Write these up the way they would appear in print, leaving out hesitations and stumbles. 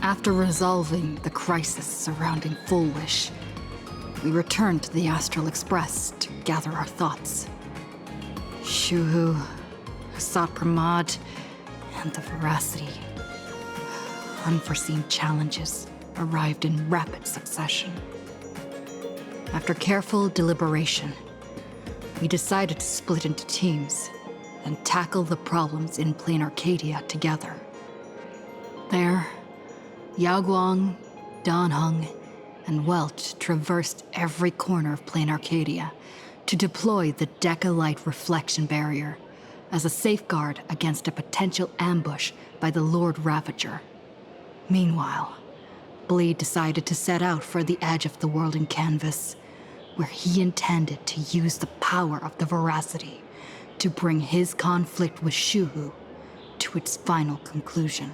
After resolving the crisis surrounding Foolish, we returned to the Astral Express to gather our thoughts. Shuhu, Asat Pramod, and the Voracity. Unforeseen challenges arrived in rapid succession. After careful deliberation, we decided to split into teams and tackle the problems in Plain Arcadia together. There, Yaoguang, Danheng, and Welch traversed every corner of Plain Arcadia to deploy the Decalite reflection barrier as a safeguard against a potential ambush by the Lord Ravager. Meanwhile, Blade decided to set out for the edge of the world in canvas, where he intended to use the power of the Voracity to bring his conflict with Shuhu to its final conclusion.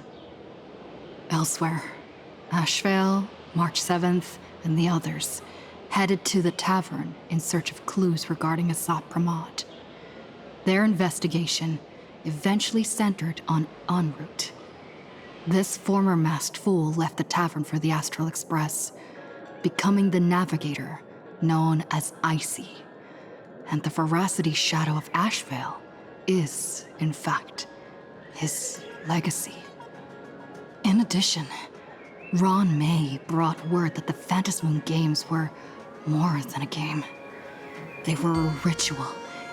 Elsewhere, Ashvale, March 7th, and the others headed to the tavern in search of clues regarding Asat Pramod. Their investigation eventually centered on en route. This former masked fool left the tavern for the Astral Express, becoming the navigator known as Icy. And the Voracity shadow of Ashvale is, in fact, his legacy. In addition, Ron May brought word that the Phantasmoon Games were more than a game. They were a ritual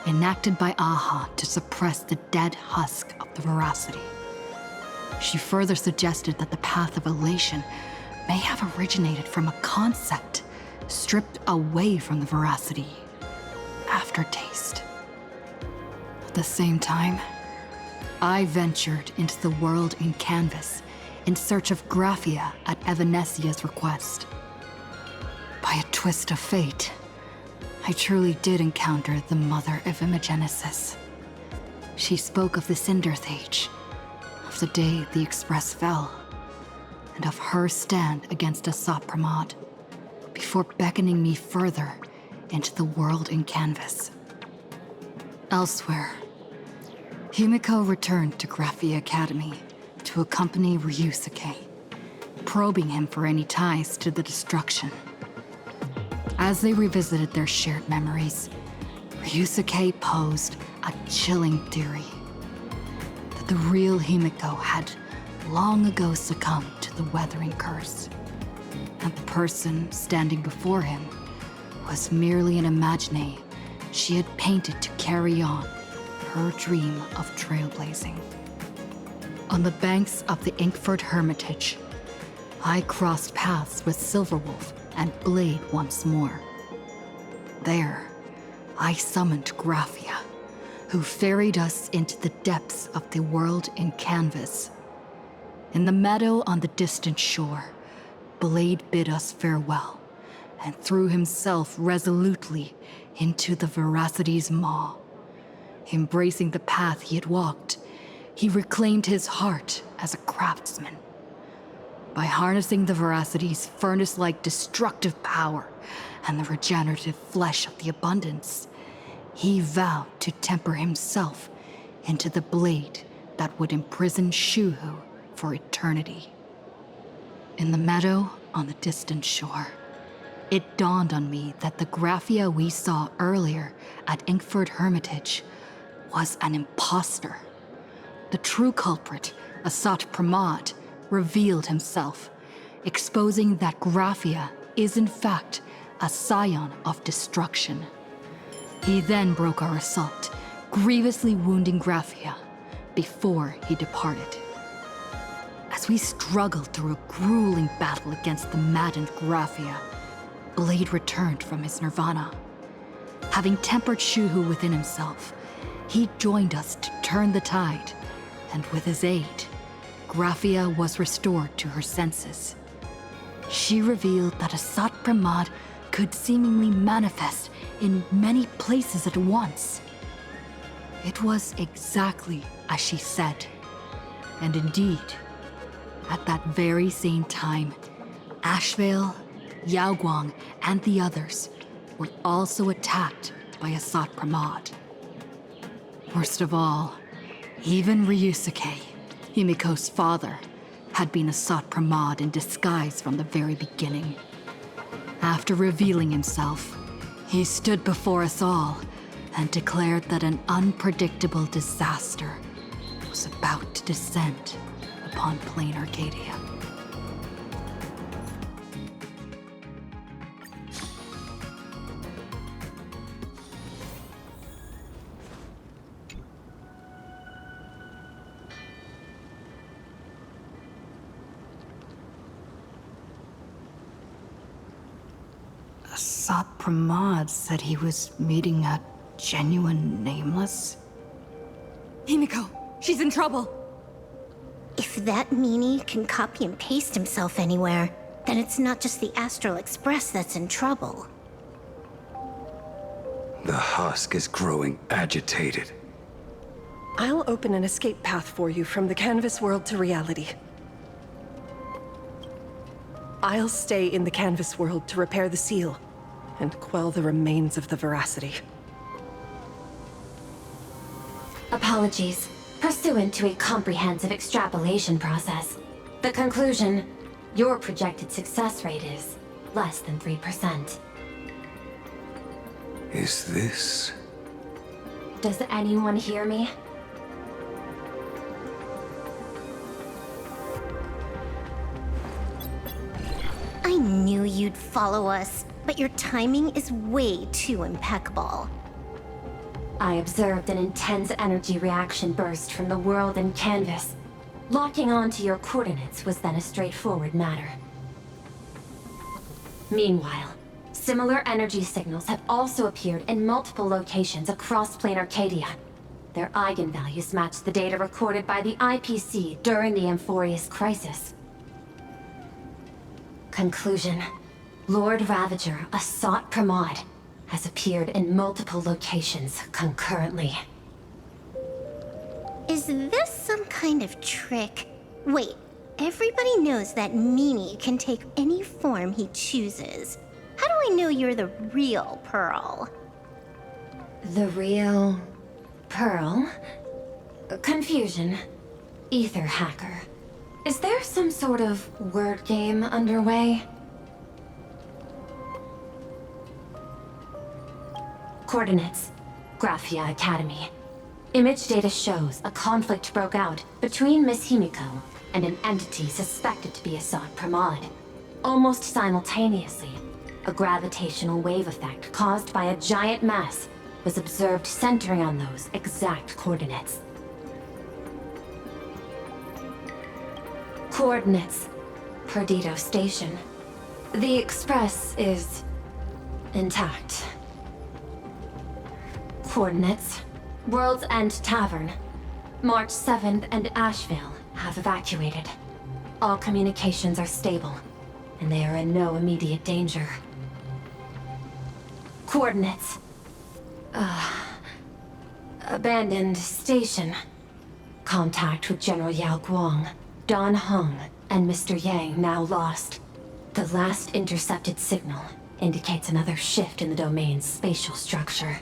enacted by Aha to suppress the dead husk of the Voracity. She further suggested that the Path of Elation may have originated from a concept stripped away from the Voracity: aftertaste. At the same time, I ventured into the world in canvas in search of Graphia at Evanesia's request. By a twist of fate, I truly did encounter the mother of Imogenesis. She spoke of the Cinderthage, of the day the Express fell, and of her stand against Asat Pramod, before beckoning me further into the world in canvas. Elsewhere, Himeko returned to Graphia Academy to accompany Ryusuke, probing him for any ties to the destruction. As they revisited their shared memories, Ryusuke posed a chilling theory that the real Himeko had long ago succumbed to the weathering curse, and the person standing before him was merely an imagine she had painted to carry on her dream of trailblazing. On the banks of the Inkford Hermitage, I crossed paths with Silverwolf and Blade once more. There, I summoned Graphia, who ferried us into the depths of the world in canvas. In the meadow on the distant shore, Blade bid us farewell and threw himself resolutely into the Voracity's maw. Embracing the path he had walked, he reclaimed his heart as a craftsman. By harnessing the Voracity's furnace-like destructive power and the regenerative flesh of the abundance, he vowed to temper himself into the blade that would imprison Shuhu for eternity. In the meadow on the distant shore, it dawned on me that the Graphia we saw earlier at Inkford Hermitage was an imposter. The true culprit, Asat Pramod, revealed himself, exposing that Graphia is in fact a scion of destruction. He then broke our assault, grievously wounding Graphia before he departed. As we struggled through a grueling battle against the maddened Graphia, Blade returned from his nirvana. Having tempered Shuhu within himself, he joined us to turn the tide, and with his aid, Graphia was restored to her senses. She revealed that Asat Pramod could seemingly manifest in many places at once. It was exactly as she said, and indeed, at that very same time, Ashvale, Yaoguang, and the others were also attacked by Asat Pramod. Worst of all, even Ryusuke, Himeko's father, had been Asat Pramod in disguise from the very beginning. After revealing himself, he stood before us all and declared that an unpredictable disaster was about to descend upon plain Arcadia. Asat Pramod said he was meeting a genuine nameless? Himeko, she's in trouble. If that meanie can copy and paste himself anywhere, then it's not just the Astral Express that's in trouble. The husk is growing agitated. I'll open an escape path for you from the canvas world to reality. I'll stay in the canvas world to repair the seal and quell the remains of the Voracity. Apologies. Pursuant to a comprehensive extrapolation process, the conclusion, your projected success rate is less than 3%. Is this... Does anyone hear me? I knew you'd follow us, but your timing is way too impeccable. I observed an intense energy reaction burst from the world in canvas. Locking onto your coordinates was then a straightforward matter. Meanwhile, similar energy signals have also appeared in multiple locations across plain Arcadia. Their eigenvalues match the data recorded by the IPC during the Amphorius crisis. Conclusion. Lord Ravager, Asat Pramod, has appeared in multiple locations concurrently. Is this some kind of trick? Wait, everybody knows that meanie can take any form he chooses. How do I know you're the real Pearl? The real... Pearl? Confusion. Ether hacker. Is there some sort of word game underway? Coordinates. Graphia Academy. Image data shows a conflict broke out between Miss Himeko and an entity suspected to be Asat Pramod. Almost simultaneously, a gravitational wave effect caused by a giant mass was observed centering on those exact coordinates. Coordinates. Perdido Station. The Express is... intact. Coordinates. World's End Tavern. March 7th and Asheville have evacuated. All communications are stable, and they are in no immediate danger. Coordinates. Abandoned station. Contact with General Yao Guang, Don Hung, and Mr. Yang now lost. The last intercepted signal indicates another shift in the domain's spatial structure.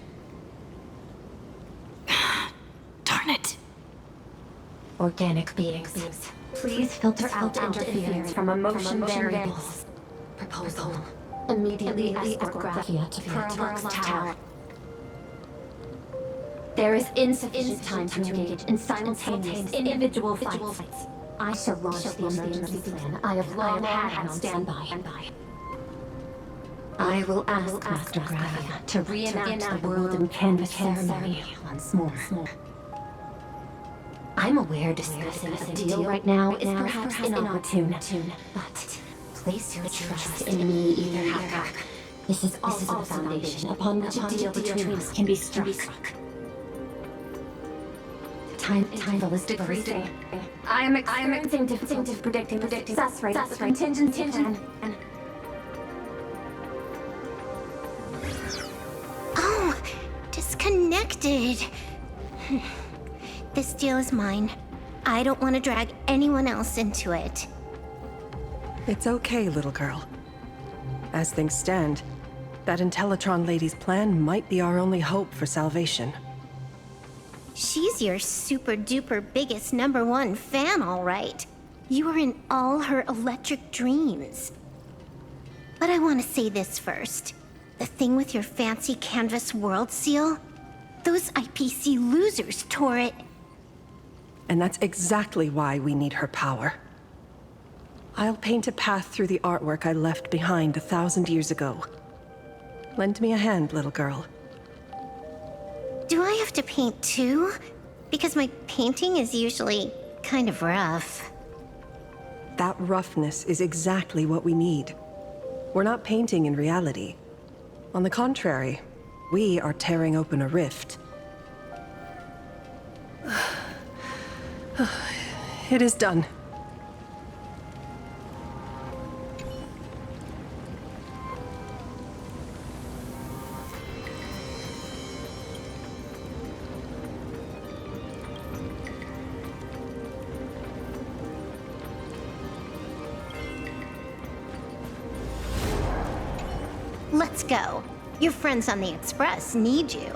Darn it. Organic beings. Please filter out interference from emotion variables. Proposal. Immediately escort Graphia to Pearl's Tower. There is insufficient time to engage in simultaneous individual fights. I shall launch the emergency plan I have long had on standby. I will ask Master Graphia to reenact the world in canvas ceremony once more. I'm aware discussing a deal right now is perhaps inopportune, but place your trust in me, Ether Hacker. This is also the foundation upon which a deal between us can be struck. Time is decreasing. I am experiencing difficulty predicting success rate of the contingency plan. Oh, disconnected. This deal is mine. I don't want to drag anyone else into it. It's okay, little girl. As things stand, that Intellitron lady's plan might be our only hope for salvation. She's your super duper biggest #1 fan, all right. You were in all her electric dreams. But I want to say this first. The thing with your fancy canvas world seal? Those IPC losers tore it. And that's exactly why we need her power. I'll paint a path through the artwork I left behind 1,000 years ago. Lend me a hand, little girl. Do I have to paint too? Because my painting is usually kind of rough. That roughness is exactly what we need. We're not painting in reality. On the contrary, we are tearing open a rift. It is done. Let's go. Your friends on the Express need you.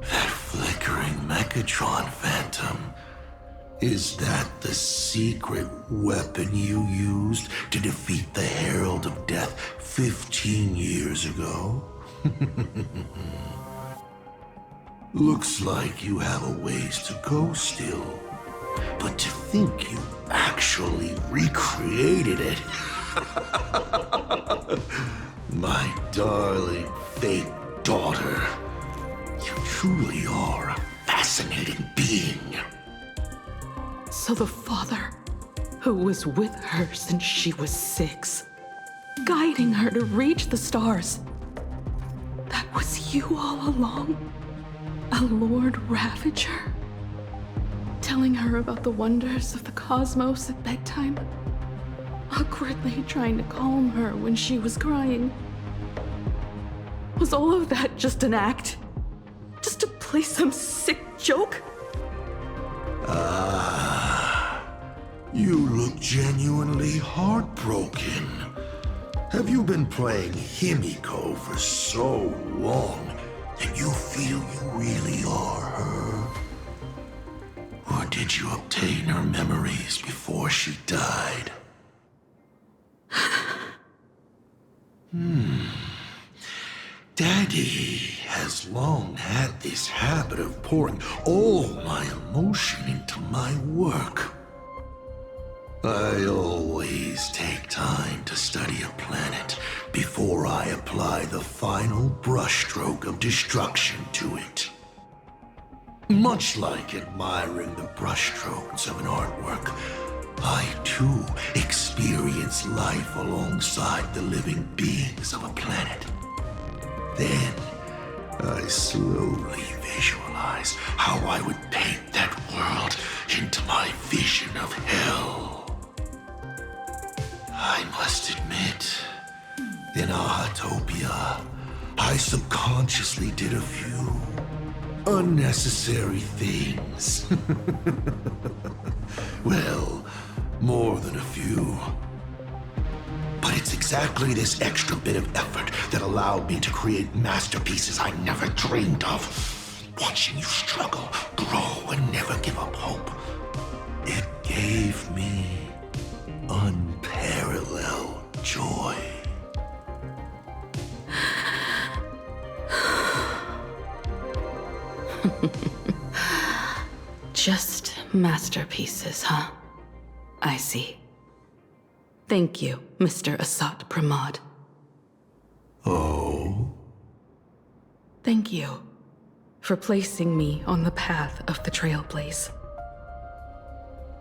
That flickering Mechatron phantom. Is that the secret weapon you used to defeat the Herald of Death 15 years ago? Looks like you have a ways to go still. But to think you actually recreated it. My darling fake daughter. You truly are a fascinating being. So the father, who was with her since she was 6, guiding her to reach the stars, that was you all along? A Lord Ravager? Telling her about the wonders of the cosmos at bedtime? Awkwardly trying to calm her when she was crying? Was all of that just an act? Just to play some sick joke? You look genuinely heartbroken. Have you been playing Himeko for so long that you feel you really are her? Or did you obtain her memories before she died? Daddy has long had this habit of pouring all my emotion into my work. I always take time to study a planet before I apply the final brushstroke of destruction to it. Much like admiring the brushstrokes of an artwork, I too experience life alongside the living beings of a planet. Then, I slowly visualize how I would paint that world into my vision of hell. I must admit, in Ahatopia, I subconsciously did a few unnecessary things. Well, more than a few. But it's exactly this extra bit of effort that allowed me to create masterpieces I never dreamed of. Watching you struggle, grow, and never give up hope. It gave me unparalleled joy. Just masterpieces, huh? I see. Thank you, Mr. Asat Pramod. Oh? Thank you for placing me on the path of the Trailblaze.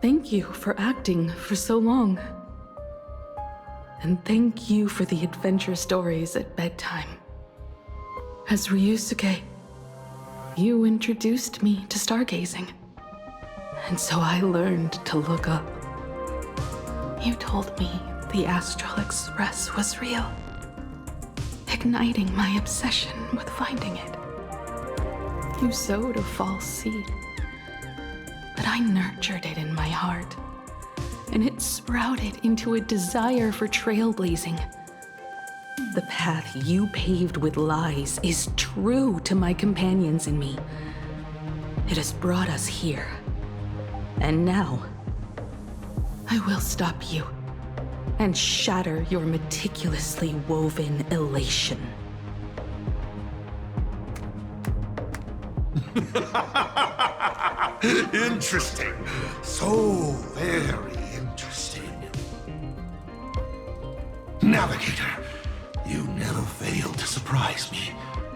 Thank you for acting for so long. And thank you for the adventure stories at bedtime. As Ryusuke, you introduced me to stargazing. And so I learned to look up. You told me the Astral Express was real, igniting my obsession with finding it. You sowed a false seed, but I nurtured it in my heart and it sprouted into a desire for trailblazing. The path you paved with lies is true to my companions and me. It has brought us here. And now, I will stop you and shatter your meticulously woven elation. Interesting. So very interesting. Navigator, you never failed to surprise me.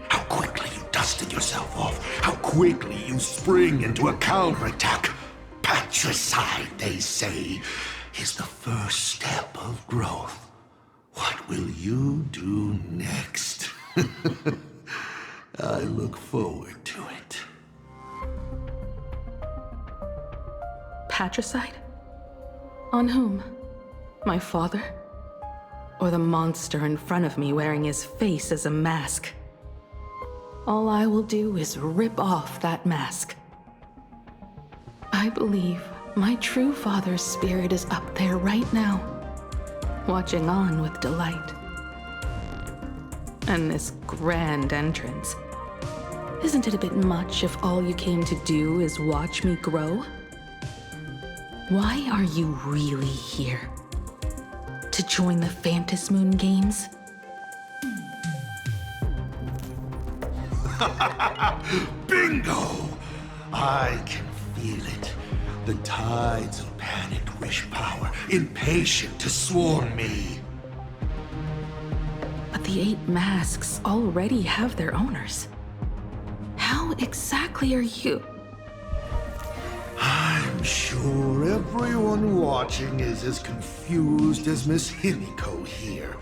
How quickly you dusted yourself off. How quickly you spring into a counterattack. Patricide, they say, is the first step of growth. What will you do next? I look forward to it. Patricide? On whom? My father? Or the monster in front of me wearing his face as a mask? All I will do is rip off that mask. I believe my true father's spirit is up there right now, watching on with delight. And this grand entrance, isn't it a bit much if all you came to do is watch me grow? Why are you really here? To join the Phantasmoon Games? Bingo! I can feel it. The tides of panicked wish power, impatient to swarm me. But the 8 masks already have their owners. How exactly are you? I'm sure everyone watching is as confused as Miss Himeko here.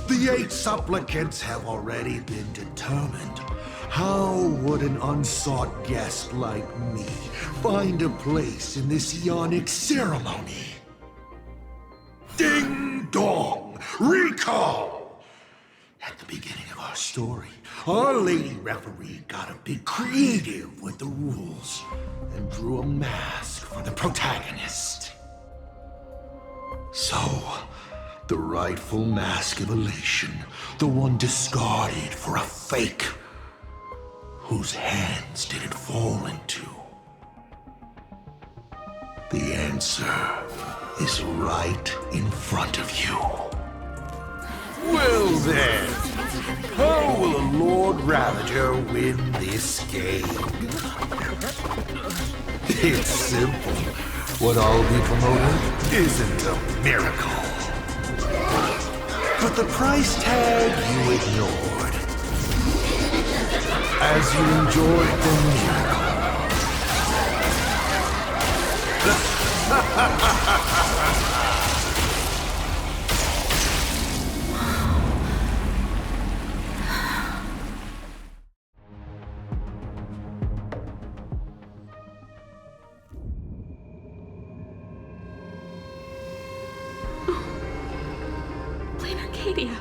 The 8 supplicants have already been determined. How would an unsought guest like me find a place in this Ionic ceremony? Ding dong! Recall! At the beginning of our story, our lady referee got a bit creative with the rules and drew a mask for the protagonist. So, the rightful mask of elation, the one discarded for a fake. Whose hands did it fall into? The answer is right in front of you. Well then, how will a Lord Ravager win this game? It's simple. What I'll be promoting isn't a miracle. But the price tag you ignored. As you enjoyed the miracle. Arcadia,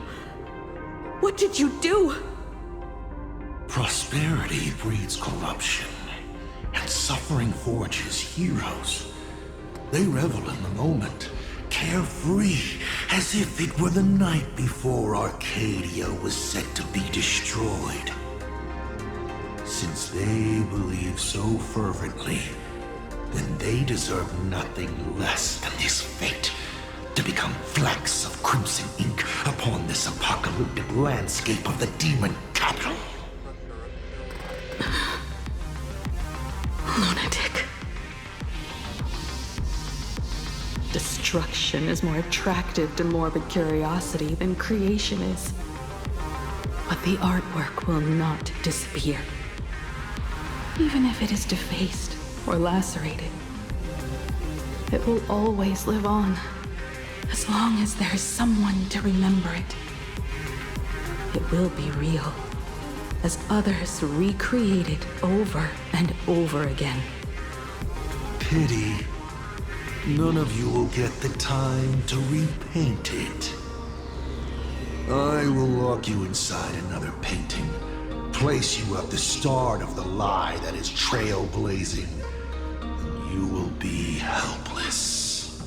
what did you do? Prosperity breeds corruption, and suffering forges heroes. They revel in the moment, carefree, as if it were the night before Arcadia was set to be destroyed. Since they believe so fervently, then they deserve nothing less than this fate, to become flecks of crimson ink upon this apocalyptic landscape of the demon capital. Lunatic. Destruction is more attractive to morbid curiosity than creation is. But the artwork will not disappear. Even if it is defaced or lacerated, it will always live on, as long as there is someone to remember it. It will be real, as others recreate it over and over again. Pity. None of you will get the time to repaint it. I will lock you inside another painting, place you at the start of the lie that is trailblazing, and you will be helpless.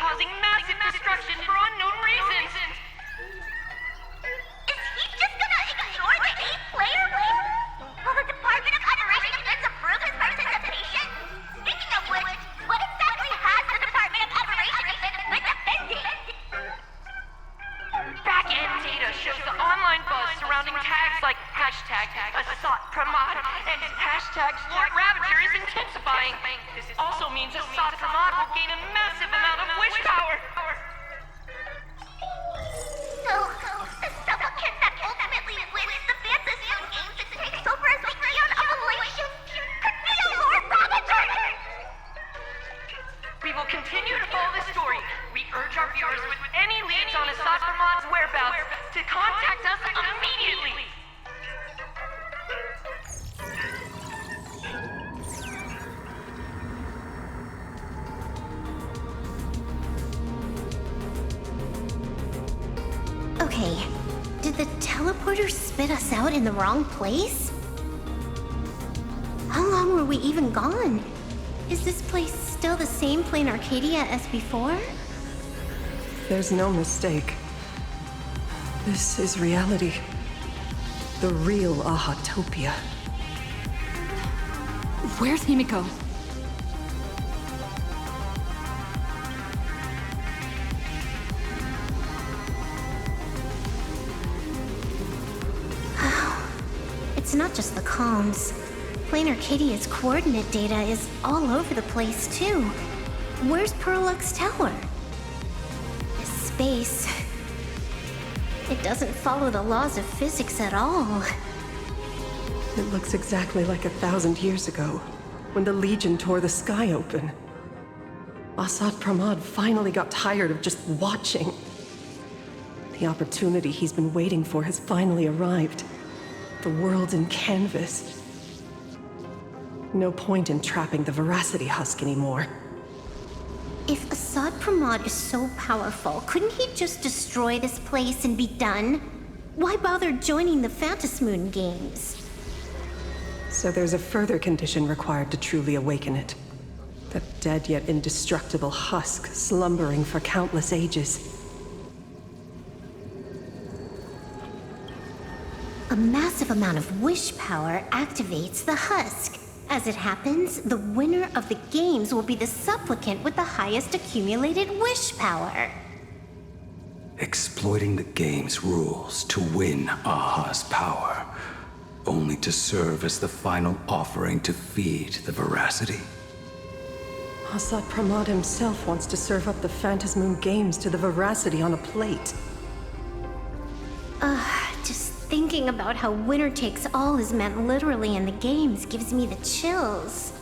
causing massive destruction for unknown reasons. Is he just gonna ignore the 8-player rule? Will the Department of Operation Defense approve his participation? Speaking of which, what exactly has the Department of Operation Defense been defending? Back-end data shows the online buzz surrounding tags like hashtag Asat Pramad and hashtag Lord Ravager is intensifying. This also means Asat Pramad will gain a massive amount of wish power. So, the supplicant that ultimately wins the fantasy games and takes over as the Leon Evolution could be a Lord Ravager! We will continue to follow this story. We urge our viewers with any leads on Asat Pramad's whereabouts to contact us immediately. Okay, did the teleporter spit us out in the wrong place? How long were we even gone? Is this place still the same plain Arcadia as before? There's no mistake. This is reality. The real Ahatopia. Where's Himeko? It's not just the comms. Plain Arcadia's coordinate data is all over the place, too. Where's Perlux Tower? This space... it doesn't follow the laws of physics at all. It looks exactly like 1,000 years ago, when the Legion tore the sky open. Asat Pramad finally got tired of just watching. The opportunity he's been waiting for has finally arrived. The world's in canvas. No point in trapping the Voracity husk anymore. If Asat Pramad is so powerful, couldn't he just destroy this place and be done? Why bother joining the Phantasmoon games? So there's a further condition required to truly awaken it. That dead yet indestructible husk slumbering for countless ages. A massive amount of wish power activates the husk. As it happens, the winner of the games will be the supplicant with the highest accumulated wish power. Exploiting the game's rules to win Aha's power, only to serve as the final offering to feed the Voracity. Asat Pramad himself wants to serve up the Phantasmoon games to the Voracity on a plate. Just thinking about how winner takes all is meant literally in the games gives me the chills.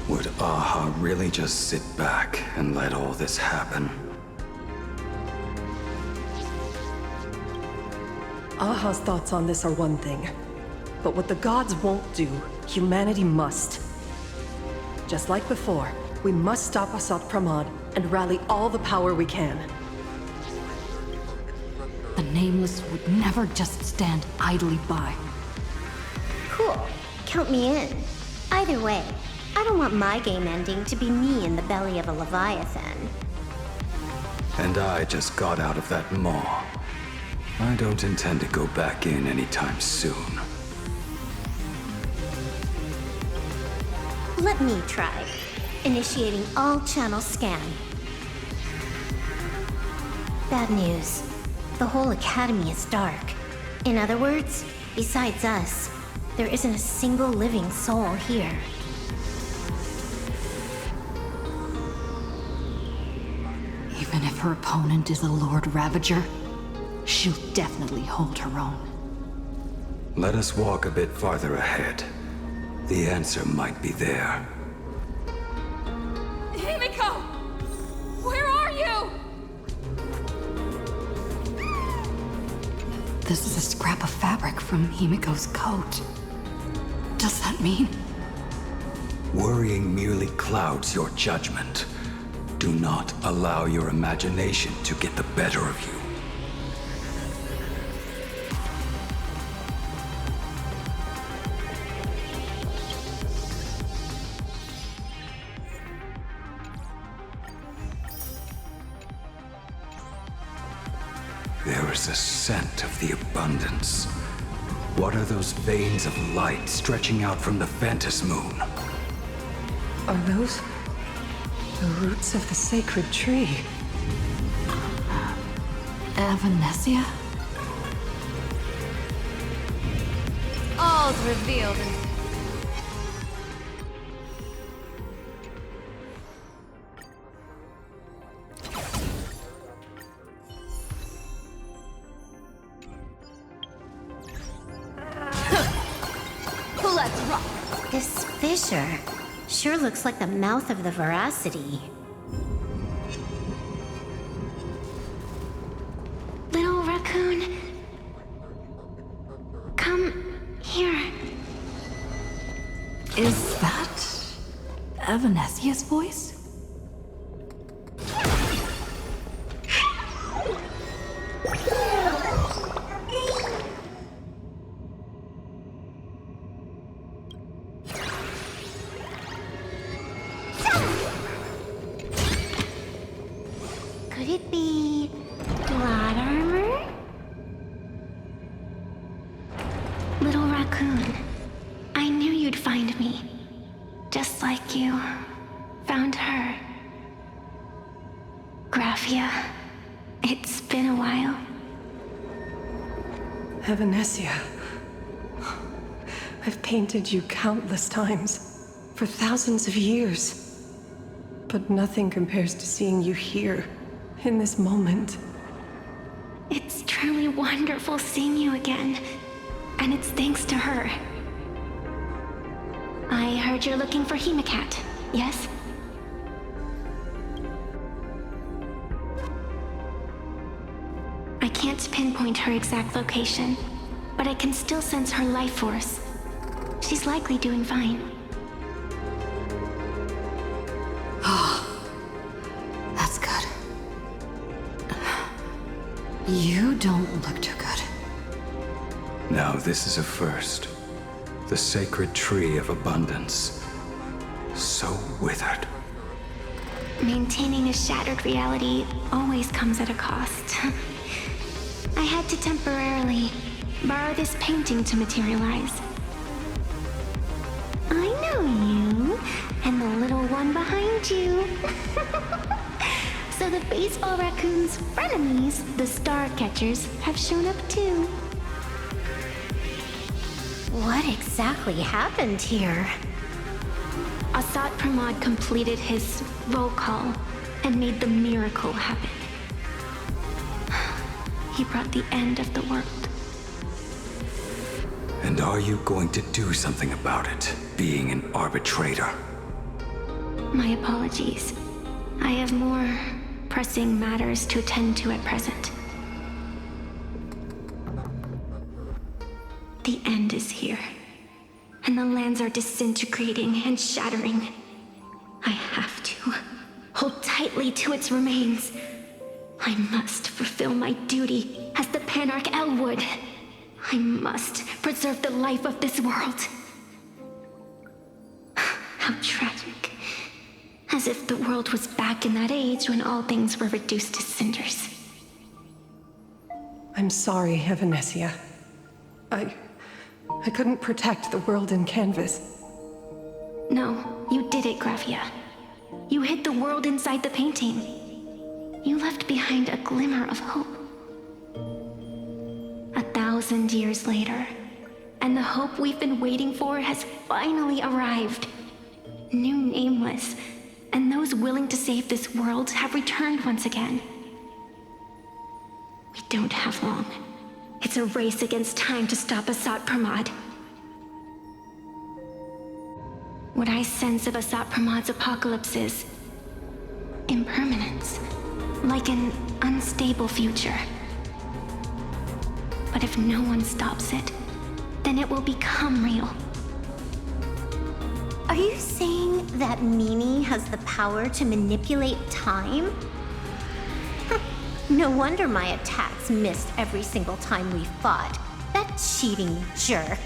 Would Aha really just sit back and let all this happen? Aha's thoughts on this are one thing, but what the gods won't do, humanity must. Just like before, we must stop Asat Pramad and rally all the power we can. The Nameless would never just stand idly by. Cool. Count me in. Either way, I don't want my game ending to be me in the belly of a Leviathan. And I just got out of that maw. I don't intend to go back in anytime soon. Let me try. Initiating all channel scan. Bad news. The whole Academy is dark. In other words, besides us, there isn't a single living soul here. Even if her opponent is a Lord Ravager, she'll definitely hold her own. Let us walk a bit farther ahead. The answer might be there. Himeko! Where are you? This is a scrap of fabric from Himeko's coat. Does that mean? Worrying merely clouds your judgment. Do not allow your imagination to get the better of you. There is a scent of the abundance. What are those veins of light stretching out from the Phantos Moon? Are those the roots of the sacred tree? Avanesia? All's revealed in Let's rock! This fissure sure looks like the mouth of the Voracity. Little raccoon, come here. Is that Avanesia's voice? Could it be plot armor? Little raccoon, I knew you'd find me. Just like you found her. Graphia, it's been a while. Avanesia. I've painted you countless times, for thousands of years. But nothing compares to seeing you here, in this moment. It's truly wonderful seeing you again. And it's thanks to her. I heard you're looking for Himeko, yes? I can't pinpoint her exact location, but I can still sense her life force. She's likely doing fine. That's good. You don't look too good. Now this is a first. The sacred tree of abundance. So withered. Maintaining a shattered reality always comes at a cost. I had to temporarily borrow this painting to materialize. I know you, and the little one behind you. So the baseball raccoon's frenemies, the star catchers, have shown up too. What exactly happened here? Asat Questions completed his roll call and made the miracle happen. He brought the end of the world. And are you going to do something about it, being an arbitrator? My apologies. I have more pressing matters to attend to at present. The end is here, and the lands are disintegrating and shattering. I have to hold tightly to its remains. I must fulfill my duty as the Panarch Elwood. I must preserve the life of this world. How tragic. As if the world was back in that age when all things were reduced to cinders. I'm sorry, Avanesia. I couldn't protect the world in canvas. No, you did it, Graphia. You hid the world inside the painting. You left behind a glimmer of hope. 1,000 years later, and the hope we've been waiting for has finally arrived. New Nameless, and those willing to save this world have returned once again. We don't have long. It's a race against time to stop Asat Questions. What I sense of Asat Questions' apocalypse is impermanence, like an unstable future. But if no one stops it, then it will become real. Are you saying that Mimi has the power to manipulate time? No wonder my attacks missed every single time we fought. That cheating jerk.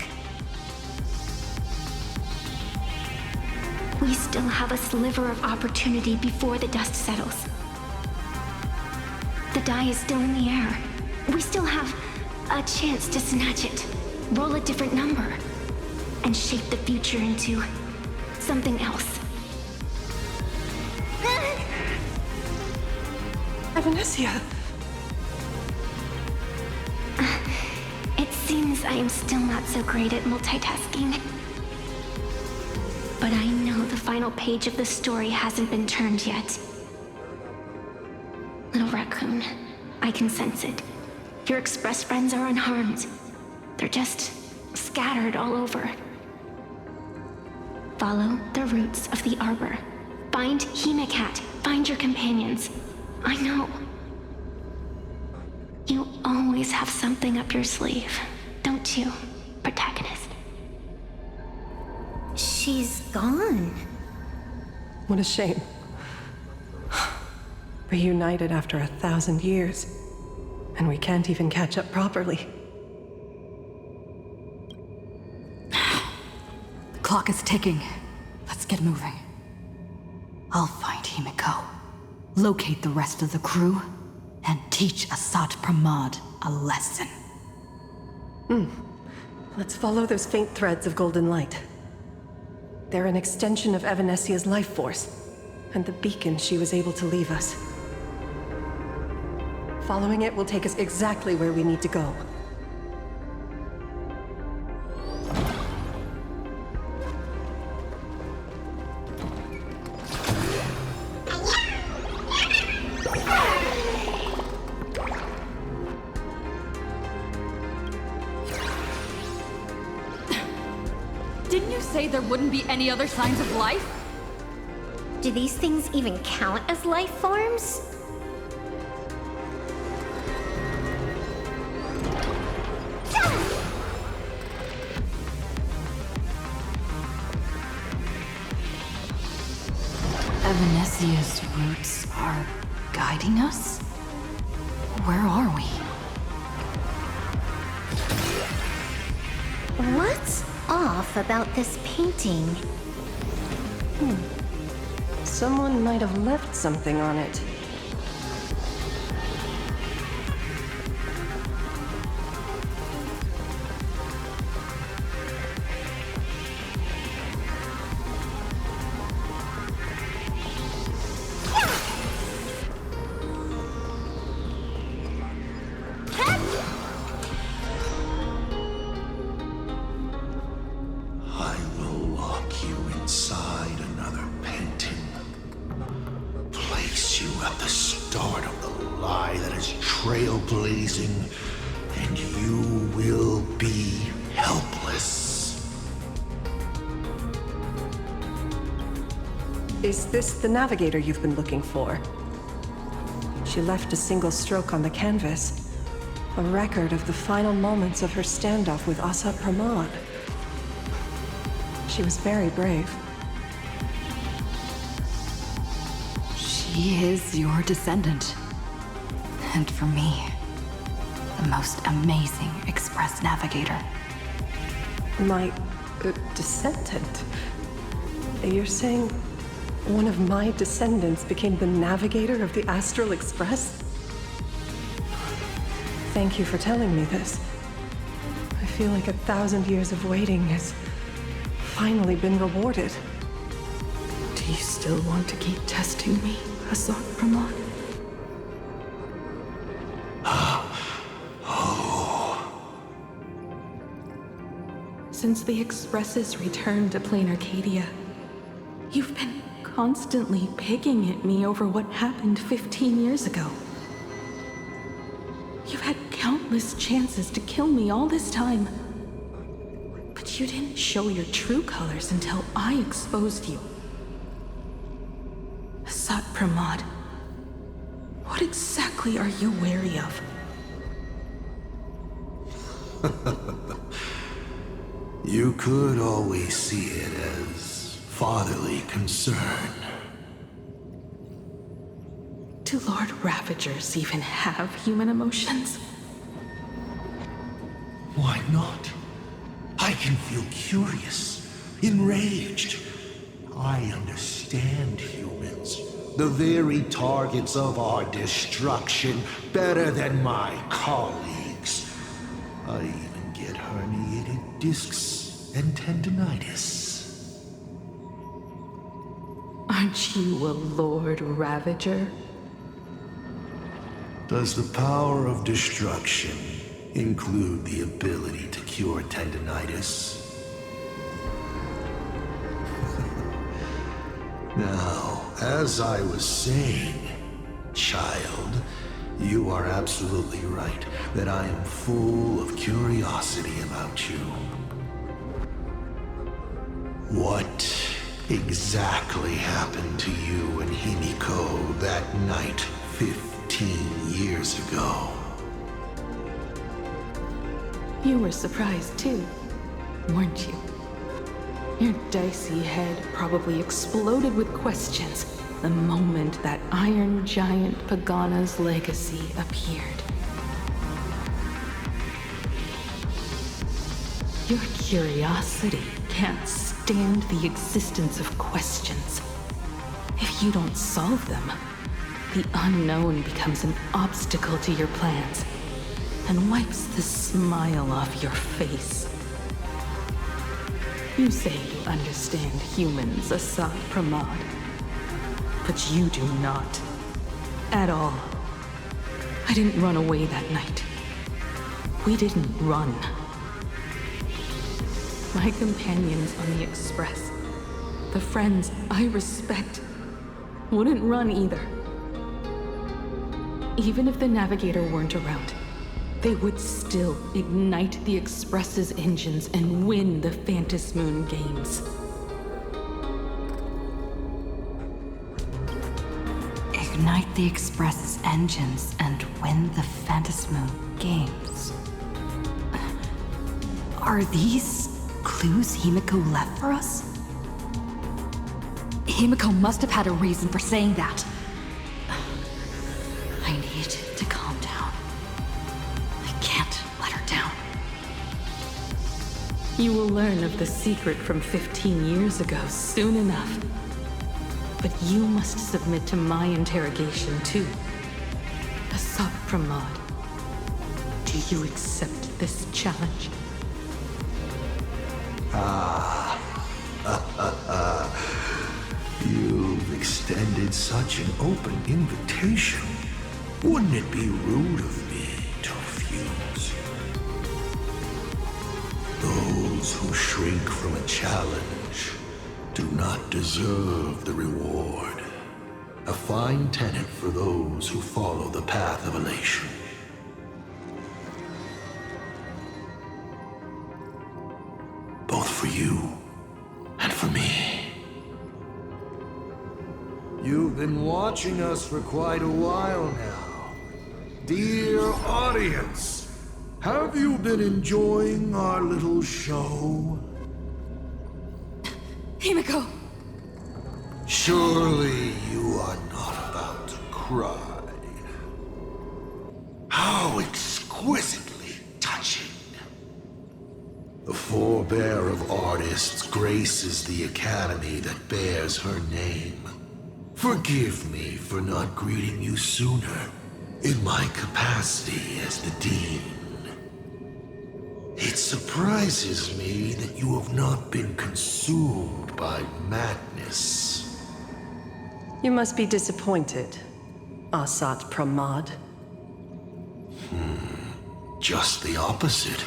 We still have a sliver of opportunity before the dust settles. The die is still in the air, We still have a chance to snatch it, roll a different number, and shape the future into something else. Venetia. It seems I am still not so great at multitasking. But I know the final page of the story hasn't been turned yet. Little raccoon, I can sense it. Your Express friends are unharmed. They're just scattered all over. Follow the roots of the arbor. Find Himeko. Find your companions. I know. You always have something up your sleeve, don't you, protagonist? She's gone. What a shame. Reunited after 1,000 years, and we can't even catch up properly. The clock is ticking. Let's get moving. I'll find Himeko, locate the rest of the crew, and teach Asat Pramad a lesson. Let's follow those faint threads of golden light. They're an extension of Evanesia's life force, and the beacon she was able to leave us. Following it will take us exactly where we need to go. Didn't you say there wouldn't be any other signs of life? Do these things even count as life forms? Evanesia's roots are guiding us? Where are we? What's off about this painting? Someone might have left something on it. I will lock you inside another painting. Place you at the start of the lie that is trailblazing, and you will be helpless. Is this the navigator you've been looking for? She left a single stroke on the canvas, a record of the final moments of her standoff with Asat Pramad. She was very brave. She is your descendant. And for me, the most amazing Express navigator. My descendant? You're saying one of my descendants became the navigator of the Astral Express? Thank you for telling me this. I feel like 1,000 years of waiting has finally been rewarded. Do you still want to keep testing me, Asat Pramad? Since the Express's return to Plain Arcadia, you've been constantly picking at me over what happened 15 years ago. You've had countless chances to kill me all this time. But you didn't show your true colors until I exposed you. Asat Pramad, what exactly are you wary of? You could always see it as fatherly concern. Do Lord Ravagers even have human emotions? Why not? I can feel curious, enraged. I understand humans, the very targets of our destruction, better than my colleagues. I even get herniated discs and tendinitis. Aren't you a Lord Ravager? Does the power of destruction include the ability to cure tendinitis? Now, as I was saying, child, you are absolutely right that I am full of curiosity about you. What exactly happened to you and Himeko that night 15 years ago? You were surprised too, weren't you? Your dicey head probably exploded with questions the moment that Iron Giant Pagana's legacy appeared. Your curiosity can't stand the existence of questions. If you don't solve them, the unknown becomes an obstacle to your plans and wipes the smile off your face. You say you understand humans, Asat Pramad, but you do not. At all. I didn't run away that night. We didn't run. My companions on the Express, the friends I respect, wouldn't run either. Even if the Navigator weren't around, they would still ignite the Express's engines and win the Phantasmoon games. Ignite the Express's engines and win the Phantasmoon games. Are these clues Himeko left for us? Himeko must have had a reason for saying that. I need to calm down. I can't let her down. You will learn of the secret from 15 years ago soon enough. But you must submit to my interrogation too. Asat Pramad, do you accept this challenge? You've extended such an open invitation. Wouldn't it be rude of me to refuse? Those who shrink from a challenge do not deserve the reward. A fine tenet for those who follow the path of elation. Both for you and for me. You've been watching us for quite a while now. Dear audience, have you been enjoying our little show? Himeko! Surely you are not about to cry. How exquisitely touching. The forebear of artists graces the academy that bears her name. Forgive me for not greeting you sooner in my capacity as the Dean. It surprises me that you have not been consumed by madness. You must be disappointed, Asat Pramad. Just the opposite.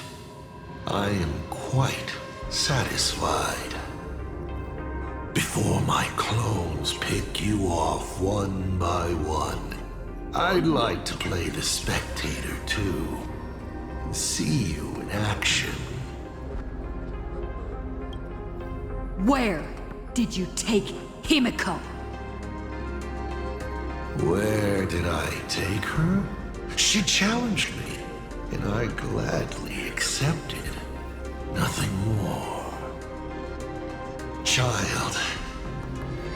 I am quite satisfied. Before my clones pick you off one by one, I'd like to play the spectator too. See you in action. Where did you take Himeko? Where did I take her? She challenged me, and I gladly accepted. Nothing more. Child,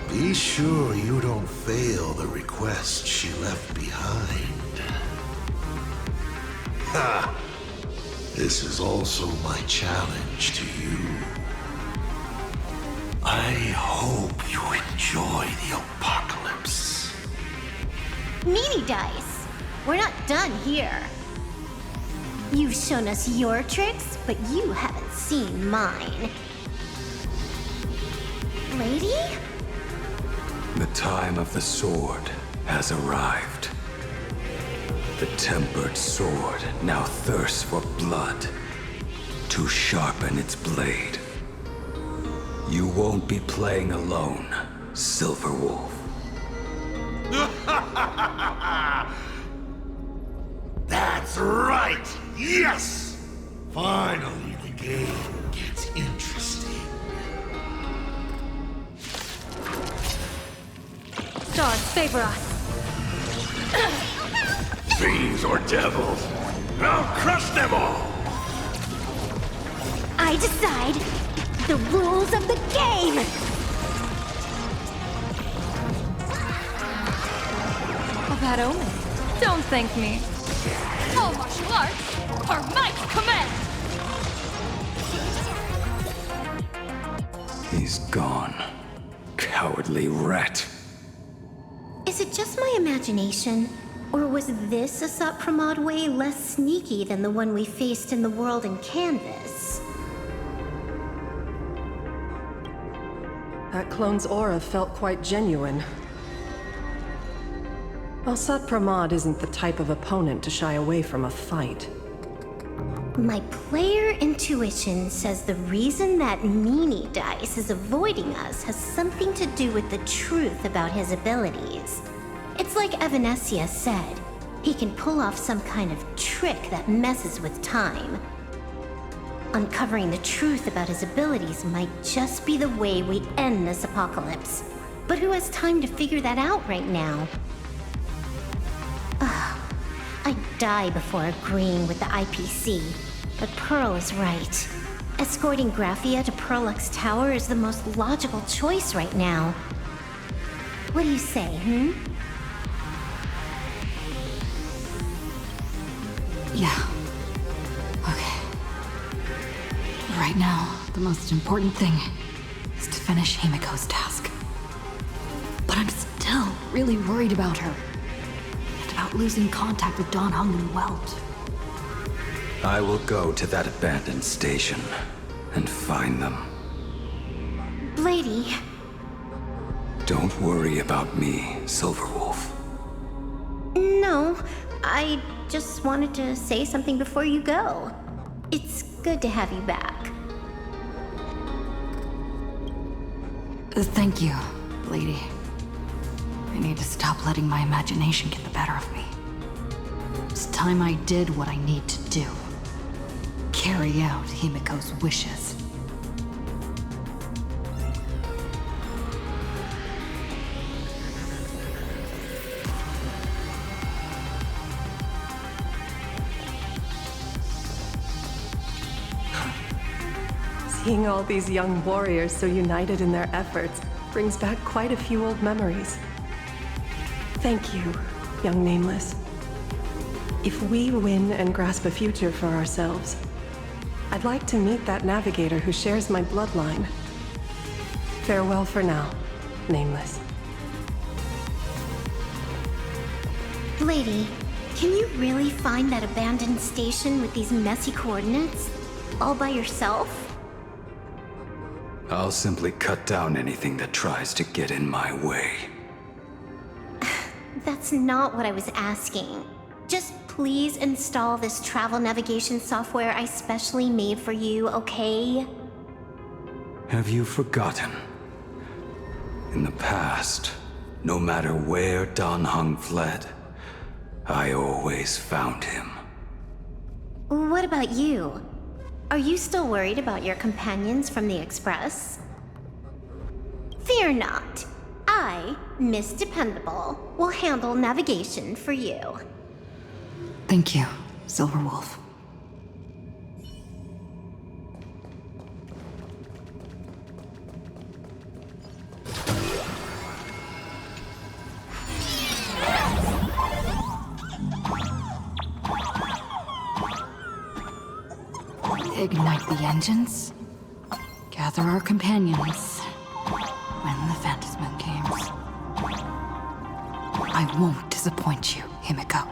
be sure you don't fail the request she left behind. Ha! This is also my challenge to you. I hope you enjoy the apocalypse. Meanie Dice! We're not done here. You've shown us your tricks, but you haven't seen mine. Lady? The time of the sword has arrived. The tempered sword now thirsts for blood to sharpen its blade. You won't be playing alone, Silver Wolf. That's right! Yes! Finally, the game gets interesting. Stars favor us. Fiends or devils, I'll crush them all! I decide the rules of the game! A bad omen. Don't thank me. All martial arts are might command! He's gone. Cowardly rat. Is it just my imagination? Or was this Asat way less sneaky than the one we faced in the world in Canvas? That clone's aura felt quite genuine. Asat isn't the type of opponent to shy away from a fight. My player intuition says the reason that Meanie Dice is avoiding us has something to do with the truth about his abilities. It's like Evanescia said, he can pull off some kind of trick that messes with time. Uncovering the truth about his abilities might just be the way we end this apocalypse. But who has time to figure that out right now? I'd die before agreeing with the IPC, but Pearl is right. Escorting Graphia to Perlux Tower is the most logical choice right now. What do you say, Yeah. Okay. Right now, the most important thing is to finish Himeko's task. But I'm still really worried about her. And about losing contact with Dan Heng and Welt. I will go to that abandoned station and find them. Lady. Don't worry about me, Silverwolf. No, I just wanted to say something before you go. It's good to have you back. Thank you, lady. I need to stop letting my imagination get the better of me. It's time I did what I need to do. Carry out Himeko's wishes. Seeing all these young warriors so united in their efforts brings back quite a few old memories. Thank you, young Nameless. If we win and grasp a future for ourselves, I'd like to meet that navigator who shares my bloodline. Farewell for now, Nameless. Lady, can you really find that abandoned station with these messy coordinates? All by yourself? I'll simply cut down anything that tries to get in my way. That's not what I was asking. Just please install this travel navigation software I specially made for you, okay? Have you forgotten? In the past, no matter where Dan Heng fled, I always found him. What about you? Are you still worried about your companions from the Express? Fear not. I, Miss Dependable, will handle navigation for you. Thank you, Silverwolf. Ignite the engines. Gather our companions. When the Phantasm comes. I won't disappoint you, Himeko.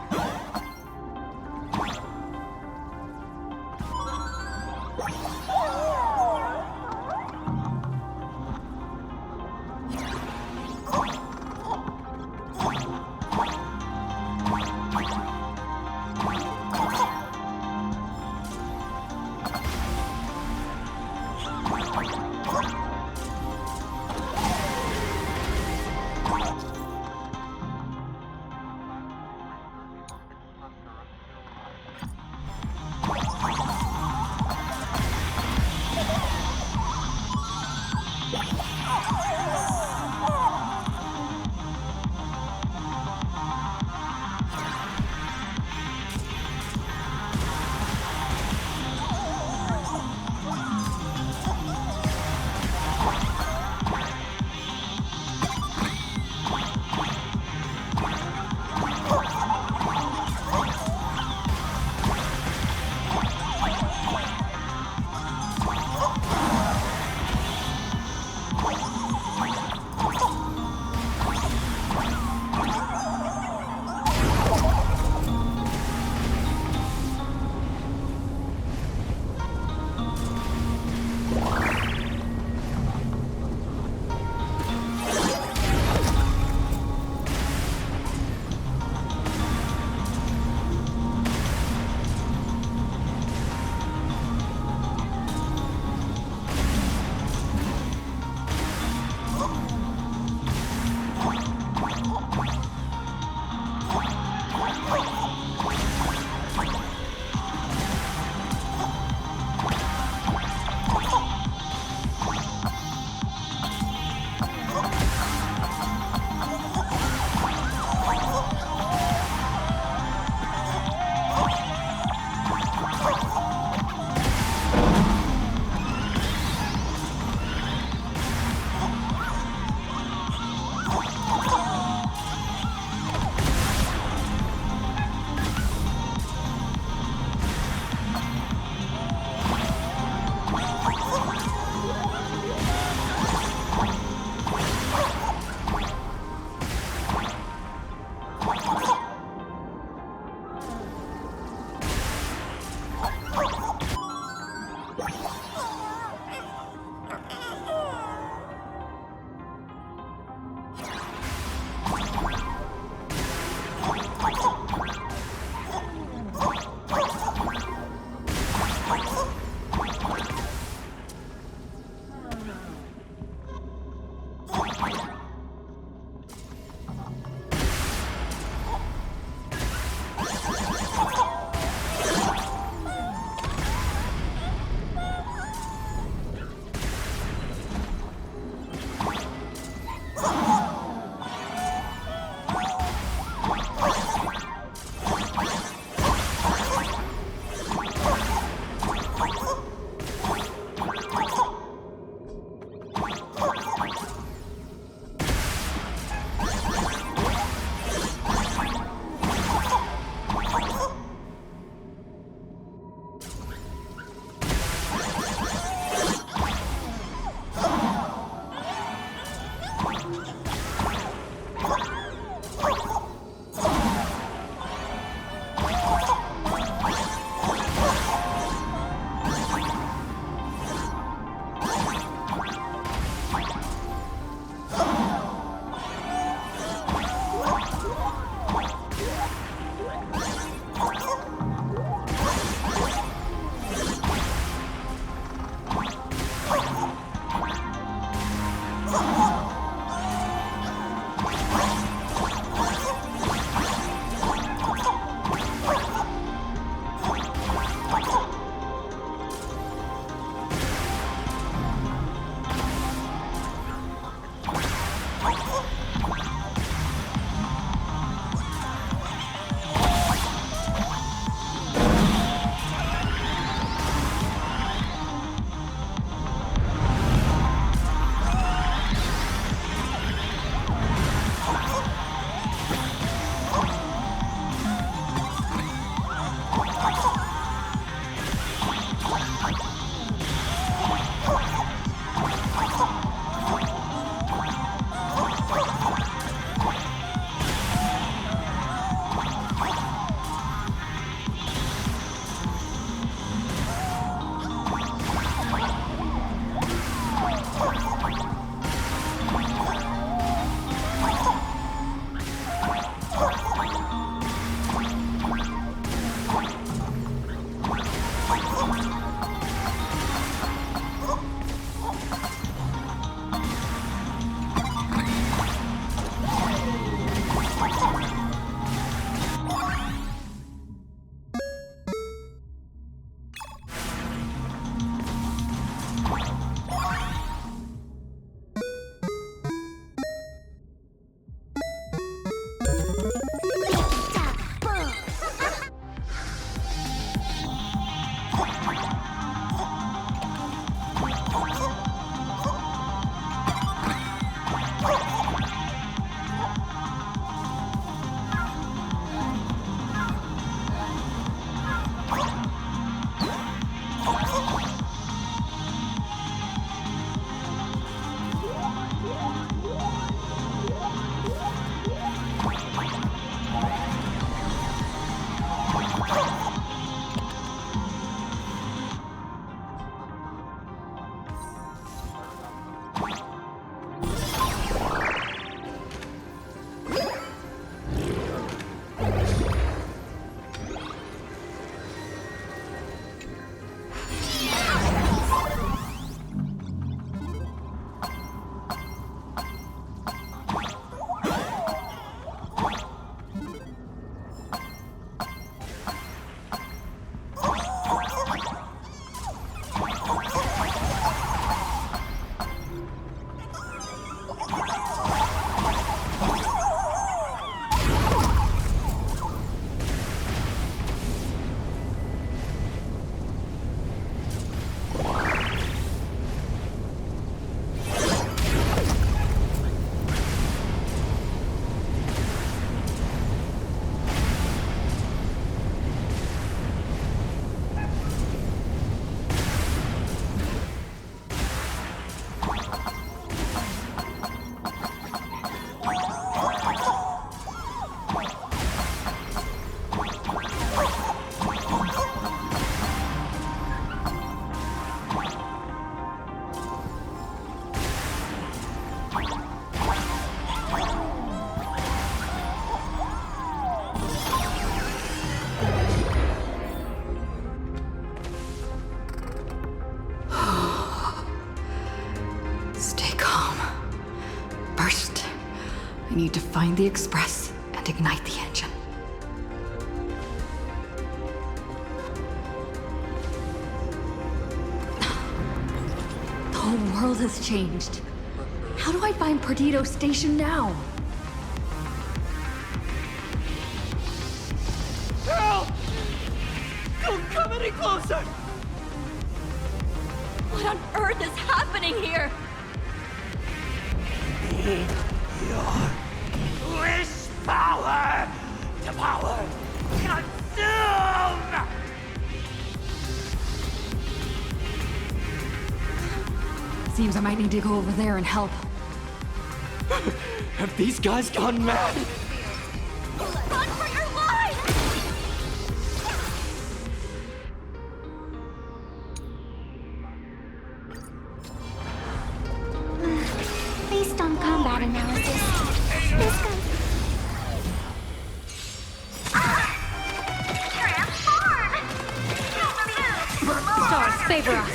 need to find the Express and ignite the engine. The whole world has changed. How do I find Perdido Station now? Help! Don't come any closer! What on earth is happening here? Your wish power to power consume! Seems I might need to go over there and help. Have these guys gone mad? Run for your life! Based on combat analysis, this guy... Stars favor us.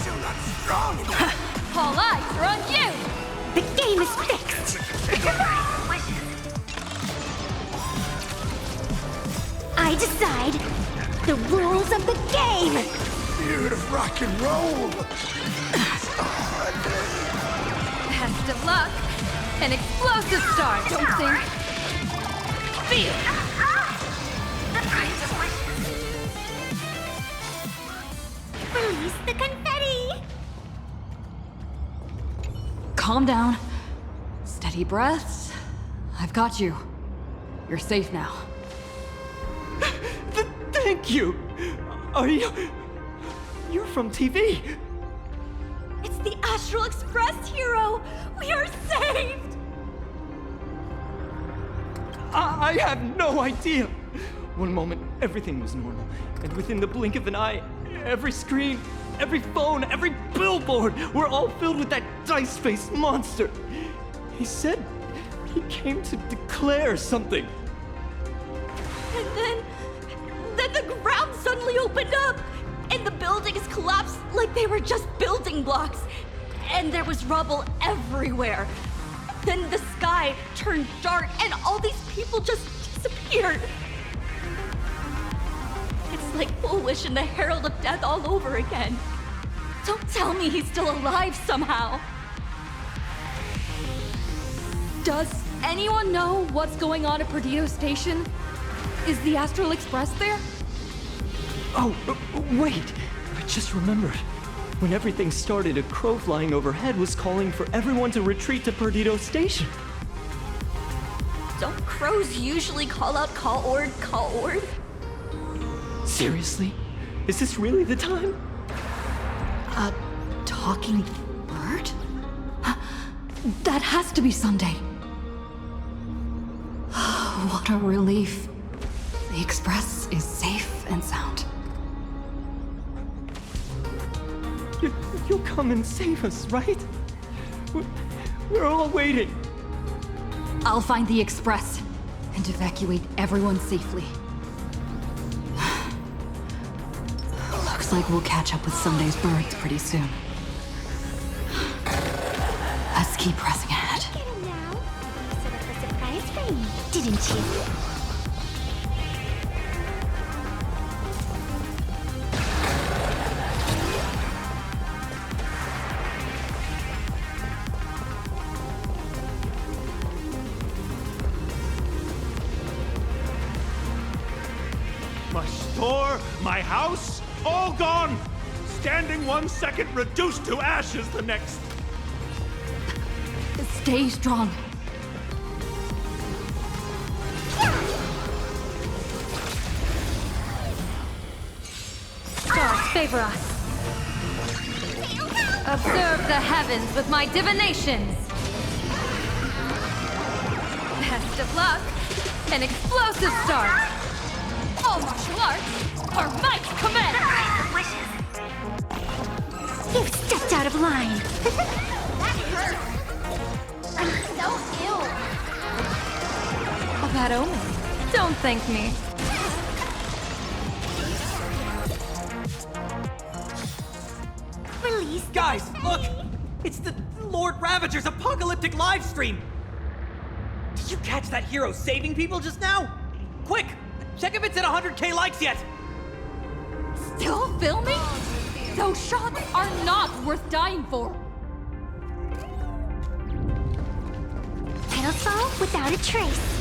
Still not strong enough. All eyes are on you! The game is fixed! I decide the rules of the game! Spirit of rock and roll. Best of luck. An explosive star, don't think. Feel! Release the confetti! Calm down. Steady breaths. I've got you. You're safe now. Thank you! Are you... You're from TV! It's the Astral Express, hero! We are saved! I have no idea! One moment, everything was normal, and within the blink of an eye, every screen, every phone, every billboard were all filled with that dice-faced monster! He said he came to declare something. And then the ground suddenly opened up, and the buildings collapsed like they were just building blocks. And there was rubble everywhere. Then the sky turned dark, and all these people just disappeared. It's like Full Wish and the Herald of Death all over again. Don't tell me he's still alive somehow. Does anyone know what's going on at Perdido Station? Is the Astral Express there? Oh, wait! I just remembered. When everything started, a crow flying overhead was calling for everyone to retreat to Perdido Station. Don't crows usually call out call ord, call ord? Seriously? Is this really the time? A talking bird? That has to be Sunday. What a relief. The Express is safe and sound. You'll come and save us, right? We're all waiting. I'll find the Express and evacuate everyone safely. Looks like we'll catch up with Sunday's birds pretty soon. Let's keep pressing ahead. Get him now. Set up a surprise for me, didn't you? My store, my house, all gone! Standing 1 second, reduced to ashes the next. Stay strong. Stars favor us. Observe the heavens with my divinations. Best of luck. An explosive start. All martial arts are might command. You've stepped out of line. That hurt. I'm so ill. A bad omen. Don't thank me. Release. Guys, look! It's the Lord Ravager's apocalyptic livestream! Did you catch that hero saving people just now? Quick! Check if it's at 100K likes yet! Still filming? Those shots are not worth dying for. Petals fall without a trace.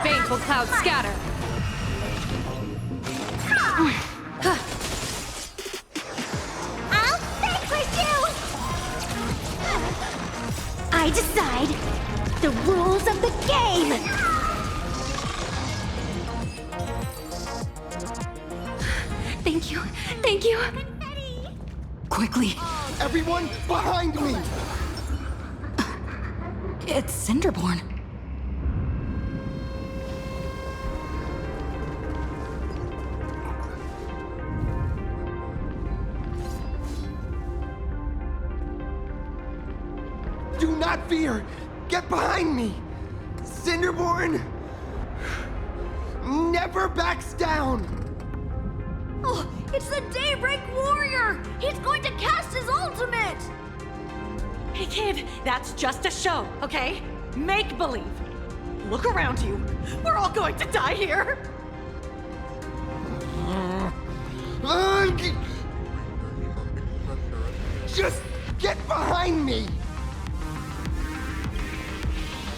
Baneful clouds scatter. I'll vanquish you! I decide the rules of the game! Thank you. Thank you. Quickly. Everyone behind me! It's Cinderborn. Do not fear! Get behind me! Cinderborn never backs down! Oh, it's the Daybreak Warrior! He's going to cast his ultimate! Hey kid, that's just a show, okay? Make believe. Look around you. We're all going to die here. Just get behind me!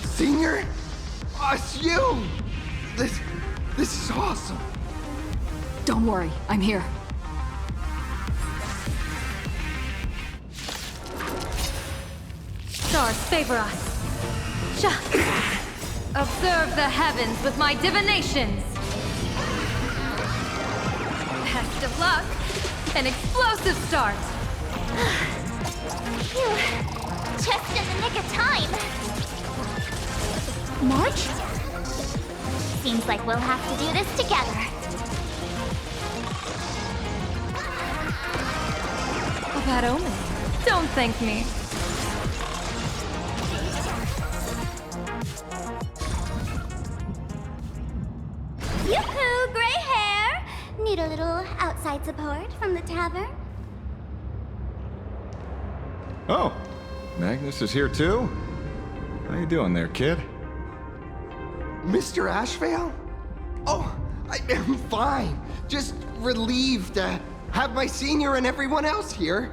Senior? Us, you! This is awesome. Don't worry, I'm here. Stars favor us. Observe the heavens with my divinations. Best of luck. An explosive start. Phew. Just in the nick of time. March? Seems like we'll have to do this together. A bad omen. Don't thank me. Yoo-hoo, gray hair! Need a little outside support from the tavern? Oh, Magnus is here too? How you doing there, kid? Mr. Ashvale? Oh, I'm fine. Just relieved to have my senior and everyone else here.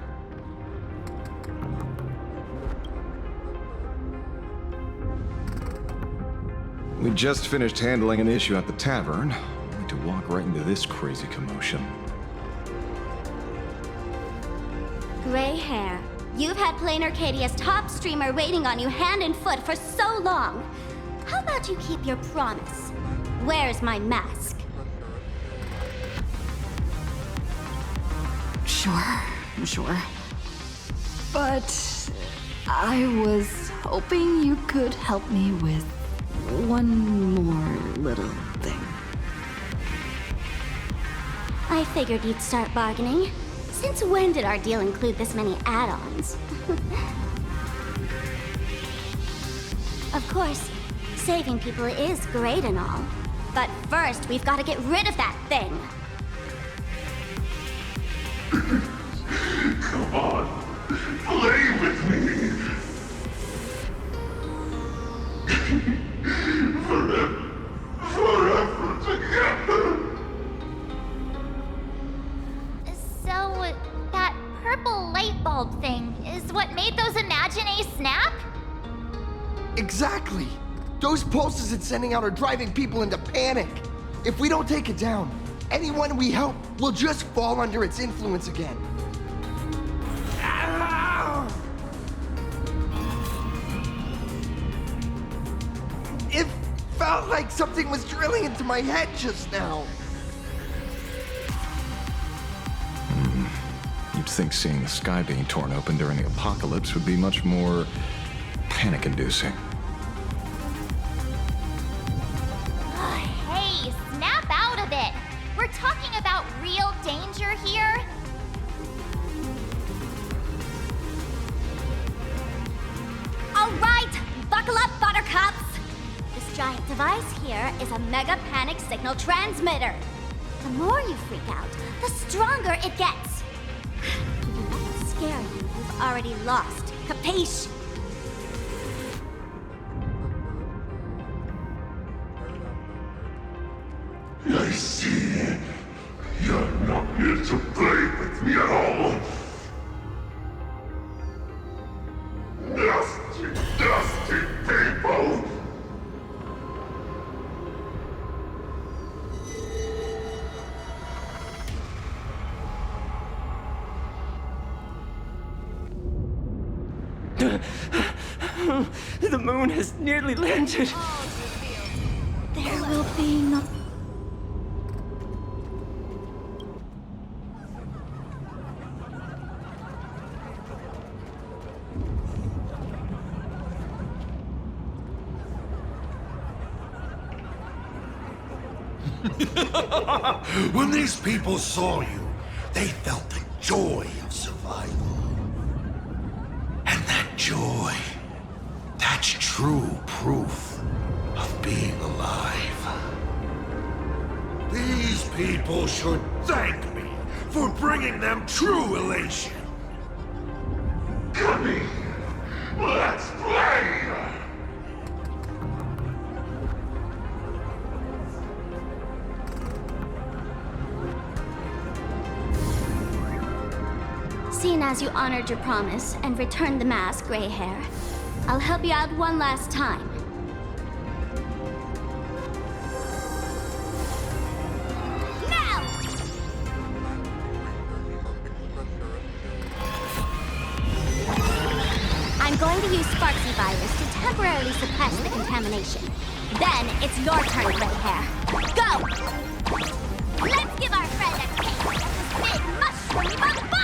We just finished handling an issue at the tavern, only to walk right into this crazy commotion. Gray hair. You've had Plain Arcadia's top streamer waiting on you hand and foot for so long. How about you keep your promise? Where's my mask? Sure. But I was hoping you could help me with one more little thing. I figured you'd start bargaining. Since when did our deal include this many add-ons? Of course, saving people is great and all. But first, we've got to get rid of that thing. Come on, play with me. Forever together. So, that purple light bulb thing is what made those Imagines snap? Exactly. Those pulses it's sending out are driving people into panic. If we don't take it down, anyone we help will just fall under its influence again. It felt like something was drilling into my head just now. You'd think seeing the sky being torn open during the apocalypse would be much more panic-inducing. Hey, snap out of it! We're talking about real danger here. All right, buckle up, buttercups! This giant device here is a mega panic signal transmitter. The more you freak out, the stronger it gets. To let it scare you, you've already lost. Capiche? I see. You're not here to play with me at all. Nasty, nasty people! The moon has nearly landed. There will be no... When these people saw you, they felt the joy of survival. And that joy, that's true proof of being alive. These people should thank me for bringing them true elation. Come in, let's play! Seeing as you honored your promise and returned the mask, Gray Hair, I'll help you out one last time. Now! I'm going to use Sparksy Virus to temporarily suppress the contamination. Then it's your turn, Gray Hair. Go! Let's give our friend a taste of this big mushroom bombardment!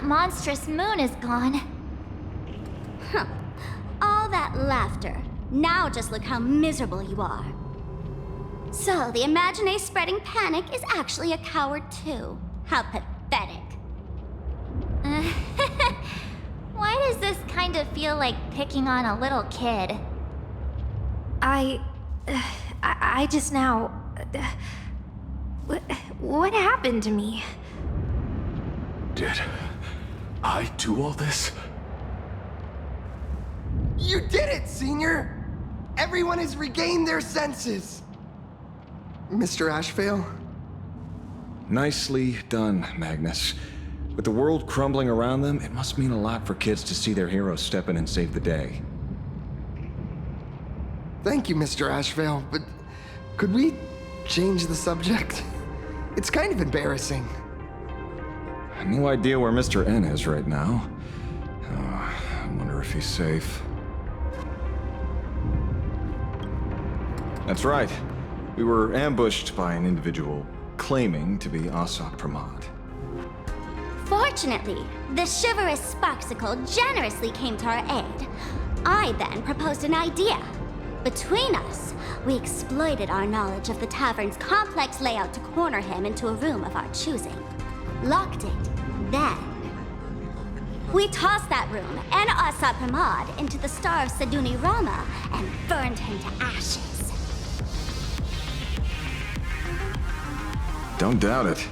Monstrous moon is gone. Huh. All that laughter. Now just look how miserable you are. So, the Imagine spreading panic is actually a coward too. How pathetic. Why does this kind of feel like picking on a little kid? I just now... What happened to me? Did I do all this? You did it, Senior! Everyone has regained their senses! Mr. Ashvale? Nicely done, Magnus. With the world crumbling around them, it must mean a lot for kids to see their heroes step in and save the day. Thank you, Mr. Ashvale, but could we change the subject? It's kind of embarrassing. No idea where Mr. N is right now. I wonder if he's safe. That's right. We were ambushed by an individual claiming to be Asat Pramad. Fortunately, the chivalrous Sparksicle generously came to our aid. I then proposed an idea. Between us, we exploited our knowledge of the tavern's complex layout to corner him into a room of our choosing. Locked it. Then, we tossed that room and Asat Pramad into the Star of Seduni Rama and burned him to ashes. Don't doubt it.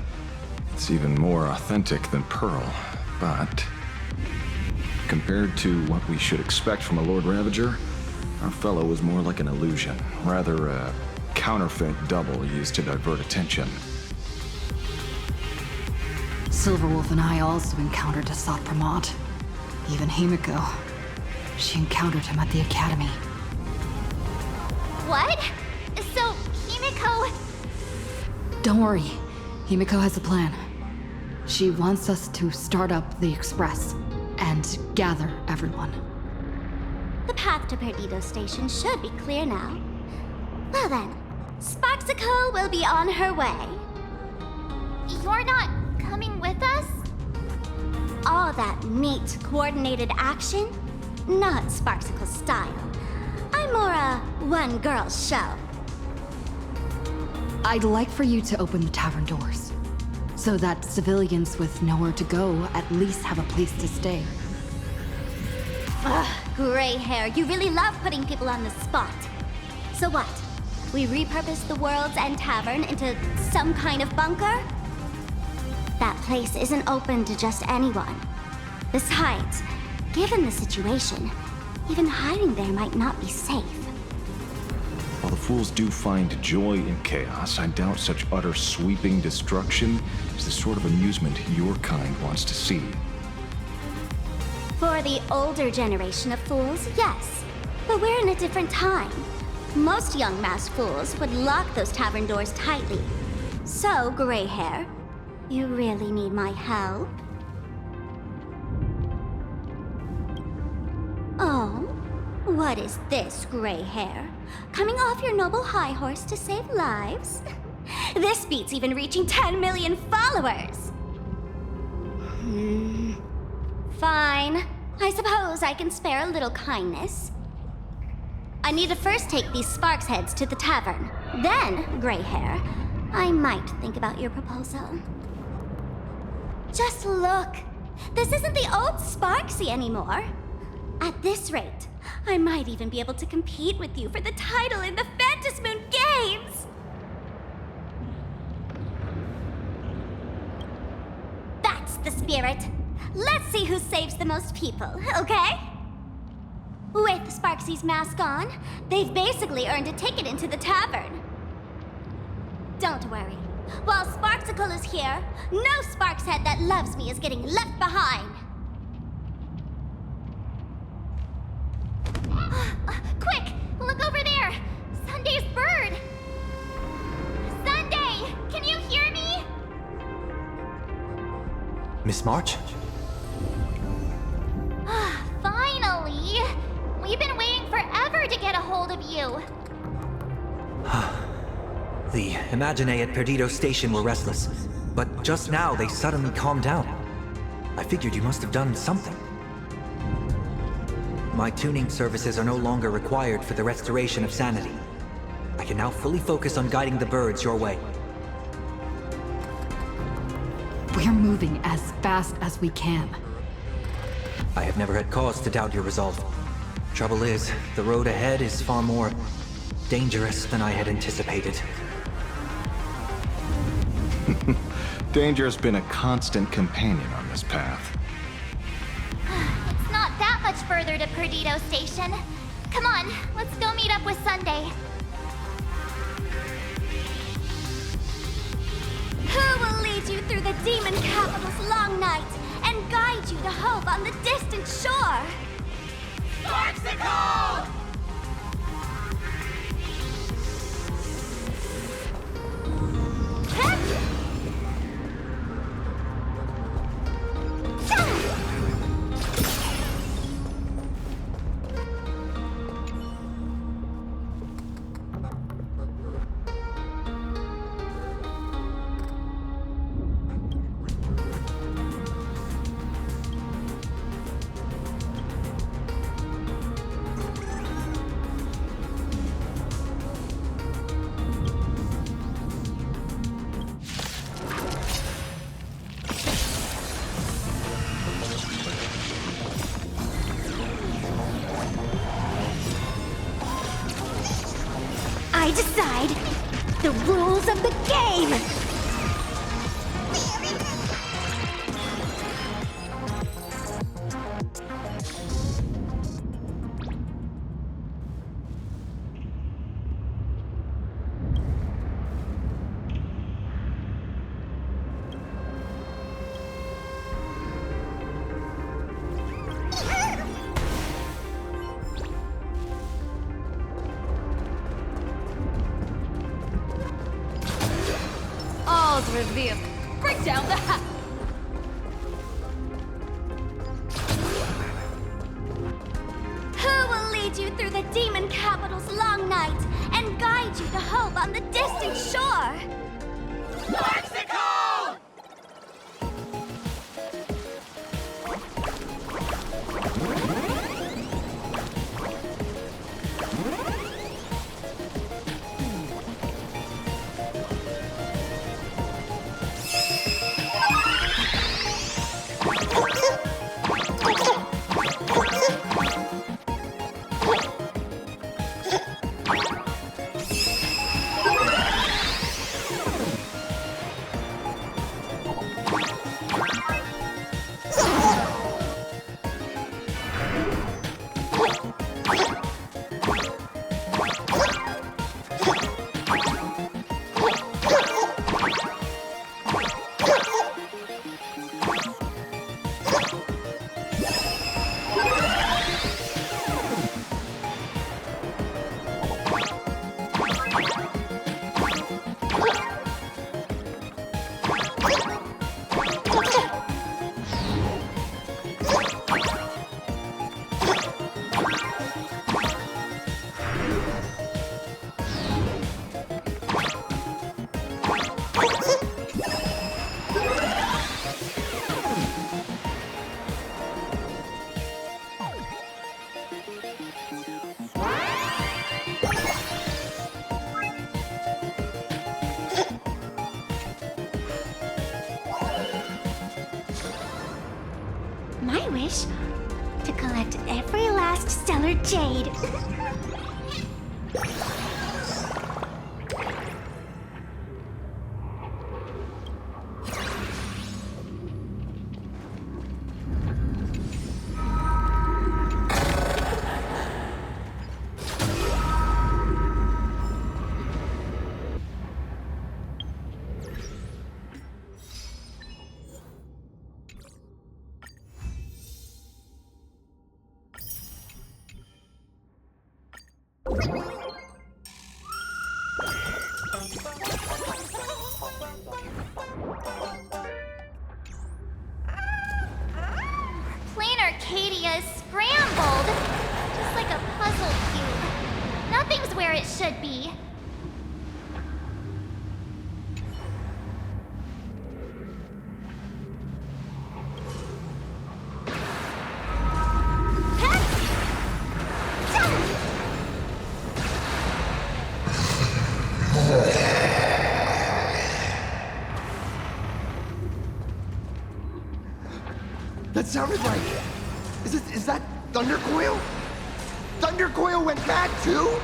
It's even more authentic than Pearl, but compared to what we should expect from a Lord Ravager, our fellow was more like an illusion, rather a counterfeit double used to divert attention. Silverwolf and I also encountered Asat Pramad. Even Himeko. She encountered him at the academy. What? So, Himeko... Don't worry. Himeko has a plan. She wants us to start up the Express and gather everyone. The path to Perdido Station should be clear now. Well then, Sparksicle will be on her way. You're not coming with us? All that neat, coordinated action? Not Sparksicle's style. I'm more a one-girl show. I'd like for you to open the tavern doors, so that civilians with nowhere to go at least have a place to stay. Ugh, gray hair, you really love putting people on the spot. So what? We repurpose the World's End Tavern into some kind of bunker? That place isn't open to just anyone. Besides, given the situation, even hiding there might not be safe. While the fools do find joy in chaos, I doubt such utter sweeping destruction is the sort of amusement your kind wants to see. For the older generation of fools, yes. But we're in a different time. Most young masked fools would lock those tavern doors tightly. So, gray hair, you really need my help? Oh? What is this, gray hair? Coming off your noble high horse to save lives? This beats even reaching 10 million followers! Fine. I suppose I can spare a little kindness. I need to first take these Sparks heads to the tavern. Then, gray hair, I might think about your proposal. Just look. This isn't the old Sparksy anymore. At this rate, I might even be able to compete with you for the title in the Phantasmoon Games! That's the spirit. Let's see who saves the most people, okay? With Sparksy's mask on, they've basically earned a ticket into the tavern. Don't worry. While Sparksicle is here, no Sparkshead that loves me is getting left behind. Quick! Look over there! Sunday's bird! Sunday! Can you hear me? Miss March? Finally! We've been waiting forever to get a hold of you. The Imaginae at Perdido Station were restless, but just now they suddenly calmed down. I figured you must have done something. My tuning services are no longer required for the restoration of sanity. I can now fully focus on guiding the birds your way. We're moving as fast as we can. I have never had cause to doubt your resolve. Trouble is, the road ahead is far more dangerous than I had anticipated. Danger's been a constant companion on this path. It's not that much further to Perdido Station. Come on, let's go meet up with Sunday. Who will lead you through the demon capital's long night and guide you to hope on the distant shore? Sparksicle! decide the rules of the game! All's revealed. Bring down the hat. Who will lead you through the demon capital's long night and guide you to hope on the distant shore? Mexico! My wish? To collect every last stellar jade. Plain Arcadia is scrambled. Just like a puzzle cube. Nothing's where it should be. That sounded like... Is that Thundercoil? Thundercoil went bad too?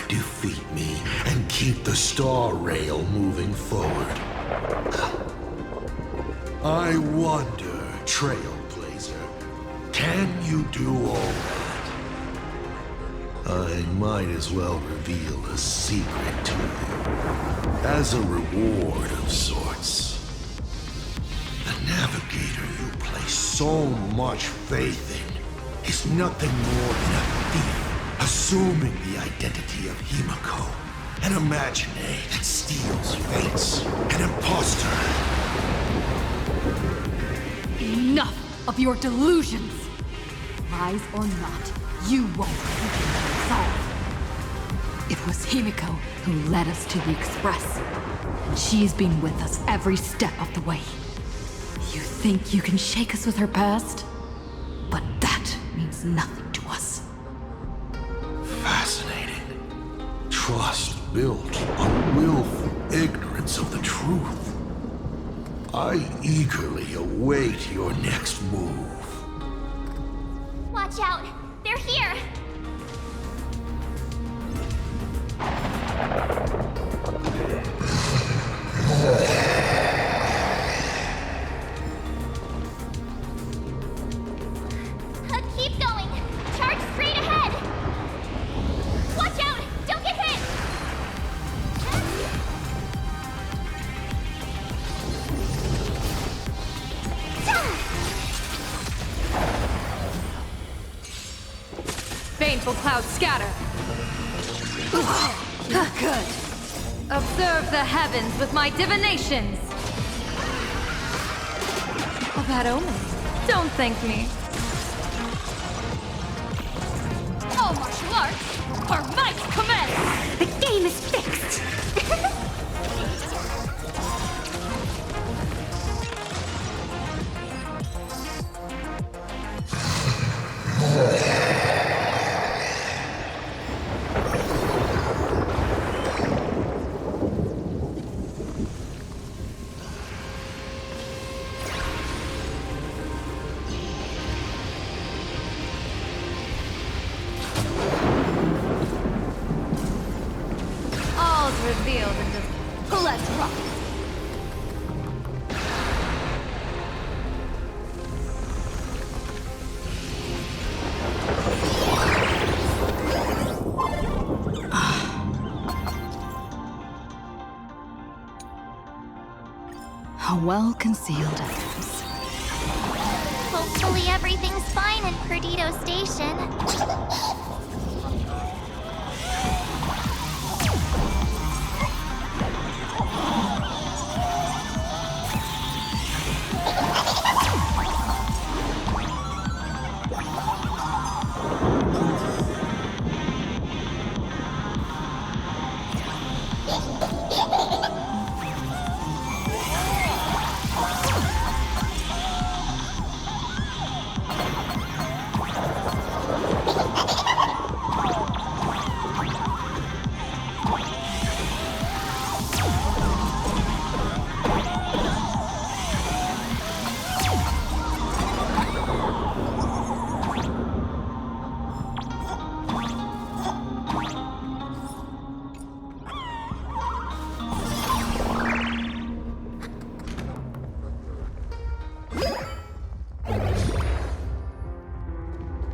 defeat me, and keep the Star Rail moving forward. I wonder, Trailblazer, can you do all that? I might as well reveal a secret to you, as a reward of sorts. The Navigator you place so much faith in is nothing more than a thief assuming the identity of Himeko, an imaginary that steals fates, an imposter. Enough of your delusions! Lies or not, you won't solve. It was Himeko who led us to the Express, and she's been with us every step of the way. You think you can shake us with her past? But that means nothing to us. Fascinating. Trust built on willful ignorance of the truth. I eagerly await your next move. Watch out! They're here! Keep going! Charge straight ahead! Watch out! Don't get hit! Baneful clouds scatter. Good. Observe the heavens with my divinations. A bad omen. Don't thank me. All martial arts, our might commence! The game is fixed! All's revealed in the... Let's rock! A well-concealed entrance. Hopefully everything's fine in Perdido Station.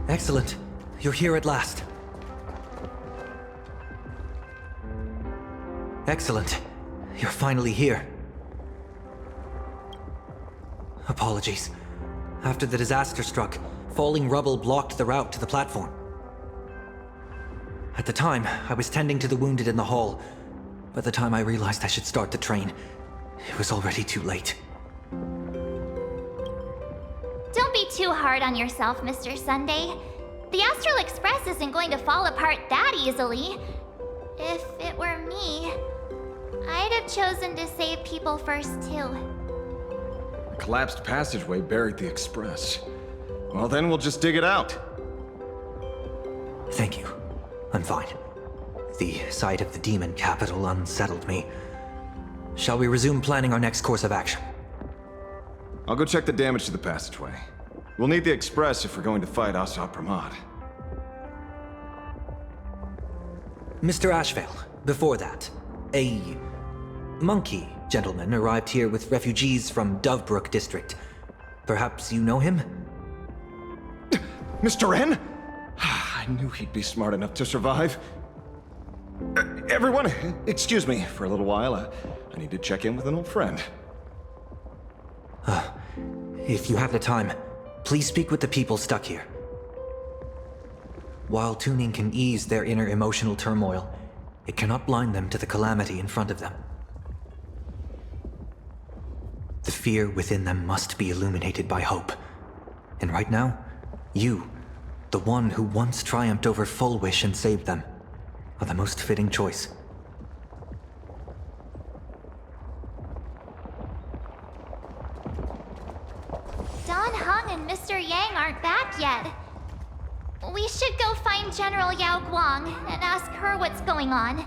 Excellent. You're here at last. Excellent. You're finally here. Apologies. After the disaster struck, falling rubble blocked the route to the platform. At the time, I was tending to the wounded in the hall. By the time I realized I should start the train, it was already too late. Don't be too hard on yourself, Mr. Sunday. The Astral Express isn't going to fall apart that easily. If it were me, I'd have chosen to save people first, too. A collapsed passageway buried the Express. Well, then we'll just dig it out. Thank you. I'm fine. The sight of the demon capital unsettled me. Shall we resume planning our next course of action? I'll go check the damage to the passageway. We'll need the Express if we're going to fight Asat Questions. Mr. Ashvale, before that, a monkey gentleman arrived here with refugees from Dovebrook District. Perhaps you know him? Mr. N? I knew he'd be smart enough to survive. Everyone, excuse me for a little while. I need to check in with an old friend. If you have the time, please speak with the people stuck here. While tuning can ease their inner emotional turmoil, it cannot blind them to the calamity in front of them. The fear within them must be illuminated by hope. And right now, you, the one who once triumphed over Full Wish and saved them, are the most fitting choice. Don Hung and Mr. Yang aren't back yet. We should go find General Yao Guang and ask her what's going on.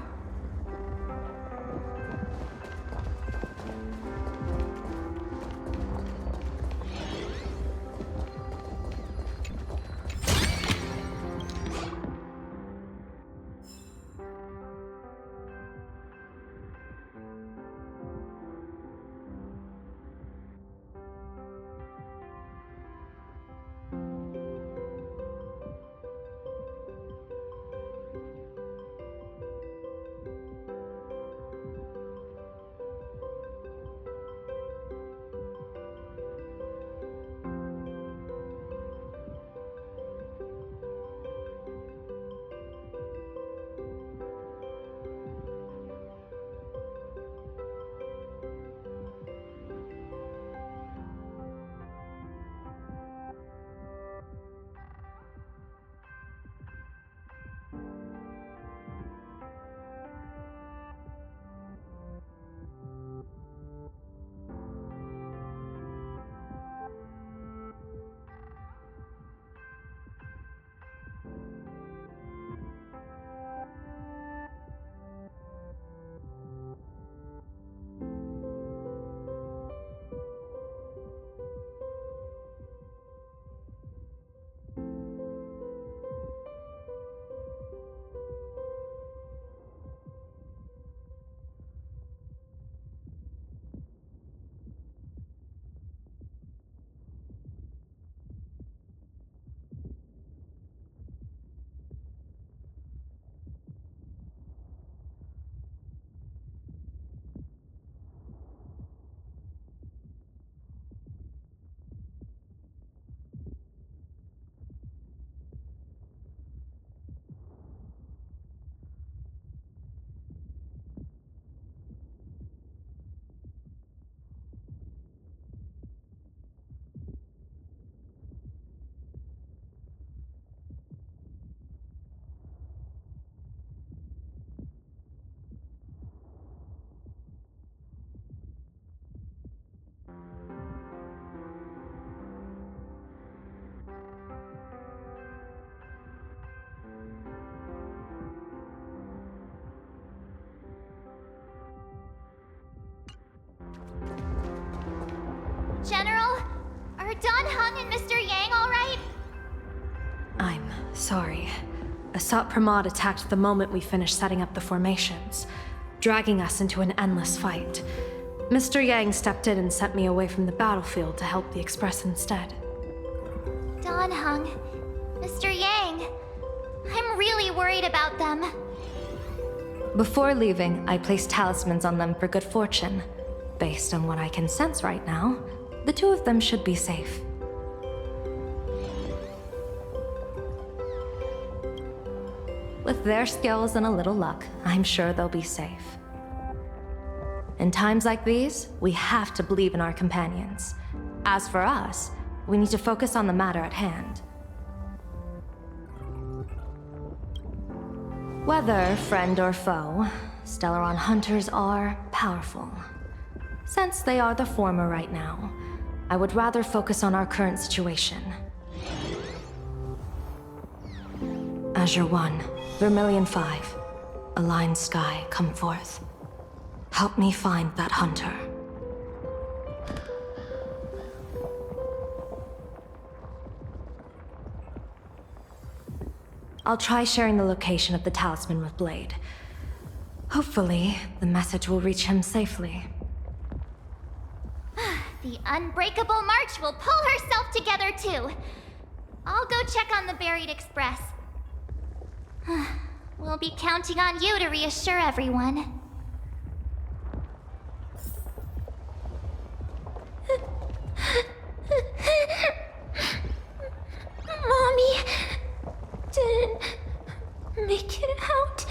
General, are Don Hung and Mr. Yang all right? I'm sorry. Asat Pramod attacked the moment we finished setting up the formations, dragging us into an endless fight. Mr. Yang stepped in and sent me away from the battlefield to help the Express instead. Don Hung, Mr. Yang, I'm really worried about them. Before leaving, I placed talismans on them for good fortune. Based on what I can sense right now, the two of them should be safe. With their skills and a little luck, I'm sure they'll be safe. In times like these, we have to believe in our companions. As for us, we need to focus on the matter at hand. Whether friend or foe, Stellaron Hunters are powerful. Since they are the former right now, I would rather focus on our current situation. Azure 1, Vermilion 5, Aligned Sky, come forth. Help me find that hunter. I'll try sharing the location of the talisman with Blade. Hopefully, the message will reach him safely. The Unbreakable March will pull herself together too. I'll go check on the Buried Express. We'll be counting on you to reassure everyone. Mommy didn't make it out.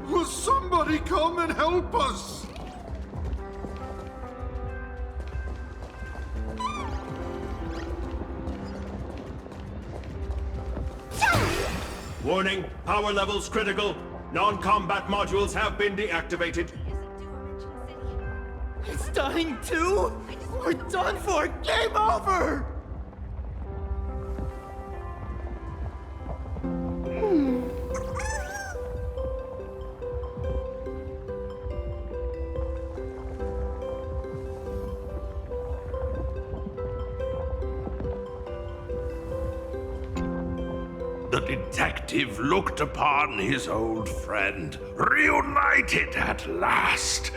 Will somebody come and help us? Warning, power levels critical. Non-combat modules have been deactivated. It's dying too? We're done for! Game over! The detective looked upon his old friend, reunited at last.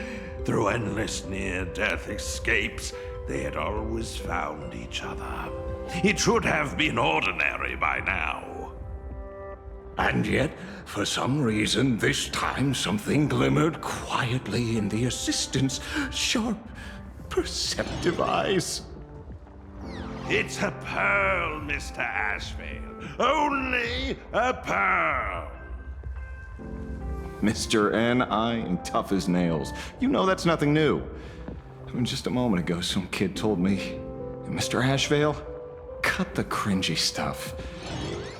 Through endless near-death escapes, they had always found each other. It should have been ordinary by now. And yet, for some reason, this time something glimmered quietly in the assistant's sharp, perceptive eyes. It's a pearl, Mr. Ashvale. Only a pearl. Mr. N, I am tough as nails. You know that's nothing new. Just a moment ago, some kid told me, Mr. Ashvale, cut the cringy stuff.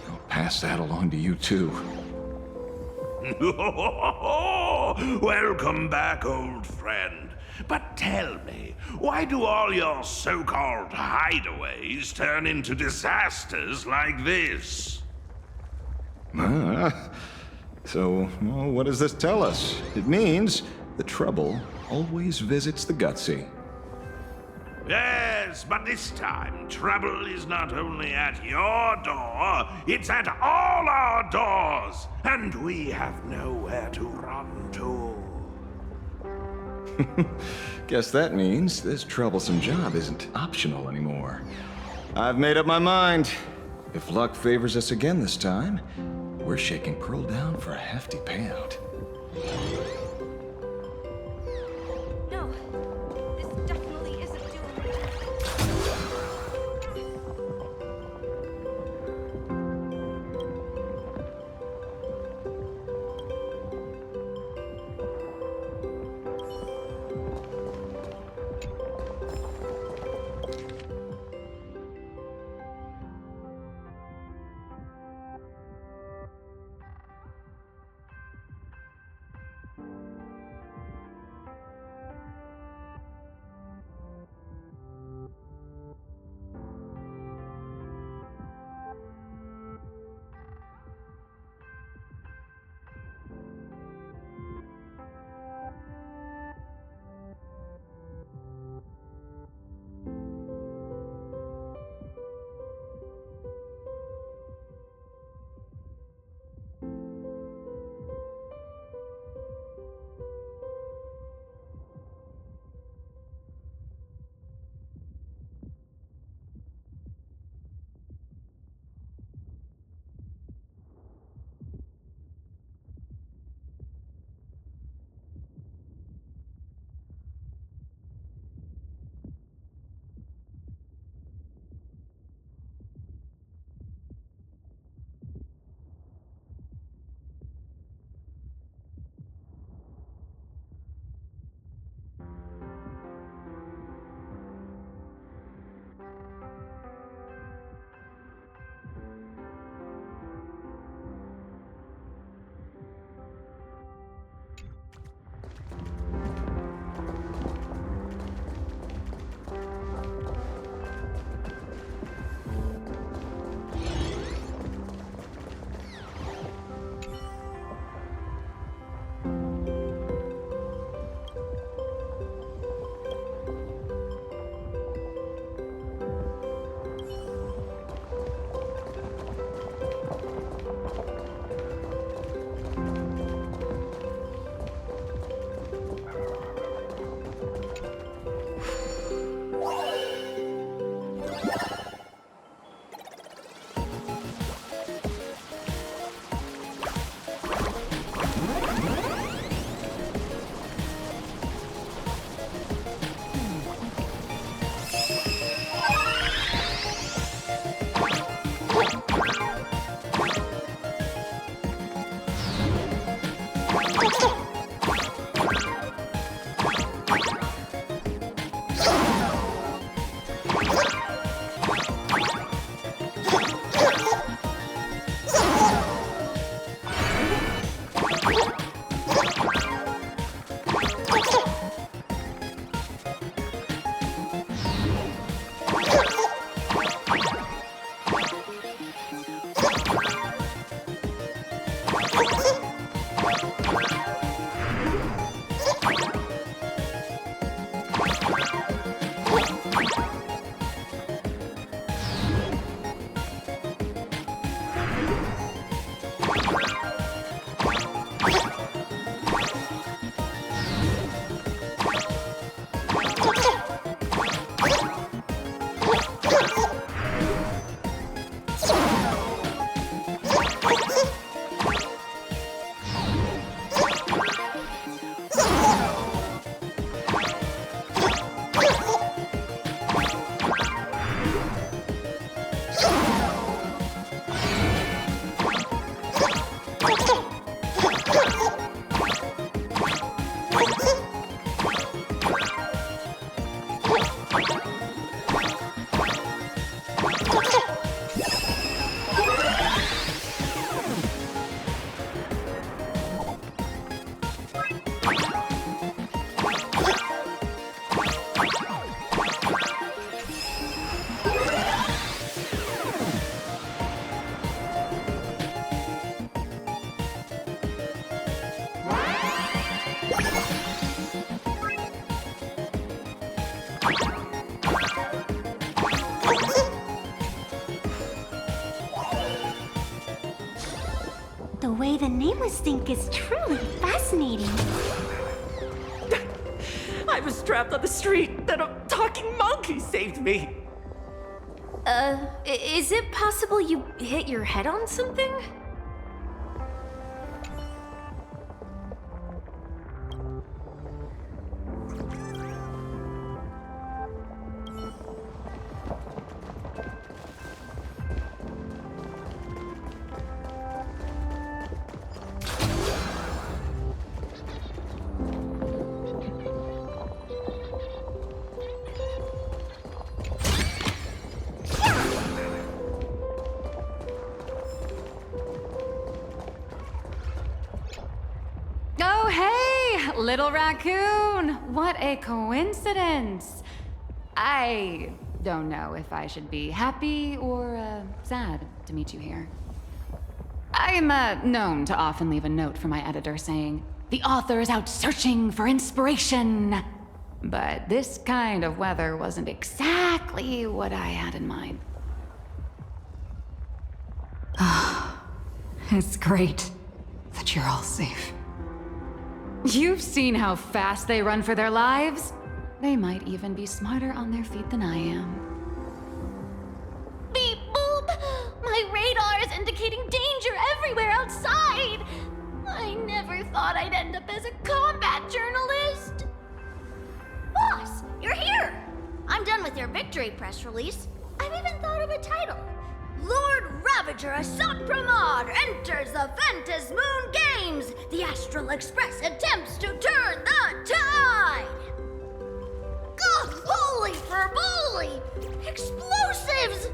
I'll pass that along to you, too. Welcome back, old friend. But tell me, why do all your so-called hideaways turn into disasters like this? So, well, what does this tell us? It means the trouble always visits the gutsy. Yes, but this time, trouble is not only at your door, it's at all our doors, and we have nowhere to run to. Guess that means this troublesome job isn't optional anymore. I've made up my mind. If luck favors us again this time, we're shaking Pearl down for a hefty payout. No, this definitely isn't doing it. The way the Nameless think is truly fascinating. I was trapped on the street, then a talking monkey saved me. Is it possible you hit your head on something? Oh, hey, little raccoon. What a coincidence. I don't know if I should be happy or sad to meet you here. I'm known to often leave a note for my editor saying, "The author is out searching for inspiration." But this kind of weather wasn't exactly what I had in mind. It's great that you're all safe. You've seen how fast they run for their lives. They might even be smarter on their feet than I am. Beep boop! My radar is indicating danger everywhere outside! I never thought I'd end up as a combat journalist! Boss, you're here! I'm done with your victory press release. I've even thought of a title. Lord Ravager Asat Questions enters the Ventus Moon Games! The Astral Express attempts to turn the tide! Ugh, holy furboli! Explosives!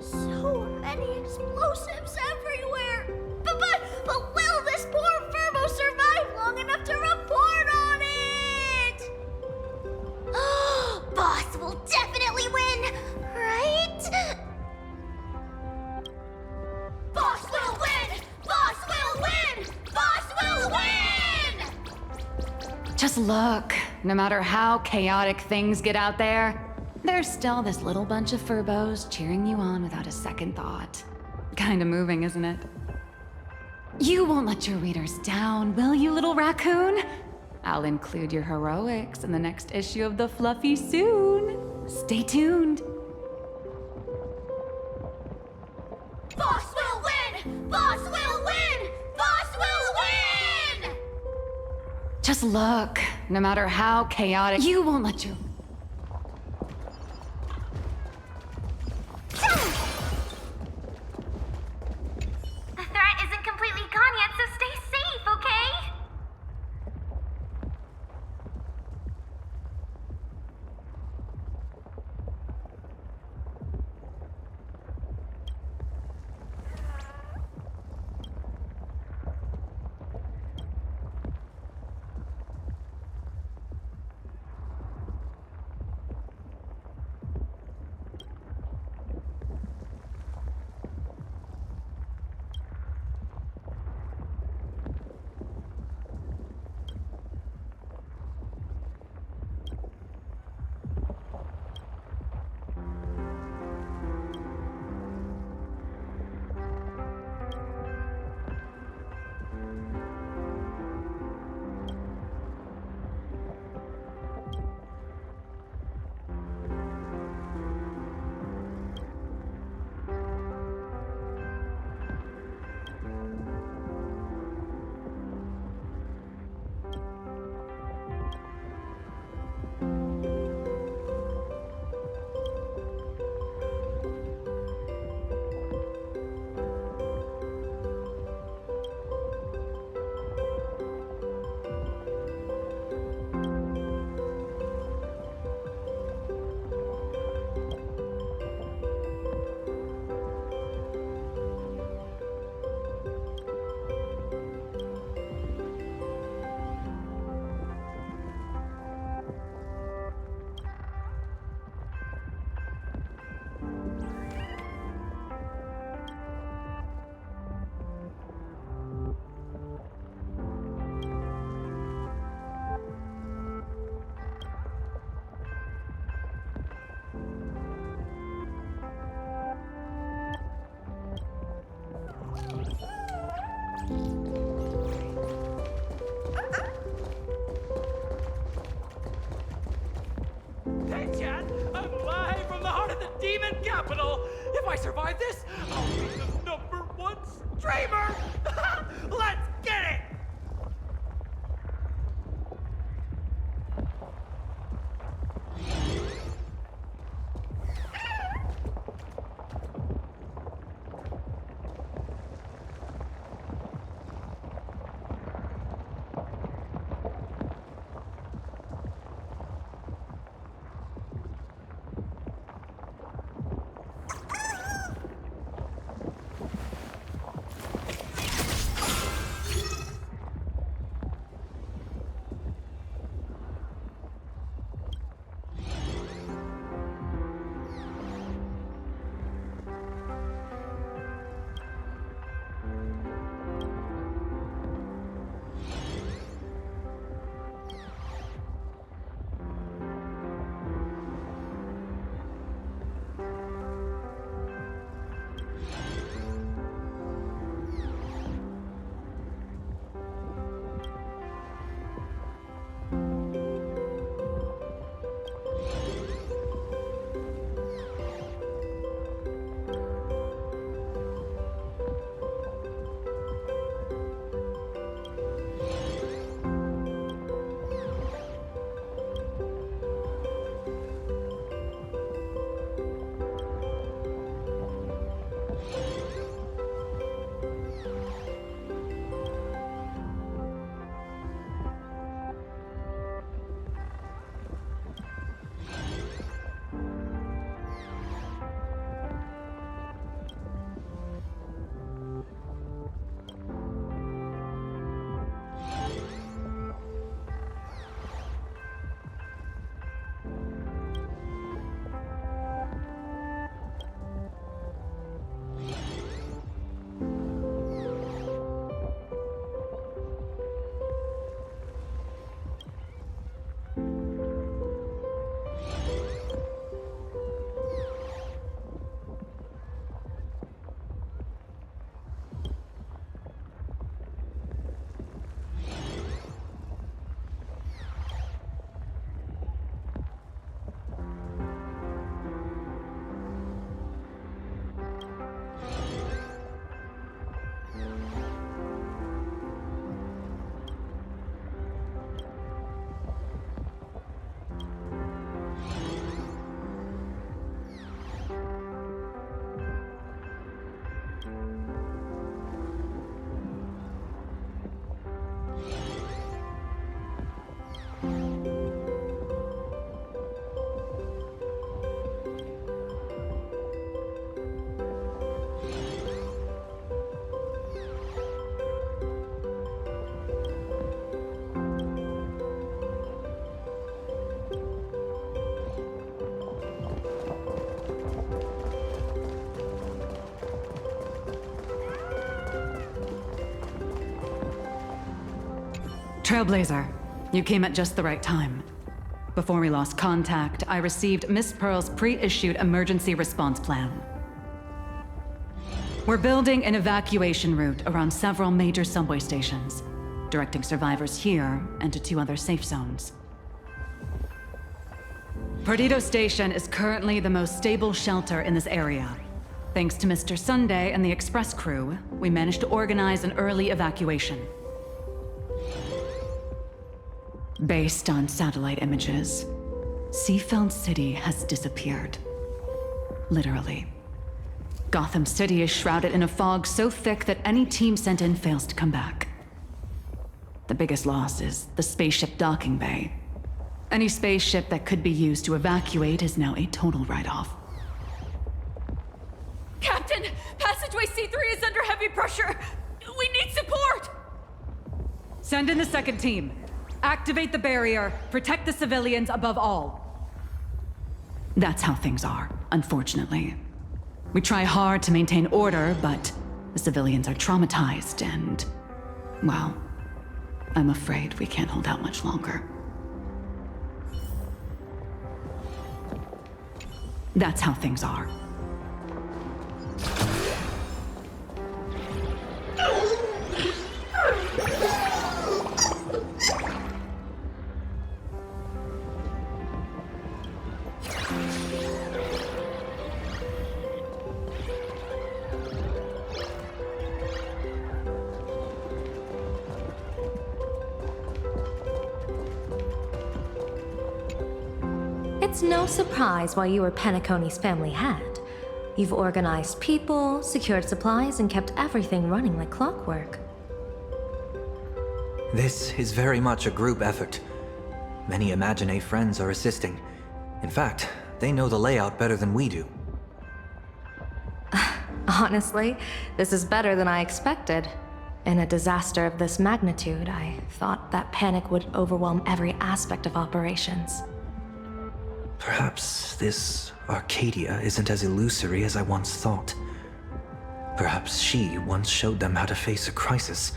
So many explosives everywhere! But will this poor Furbo survive long enough to report on it? Boss will definitely win, right? Boss will win! Boss will win! Boss will win! Just look. No matter how chaotic things get out there, there's still this little bunch of furbos cheering you on without a second thought. Kinda moving, isn't it? You won't let your readers down, will you, little raccoon? I'll include your heroics in the next issue of The Fluffy soon. Stay tuned. Boss will win! Boss will win! Boss will win! Just look. No matter how chaotic, you won't let your... The threat isn't completely gone yet, so stay safe, okay? Hey, Chad! I'm live from the heart of the demon capital! If I survive this, I'll be the #1 streamer! Let's get it! Trailblazer, you came at just the right time. Before we lost contact, I received Miss Pearl's pre-issued emergency response plan. We're building an evacuation route around several major subway stations, directing survivors here and to 2 other safe zones. Perdido Station is currently the most stable shelter in this area. Thanks to Mr. Sunday and the express crew, we managed to organize an early evacuation. Based on satellite images, Seafeld City has disappeared. Literally. Gotham City is shrouded in a fog so thick that any team sent in fails to come back. The biggest loss is the spaceship docking bay. Any spaceship that could be used to evacuate is now a total write-off. Captain, passageway C3 is under heavy pressure. We need support! Send in the second team. Activate the barrier. Protect the civilians above all. That's how things are, unfortunately. We try hard to maintain order, but the civilians are traumatized and, well, I'm afraid we can't hold out much longer. That's how things are. It's no surprise why you were Penacony's family head. You've organized people, secured supplies, and kept everything running like clockwork. This is very much a group effort. Many Imagine friends are assisting. In fact, they know the layout better than we do. Honestly, this is better than I expected. In a disaster of this magnitude, I thought that panic would overwhelm every aspect of operations. Perhaps this Arcadia isn't as illusory as I once thought. Perhaps she once showed them how to face a crisis.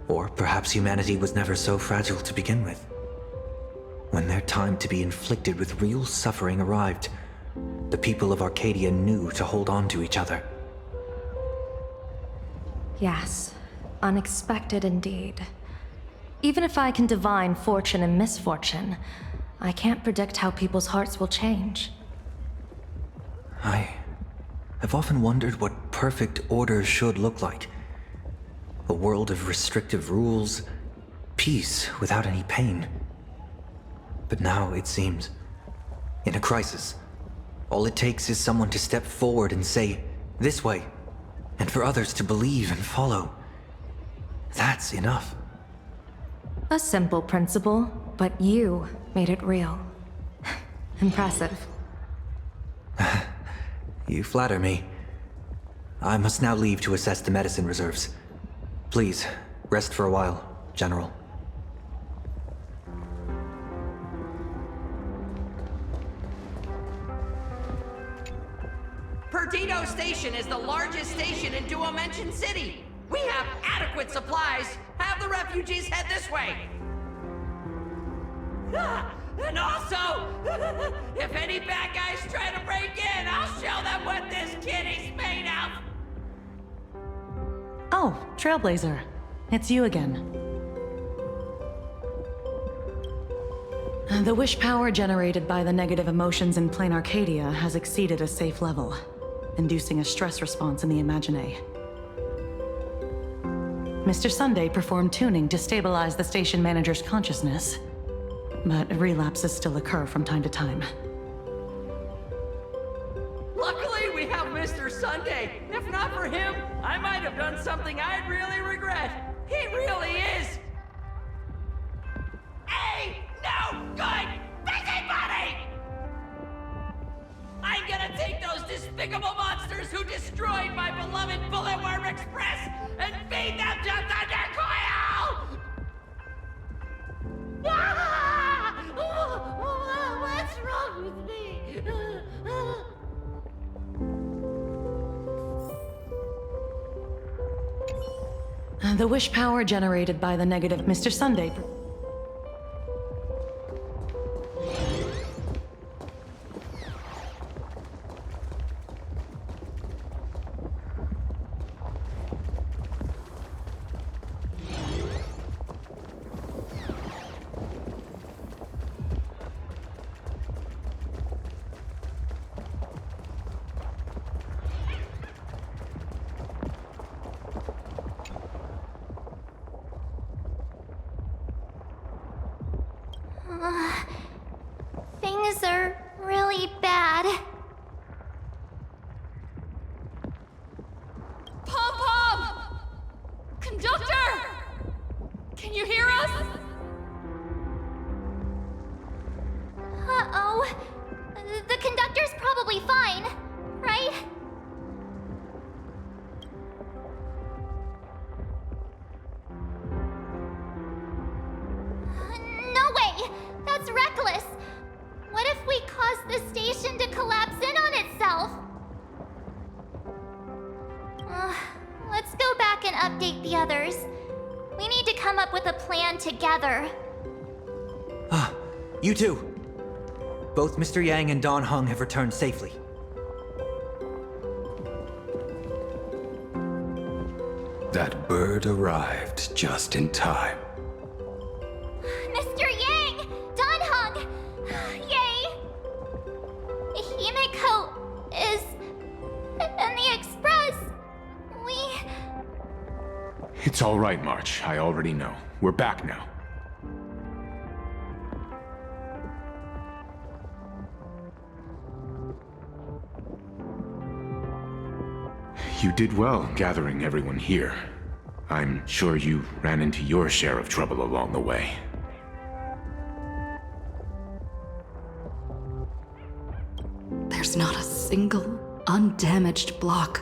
Or perhaps humanity was never so fragile to begin with. When their time to be inflicted with real suffering arrived, the people of Arcadia knew to hold on to each other. Yes, unexpected indeed. Even if I can divine fortune and misfortune, I can't predict how people's hearts will change. I have often wondered what perfect order should look like. A world of restrictive rules, peace without any pain. But now it seems, in a crisis, all it takes is someone to step forward and say, "This way," and for others to believe and follow. That's enough. A simple principle, but you made it real. Impressive. You flatter me. I must now leave to assess the medicine reserves. Please, rest for a while, General. Perdido Station is the largest station in Duomension City. We have adequate supplies. Have the refugees head this way. And also, if any bad guys try to break in, I'll show them what this kitty's made of. Oh, Trailblazer. It's you again. The wish power generated by the negative emotions in Plain Arcadia has exceeded a safe level, inducing a stress response in the Imagine. Mr. Sunday performed tuning to stabilize the station manager's consciousness, but relapses still occur from time to time. Luckily, we have Mr. Sunday. If not for him, I might have done something I'd really regret. He really is a no good busybody! I'm gonna take those despicable monsters who destroyed my beloved Bulletworm Express and feed them to Thundercoil! What's wrong with me? The wish power generated by the negative Mr. Sunday. Things are really bad. Pom-Pom! Conductor! Can you hear us? Uh-oh. The conductor's probably fine, right? No way! That's reckless! What if we cause the station to collapse in on itself? Let's go back and update the others. We need to come up with a plan together. Ah, you two. Both Mr. Yang and Don Hung have returned safely. That bird arrived just in time. Mr. Yang! Don Hung! Yay! Himeko is in the express. It's all right, March. I already know. We're back now. You did well gathering everyone here. I'm sure you ran into your share of trouble along the way. There's not a single undamaged block.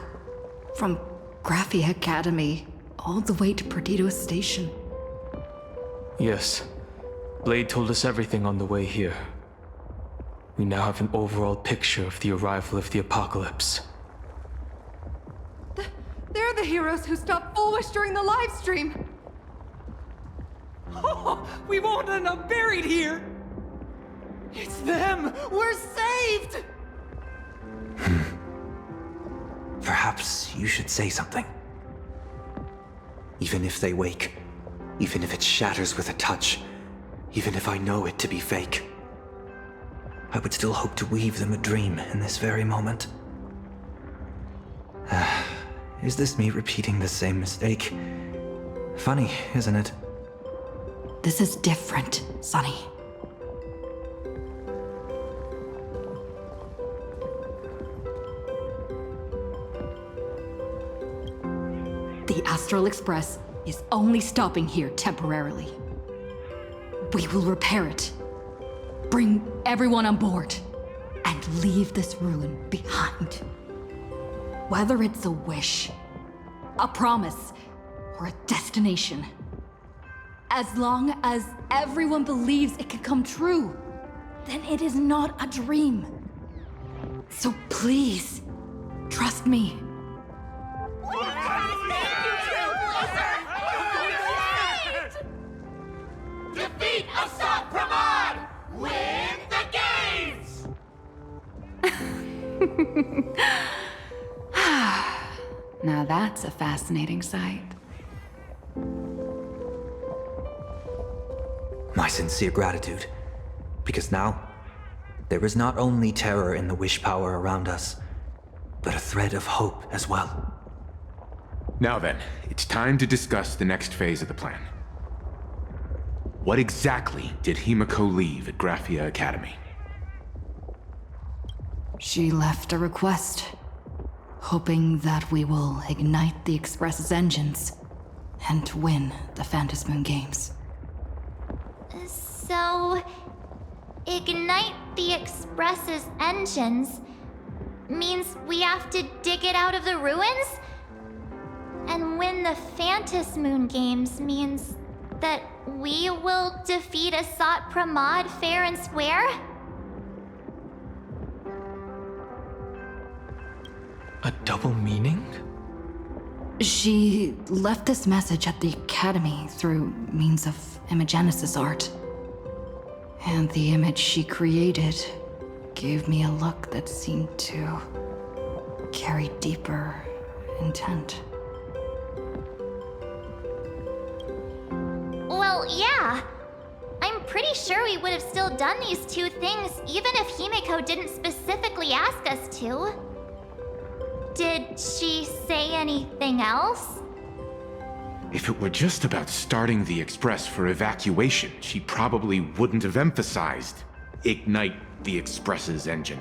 From Graphia Academy all the way to Perdido Station. Yes. Blade told us everything on the way here. We now have an overall picture of the arrival of the apocalypse. They're the heroes who stopped Fullwish during the live stream. Oh, we won't end up buried here! It's them! We're saved! Perhaps you should say something. Even if they wake, even if it shatters with a touch, even if I know it to be fake, I would still hope to weave them a dream in this very moment. Is this me repeating the same mistake? Funny, isn't it? This is different, Sonny. The Astral Express is only stopping here temporarily. We will repair it, bring everyone on board, and leave this ruin behind. Whether it's a wish, a promise, or a destination, as long as everyone believes it can come true, then it is not a dream. So please, trust me. Defeat Asat Questions! Win the games! Now that's a fascinating sight. My sincere gratitude. Because now, there is not only terror in the wish power around us, but a thread of hope as well. Now then, it's time to discuss the next phase of the plan. What exactly did Himeko leave at Graphia Academy? She left a request, hoping that we will ignite the Express's engines and win the Phantasmoon Games. So, ignite the Express's engines means we have to dig it out of the ruins? And win the Phantasmoon Games means that we will defeat Asat Questions fair and square? A double meaning? She left this message at the Academy through means of imagenesis art. And the image she created gave me a look that seemed to carry deeper intent. Well, yeah. I'm pretty sure we would have still done these two things even if Himeko didn't specifically ask us to. Did she say anything else? If it were just about starting the Express for evacuation, she probably wouldn't have emphasized ignite the Express's engine.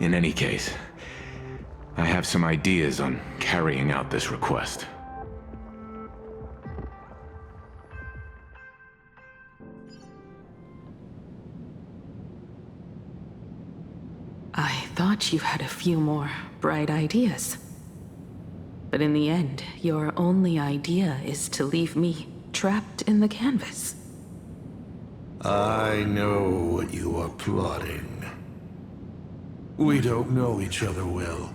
In any case, I have some ideas on carrying out this request. I thought you had a few more bright ideas. But in the end, your only idea is to leave me trapped in the canvas. I know what you are plotting. We don't know each other well,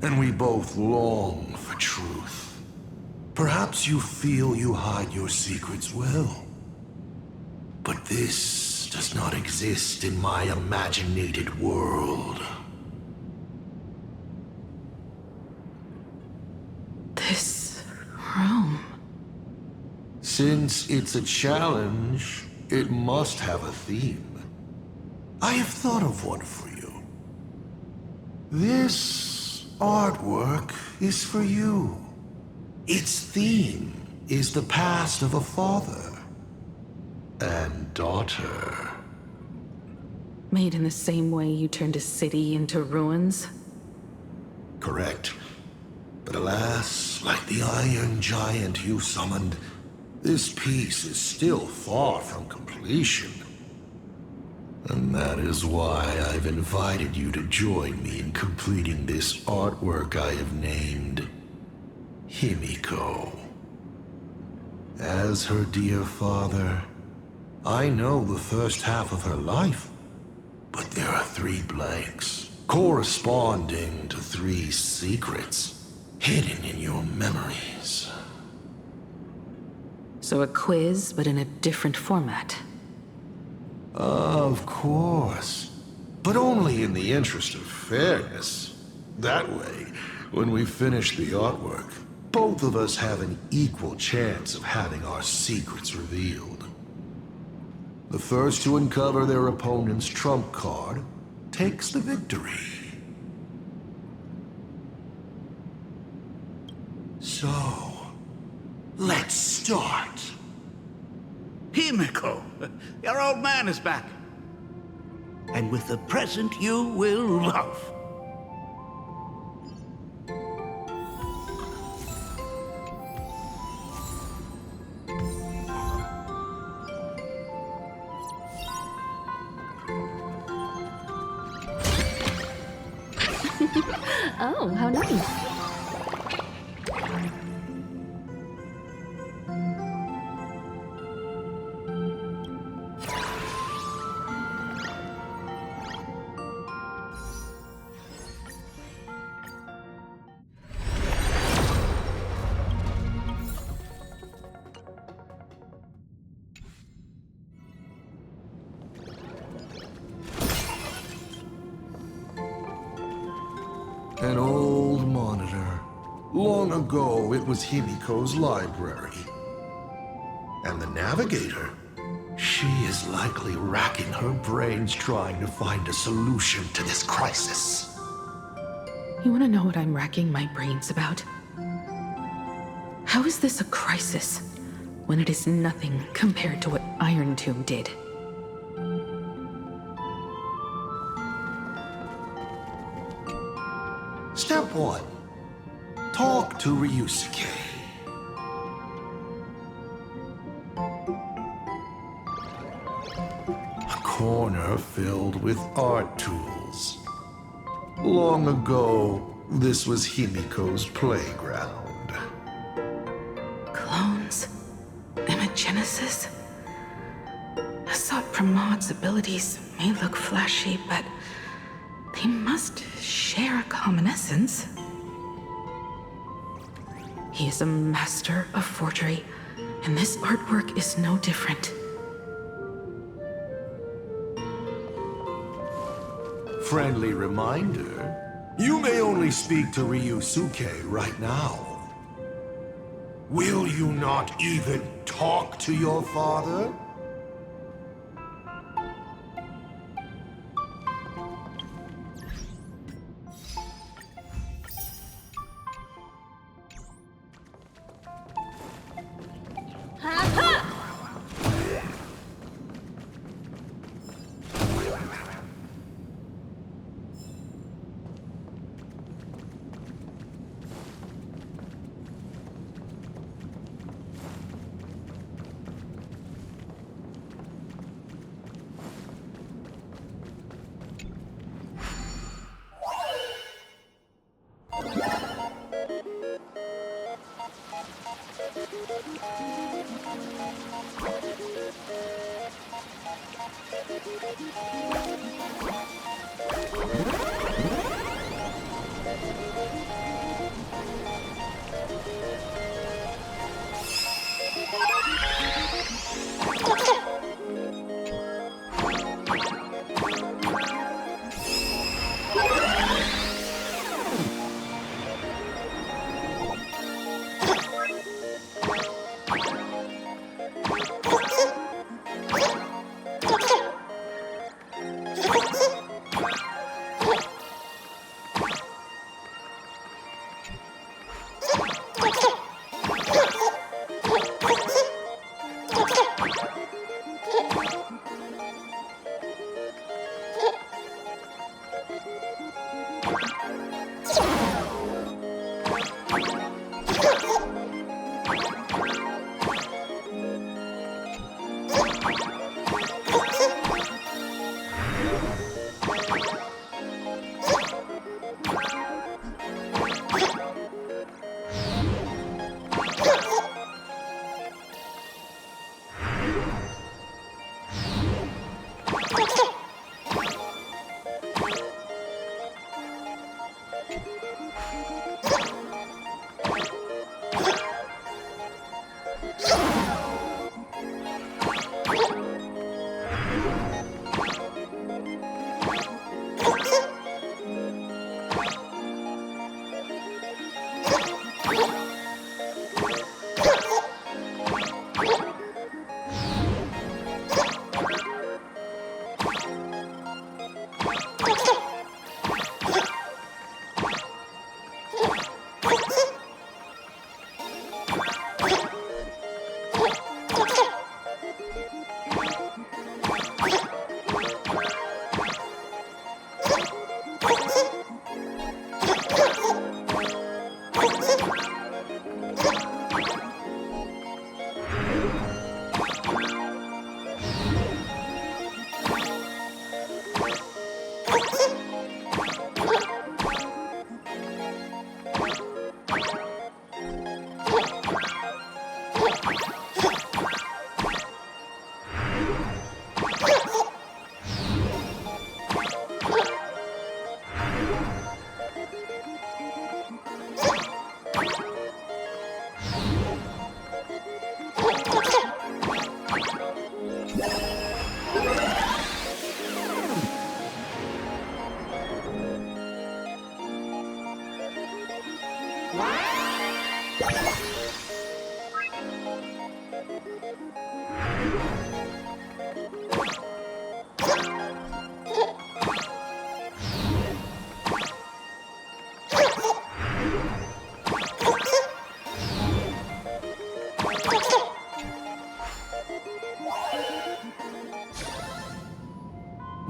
and we both long for truth. Perhaps you feel you hide your secrets well. But this does not exist in my imaginated world. This room... Since it's a challenge, it must have a theme. I have thought of one for you. This artwork is for you. Its theme is the past of a father and daughter. Made in the same way you turned a city into ruins? Correct. But alas, like the iron giant you summoned, this piece is still far from completion. And that is why I've invited you to join me in completing this artwork I have named Himeko. As her dear father, I know the first half of her life, but there are 3 blanks, corresponding to 3 secrets, hidden in your memories. So a quiz, but in a different format. Of course, but only in the interest of fairness. That way, when we finish the artwork, both of us have an equal chance of having our secrets revealed. The first to uncover their opponent's trump card takes the victory. So, let's start. Himeko, your old man is back. And with a present you will love. Oh, how nice. An old monitor. Long ago, it was Himeko's library. And the navigator? She is likely racking her brains trying to find a solution to this crisis. You want to know what I'm racking my brains about? How is this a crisis when it is nothing compared to what Iron Tomb did? Step 1. Talk to Ryusuke. A corner filled with art tools. Long ago, this was Himeko's playground. Clones? Imagenesis? Asat Questions' abilities may look flashy, but they must share a common essence. He is a master of forgery, and this artwork is no different. Friendly reminder, you may only speak to Ryusuke right now. Will you not even talk to your father?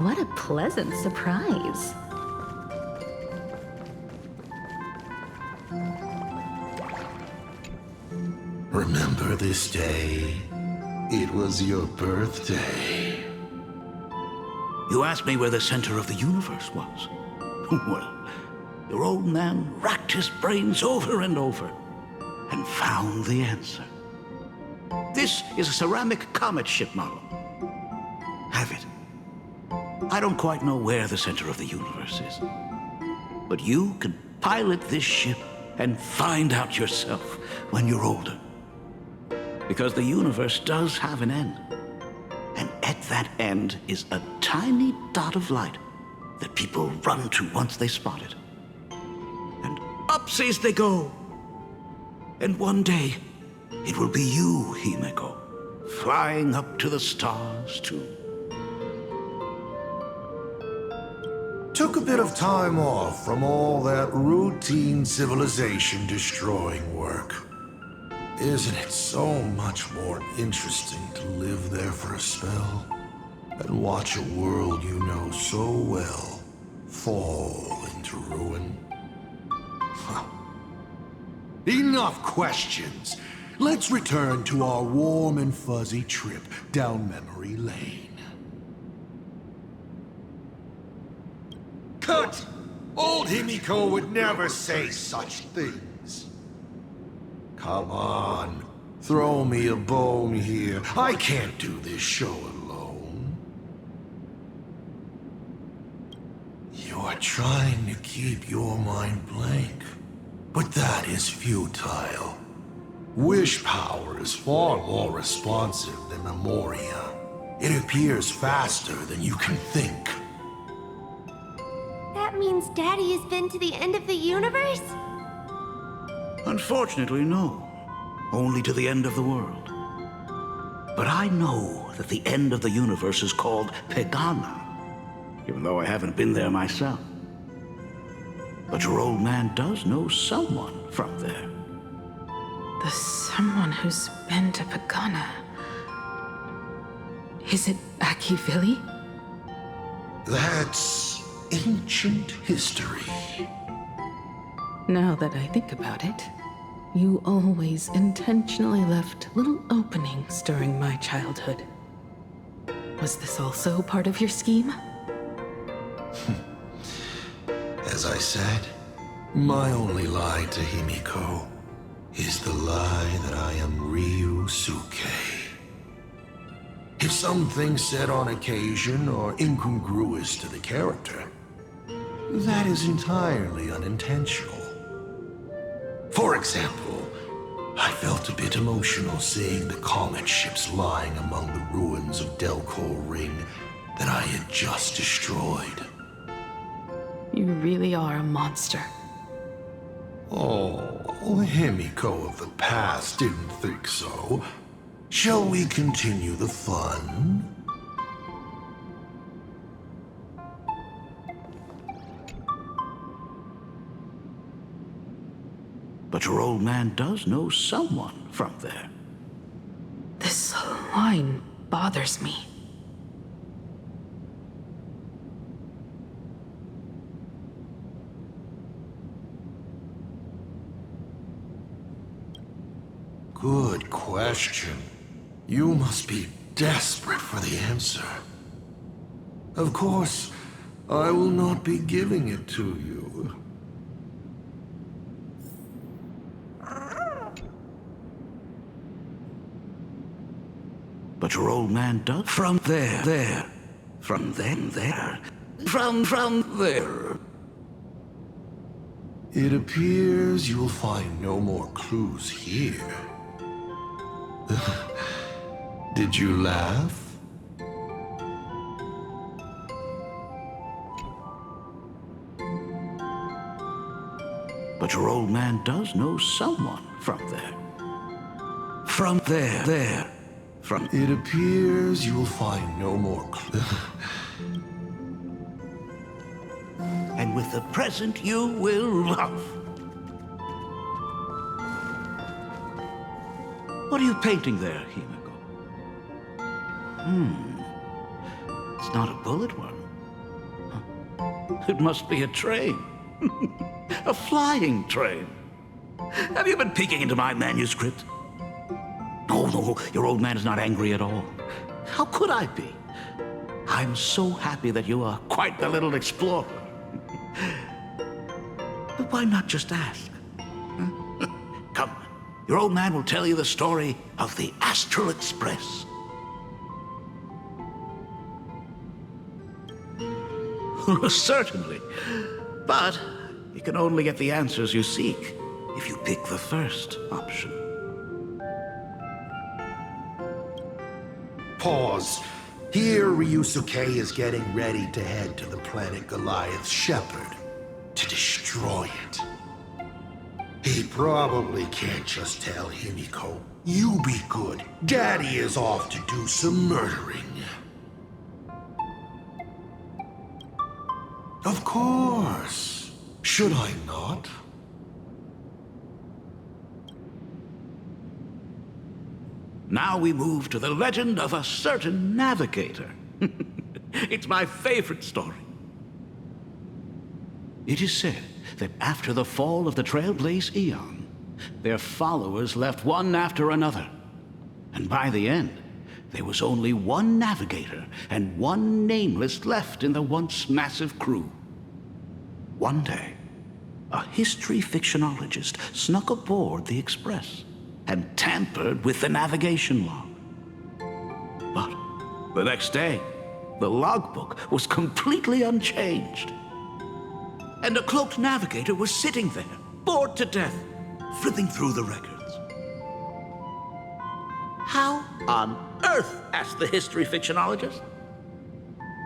What a pleasant surprise. Remember this day? It was your birthday. You asked me where the center of the universe was. Well, your old man racked his brains over and over and found the answer. This is a ceramic comet ship model. Have it. I don't quite know where the center of the universe is, but you can pilot this ship and find out yourself when you're older. Because the universe does have an end. And at that end is a tiny dot of light that people run to once they spot it. And upsies they go. And one day, it will be you, Himeko, flying up to the stars too. Took a bit of time off from all that routine civilization-destroying work. Isn't it so much more interesting to live there for a spell and watch a world you know so well fall into ruin? Huh. Enough questions. Let's return to our warm and fuzzy trip down memory lane. Cut! Old Himeko would never say such things. Come on, throw me a bone here. I can't do this show alone. You're trying to keep your mind blank, but that is futile. Wish power is far more responsive than memoria. It appears faster than you can think. That means Daddy has been to the end of the universe? Unfortunately, no. Only to the end of the world. But I know that the end of the universe is called Pegana, even though I haven't been there myself. But your old man does know someone from there. The someone who's been to Pegana. Is it Akivili? That's ancient history. Now that I think about it, you always intentionally left little openings during my childhood. Was this also part of your scheme? As I said, my only lie to Himeko is the lie that I am Ryusuke. If some things said on occasion are incongruous to the character, that is entirely unintentional. For example, I felt a bit emotional seeing the comet ships lying among the ruins of Delcor Ring that I had just destroyed. You really are a monster. Oh, Himeko of the past didn't think so. Shall we continue the fun? But your old man does know someone from there. This line bothers me. Good question. You must be desperate for the answer. Of course, I will not be giving it to you. But your old man does from there. From then there. From there. It appears you'll find no more clues here. Did you laugh? But your old man does know someone from there. From there. From... It appears you'll find no more clues. And with the present you will love. What are you painting there, Himeko? It's not a bullet one. Huh. It must be a train. A flying train. Have you been peeking into my manuscript? No, your old man is not angry at all. How could I be? I'm so happy that you are quite the little explorer. But why not just ask? Come, your old man will tell you the story of the Astral Express. Certainly. But you can only get the answers you seek if you pick the first option. Pause. Here, Ryusuke is getting ready to head to the planet Goliath's Shepherd to destroy it. He probably can't just tell Himeko, "You be good. Daddy is off to do some murdering." Of course. Should I not? Now we move to the legend of a certain navigator. It's my favorite story. It is said that after the fall of the Trailblaze Eon, their followers left one after another. And by the end, there was only one navigator and one nameless left in the once massive crew. One day, a history fictionologist snuck aboard the Express and tampered with the navigation log. But the next day, the logbook was completely unchanged. And a cloaked navigator was sitting there, bored to death, flipping through the records. "How on earth?" asked the history fictionologist.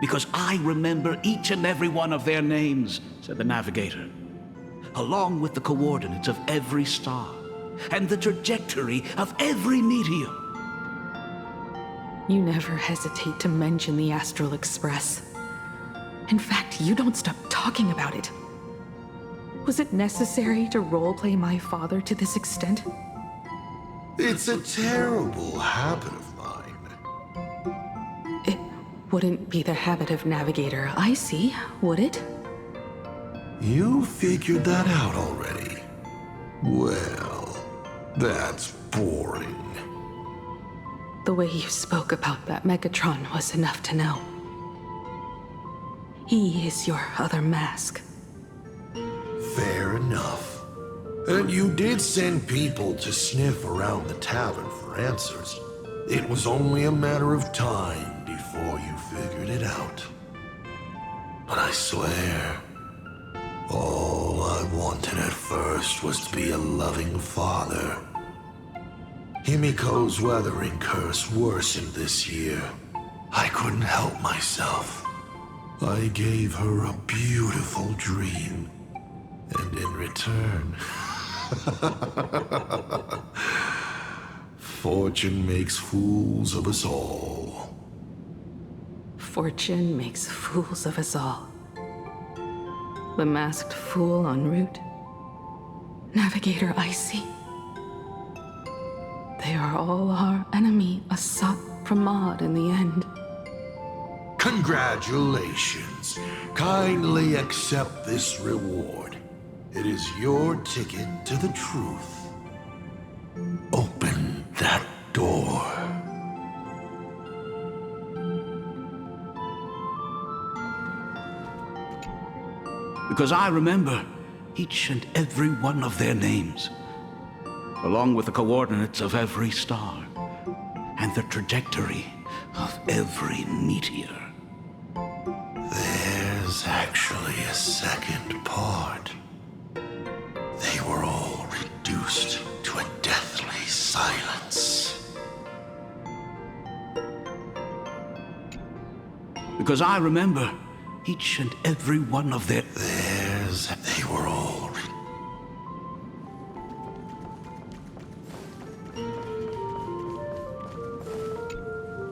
"Because I remember each and every one of their names," said the navigator, "along with the coordinates of every star and the trajectory of every meteor." You never hesitate to mention the Astral Express. In fact, you don't stop talking about it. Was it necessary to roleplay my father to this extent? It's a terrible habit of mine. It wouldn't be the habit of Navigator Icy, would it? You figured that out already? Well, that's boring. The way you spoke about that Megatron was enough to know. He is your other mask. Fair enough. And you did send people to sniff around the tavern for answers. It was only a matter of time before you figured it out. But I swear, all I wanted at first was to be a loving father. Himiko's weathering curse worsened this year. I couldn't help myself. I gave her a beautiful dream. And in return, fortune makes fools of us all. Fortune makes fools of us all. The masked fool en route. Navigator Icy. They are all our enemy, Asat Pramod, in the end. Congratulations. Kindly accept this reward. It is your ticket to the truth. Open that door. Because I remember each and every one of their names, along with the coordinates of every star and the trajectory of every meteor. There's actually a second part. They were all reduced to a deathly silence. Because I remember each and every one of their... They were all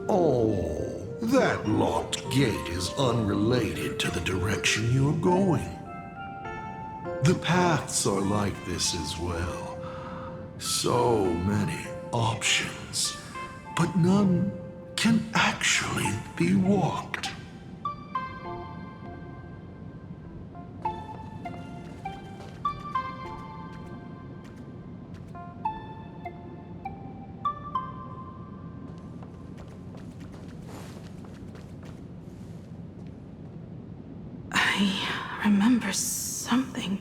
Oh, that locked gate is unrelated to the direction you're going. The paths are like this as well. So many options, but none can actually be walked. I remember something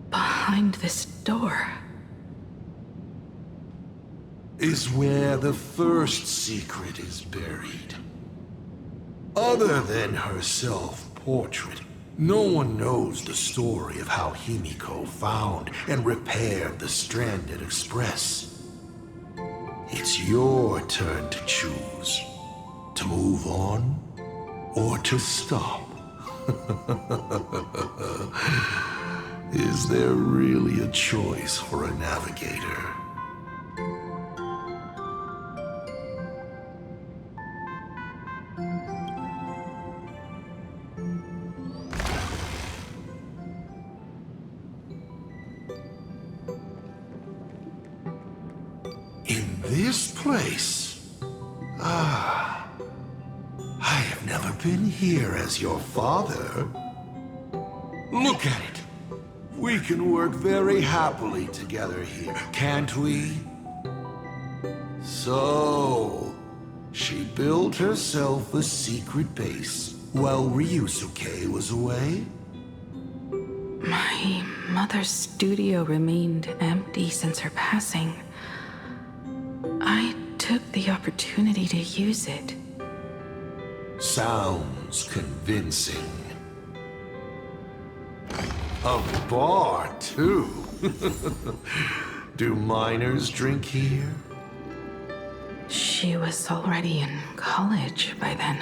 behind this door. Is where the first secret is buried. Other than her self-portrait, No one knows the story of how Himeko found and repaired the stranded Express. It's your turn to choose. To move on, or to stop. Is there really a choice for a navigator? In this place? Ah, I have never been here as your father. Look at it. We can work very happily together here, can't we? So, she built herself a secret base while Ryusuke was away? My mother's studio remained empty since her passing. I took the opportunity to use it. Sounds convincing. A bar, too. Do minors drink here? She was already in college by then.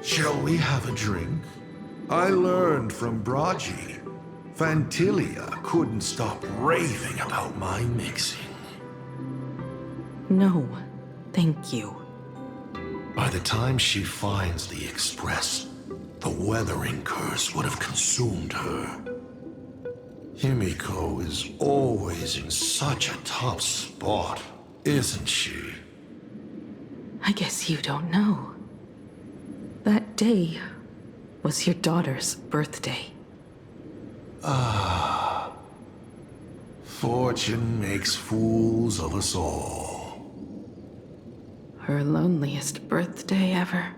Shall we have a drink? I learned from Braji. Fantilia couldn't stop raving about my mixing. No, thank you. By the time she finds the Express, the weathering curse would have consumed her. Himeko is always in such a tough spot, isn't she? I guess you don't know. That day was your daughter's birthday. Ah. Fortune makes fools of us all. Her loneliest birthday ever.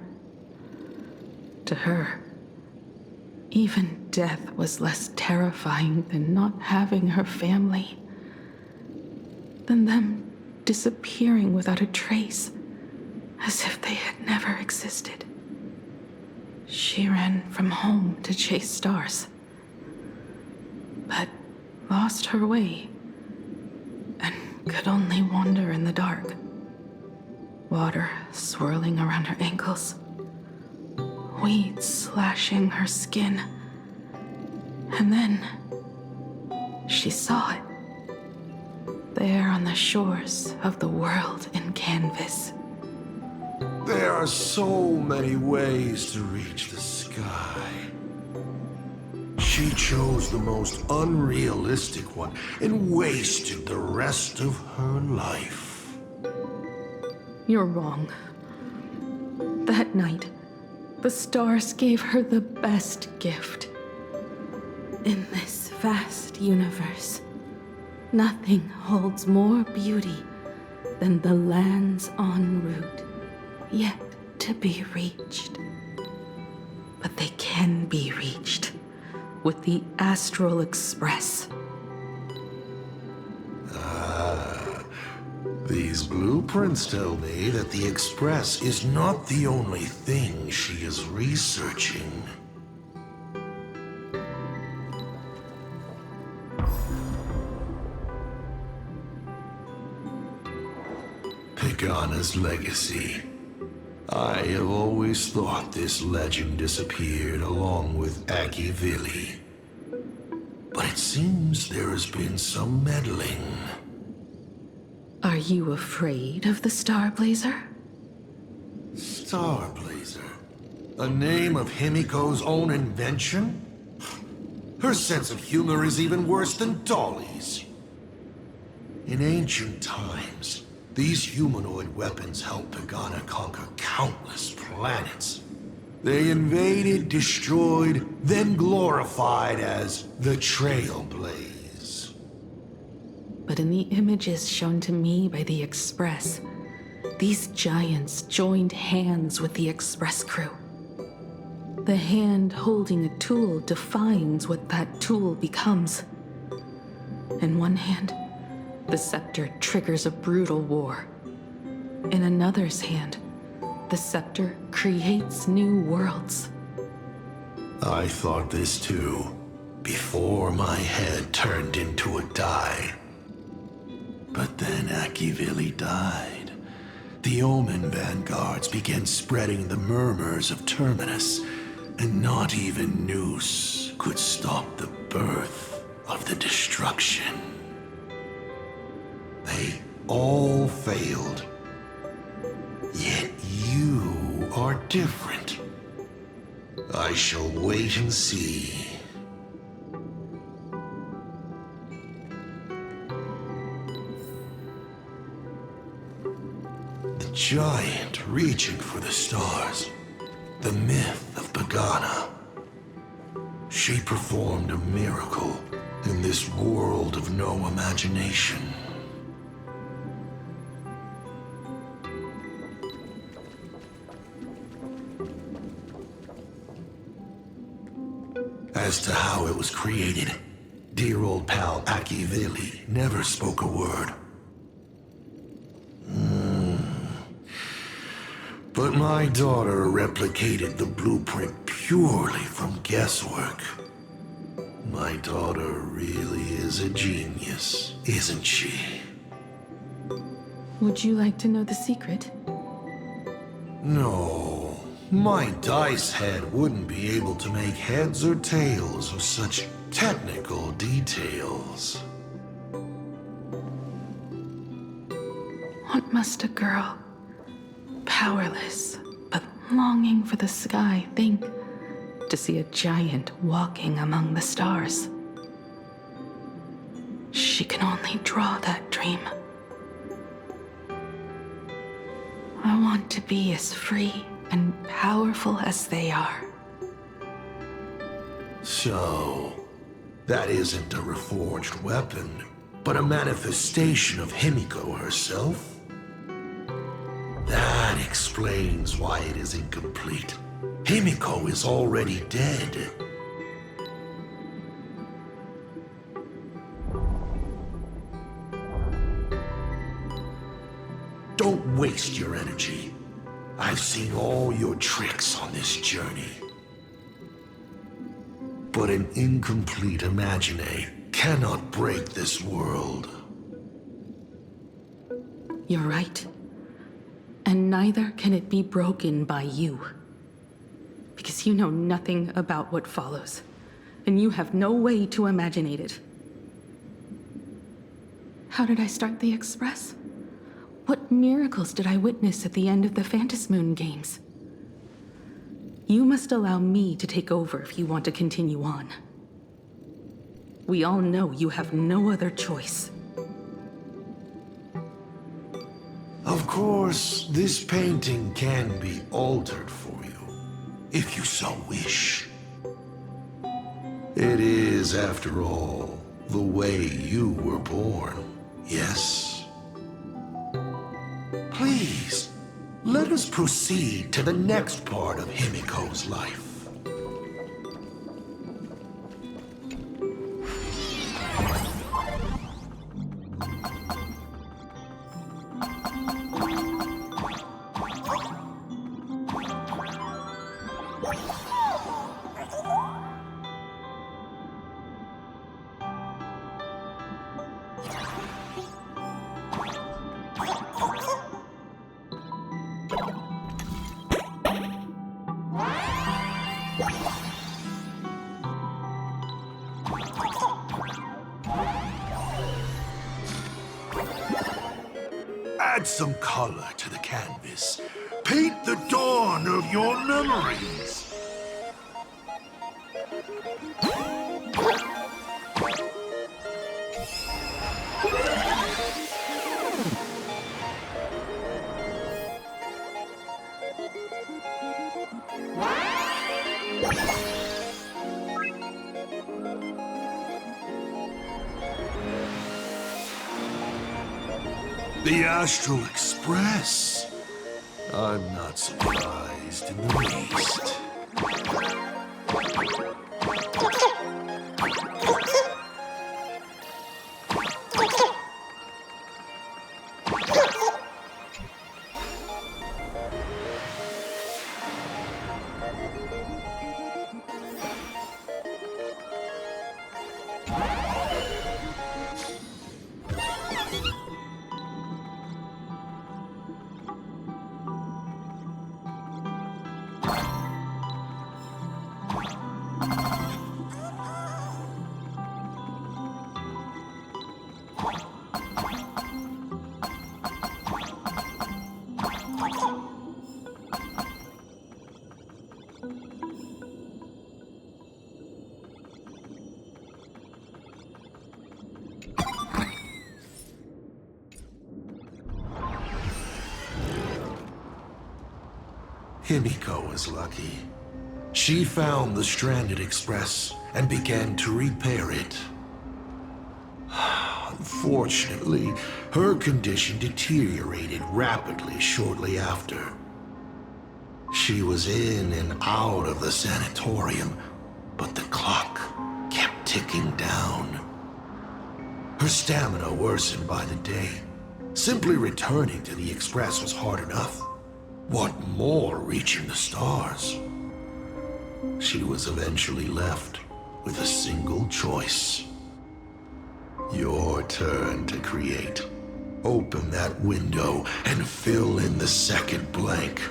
To her, even death was less terrifying than not having her family. Than them disappearing without a trace, as if they had never existed. She ran from home to chase stars, but lost her way and could only wander in the dark. Water swirling around her ankles, weeds slashing her skin, and then she saw it, there on the shores of the world in canvas. There are so many ways to reach the sky. She chose the most unrealistic one and wasted the rest of her life. You're wrong. That night, the stars gave her the best gift. In this vast universe, nothing holds more beauty than the lands en route, yet to be reached. But they can be reached with the Astral Express. These blueprints tell me that the Express is not the only thing she is researching. Pagana's legacy. I have always thought this legend disappeared along with Akivili. But it seems there has been some meddling. Are you afraid of the Starblazer? Starblazer? A name of Himeko's own invention? Her sense of humor is even worse than Dolly's. In ancient times, these humanoid weapons helped Pagana conquer countless planets. They invaded, destroyed, then glorified as the Trailblaze. But in the images shown to me by the Express, these giants joined hands with the Express crew. The hand holding a tool defines what that tool becomes. In one hand, the scepter triggers a brutal war. In another's hand, the scepter creates new worlds. I thought this too, before my head turned into a die. But then Akivili died. The Omen vanguards began spreading the murmurs of Terminus, and not even Noose could stop the birth of the destruction. They all failed. Yet you are different. I shall wait and see. The giant reaching for the stars. The myth of Pagana. She performed a miracle in this world of no imagination. As to how it was created, dear old pal Akivili never spoke a word. But my daughter replicated the blueprint purely from guesswork. My daughter really is a genius, isn't she? Would you like to know the secret? No. My dice head wouldn't be able to make heads or tails of such technical details. What must a girl, powerless but longing for the sky, think to see a giant walking among the stars? She can only draw that dream. I want to be as free and powerful as they are. So, that isn't a reforged weapon, but a manifestation of Himeko herself? That explains why it is incomplete. Himeko is already dead. Don't waste your energy. I've seen all your tricks on this journey. But an incomplete Imagine cannot break this world. You're right. And neither can it be broken by you. Because you know nothing about what follows. And you have no way to imaginate it. How did I start the Express? What miracles did I witness at the end of the Phantasmoon Games? You must allow me to take over if you want to continue on. We all know you have no other choice. Of course, this painting can be altered for you, if you so wish. It is, after all, the way you were born, yes? Please, let us proceed to the next part of Himeko's life. Add some color to the canvas. Paint the dawn of your memories. The Astral Express. I'm not surprised in the least. Himeko was lucky. She found the stranded express and began to repair it. Unfortunately, her condition deteriorated rapidly shortly after. She was in and out of the sanatorium, but the clock kept ticking down. Her stamina worsened by the day. Simply returning to the express was hard enough. What more reaching the stars? She was eventually left with a single choice. Your turn to create. Open that window and fill in the second blank.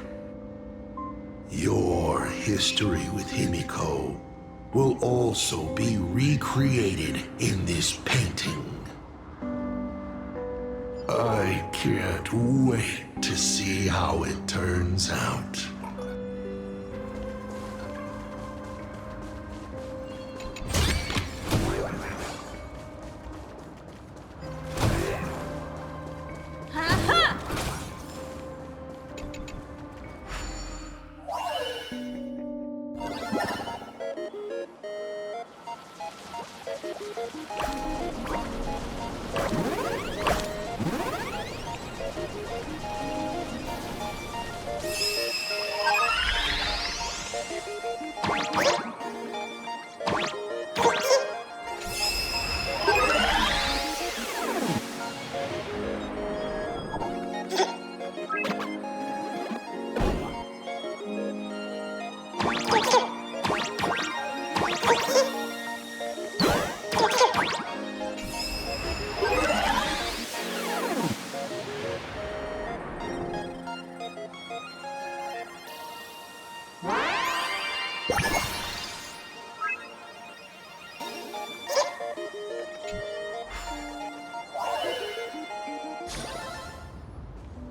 Your history with Himeko will also be recreated in this painting. I can't wait to see how it turns out.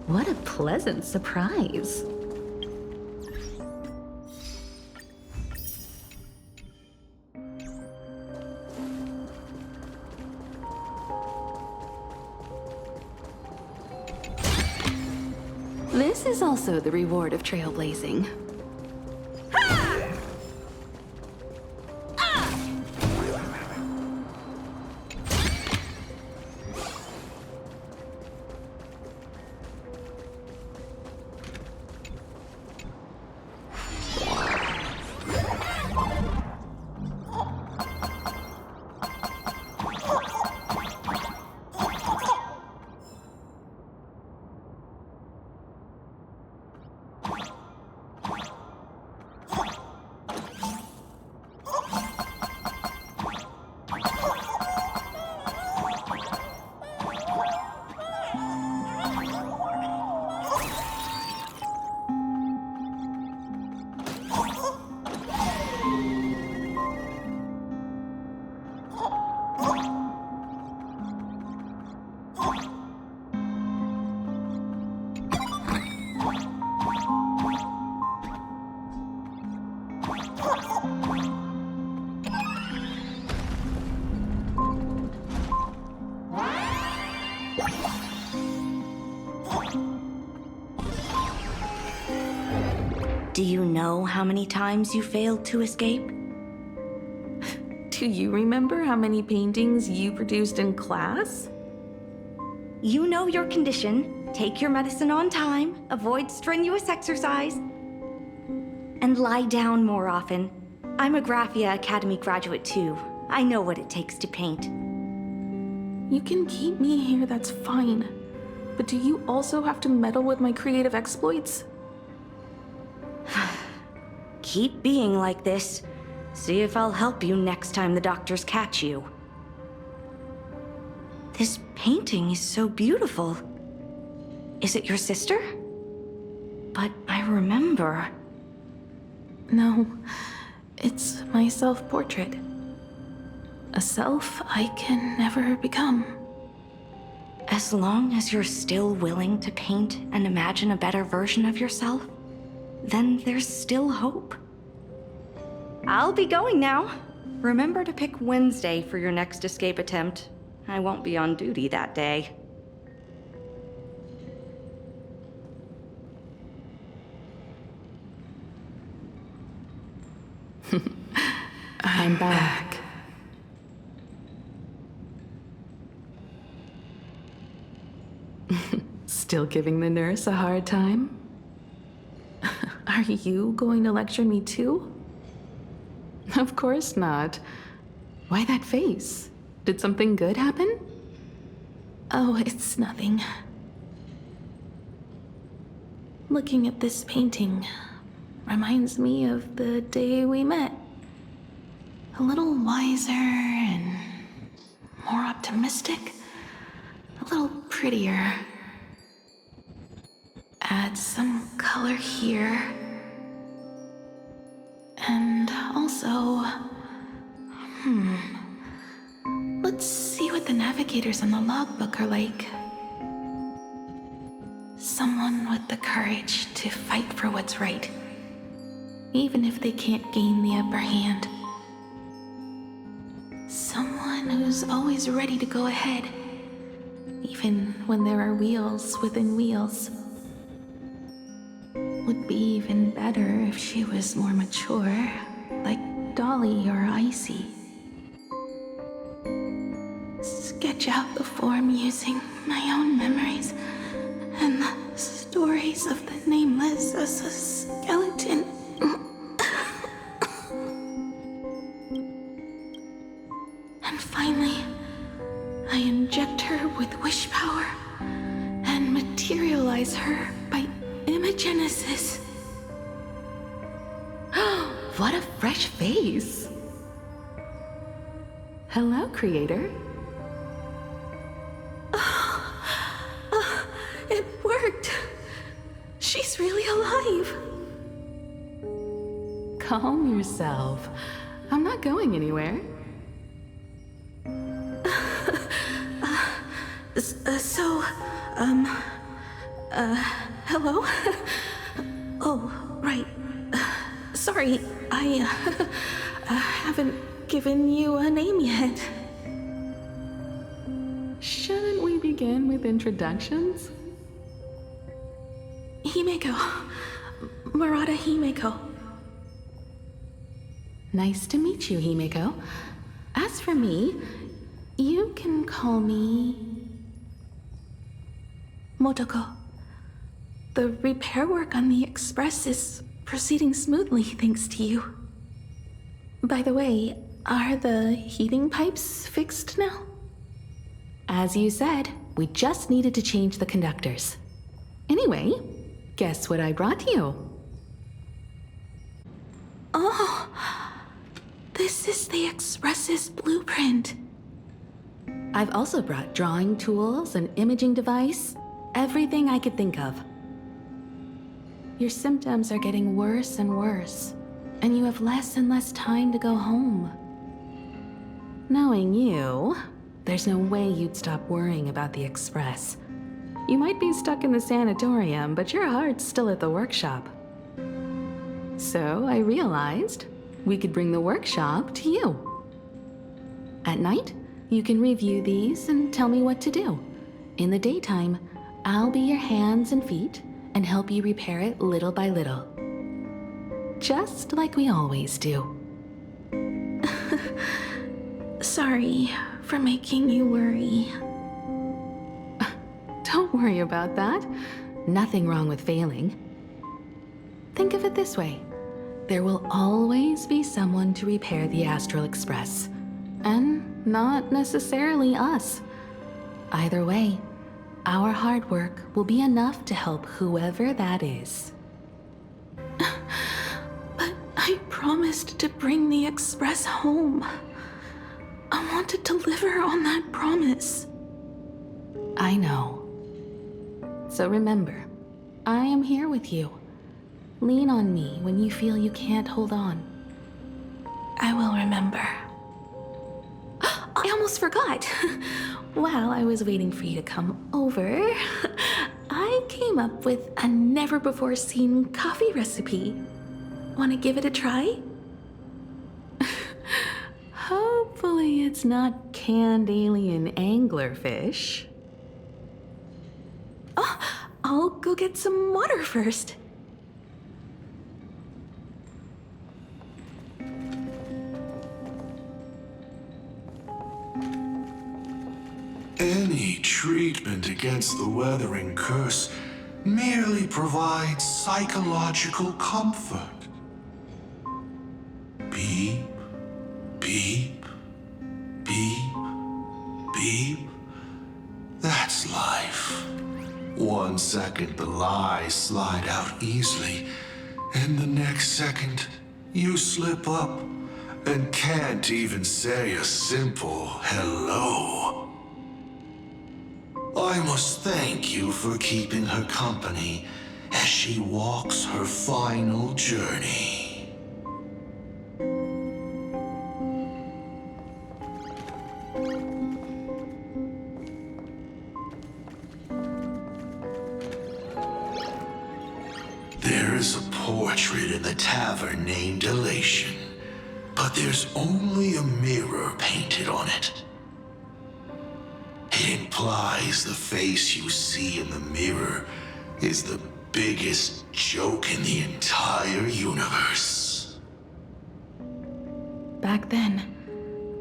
What a pleasant surprise. This is also the reward of trailblazing. Do you know how many times you failed to escape? Do you remember how many paintings you produced in class? You know your condition. Take your medicine on time, avoid strenuous exercise, and lie down more often. I'm a Graphia Academy graduate too. I know what it takes to paint. You can keep me here, that's fine. But do you also have to meddle with my creative exploits? Keep being like this. See if I'll help you next time the doctors catch you. This painting is so beautiful. Is it your sister? But I remember. No, it's my self-portrait. A self I can never become. As long as you're still willing to paint and imagine a better version of yourself, then there's still hope. I'll be going now. Remember to pick Wednesday for your next escape attempt. I won't be on duty that day. I'm back. Still giving the nurse a hard time? Are you going to lecture me too? Of course not. Why that face? Did something good happen? Oh, it's nothing. Looking at this painting reminds me of the day we met. A little wiser and more optimistic. A little prettier. Add some color here. And also... Let's see what the navigators on the logbook are like. Someone with the courage to fight for what's right, even if they can't gain the upper hand. Someone who's always ready to go ahead, even when there are wheels within wheels. Would be even better if she was more mature, like Dolly or Icy. Sketch out the form using my own memories and the stories of the nameless as a skeleton. And finally, I inject her with wish power and materialize her by imagenesis. What a fresh face! Hello, creator. It worked! She's really alive! Calm yourself. I'm not going anywhere. Hello? Oh, right. Sorry, I haven't given you a name yet. Shouldn't we begin with introductions? Himeko. Murata Himeko. Nice to meet you, Himeko. As for me, you can call me Motoko. The repair work on the Express is proceeding smoothly thanks to you. By the way, are the heating pipes fixed now? As you said, we just needed to change the conductors. Anyway, guess what I brought you? Oh, this is the Express's blueprint. I've also brought drawing tools, an imaging device, everything I could think of. Your symptoms are getting worse and worse, and you have less and less time to go home. Knowing you, there's no way you'd stop worrying about the Express. You might be stuck in the sanatorium, but your heart's still at the workshop. So I realized we could bring the workshop to you. At night, you can review these and tell me what to do. In the daytime, I'll be your hands and feet and help you repair it little by little. Just like we always do. Sorry for making you worry. Don't worry about that. Nothing wrong with failing. Think of it this way. There will always be someone to repair the Astral Express. And not necessarily us. Either way, our hard work will be enough to help whoever that is. But I promised to bring the Express home. I want to deliver on that promise. I know. So remember, I am here with you. Lean on me when you feel you can't hold on. I will remember. I almost forgot. While I was waiting for you to come over, I came up with a never-before-seen coffee recipe. Want to give it a try? Hopefully it's not canned alien anglerfish. Oh, I'll go get some water first. Any treatment against the weathering curse merely provides psychological comfort. Beep, beep, beep, beep. That's life. 1 second the lies slide out easily, and the next second you slip up and can't even say a simple hello. I must thank you for keeping her company as she walks her final journey. There is a portrait in the tavern named Elation, but there's only a mirror painted on it. It implies the face you see in the mirror is the biggest joke in the entire universe. Back then,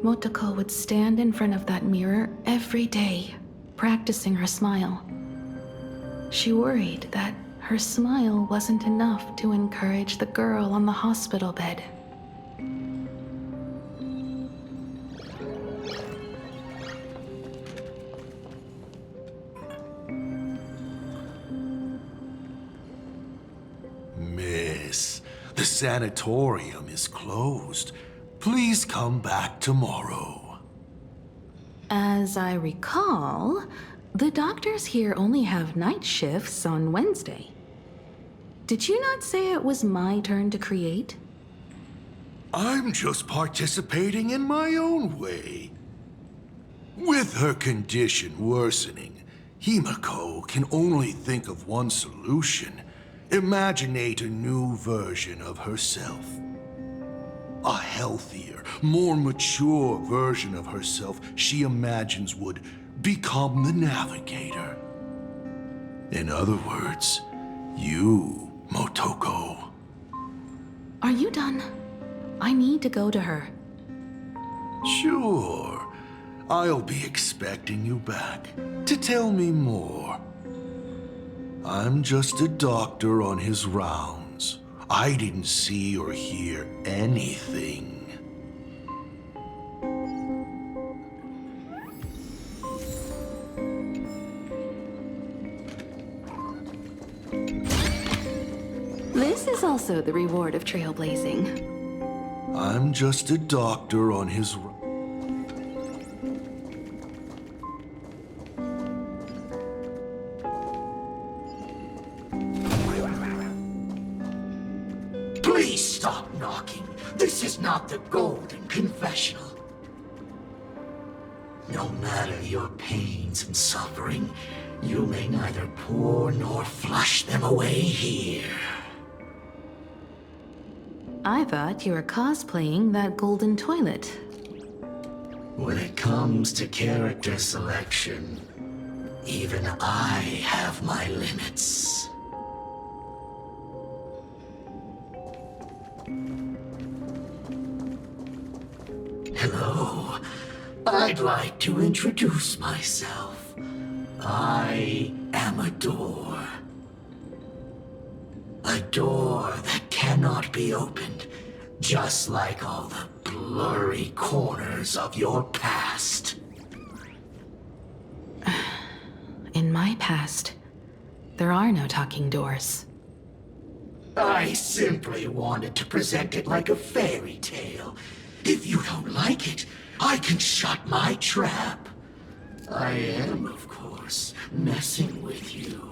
Motoko would stand in front of that mirror every day, practicing her smile. She worried that her smile wasn't enough to encourage the girl on the hospital bed. Miss, the sanatorium is closed. Please come back tomorrow. As I recall, the doctors here only have night shifts on Wednesday. Did you not say it was my turn to create? I'm just participating in my own way. With her condition worsening, Himeko can only think of one solution. Imaginate a new version of herself. A healthier, more mature version of herself she imagines would become the Navigator. In other words, you, Motoko. Are you done? I need to go to her. Sure. I'll be expecting you back to tell me more. I'm just a doctor on his rounds. I didn't see or hear anything. This is also the reward of trailblazing. I'm just a doctor on his Please stop knocking. This is not the Golden Confessional. No matter your pains and suffering, you may neither pour nor flush them away here. I thought you were cosplaying that golden toilet. When it comes to character selection, even I have my limits. Hello. I'd like to introduce myself. I am a door. A door that cannot be opened, just like all the blurry corners of your past. In my past, there are no talking doors. I simply wanted to present it like a fairy tale. If you don't like it, I can shut my trap. I am, of course, messing with you.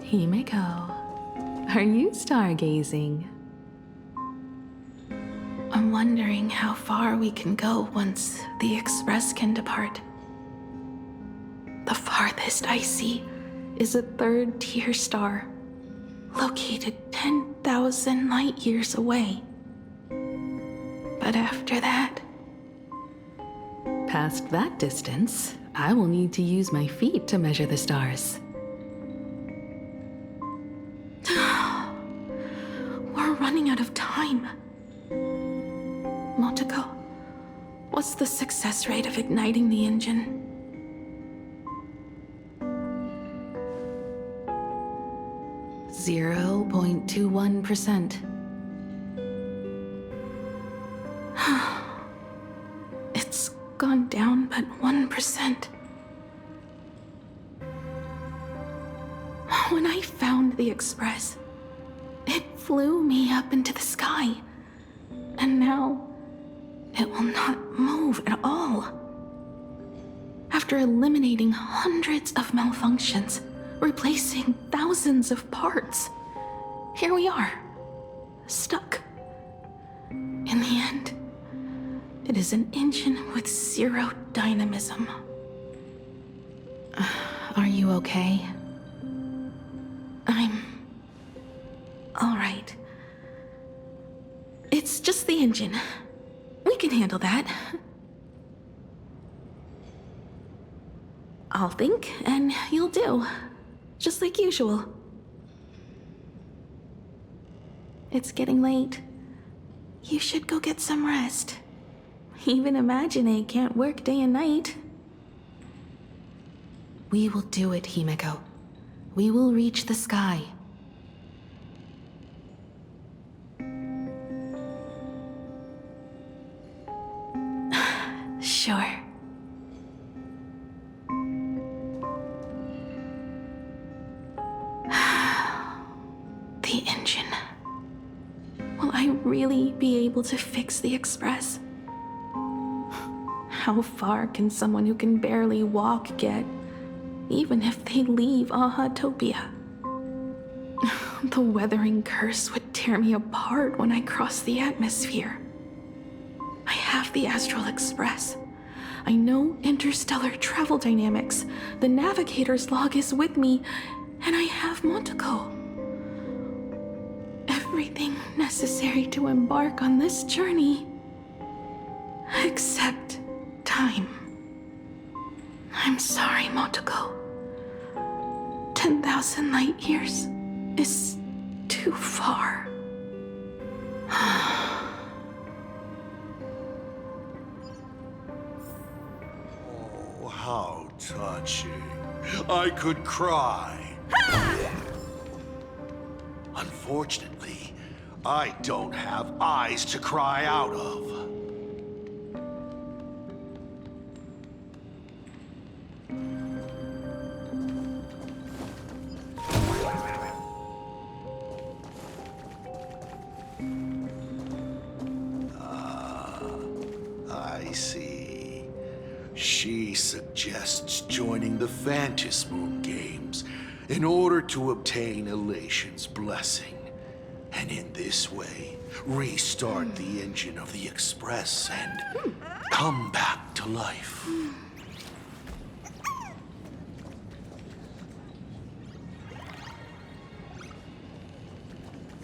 Himeko, are you stargazing? I'm wondering how far we can go once the Express can depart. The farthest I see is a third-tier star, located 10,000 light years away. But after that, past that distance, I will need to use my feet to measure the stars. We're running out of time. Motoko, what's the success rate of igniting the engine? .21%. It's gone down but 1%. When I found the Express, it flew me up into the sky. And now, it will not move at all. After eliminating hundreds of malfunctions, replacing thousands of parts, here we are, stuck. In the end, it is an engine with zero dynamism. Are you okay? I'm all right. It's just the engine. We can handle that. I'll think, and you'll do. Just like usual. It's getting late. You should go get some rest. Even Imagine can't work day and night. We will do it, Himeko. We will reach the sky. Sure. The engine. Will I really be able to fix the Express? How far can someone who can barely walk get, even if they leave Ahatopia? The weathering curse would tear me apart when I cross the atmosphere. I have the Astral Express. I know interstellar travel dynamics. The navigator's log is with me, and I have Motoko. Everything necessary to embark on this journey. Except time. I'm sorry, Motoko. 10,000 light years is too far. Oh, how touching. I could cry. Unfortunately, I don't have eyes to cry out of. I see. She suggests joining the Phantasmoon Moon Games in order to obtain Elation's blessing, and in this way, restart the engine of the Express and come back to life.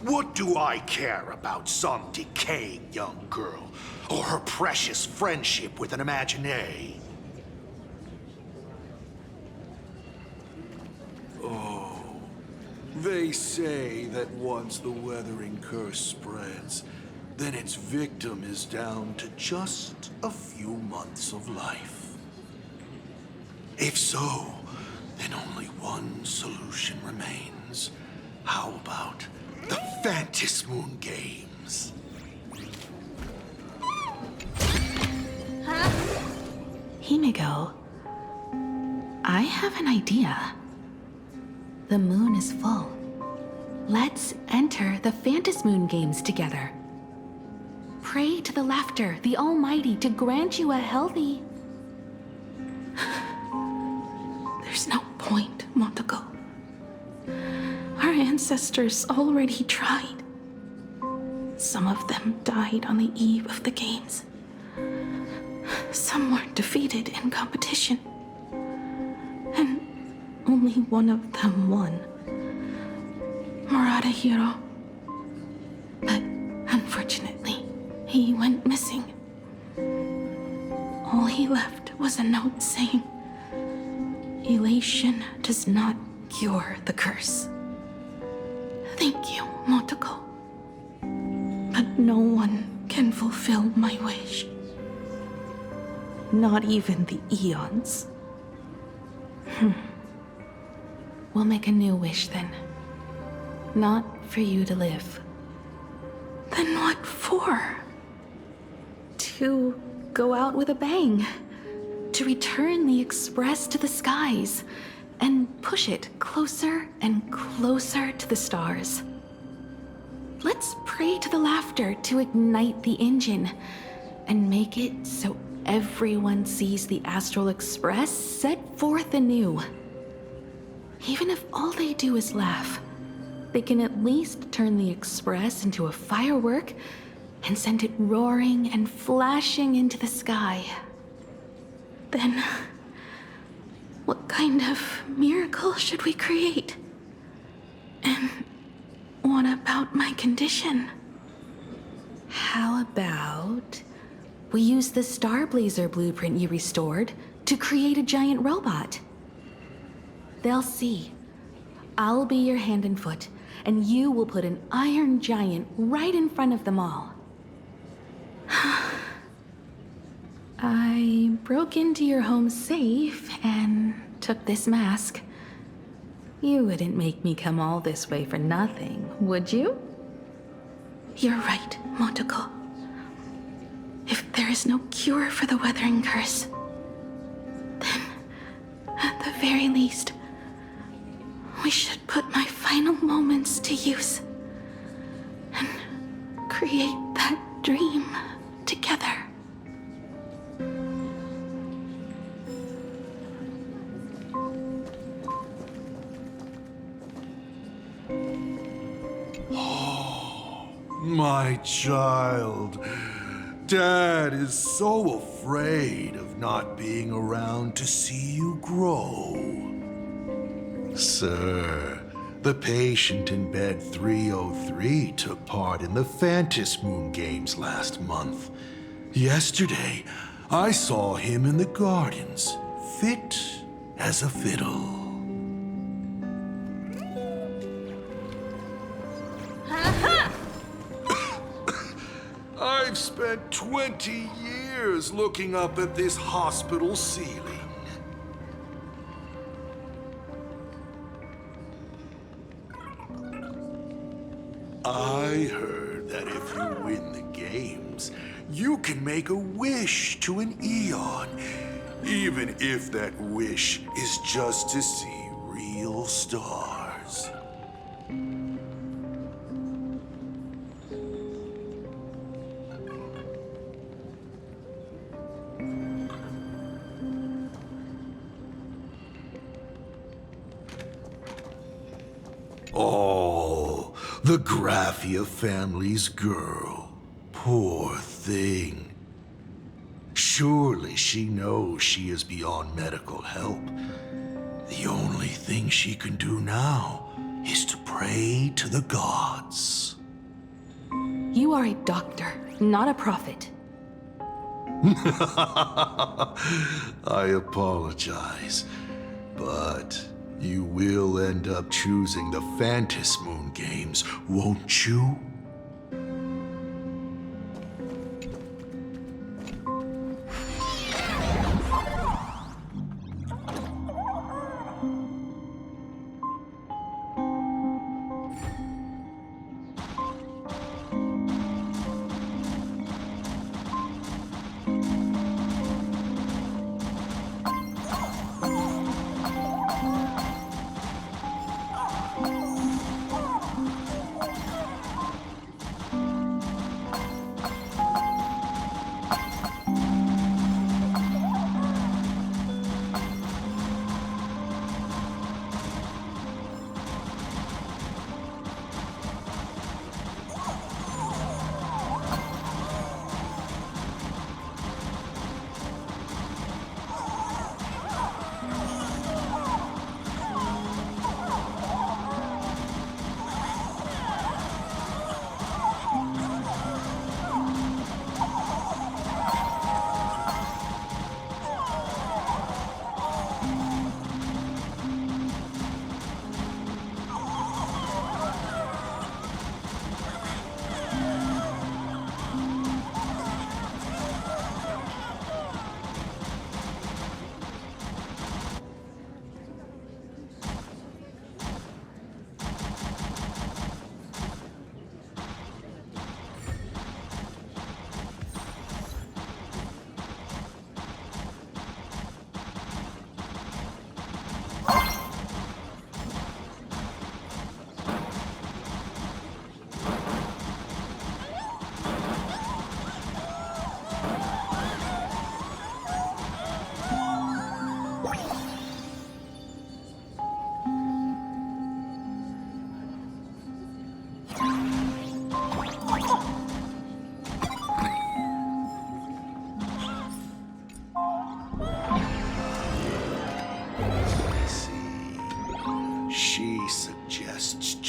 What do I care about some decaying young girl or her precious friendship with an Imaginary? Oh, they say that once the weathering curse spreads, then its victim is down to just a few months of life. If so, then only one solution remains. How about the Phantasmoon Moon Games? Himeko, I have an idea. The moon is full. Let's enter the Phantasmoon Games together. Pray to the Laughter, the Almighty, to grant you a healthy... There's no point, Motoko. ancestors already tried. Some of them died on the eve of the games. Some were defeated in competition. And only one of them won. Hiro. But unfortunately, he went missing. All he left was a note saying, "Elation does not cure the curse." Thank you, Motoko. But no one can fulfill my wish. Not even the Eons. We'll make a new wish then. Not for you to live. Then what for? To go out with a bang. To return the Express to the skies. And push it closer and closer to the stars. Let's pray to the laughter to ignite the engine. And make it so everyone sees the Astral Express set forth anew. Even if all they do is laugh, they can at least turn the Express into a firework and send it roaring and flashing into the sky. Then, what kind of miracle should we create? And what about my condition? How about we use the Starblazer blueprint you restored to create a giant robot? They'll see. I'll be your hand and foot, and you will put an iron giant right in front of them all. I broke into your home safe and took this mask. You wouldn't make me come all this way for nothing, would you? You're right, Motoko. If there is no cure for the Weathering Curse, then, at the very least, we should put my final moments to use and create that dream together. My child, Dad is so afraid of not being around to see you grow. Sir, the patient in bed 303 took part in the Phantis Moon Games last month. Yesterday, I saw him in the gardens, fit as a fiddle. I've spent 20 years looking up at this hospital ceiling. I heard that if you win the games, you can make a wish to an Eon, even if that wish is just to see real stars. Oh, the Graphia family's girl. Poor thing. Surely she knows she is beyond medical help. The only thing she can do now is to pray to the gods. You are a doctor, not a prophet. I apologize, but you will end up choosing the Phantis Moon Games, won't you?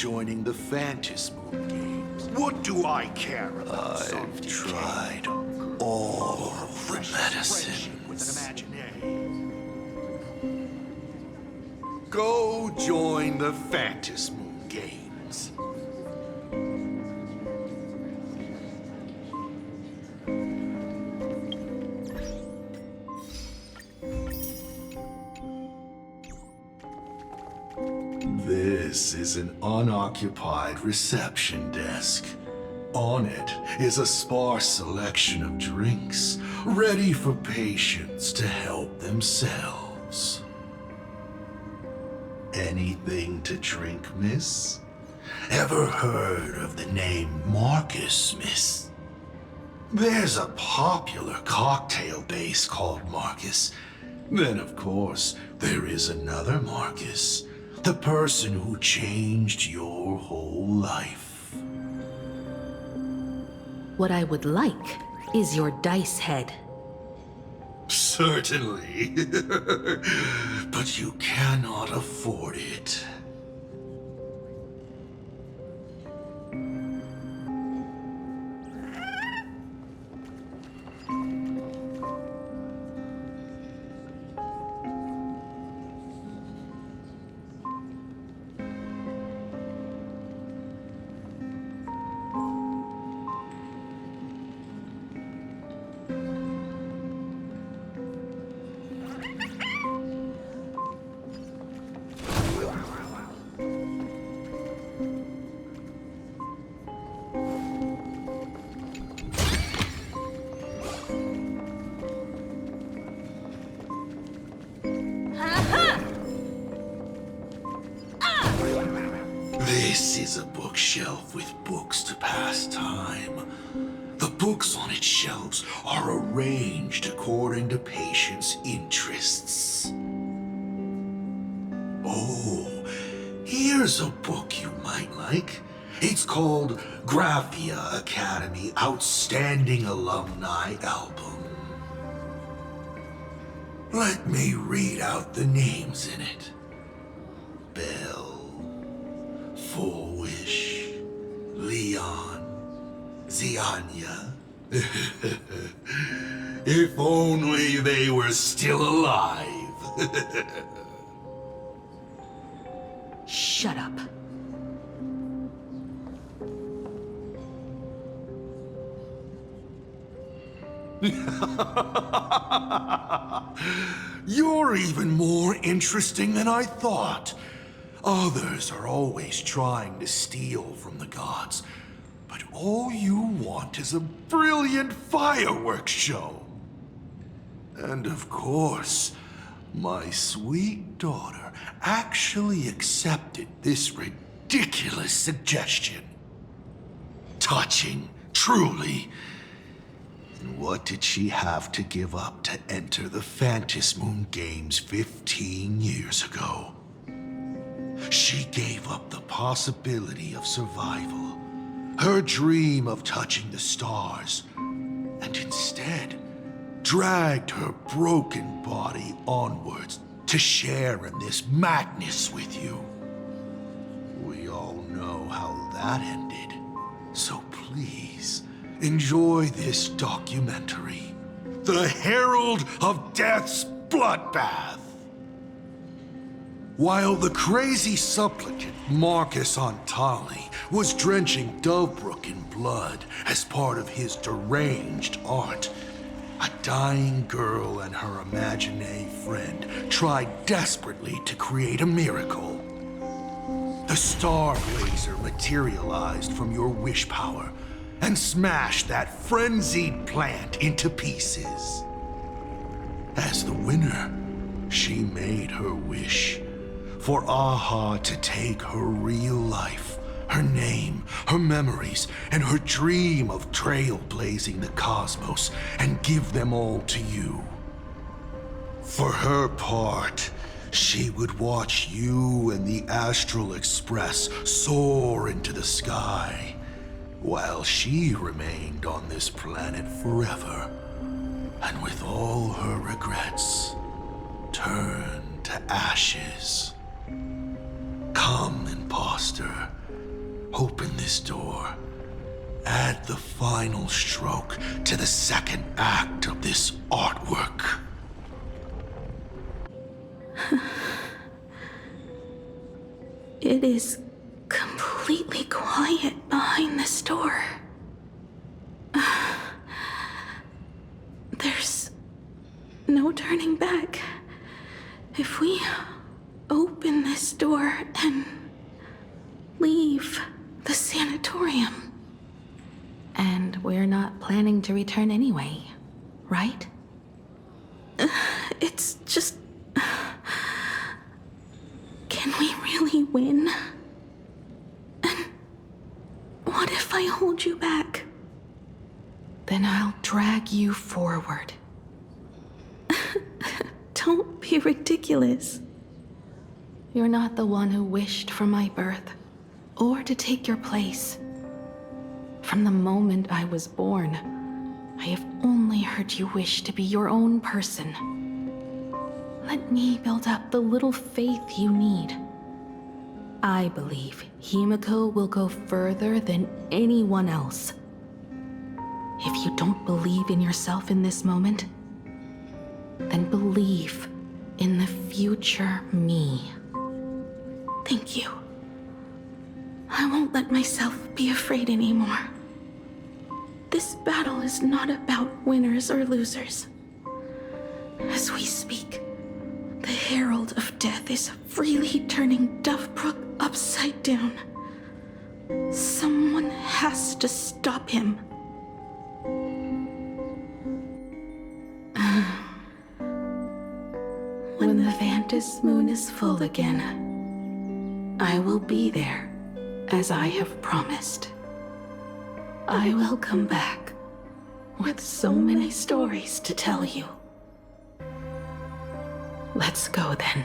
joining the Phantasmoon Games. What do I care about? I've tried all the medicines. Go join the Phantasmoon Games. This is an unoccupied reception desk. On it is a sparse selection of drinks, ready for patients to help themselves. Anything to drink, miss? Ever heard of the name Marcus, miss? There's a popular cocktail base called Marcus. Then, of course, there is another Marcus. The person who changed your whole life. What I would like is your dice head. Certainly. But you cannot afford it. This is a bookshelf with books to pass time. The books on its shelves are arranged according to patients' interests. Oh, here's a book you might like. It's called Graphia Academy Outstanding Alumni Album. Let me read out the names in it. Bell, Forwish, Leon, Zianya. If only they were still alive. Shut up. You're even more interesting than I thought. Others are always trying to steal from the gods, but all you want is a brilliant fireworks show. And of course, my sweet daughter actually accepted this ridiculous suggestion. Touching, truly. And what did she have to give up to enter the Phantasmoon Games 15 years ago? She gave up the possibility of survival, her dream of touching the stars, and instead dragged her broken body onwards to share in this madness with you. We all know how that ended, so please enjoy this documentary, The Herald of Death's Bloodbath. While the crazy supplicant Marcus Antali was drenching Dovebrook in blood as part of his deranged art, a dying girl and her imaginary friend tried desperately to create a miracle. The star blazer materialized from your wish power and smashed that frenzied plant into pieces. As the winner, she made her wish for Aha to take her real life, her name, her memories, and her dream of trailblazing the cosmos and give them all to you. For her part, she would watch you and the Astral Express soar into the sky, while she remained on this planet forever, and with all her regrets, turned to ashes. Come, imposter, Open this door. Add the final stroke to the second act of this artwork. It is completely quiet behind this door. There's no turning back. If we open this door and leave the sanatorium. And we're not planning to return anyway, right? It's just... Can we really win? And what if I hold you back? Then I'll drag you forward. Don't be ridiculous. You're not the one who wished for my birth, or to take your place. From the moment I was born, I have only heard you wish to be your own person. Let me build up the little faith you need. I believe Himeko will go further than anyone else. If you don't believe in yourself in this moment, then believe in the future me. Thank you. I won't let myself be afraid anymore. This battle is not about winners or losers. As we speak, the Herald of Death is freely turning Duffbrook upside down. Someone has to stop him. When the Vantis moon is full again, I will be there, as I have promised. I will come back with so many stories to tell you. Let's go then.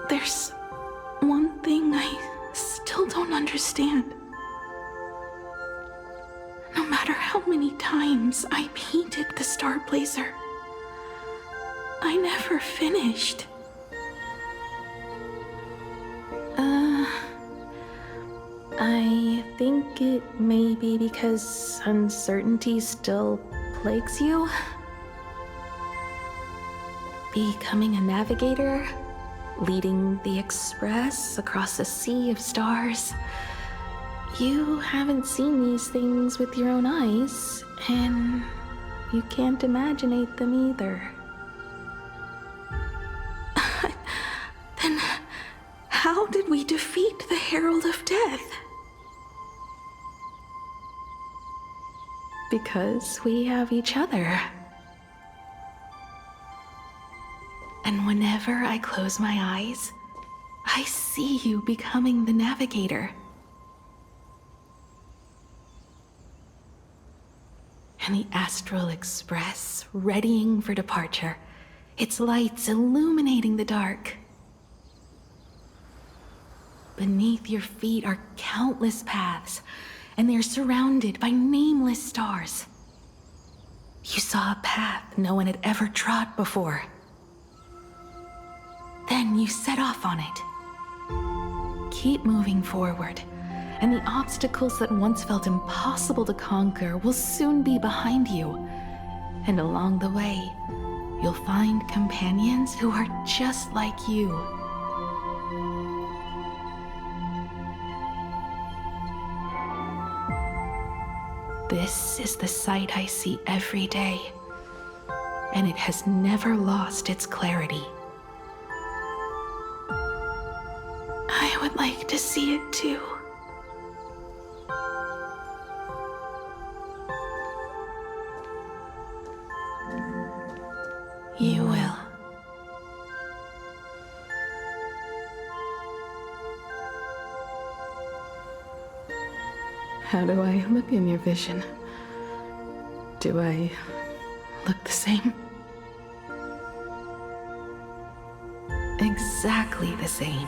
There's one thing I still don't understand. No matter how many times I painted the Star Blazer, I never finished. I think it may be because uncertainty still plagues you. Becoming a navigator, leading the Express across a sea of stars. You haven't seen these things with your own eyes, and you can't imaginate them either. Then how did we defeat the Herald of Death? Because we have each other. And whenever I close my eyes, I see you becoming the navigator. And the Astral Express readying for departure, its lights illuminating the dark. Beneath your feet are countless paths, and they're surrounded by nameless stars. You saw a path no one had ever trod before. Then you set off on it. Keep moving forward, and the obstacles that once felt impossible to conquer will soon be behind you. And along the way, you'll find companions who are just like you. This is the sight I see every day, and it has never lost its clarity. I would like to see it too. You will. How do I look in your vision? Do I look the same? Exactly the same.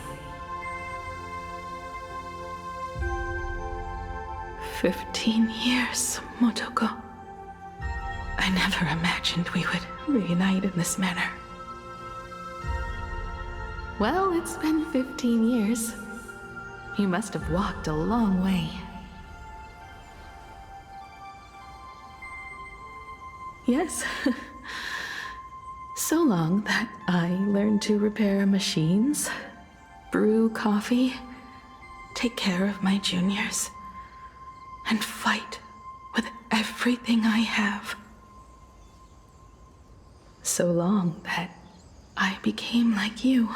15 years, Motoko. I never imagined we would reunite in this manner. Well, it's been 15 years. You must have walked a long way. Yes. So long that I learned to repair machines, brew coffee, take care of my juniors, and fight with everything I have. So long that I became like you,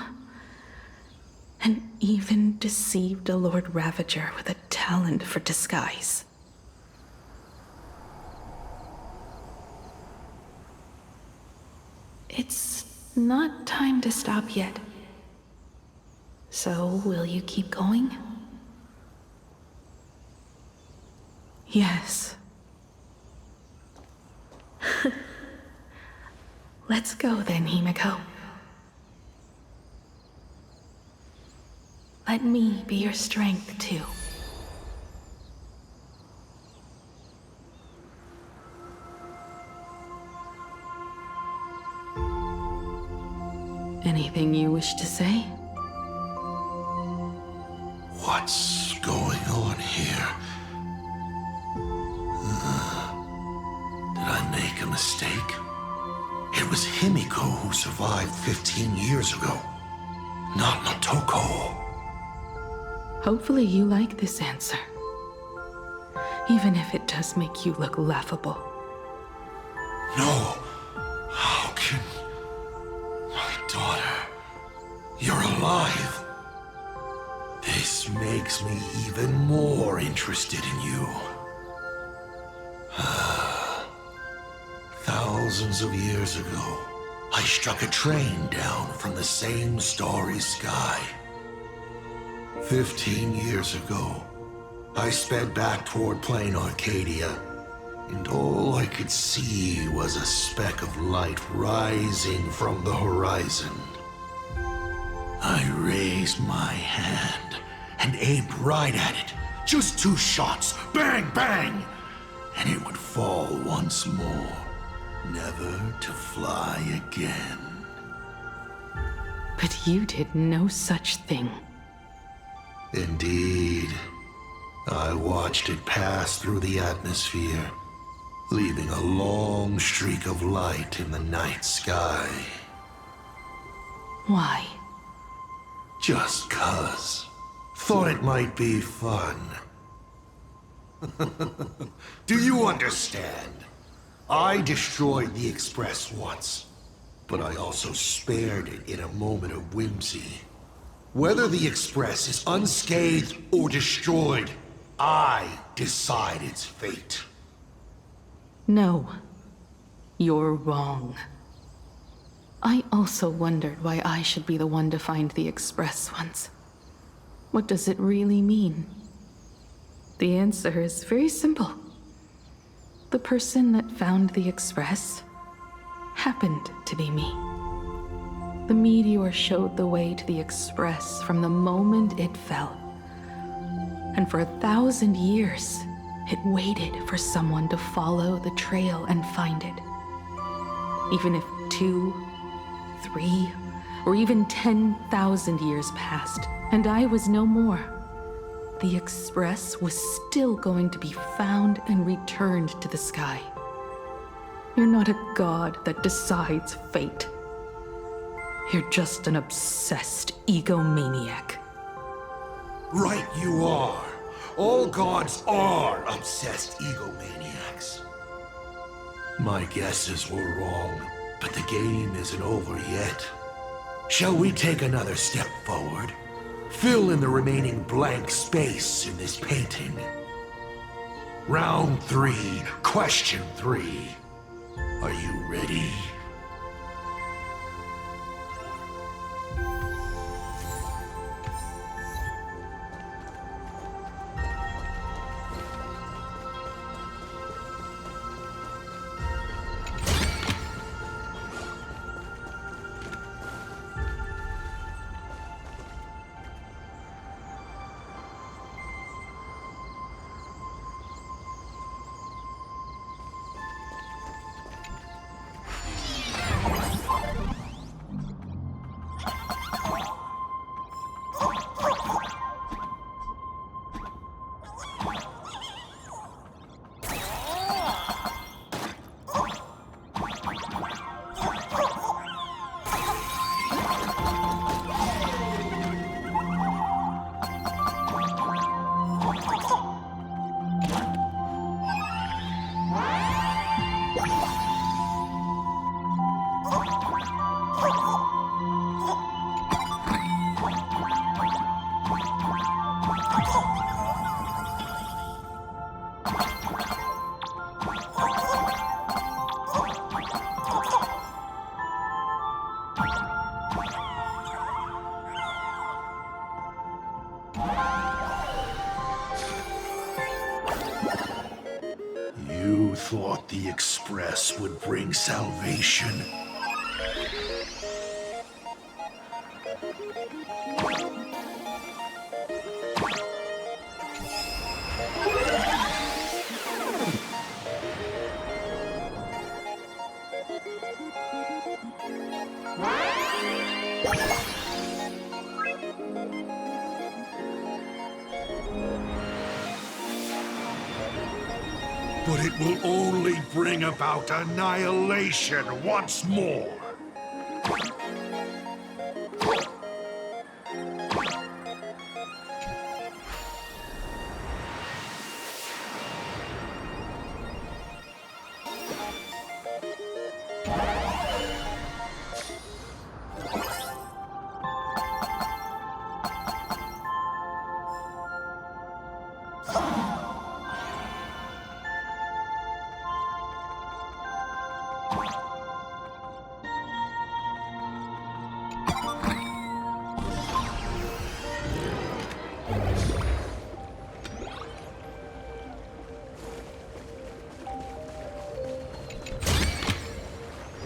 and even deceived a Lord Ravager with a talent for disguise. It's not time to stop yet. So, will you keep going? Yes. Let's go then, Himeko. Let me be your strength, too. Anything you wish to say? What's going on here? Did I make a mistake? It was Himeko who survived 15 years ago, not Motoko. Hopefully you like this answer. Even if it does make you look laughable. No. How can... My daughter... You're alive. This makes me even more interested in you. Thousands of years ago, I struck a train down from the same starry sky. 15 years ago, I sped back toward plain Arcadia, and all I could see was a speck of light rising from the horizon. I raised my hand and aimed right at it. Just 2 shots, bang, bang, and it would fall once more, never to fly again. But you did no such thing. Indeed. I watched it pass through the atmosphere, leaving a long streak of light in the night sky. Why? Just 'cause. Thought it might be fun. Do you understand? I destroyed the Express once, but I also spared it in a moment of whimsy. Whether the Express is unscathed or destroyed, I decide its fate. No. You're wrong. I also wondered why I should be the one to find the Express once. What does it really mean? The answer is very simple. The person that found the Express happened to be me. The meteor showed the way to the Express from the moment it fell. And for 1,000 years, it waited for someone to follow the trail and find it. Even if 2, 3, or even 10,000 years passed, and I was no more, the Express was still going to be found and returned to the sky. You're not a god that decides fate. You're just an obsessed egomaniac. Right you are. All gods are obsessed egomaniacs. My guesses were wrong, but the game isn't over yet. Shall we take another step forward? Fill in the remaining blank space in this painting. Round 3, question 3. Are you ready? You thought the Express would bring salvation? But it will only bring about annihilation once more.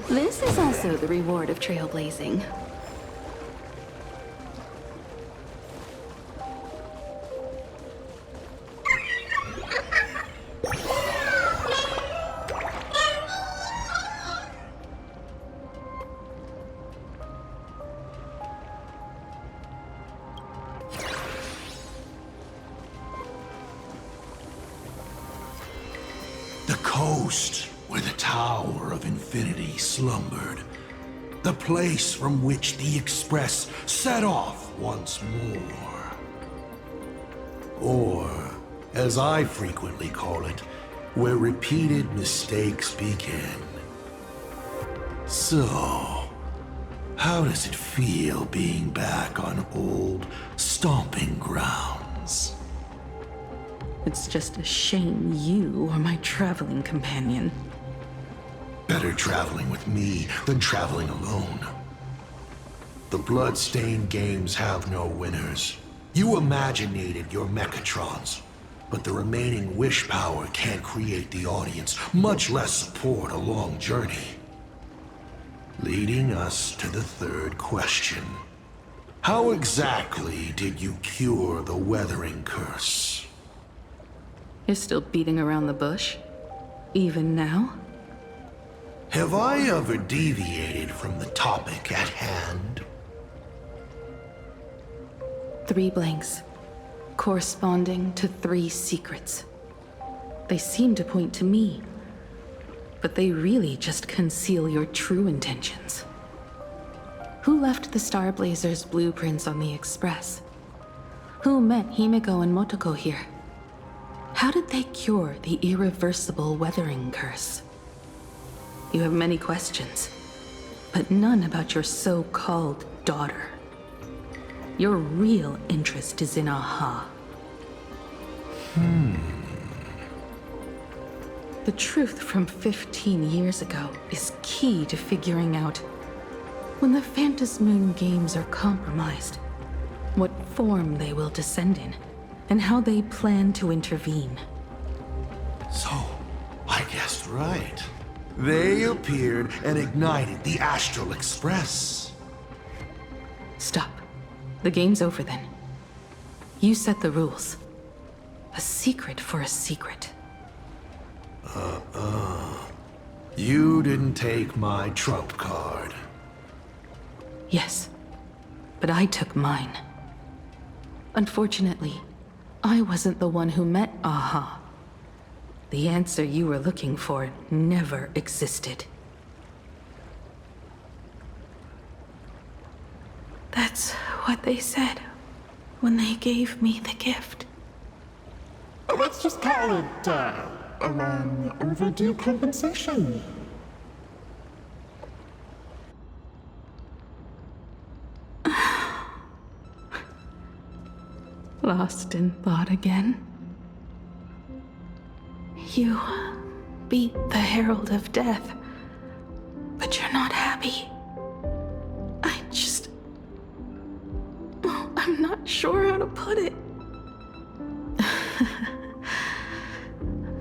This is also the reward of trailblazing. The coast where the Tower of Infinity slumbered. The place from which the Express set off once more. Or, as I frequently call it, where repeated mistakes begin. So, how does it feel being back on old stomping grounds? It's just a shame you are my traveling companion. Better traveling with me than traveling alone. The blood-stained games have no winners. You imaginated your Mechatrons, but the remaining wish power can't create the audience, much less support a long journey. Leading us to the third question. How exactly did you cure the weathering curse? You're still beating around the bush? Even now? Have I ever deviated from the topic at hand? 3 blanks, corresponding to 3 secrets. They seem to point to me, but they really just conceal your true intentions. Who left the Starblazer's blueprints on the Express? Who met Himeko and Motoko here? How did they cure the irreversible weathering curse? You have many questions, but none about your so-called daughter. Your real interest is in Aha. The truth from 15 years ago is key to figuring out when the Phantasmoon games are compromised, what form they will descend in, and how they plan to intervene. So, I guessed right. They appeared and ignited the Astral Express. Stop. The game's over then. You set the rules. A secret for a secret. You didn't take my trump card. Yes, but I took mine. Unfortunately, I wasn't the one who met Aha. The answer you were looking for never existed. That's what they said when they gave me the gift. Let's just call it, a long overdue compensation. Lost in thought again. You beat the Herald of Death, but you're not happy. I'm not sure how to put it.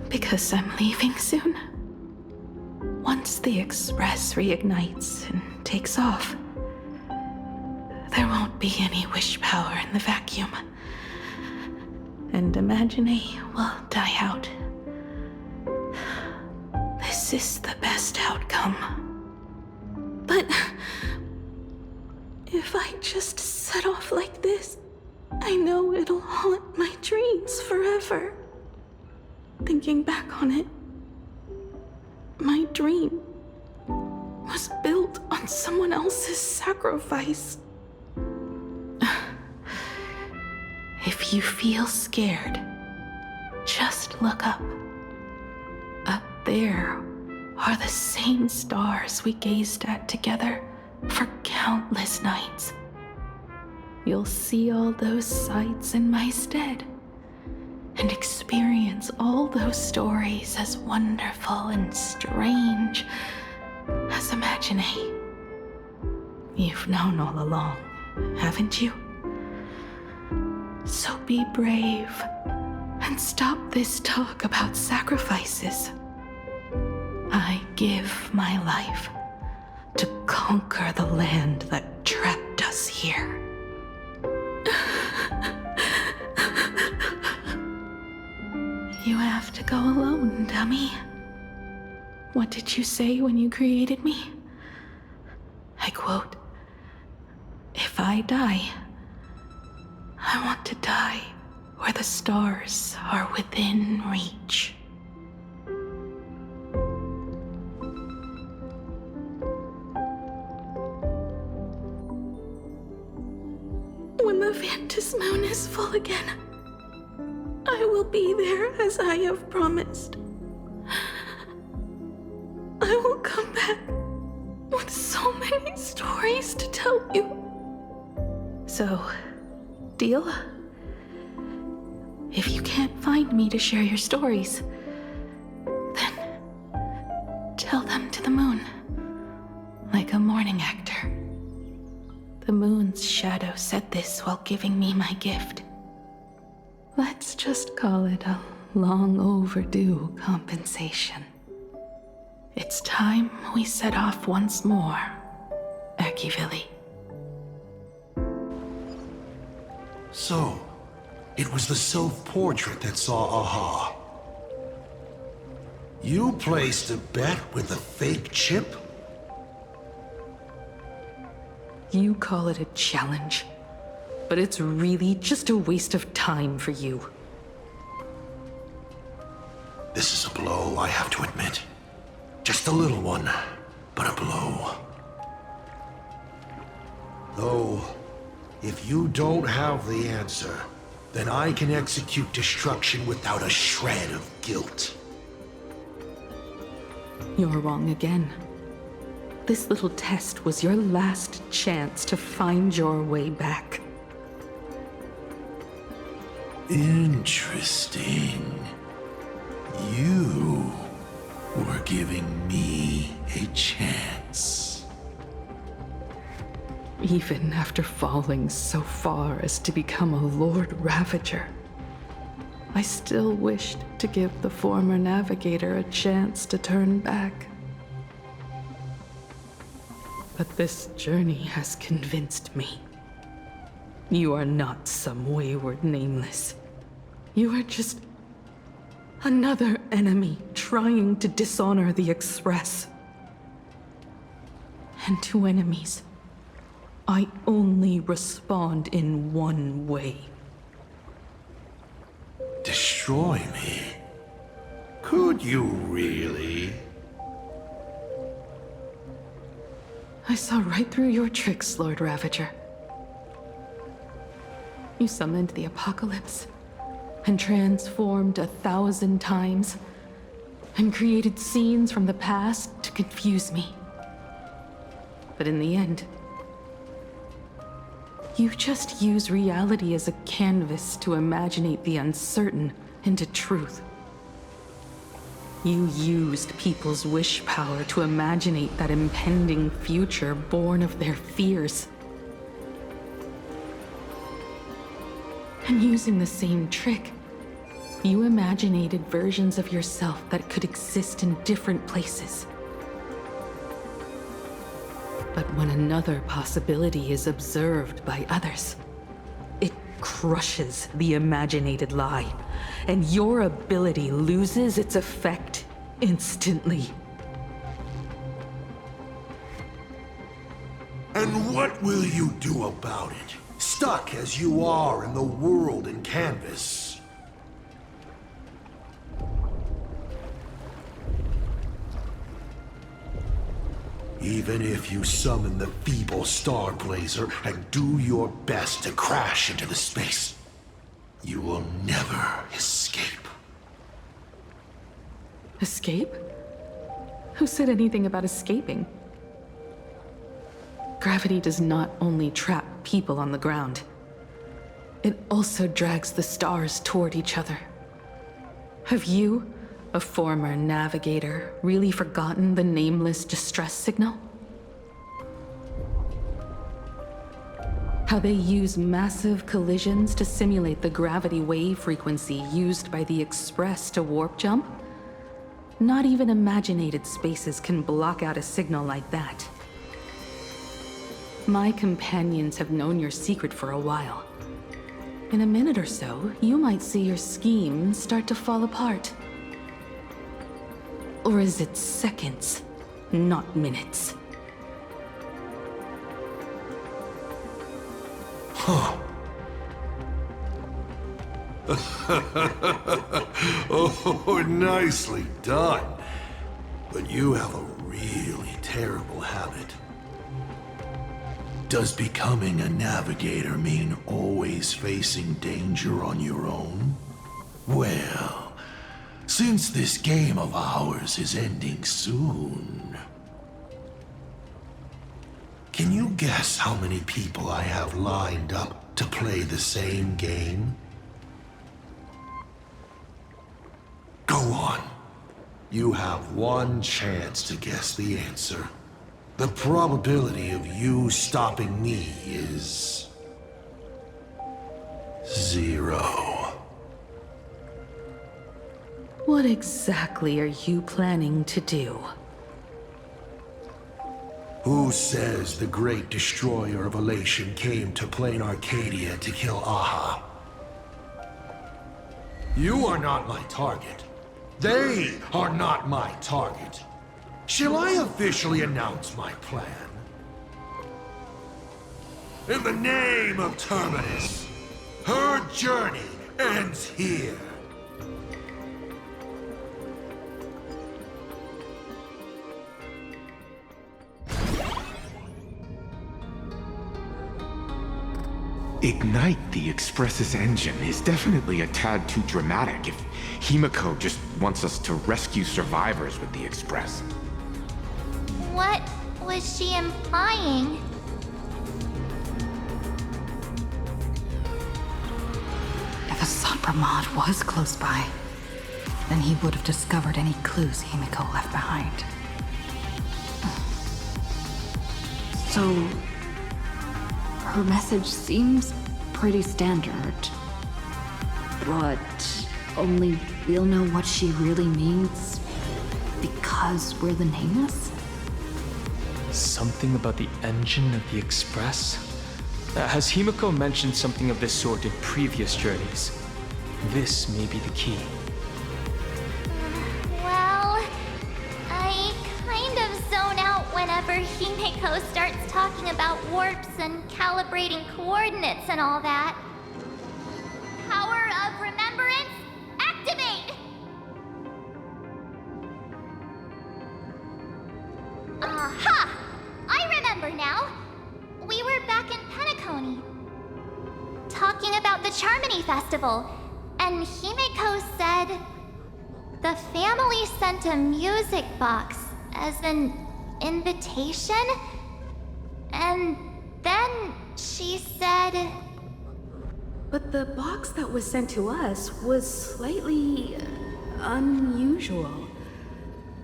Because I'm leaving soon. Once the Express reignites and takes off, there won't be any wish power in the vacuum. And Imagine will die out. This is the best outcome. But if I just set off like this, I know it'll haunt my dreams forever. Thinking back on it, my dream was built on someone else's sacrifice. If you feel scared, just look up. Up there are the same stars we gazed at together for countless nights. You'll see all those sights in my stead, and experience all those stories as wonderful and strange as Imagine. You've known all along, haven't you? So be brave and stop this talk about sacrifices. I give my life to conquer the land that trapped us here. You have to go alone, dummy. What did you say when you created me? I quote, "If I die, I want to die where the stars are within reach." When the Phantasmoon is full again, I will be there as I have promised. I will come back with so many stories to tell you. So, deal? If you can't find me to share your stories, then tell them to the moon, like a morning actor. The moon's shadow said this while giving me my gift. Let's just call it a long overdue compensation. It's time we set off once more, Akivili. So, it was the self-portrait that saw Aha. You placed a bet with a fake chip? You call it a challenge, but it's really just a waste of time for you. This is a blow, I have to admit. Just a little one, but a blow. Though, if you don't have the answer, then I can execute destruction without a shred of guilt. You're wrong again. This little test was your last chance to find your way back. Interesting. You were giving me a chance. Even after falling so far as to become a Lord Ravager, I still wished to give the former navigator a chance to turn back. But this journey has convinced me. You are not some wayward nameless. You are just another enemy trying to dishonor the Express. And to enemies, I only respond in one way. Destroy me? Could you really? I saw right through your tricks, Lord Ravager. You summoned the apocalypse, and transformed 1,000 times, and created scenes from the past to confuse me. But in the end, you just use reality as a canvas to imaginate the uncertain into truth. You used people's wish power to imaginate that impending future born of their fears. And using the same trick, you imaginated versions of yourself that could exist in different places. But when another possibility is observed by others, it crushes the imaginated lie, and your ability loses its effect instantly. And what will you do about it? Stuck as you are in the world in canvas. Even if you summon the feeble Star Blazer and do your best to crash into the space, you will never escape. Escape? Who said anything about escaping? Gravity does not only trap people on the ground, it also drags the stars toward each other. Have you, a former navigator, really forgotten the nameless distress signal? How they use massive collisions to simulate the gravity wave frequency used by the Express to warp jump? Not even imaginated spaces can block out a signal like that. My companions have known your secret for a while. In a minute or so, you might see your scheme start to fall apart. Or is it seconds, not minutes? Huh. Oh, nicely done. But you have a really terrible habit. Does becoming a navigator mean always facing danger on your own? Well, since this game of ours is ending soon, can you guess how many people I have lined up to play the same game? Go on. You have one chance to guess the answer. The probability of you stopping me is 0. What exactly are you planning to do? Who says the great destroyer of Elation came to plain Arcadia to kill Aha? You are not my target. They are not my target. Shall I officially announce my plan? In the name of Terminus, her journey ends here. Ignite the Express's engine is definitely a tad too dramatic if Himeko just wants us to rescue survivors with the Express. What was she implying? If Asat Pramod was close by, then he would have discovered any clues Himeko left behind. So, her message seems pretty standard, but only we'll know what she really means because we're the Nameless? Something about the engine of the Express? Has Himeko mentioned something of this sort in previous journeys? This may be the key. Well, I kind of zone out whenever Himeko starts talking about warps and calibrating coordinates and all that. Power of remembrance, activate! Aha! I remember now. We were back in Penacony, talking about the Charmony Festival, and Himeko said the family sent a music box as an invitation, and then she said... But the box that was sent to us was slightly unusual.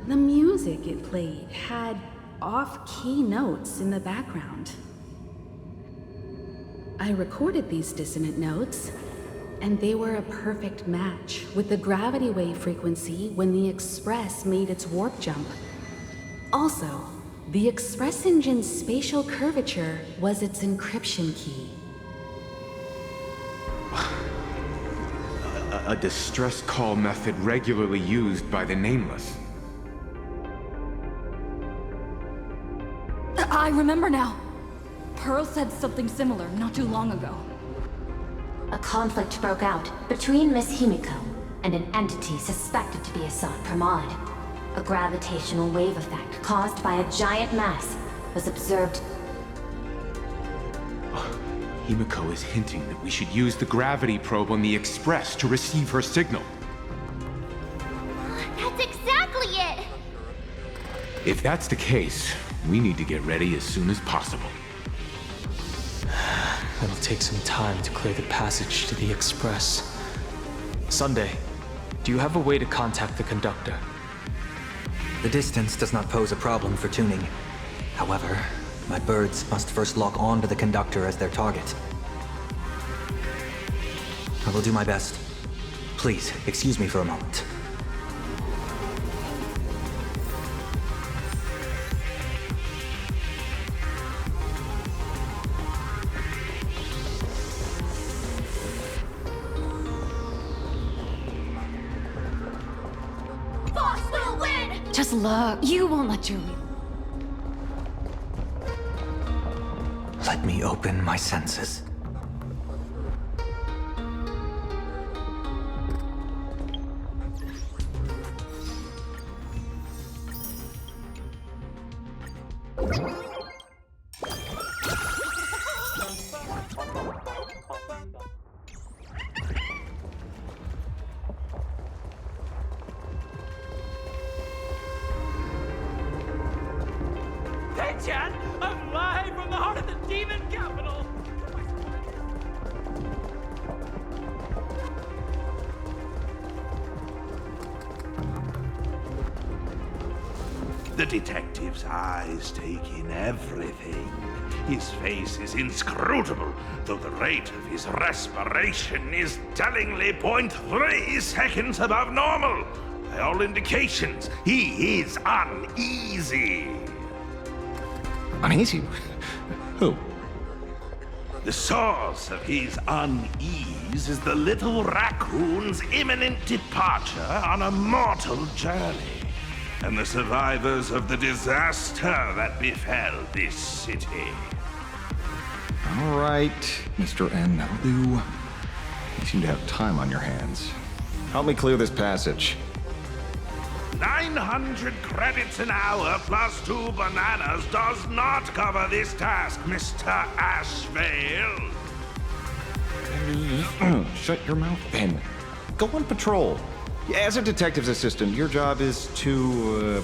The music it played had off-key notes in the background. I recorded these dissonant notes, and they were a perfect match with the gravity wave frequency when the Express made its warp jump. Also, the Express engine's spatial curvature was its encryption key. A distress call method regularly used by the Nameless. I remember now. Pearl said something similar not too long ago. A conflict broke out between Miss Himeko and an entity suspected to be Asat Pramod. A gravitational wave effect caused by a giant mass was observed. Himeko is hinting that we should use the gravity probe on the Express to receive her signal. That's exactly it! If that's the case, we need to get ready as soon as possible. It'll take some time to clear the passage to the Express. Sunday, do you have a way to contact the conductor? The distance does not pose a problem for tuning. However, my birds must first lock on to the conductor as their target. I will do my best. Please, excuse me for a moment. Fox will win! Just look. You won't let Julie. Let me open my senses. Chan, I'm live from the heart of the demon capital! The detective's eyes take in everything. His face is inscrutable, though the rate of his respiration is tellingly 0.3 seconds above normal. By all indications, he is uneasy. Uneasy? Who? The source of his unease is the little raccoon's imminent departure on a mortal journey, and the survivors of the disaster that befell this city. All right, Mr. N, that'll do. You seem to have time on your hands. Help me clear this passage. 900 credits an hour plus 2 bananas does not cover this task, Mr. Ashvale. Shut your mouth, Ben. Go on patrol. As a detective's assistant, your job is to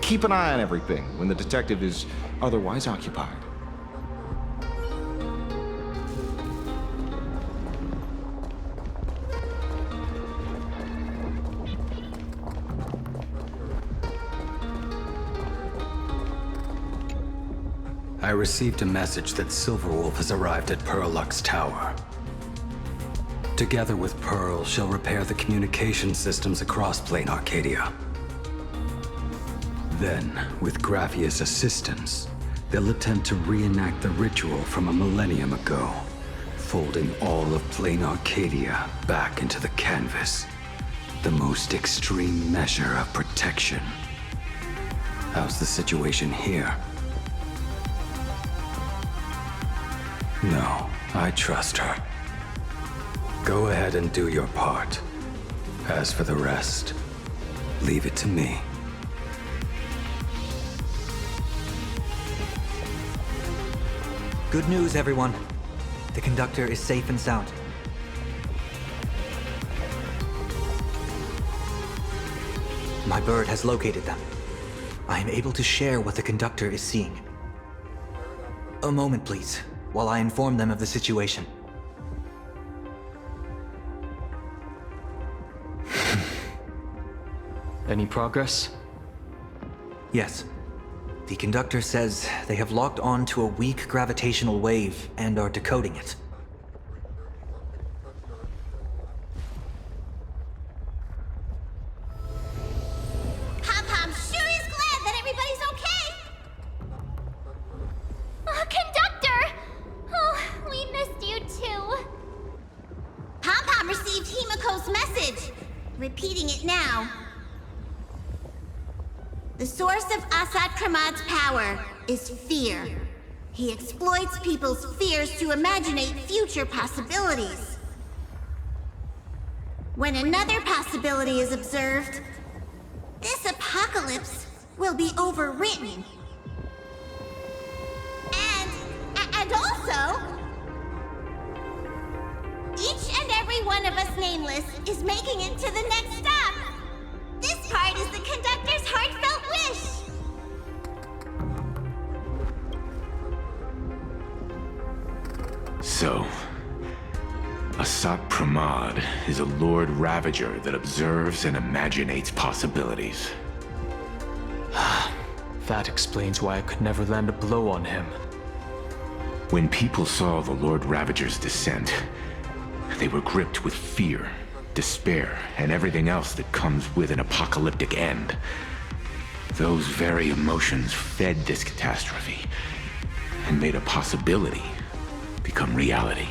keep an eye on everything when the detective is otherwise occupied. I received a message that Silverwolf has arrived at Pearlux Tower. Together with Pearl, she'll repair the communication systems across Plane Arcadia. Then, with Graphia's assistance, they'll attempt to reenact the ritual from a millennium ago, folding all of Plane Arcadia back into the canvas. The most extreme measure of protection. How's the situation here? No, I trust her. Go ahead and do your part. As for the rest, leave it to me. Good news, everyone. The conductor is safe and sound. My bird has located them. I am able to share what the conductor is seeing. A moment, please, while I inform them of the situation. Any progress? Yes. The conductor says they have locked on to a weak gravitational wave and are decoding it. Pom-Pom sure is glad that everybody's okay! Conductor! Oh, we missed you too. Pom-Pom received Himeko's message. Repeating it now. The source of Asat Questions' power is fear. He exploits people's fears to imaginate future possibilities. When another possibility is observed, this apocalypse will be overwritten. And also, each and every one of us nameless is making it to the next stop. This part is the conductor's heartfelt wish. So, Asat Questions is a Lord Ravager that observes and imaginates possibilities. That explains why I could never land a blow on him. When people saw the Lord Ravager's descent, they were gripped with fear, despair, and everything else that comes with an apocalyptic end. Those very emotions fed this catastrophe and made a possibility become reality.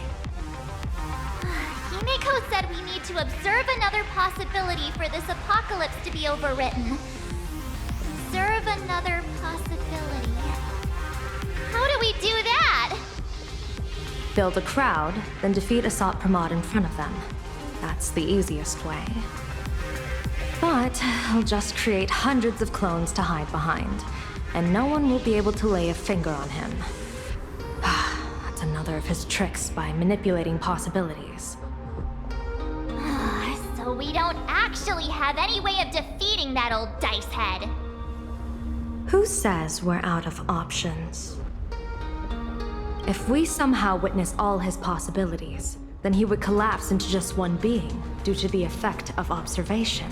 Himeko said we need to observe another possibility for this apocalypse to be overwritten. Observe another possibility. How do we do that? Build a crowd, then defeat Asat Questions in front of them. That's the easiest way. But I'll just create hundreds of clones to hide behind, and no one will be able to lay a finger on him. That's another of his tricks by manipulating possibilities. So we don't actually have any way of defeating that old dice head. Who says we're out of options? If we somehow witness all his possibilities, then he would collapse into just one being due to the effect of observation.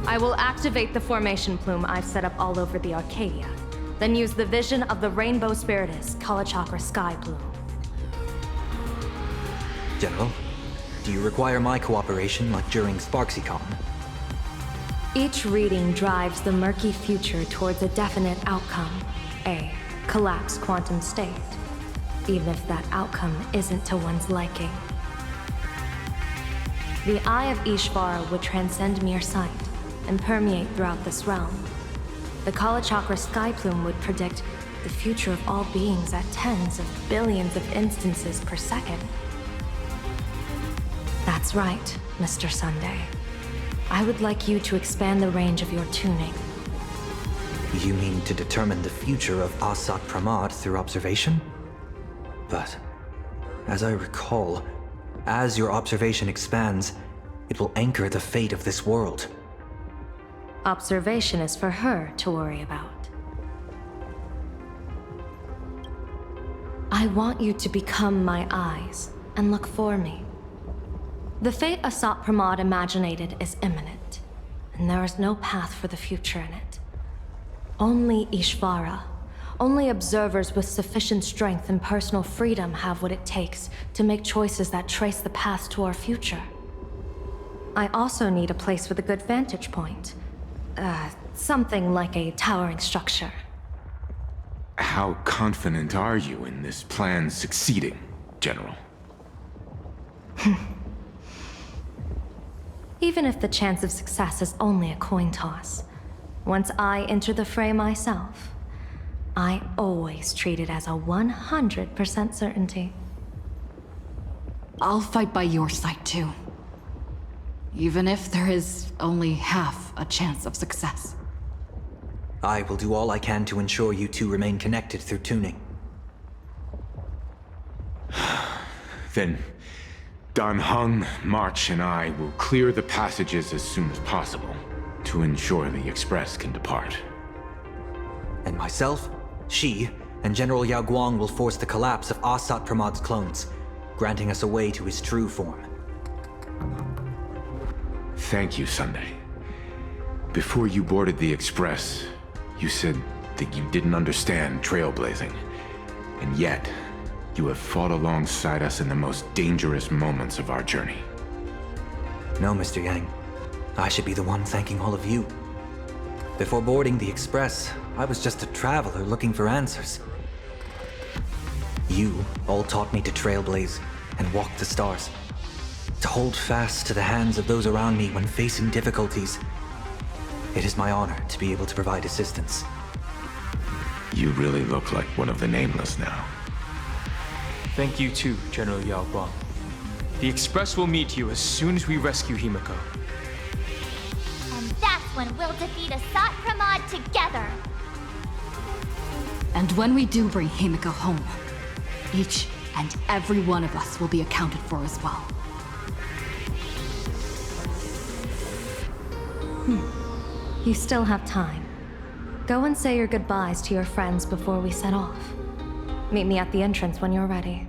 I will activate the formation plume I've set up all over the Arcadia, then use the vision of the Rainbow Spiritus Kalachakra Sky Plume. General, do you require my cooperation like during SparksyCon? Each reading drives the murky future towards a definite outcome, a collapsed quantum state, even if that outcome isn't to one's liking. The Eye of Ishvara would transcend mere sight and permeate throughout this realm. The Kalachakra Sky Plume would predict the future of all beings at tens of billions of instances per second. That's right, Mr. Sunday. I would like you to expand the range of your tuning. You mean to determine the future of Asat Questions through observation? But, as I recall, as your observation expands, it will anchor the fate of this world. Observation is for her to worry about. I want you to become my eyes and look for me. The fate Asat Questions imaginated is imminent, and there is no path for the future in it. Only Ishvara, Only observers with sufficient strength and personal freedom have what it takes to make choices that trace the path to our future. I also need a place with a good vantage point. Something like a towering structure. How confident are you in this plan succeeding, General? Even if the chance of success is only a coin toss, once I enter the fray myself, I always treat it as a 100% certainty. I'll fight by your side too. Even if there is only half a chance of success. I will do all I can to ensure you two remain connected through tuning. Then, Dan Heng, March, and I will clear the passages as soon as possible to ensure the Express can depart. And myself, Shi, and General Yao Guang will force the collapse of Asat Pramad's clones, granting us a way to his true form. Thank you, Sunday. Before you boarded the Express, you said that you didn't understand trailblazing, and yet you have fought alongside us in the most dangerous moments of our journey. No, Mr. Yang. I should be the one thanking all of you. Before boarding the Express, I was just a traveler looking for answers. You all taught me to trailblaze and walk the stars. To hold fast to the hands of those around me when facing difficulties. It is my honor to be able to provide assistance. You really look like one of the Nameless now. Thank you too, General Yao Guang. The Express will meet you as soon as we rescue Himeko. And that's when we'll defeat Asat Pramod together. And when we do bring Himeko home, each and every one of us will be accounted for as well. You still have time. Go and say your goodbyes to your friends before we set off. Meet me at the entrance when you're ready.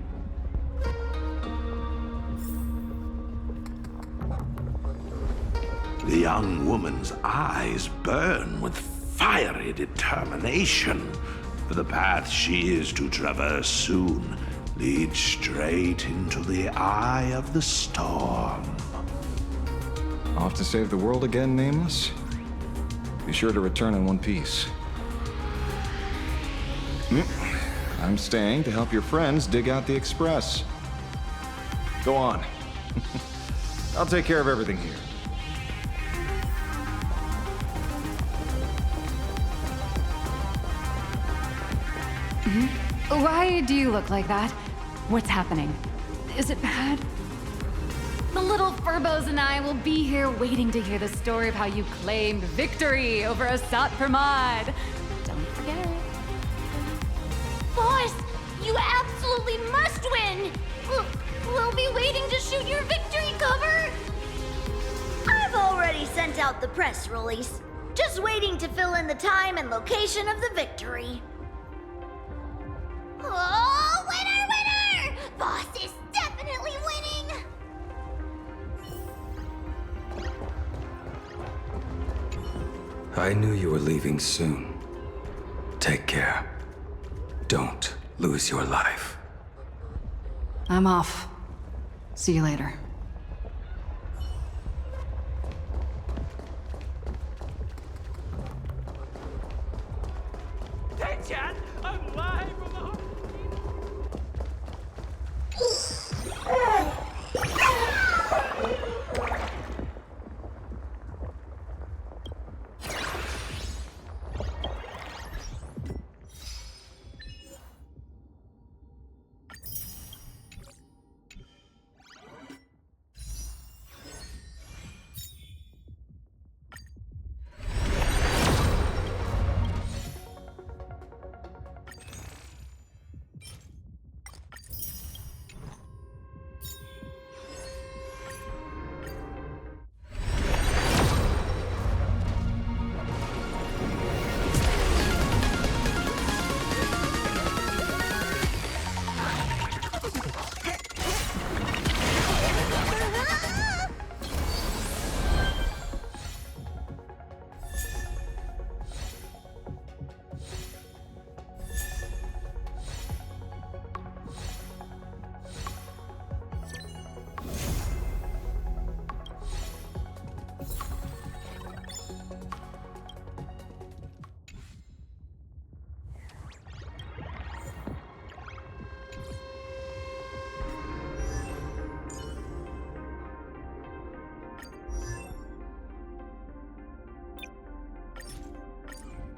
The young woman's eyes burn with fiery determination, for the path she is to traverse soon leads straight into the eye of the storm. Off to save the world again, Nameless? Be sure to return in one piece. I'm staying to help your friends dig out the Express. Go on. I'll take care of everything here. Why do you look like that? What's happening? Is it bad? The little Furbos and I will be here waiting to hear the story of how you claimed victory over Asat Pramod. Don't forget. Boss, you absolutely must win! We'll be waiting to shoot your victory cover! I've already sent out the press release. Just waiting to fill in the time and location of the victory. Oh, winner, winner! Boss is definitely winning! I knew you were leaving soon. Take care. Don't lose your life. I'm off. See you later. Hey, Chad! I'm live from the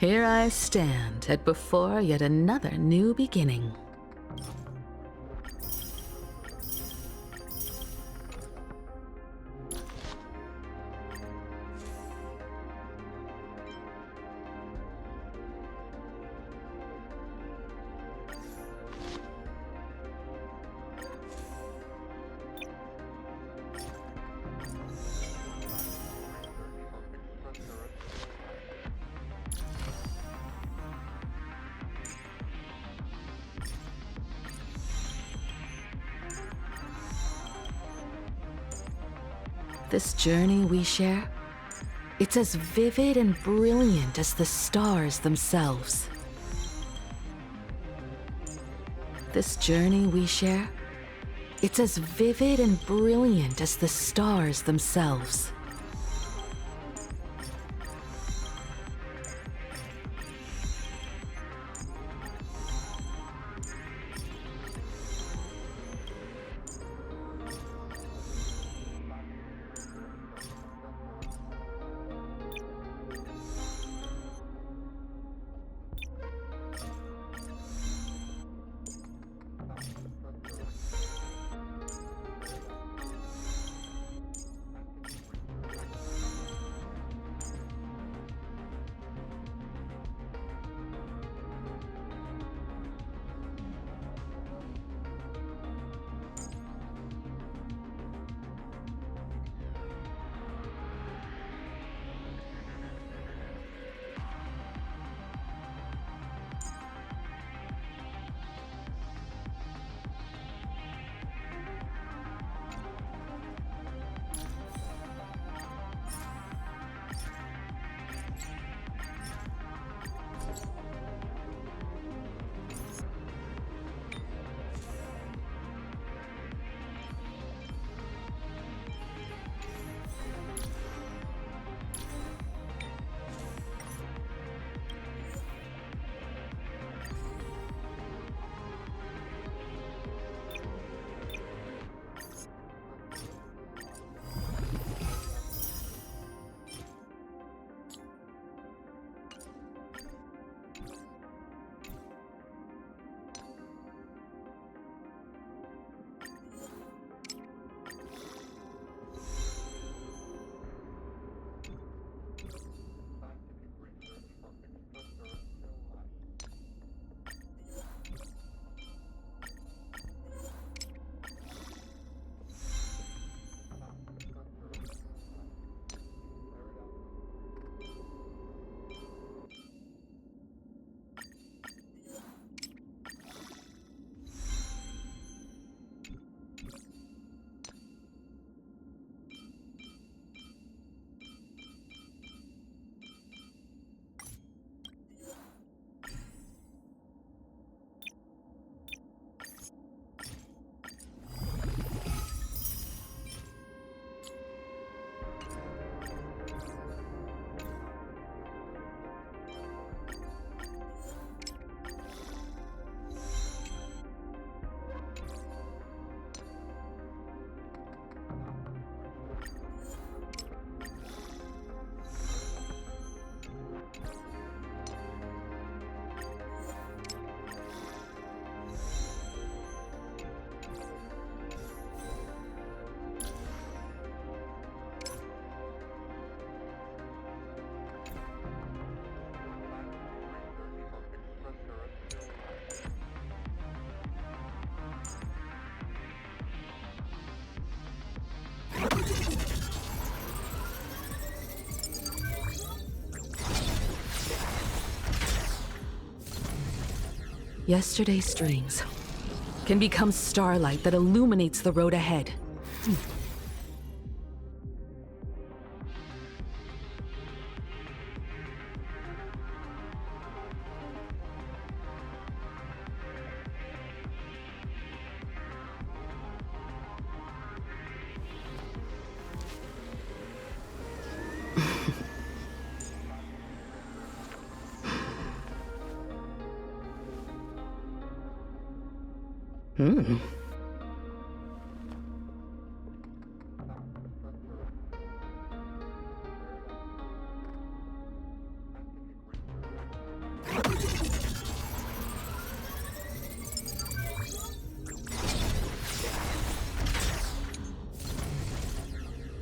Here I stand at before yet another new beginning. This journey we share, it's as vivid and brilliant as the stars themselves. This journey we share, it's as vivid and brilliant as the stars themselves. Yesterday's streams can become starlight that illuminates the road ahead.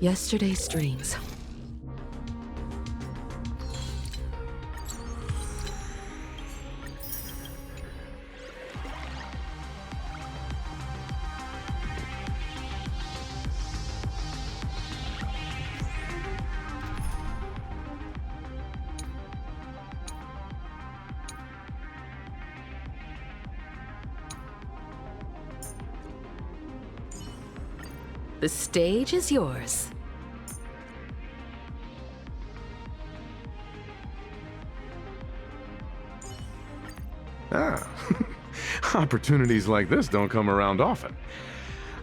Yesterday's dreams. The stage is yours. Ah, opportunities like this don't come around often.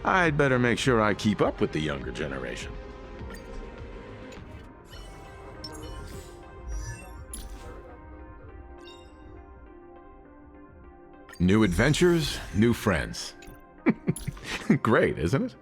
I'd better make sure I keep up with the younger generation. New adventures, new friends. Great, isn't it?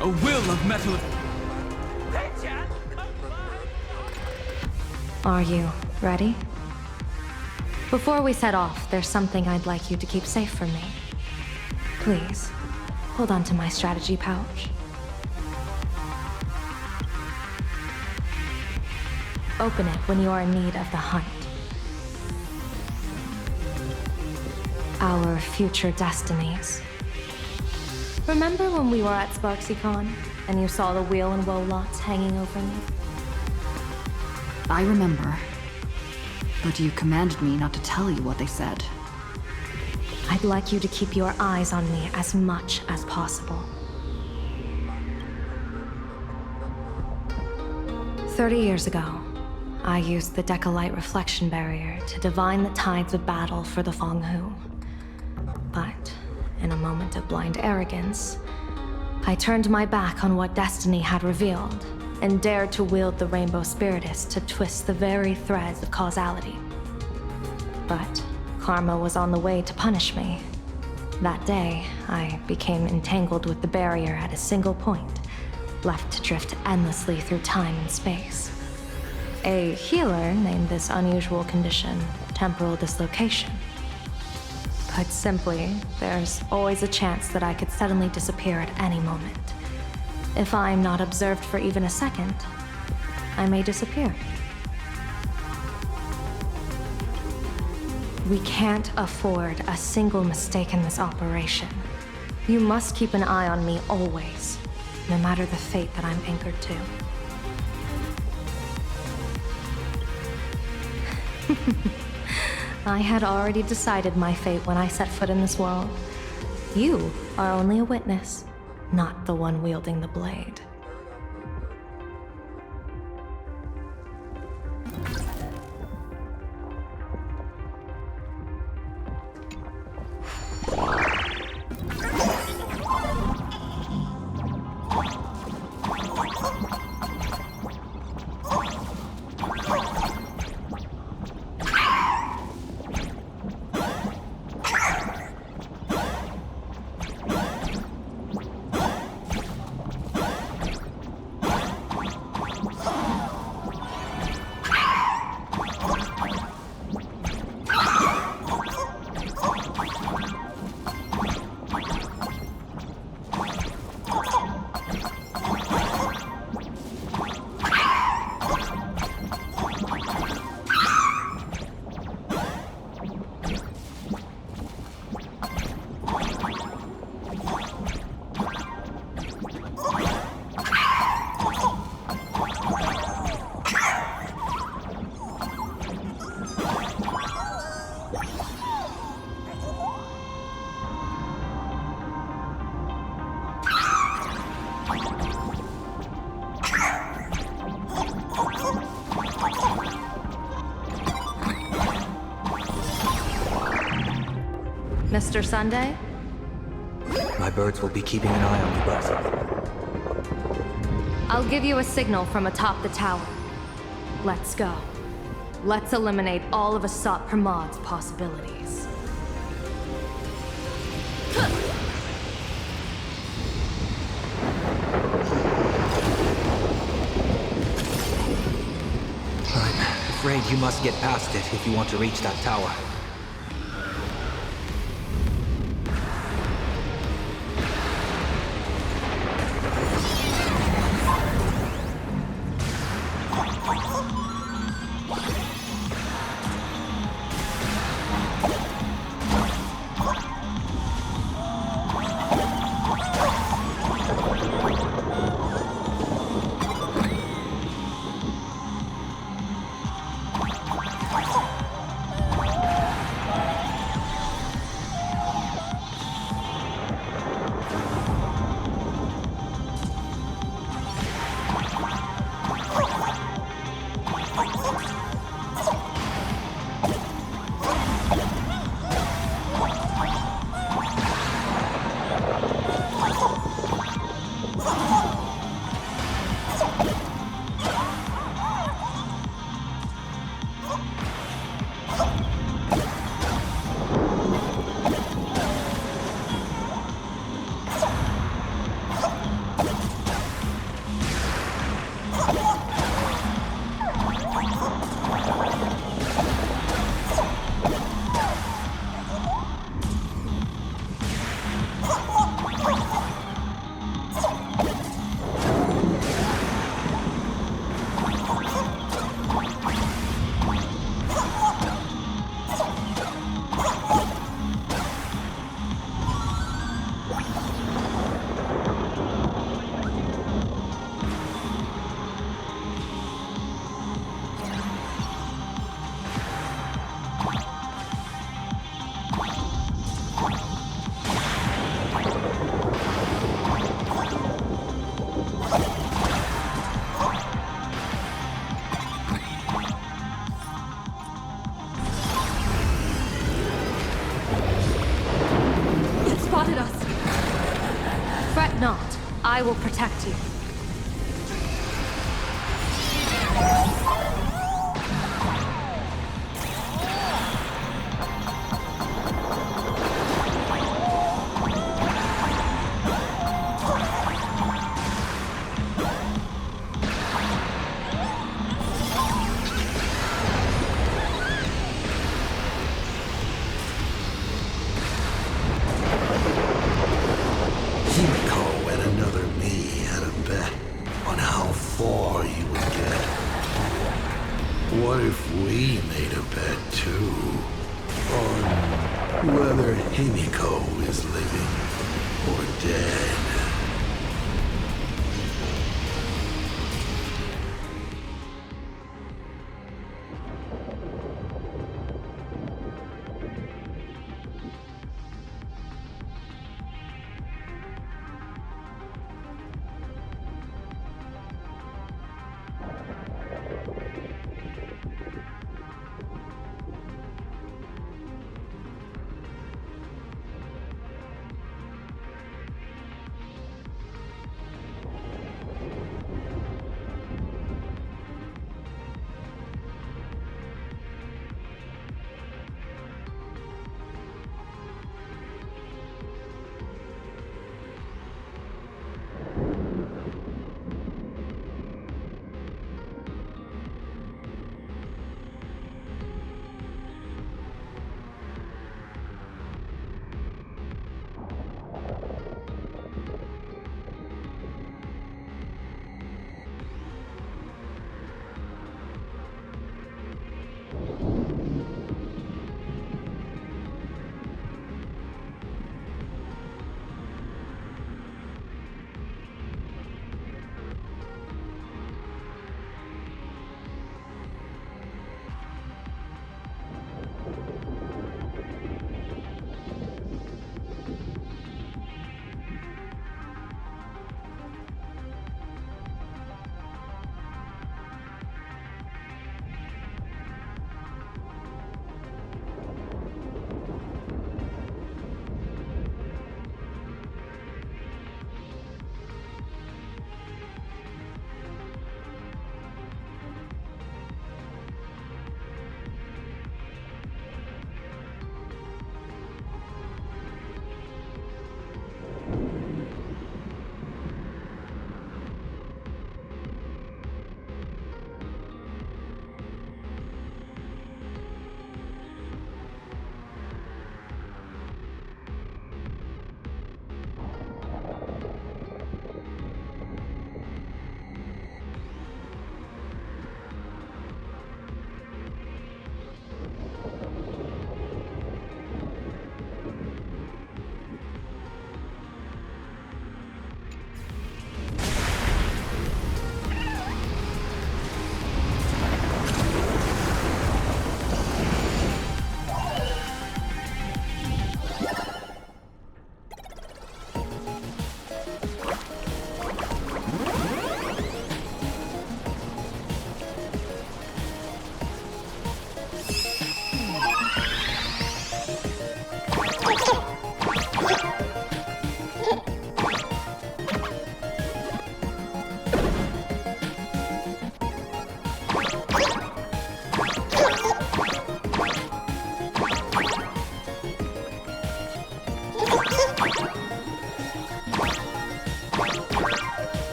A will of metal. Are you ready? Before we set off, there's something I'd like you to keep safe from me. Please, hold on to my strategy pouch. Open it when you are in need of the hunt. Our future destinies. Remember when we were at SparksyCon, and you saw the wheel and woe lots hanging over me? I remember. But you commanded me not to tell you what they said. I'd like you to keep your eyes on me as much as possible. 30 years ago, I used the Decalite reflection barrier to divine the tides of battle for the Fonghu. But in a moment of blind arrogance, I turned my back on what destiny had revealed and dared to wield the Rainbow Spiritus to twist the very threads of causality. But karma was on the way to punish me. That day, I became entangled with the barrier at a single point, left to drift endlessly through time and space. A healer named this unusual condition temporal dislocation. Put simply, there's always a chance that I could suddenly disappear at any moment. If I'm not observed for even a second, I may disappear. We can't afford a single mistake in this operation. You must keep an eye on me always, no matter the fate that I'm anchored to. I had already decided my fate when I set foot in this world. You are only a witness, not the one wielding the blade. Mr. Sunday? My birds will be keeping an eye on you both. I'll give you a signal from atop the tower. Let's go. Let's eliminate all of Asat Pramad's possibilities. I'm afraid you must get past it if you want to reach that tower. I will protect you. Himeko and another me had a bet on how far you would get. What if we made a bet too? On whether Himeko is living or dead?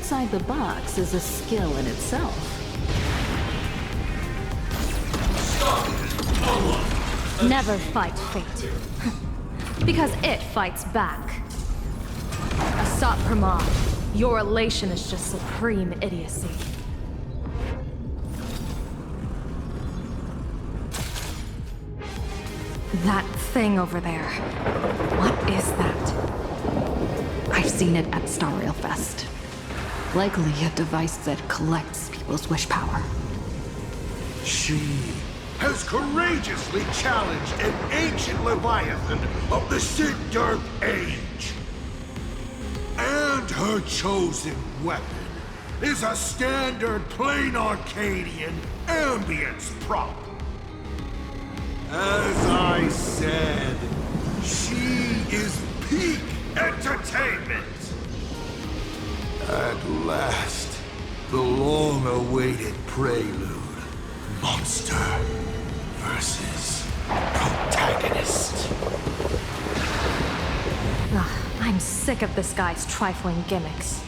outside the box is a skill in itself. Never fight fate. Because it fights back. Asat Pramod, your elation is just supreme idiocy. That thing over there. What is that? I've seen it at Star Rail Fest. Likely a device that collects people's wish power. She has courageously challenged an ancient Leviathan of the Sindark Age. And her chosen weapon is a standard plain Arcadian ambience prop. As I said, she is peak entertainment. At last, the long-awaited prelude. Monster versus protagonist. Ugh, I'm sick of this guy's trifling gimmicks.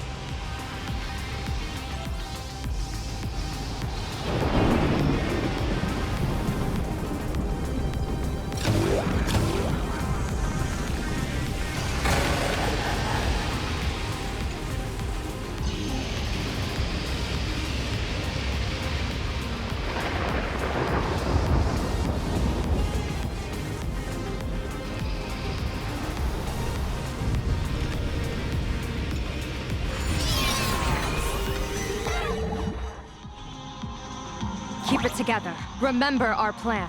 Keep it together. Remember our plan.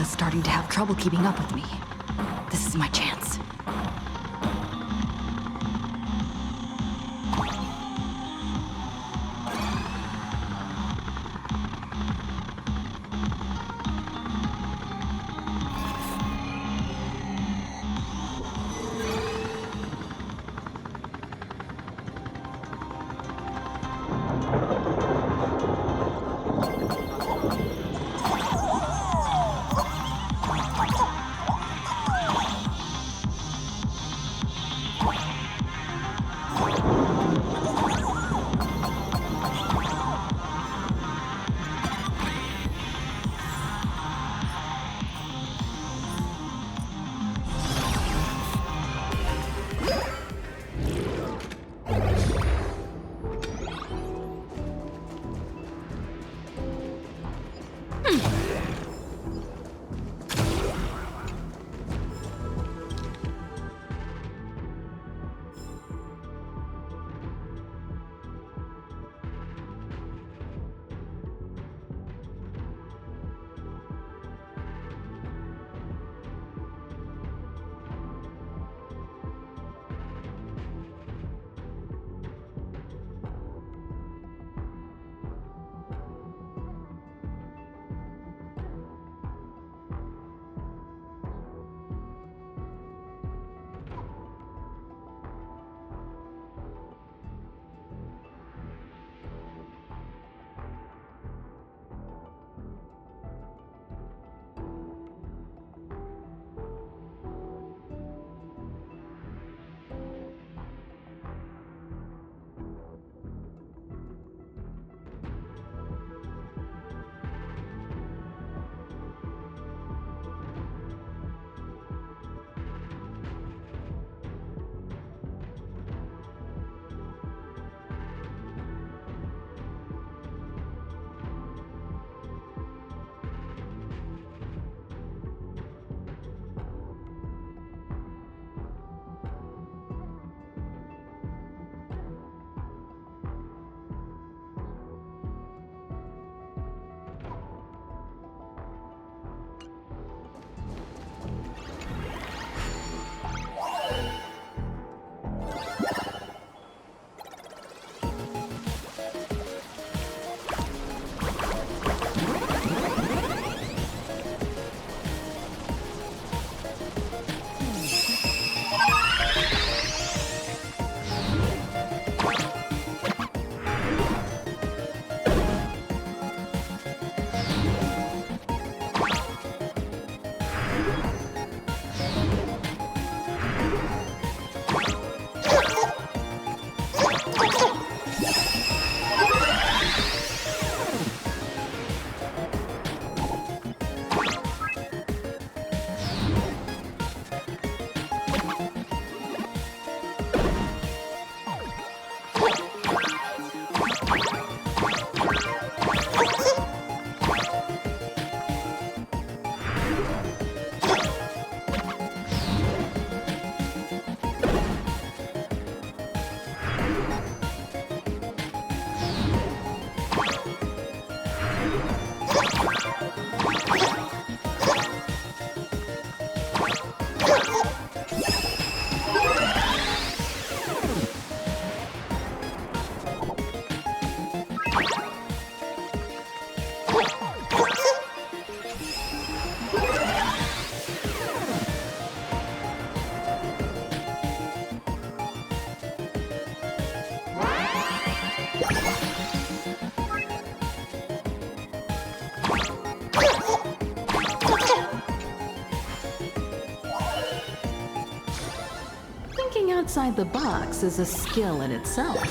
Starting to have trouble keeping up with me. This is my chance. Thinking outside the box is a skill in itself.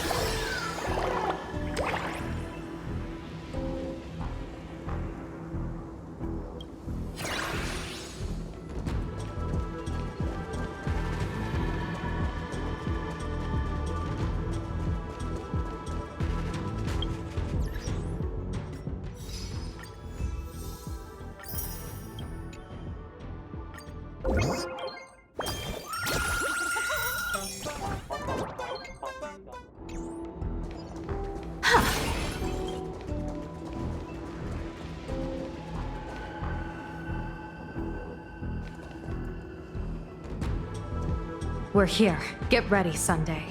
We're here. Get ready, Sunday.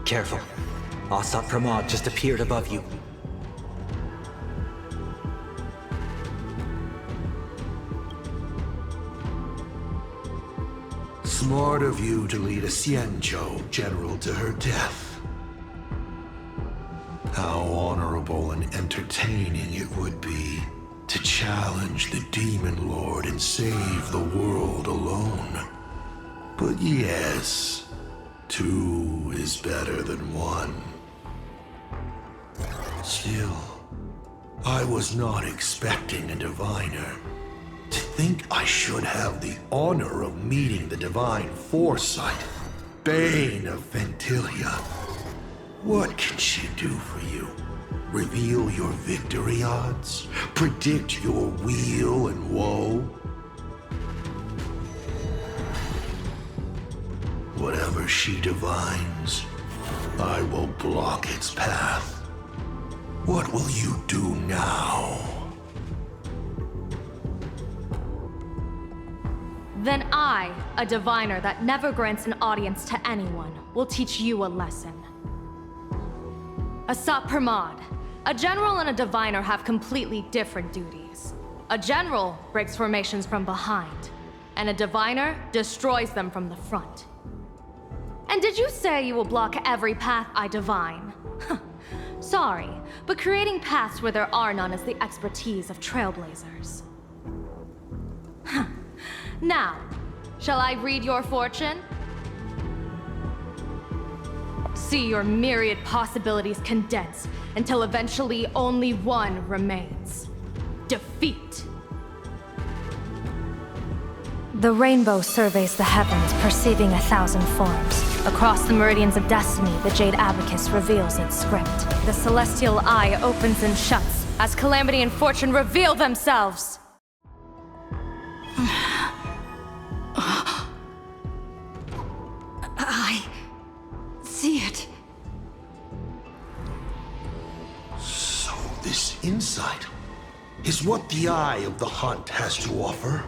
Careful. Asat Pramod just appeared above you. Smart of you to lead a Xianzhou general to her death. How honorable and entertaining it would be to challenge the Demon Lord and save the world alone. But yes, two is better than one. Still, I was not expecting a diviner. To think I should have the honor of meeting the divine Foresight, Bane of Ventilia. What can she do for you? Reveal your victory odds? Predict your weal and woe? Whatever she divines, I will block its path. What will you do now? Then I, a diviner that never grants an audience to anyone, will teach you a lesson. Asat Pramod, a general and a diviner have completely different duties. A general breaks formations from behind, and a diviner destroys them from the front. And did you say you will block every path I divine? Sorry, but creating paths where there are none is the expertise of trailblazers. Now, shall I read your fortune? See your myriad possibilities condense until eventually only one remains. Defeat. The rainbow surveys the heavens, perceiving 1,000 forms. Across the meridians of destiny, the Jade Abacus reveals its script. The celestial eye opens and shuts as calamity and fortune reveal themselves. I see it. So this insight is what the Eye of the Hunt has to offer?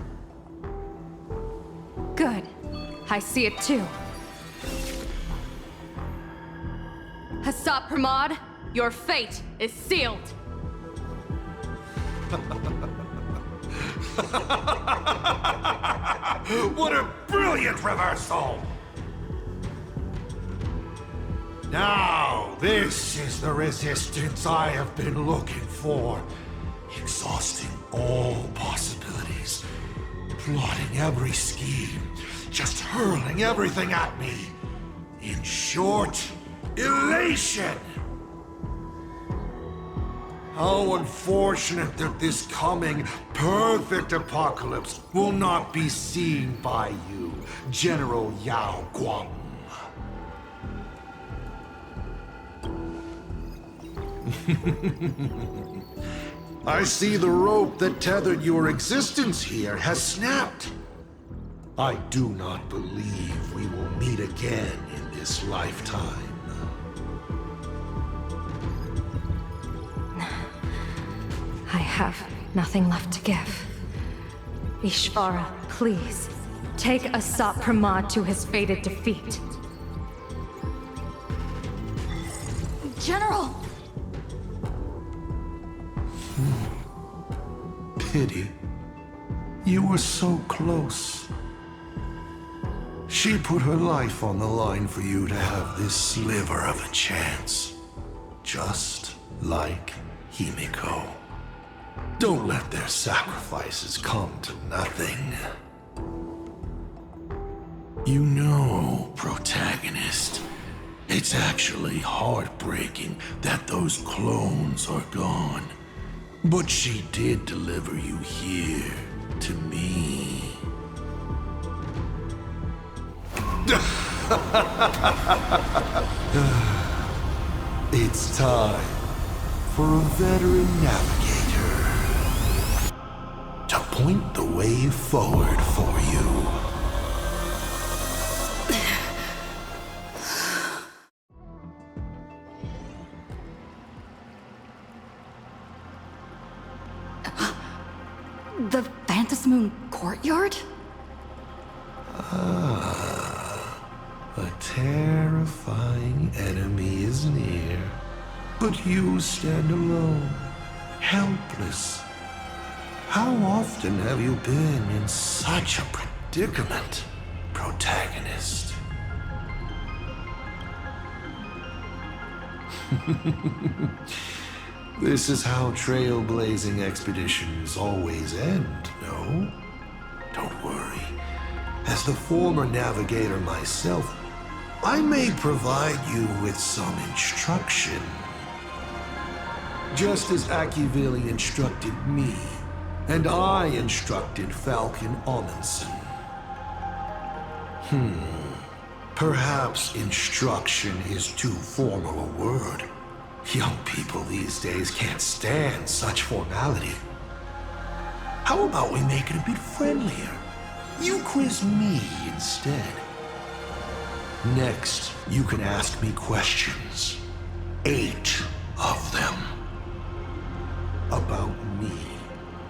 Good. I see it too. Asat Pramod, your fate is sealed. What a brilliant reversal! Now, this is the resistance I have been looking for. Exhausting all possibilities. Plotting every scheme. Just hurling everything at me. In short, elation! How unfortunate that this coming perfect apocalypse will not be seen by you, General Yao Guang. I see the rope that tethered your existence here has snapped. I do not believe we will meet again in this lifetime. have nothing left to give. Ishvara, please, take Asat Pramod to his fated defeat. General! Pity. You were so close. She put her life on the line for you to have this sliver of a chance. Just like Himeko. Don't let their sacrifices come to nothing. You know, protagonist, it's actually heartbreaking that those clones are gone. But she did deliver you here, to me. It's time for a veteran navigator to point the way forward for you. The Phantasmoon Courtyard? A terrifying enemy is near, but you stand alone, helpless. How often have you been in such a predicament, protagonist? This is how trailblazing expeditions always end, no? Don't worry. As the former navigator myself, I may provide you with some instruction. Just as Akivili instructed me, and I instructed Falcon Amundsen. Perhaps instruction is too formal a word. Young people these days can't stand such formality. How about we make it a bit friendlier? You quiz me instead. Next, you can ask me questions. 8 of them. About me.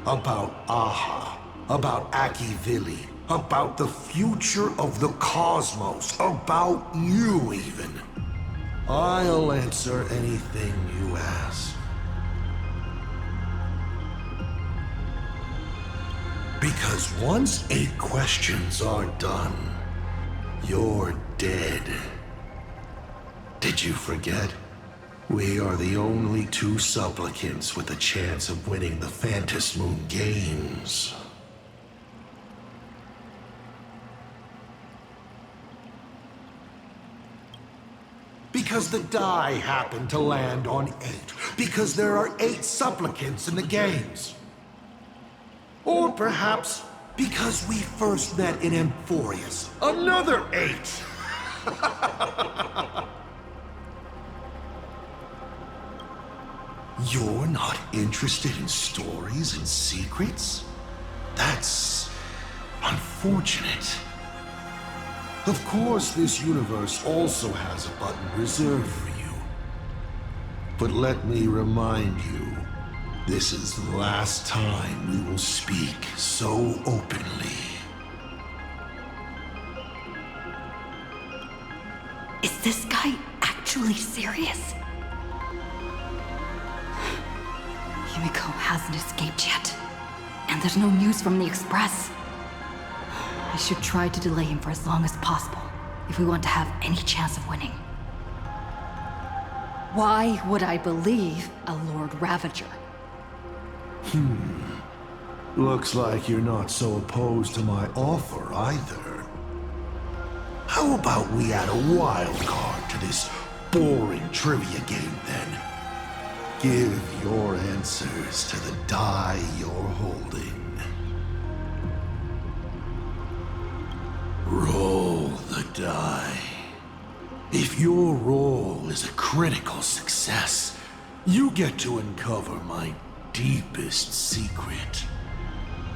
About Aha. About Akivili. About the future of the cosmos. About you, even. I'll answer anything you ask. Because once 8 questions are done, you're dead. Did you forget? We are the only 2 supplicants with a chance of winning the Phantasmoon Games. Because the die happened to land on 8. Because there are 8 supplicants in the games. Or perhaps because we first met in Amphorius. Another 8! You're not interested in stories and secrets? That's unfortunate. Of course, this universe also has a button reserved for you. But let me remind you, this is the last time we will speak so openly. Is this guy actually serious? Himeko hasn't escaped yet. And there's no news from the Express. I should try to delay him for as long as possible, if we want to have any chance of winning. Why would I believe a Lord Ravager? Looks like you're not so opposed to my offer either. How about we add a wild card to this boring trivia game then? Give your answers to the die you're holding. Roll the die. If your roll is a critical success, you get to uncover my deepest secret.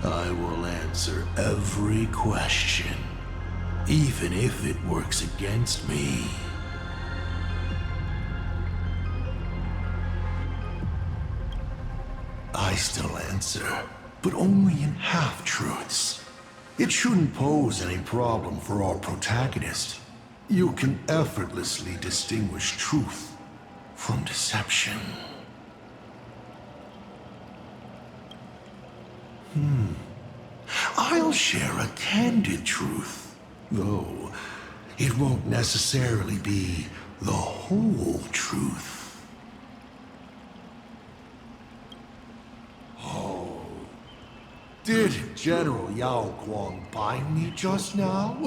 I will answer every question, even if it works against me. I I still answer, but only in half-truths. It shouldn't pose any problem for our protagonist. You can effortlessly distinguish truth from deception. I'll share a candid truth, though it won't necessarily be the whole truth. Oh, did General Yao Guang bind me just now?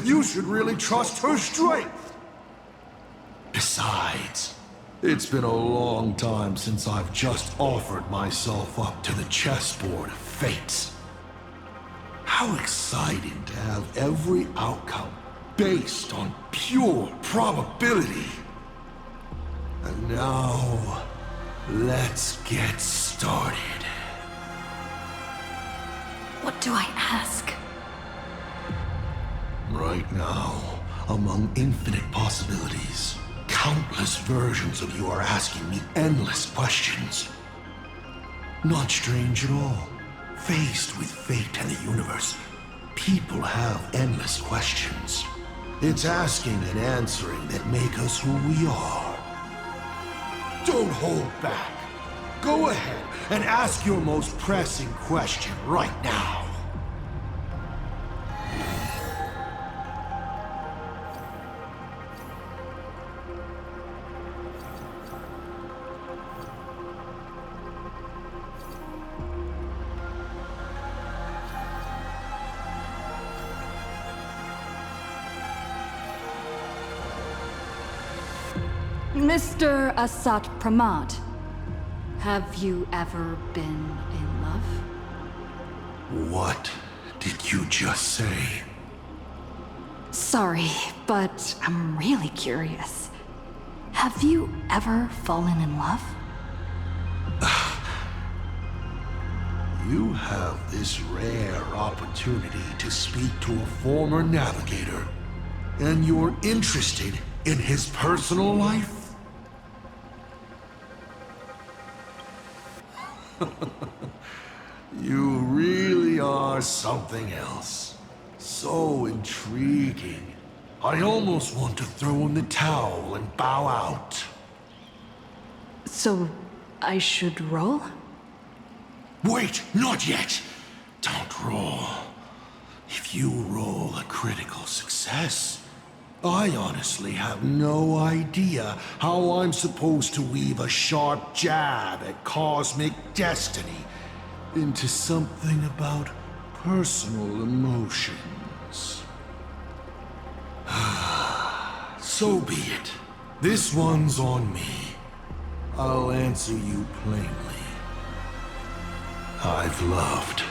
You should really trust her strength. Besides, it's been a long time since I've just offered myself up to the chessboard of fates. How exciting to have every outcome based on pure probability. And now, let's get started. What do I ask? Right now, among infinite possibilities, countless versions of you are asking me endless questions. Not strange at all. Faced with fate and the universe, people have endless questions. It's asking and answering that make us who we are. Don't hold back. Go ahead and ask your most pressing question right now. Mr. Asat Pramad, have you ever been in love? What did you just say? Sorry, but I'm really curious. Have you ever fallen in love? You have this rare opportunity to speak to a former navigator, and you're interested in his personal life? You really are something else. So intriguing. I almost want to throw in the towel and bow out. So, I should roll? Wait, not yet. Don't roll. If you roll a critical success, I honestly have no idea how I'm supposed to weave a sharp jab at cosmic destiny into something about personal emotions. So be it. This one's on me. I'll answer you plainly. I've loved.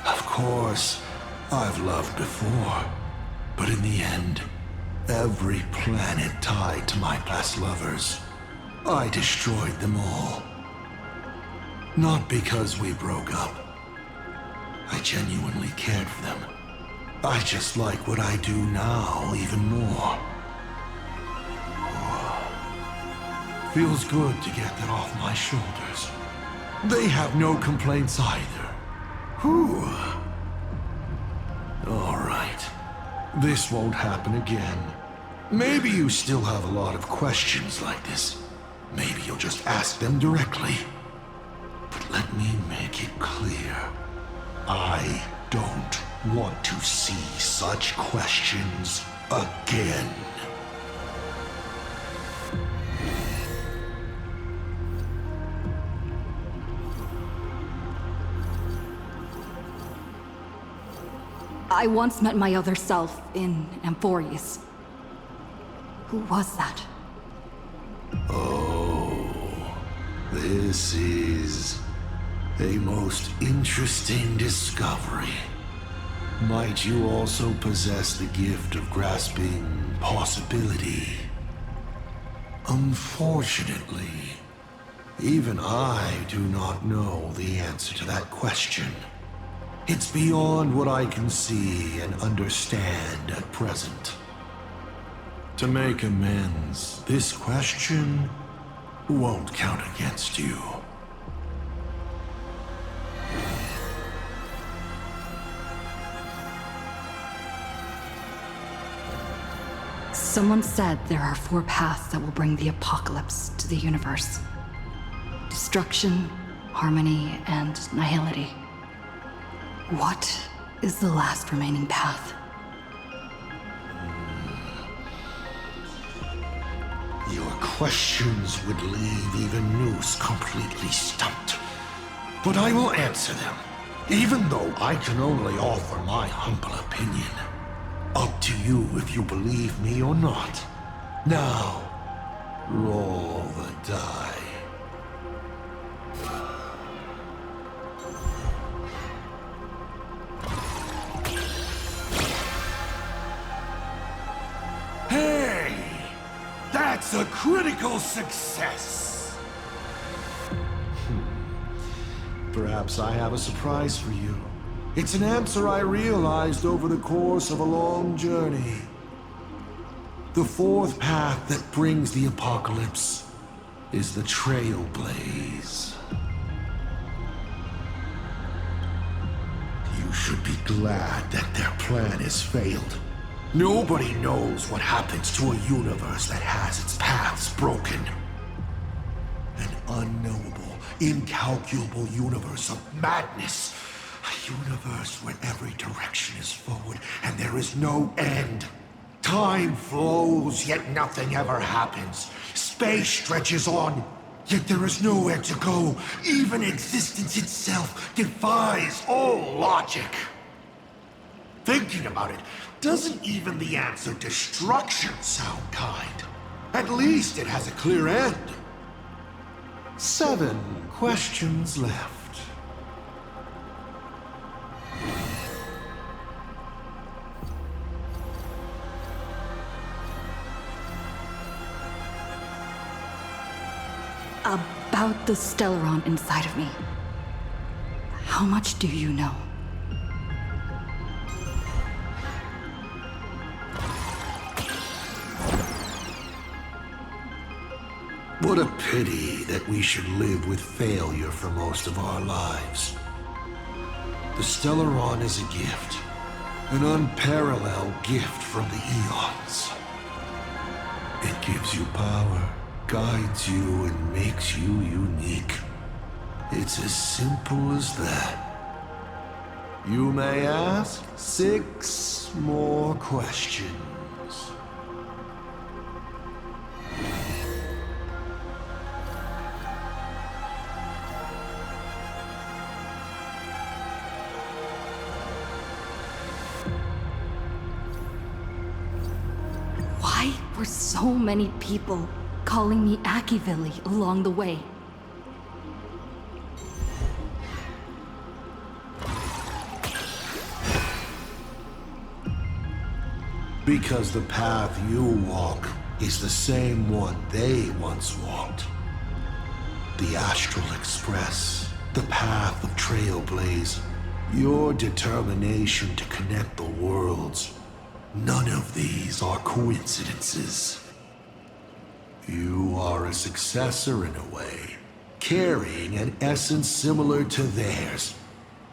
Of course, I've loved before. But in the end, every planet tied to my past lovers, I destroyed them all. Not because we broke up. I genuinely cared for them. I just like what I do now even more. Feels good to get that off my shoulders. They have no complaints either. Whew. All right. This won't happen again. Maybe you still have a lot of questions like this. Maybe you'll just ask them directly. But let me make it clear. I don't want to see such questions again. I once met my other self in Amphorius. Who was that? Oh, this is a most interesting discovery. Might you also possess the gift of grasping possibility? Unfortunately, even I do not know the answer to that question. It's beyond what I can see and understand at present. To make amends, this question won't count against you. Someone said there are 4 paths that will bring the apocalypse to the universe. Destruction, harmony, and nihility. What is the last remaining path? Your questions would leave even Noose completely stumped. But I will answer them, even though I can only offer my humble opinion. Up to you if you believe me or not. Now, roll the die. Hey! That's a critical success! Perhaps I have a surprise for you. It's an answer I realized over the course of a long journey. The 4th path that brings the apocalypse is the Trailblaze. You should be glad that their plan has failed. Nobody knows what happens to a universe that has its paths broken. An unknowable, incalculable universe of madness. A universe where every direction is forward and there is no end. Time flows, yet nothing ever happens. Space stretches on, yet there is nowhere to go. Even existence itself defies all logic. Thinking about it, doesn't even the answer destruction sound kind? At least it has a clear end. 7 questions left. About the Stellaron inside of me. How much do you know? What a pity that we should live with failure for most of our lives. The Stellaron is a gift. An unparalleled gift from the eons. It gives you power, guides you, and makes you unique. It's as simple as that. You may ask 6 more questions. Why were so many people calling me Akivili along the way? Because the path you walk is the same one they once walked. The Astral Express, the path of Trailblaze, your determination to connect the worlds. None of these are coincidences. You are a successor in a way, carrying an essence similar to theirs.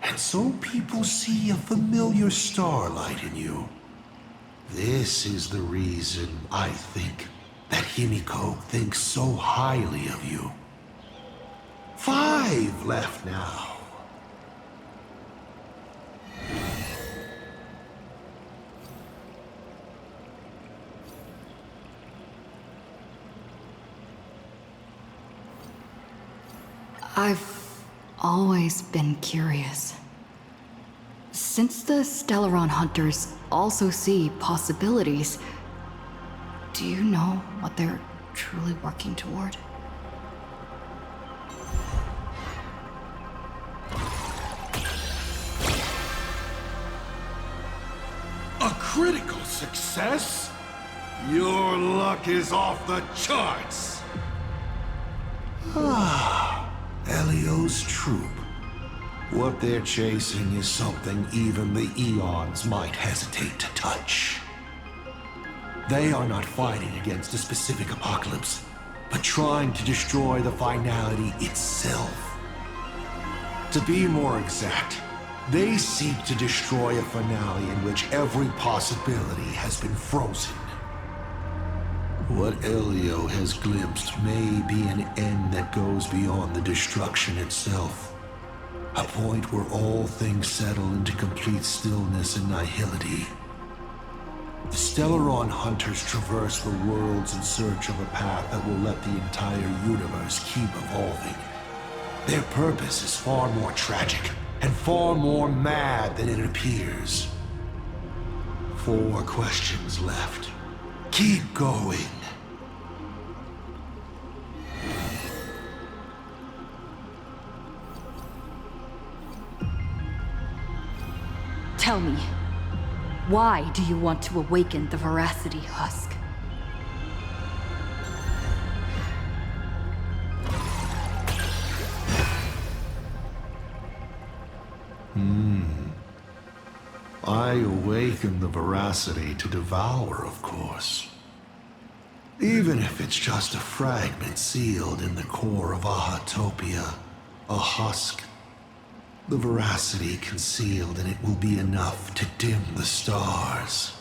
And so people see a familiar starlight in you. This is the reason I think that Himeko thinks so highly of you. 5 left now. I've always been curious. Since the Stellaron Hunters also see possibilities, do you know what they're truly working toward? A critical success? Your luck is off the charts! Elio's troop. What they're chasing is something even the Eons might hesitate to touch. They are not fighting against a specific apocalypse. but trying to destroy the Finality itself. To be more exact, they seek to destroy a finale in which every possibility has been frozen. What Elio has glimpsed may be an end that goes beyond the destruction itself. A point where all things settle into complete stillness and nihility. The Stellaron Hunters traverse the worlds in search of a path that will let the entire universe keep evolving. Their purpose is far more tragic and far more mad than it appears. 4 questions left. Keep going. Tell me, why do you want to awaken the Voracity husk? I awaken the Voracity to devour, of course. Even if it's just a fragment sealed in the core of Ahatopia, a husk. The Voracity concealed in it will be enough to dim the stars.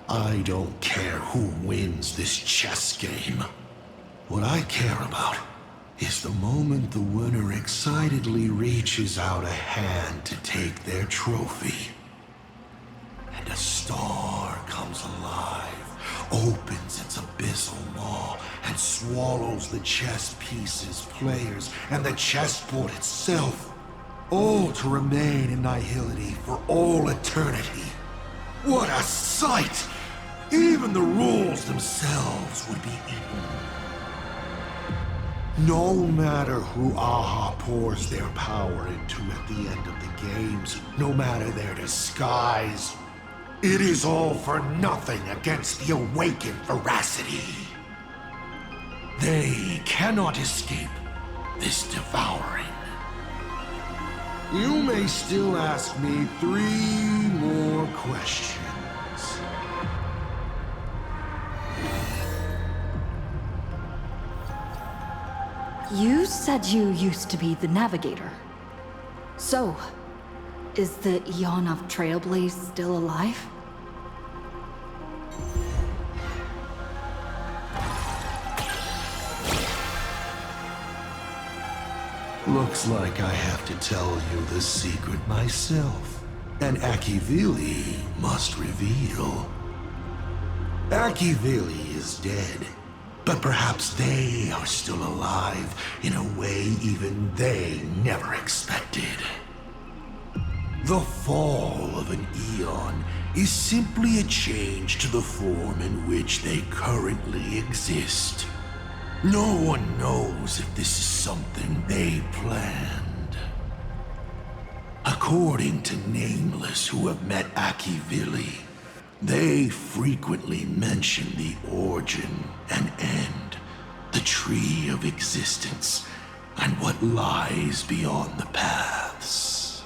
I don't care who wins this chess game. What I care about is the moment the winner excitedly reaches out a hand to take their trophy. And a star comes alive, opens its abyssal maw, and swallows the chess pieces, players, and the chessboard itself, all to remain in nihility for all eternity. What a sight! Even the rules themselves would be eaten. No matter who Aha pours their power into at the end of the games, no matter their disguise, it is all for nothing against the awakened Voracity. They cannot escape this devouring. You may still ask me 3 more questions. You said you used to be the Navigator. So, is the Eon of Trailblaze still alive? Looks like I have to tell you the secret myself. And Akivili must reveal. Akivili is dead. But perhaps they are still alive in a way even they never expected. The fall of an eon is simply a change to the form in which they currently exist. No one knows if this is something they planned. According to Nameless who have met Akivili, they frequently mention the origin and end, the tree of existence, and what lies beyond the paths.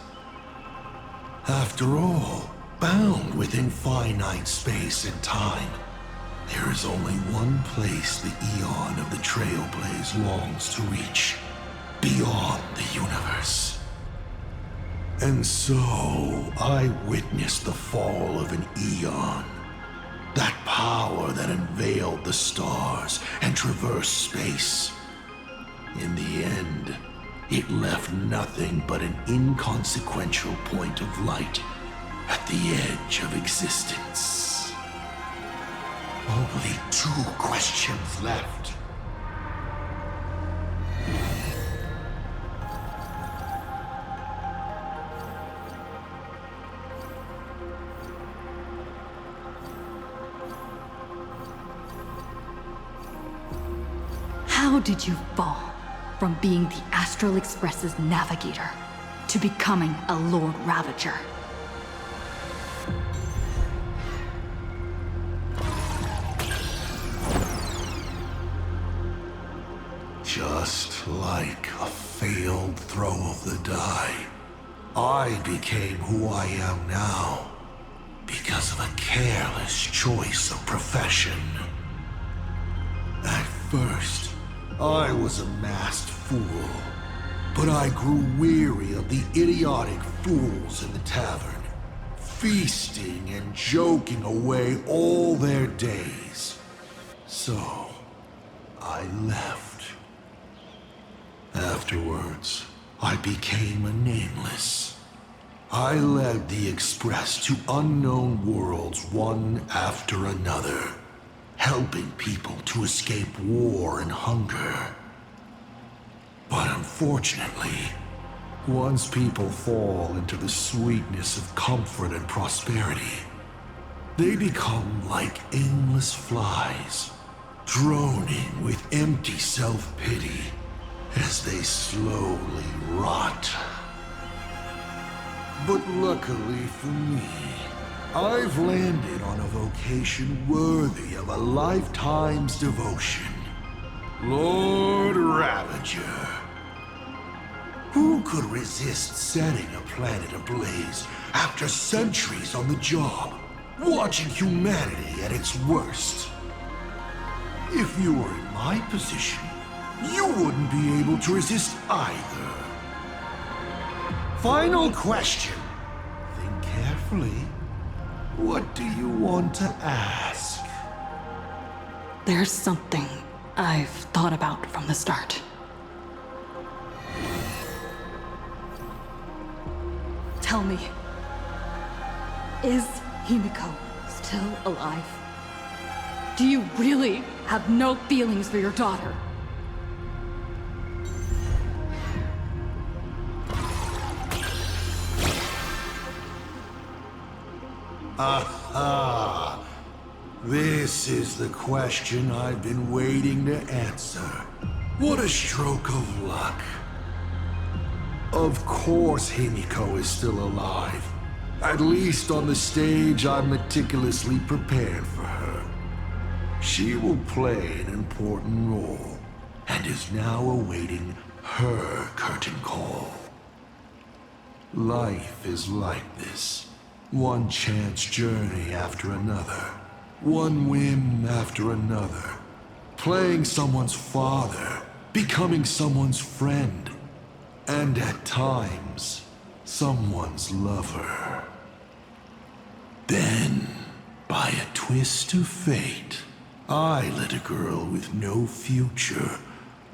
After all, bound within finite space and time, there is only one place the Eon of the Trailblaze longs to reach, beyond the universe. And so, I witnessed the fall of an eon. That power that unveiled the stars and traversed space. In the end, it left nothing but an inconsequential point of light at the edge of existence. Only 2 questions left. How did you fall from being the Astral Express's navigator to becoming a Lord Ravager? Just like a failed throw of the die, I became who I am now because of a careless choice of profession. At first, I was a masked fool. But I grew weary of the idiotic fools in the tavern, feasting and joking away all their days. So, I left. Afterwards, I became a nameless. I led the Express to unknown worlds one after another, helping people to escape war and hunger. But unfortunately, once people fall into the sweetness of comfort and prosperity, they become like aimless flies, droning with empty self-pity as they slowly rot. But luckily for me, I've landed on a vocation worthy of a lifetime's devotion. Lord Ravager. Who could resist setting a planet ablaze after centuries on the job, watching humanity at its worst? If you were in my position, you wouldn't be able to resist either. Final question. Think carefully. What do you want to ask? There's something I've thought about from the start. Tell me, is Himeko still alive? Do you really have no feelings for your daughter? Aha! This is the question I've been waiting to answer. What a stroke of luck. Of course Himeko is still alive. At least on the stage I'm meticulously prepared for her. She will play an important role, and is now awaiting her curtain call. Life is like this. One chance journey after another. One whim after another. Playing someone's father, becoming someone's friend, and at times, someone's lover. Then, by a twist of fate, I let a girl with no future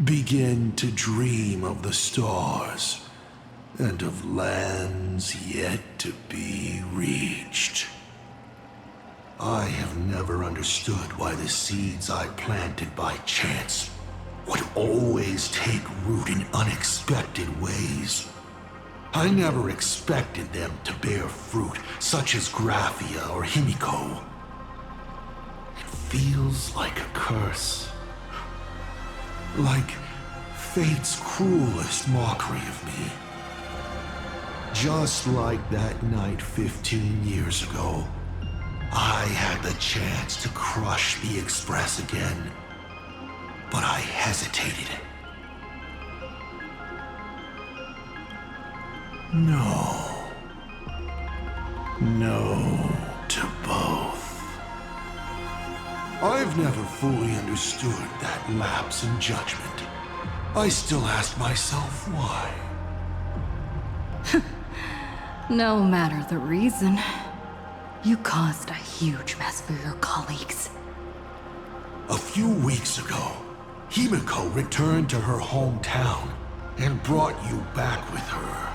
begin to dream of the stars and of lands yet to be reached. I have never understood why the seeds I planted by chance would always take root in unexpected ways. I never expected them to bear fruit, such as Graphia or Himeko. It feels like a curse. Like fate's cruelest mockery of me. Just like that night 15 years ago, I had the chance to crush the Express again, but I hesitated. No. No to both. I've never fully understood that lapse in judgment. I still ask myself why. No matter the reason, you caused a huge mess for your colleagues. A few weeks ago, Himeko returned to her hometown and brought you back with her.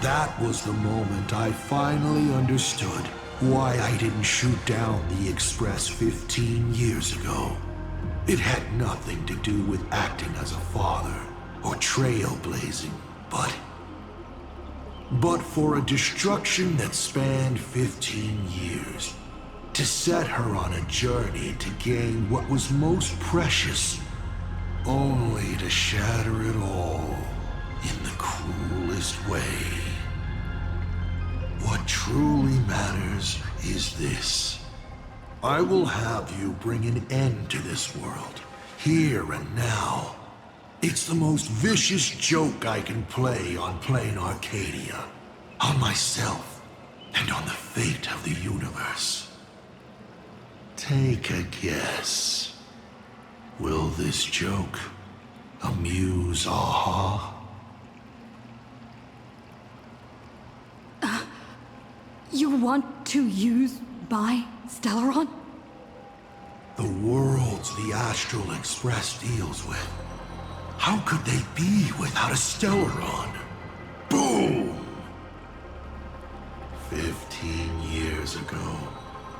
That was the moment I finally understood why I didn't shoot down the Express 15 years ago. It had nothing to do with acting as a father or trailblazing, but for a destruction that spanned 15 years, to set her on a journey to gain what was most precious, only to shatter it all in the cruelest way. What truly matters is this. I will have you bring an end to this world, here and now. It's the most vicious joke I can play on plain Arcadia, on myself, and on the fate of the universe. Take a guess. Will this joke amuse Aha? You want to use my Stellaron? The worlds the Astral Express deals with. How could they be without a Stellaron? Boom! 15 years ago,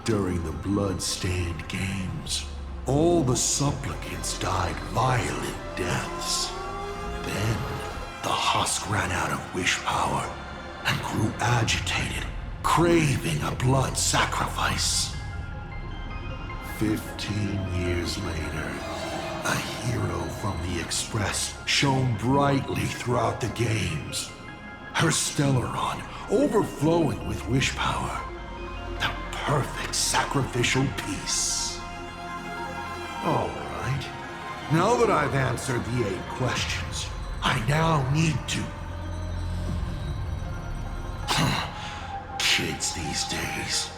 during the blood-stained games, all the supplicants died violent deaths. Then, the husk ran out of wish power and grew agitated, craving a blood sacrifice. 15 years later, a hero from the Express shone brightly throughout the games. Her Stellaron overflowing with wish power. The perfect sacrificial piece. All right. Now that I've answered the 8 questions, I now need to... Kids these days.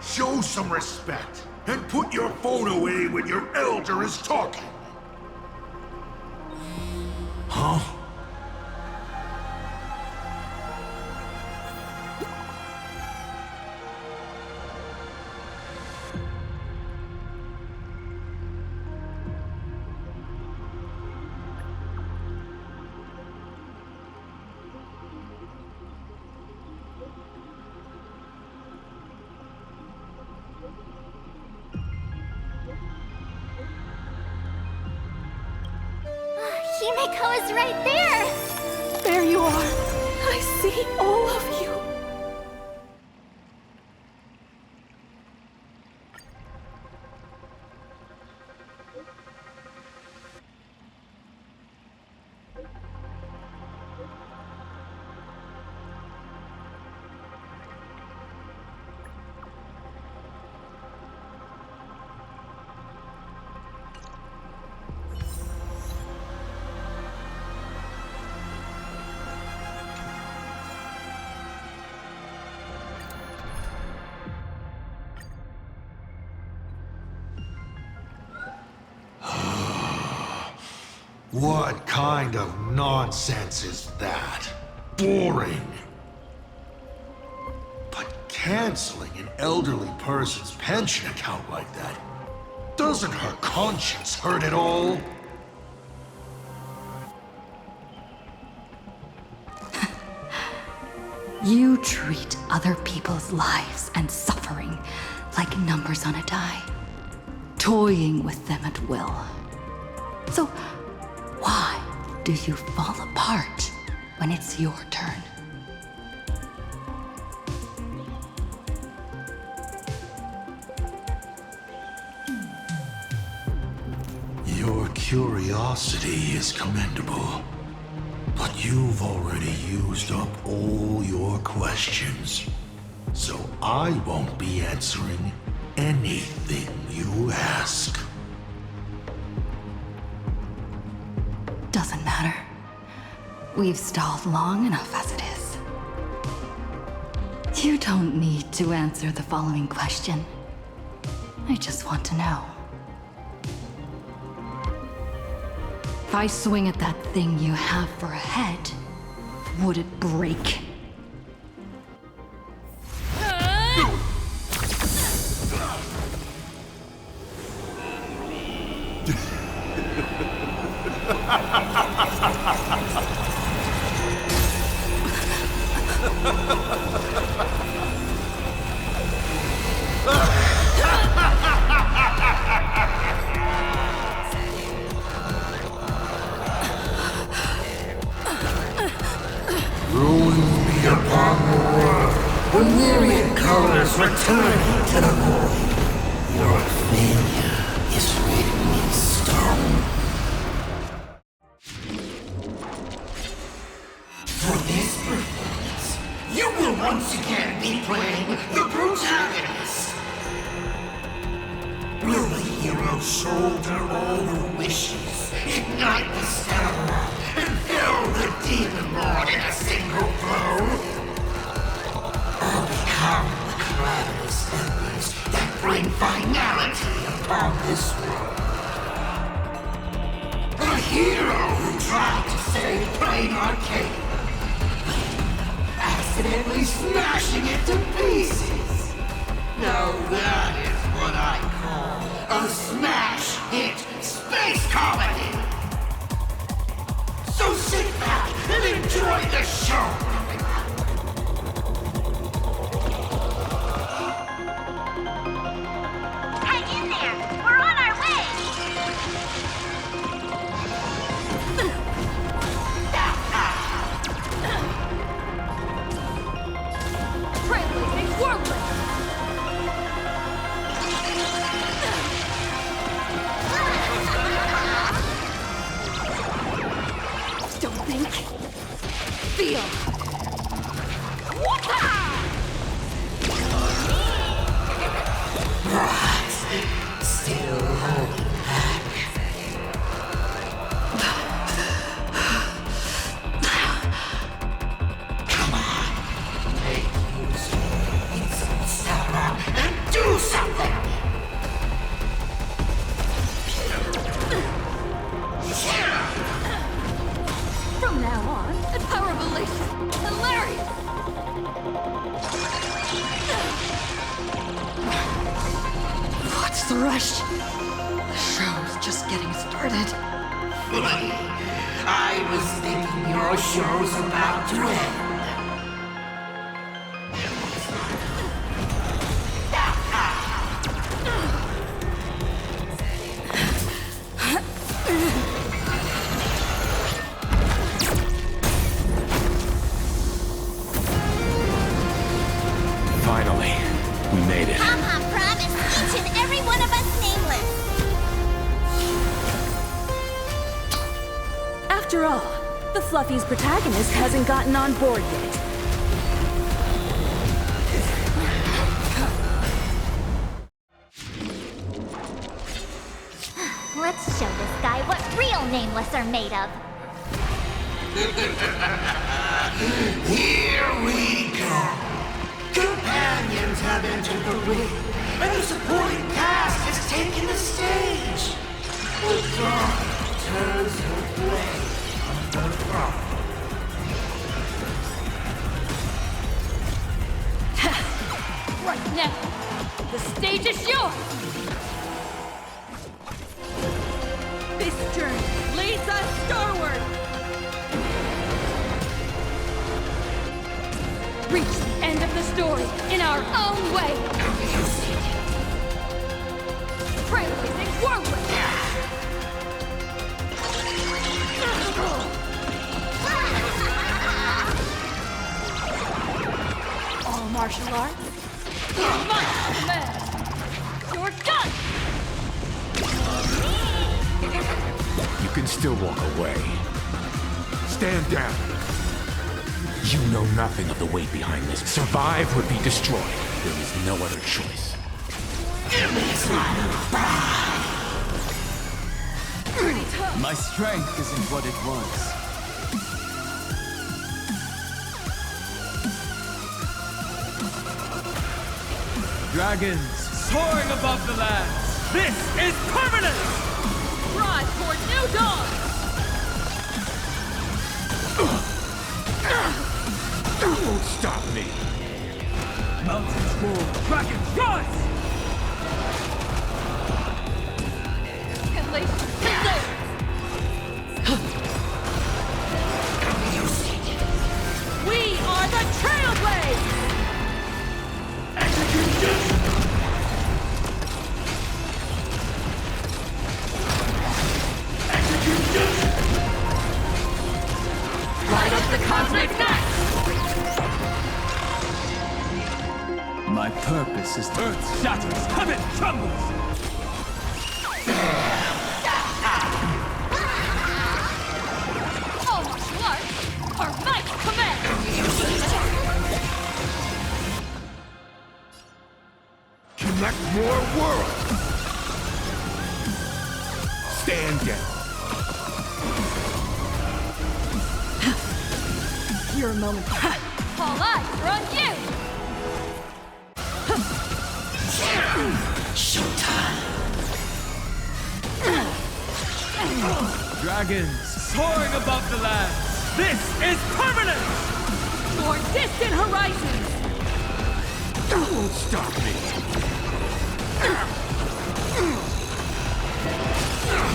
Show some respect and put your phone away when your elder is talking. Huh? Himeko is right there! There you are. I see all of you. What kind of nonsense is that? Boring. But canceling an elderly person's pension account like that, doesn't her conscience hurt at all? You treat other people's lives and suffering like numbers on a die, toying with them at will. So, why do you fall apart when it's your turn? Your curiosity is commendable, but you've already used up all your questions, so I won't be answering anything you ask. Doesn't matter. We've stalled long enough as it is. You don't need to answer the following question. I just want to know. If I swing at that thing you have for a head, would it break? Ruin be upon the world, the myriad colors returning to the void. Your failure is written in stone. For this performance, you will once again be playing the protagonist. Will the hero shoulder all the wishes, ignite the Stellaron, and fill the Demon Lord in a single blow? Or become the cloudless embers that bring finality upon this world? hero who tried to save Plain Arcade, accidentally smashing it to pieces. Now that is what I call a smash hit space comedy. So sit back and enjoy the show. Hang in there! We're on our way! Trailblazing Whirlwind! Don't think. Feel. Still holding back. Come on. Make use of instant Stellaron and do something! From now on, the power of elation. Hilarious! What's the rush? The show's just getting started. I was thinking your show's about to end. Finally, we made it. Papa promised each and every one of us nameless. After all, the Fluffy's protagonist hasn't gotten on board yet. Let's show this guy what real nameless are made of. Here we go. Companions have entered the ring, and the supporting cast has taken the stage. The god turns her blade on the throne. Right now, the stage is yours! This journey leads us starward! Reach the end of the story in our own way! Trailblazing Whirlwind! All martial arts? Must command! You're done! You can still walk away. Stand down. You know nothing of the weight behind this. Survive or be destroyed. There is no other choice. Pretty tough! My strength isn't what it was. Dragons soaring above the lands. This is permanent! Rise toward new dawn! You won't stop me. Mountains roar, dragons rise! Elation preserved! We are the Trailblazers! Light up the cosmic night! My purpose is earth shatters, heaven trembles! All martial arts are might command! Connect more worlds. Stand down. Your moment. All eyes are on you! Showtime! Dragons soaring above the lands. This is permanent! For distant horizons! Won't stop me.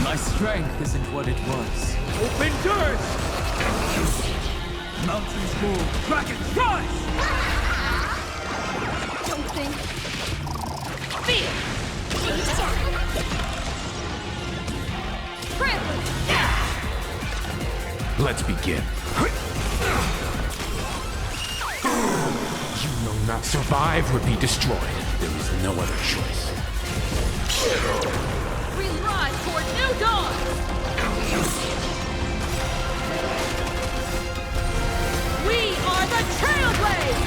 My strength isn't what it was. Open doors! Mountains move. Dragons rise! Don't think. Feel! Trample! Let's begin. You know not survive or be destroyed. There is no other choice. We rise toward new dawn! We are the Trailblazers!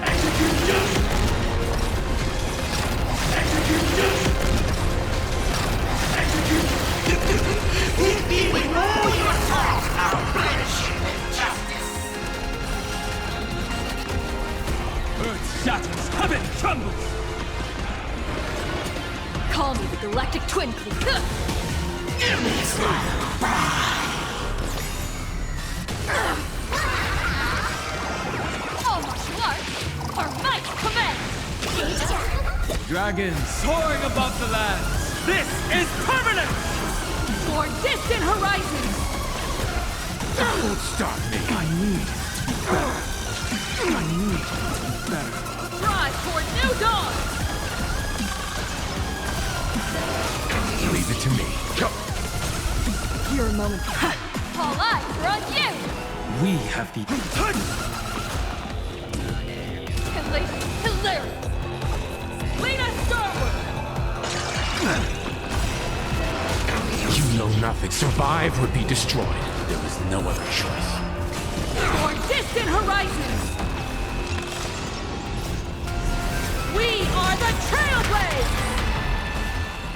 Execute justice! Execute justice! Execute! Hit me with all your thoughts of bloodshed and justice! Earth shatters, heaven trembles! Call me the Galactic Twin, please. Give me a smile! All martial arts are might command! Dragons soaring above the lands. This is permanent! For distant horizons! Won't stop me. I need better. Rise toward new dawn! Leave it to me. Go. Your moment. All eyes are on you! We have the... Hilarious! Lead us starward! You know nothing. Survive or be destroyed. There is no other choice. For distant horizons! We are the Trailblazers!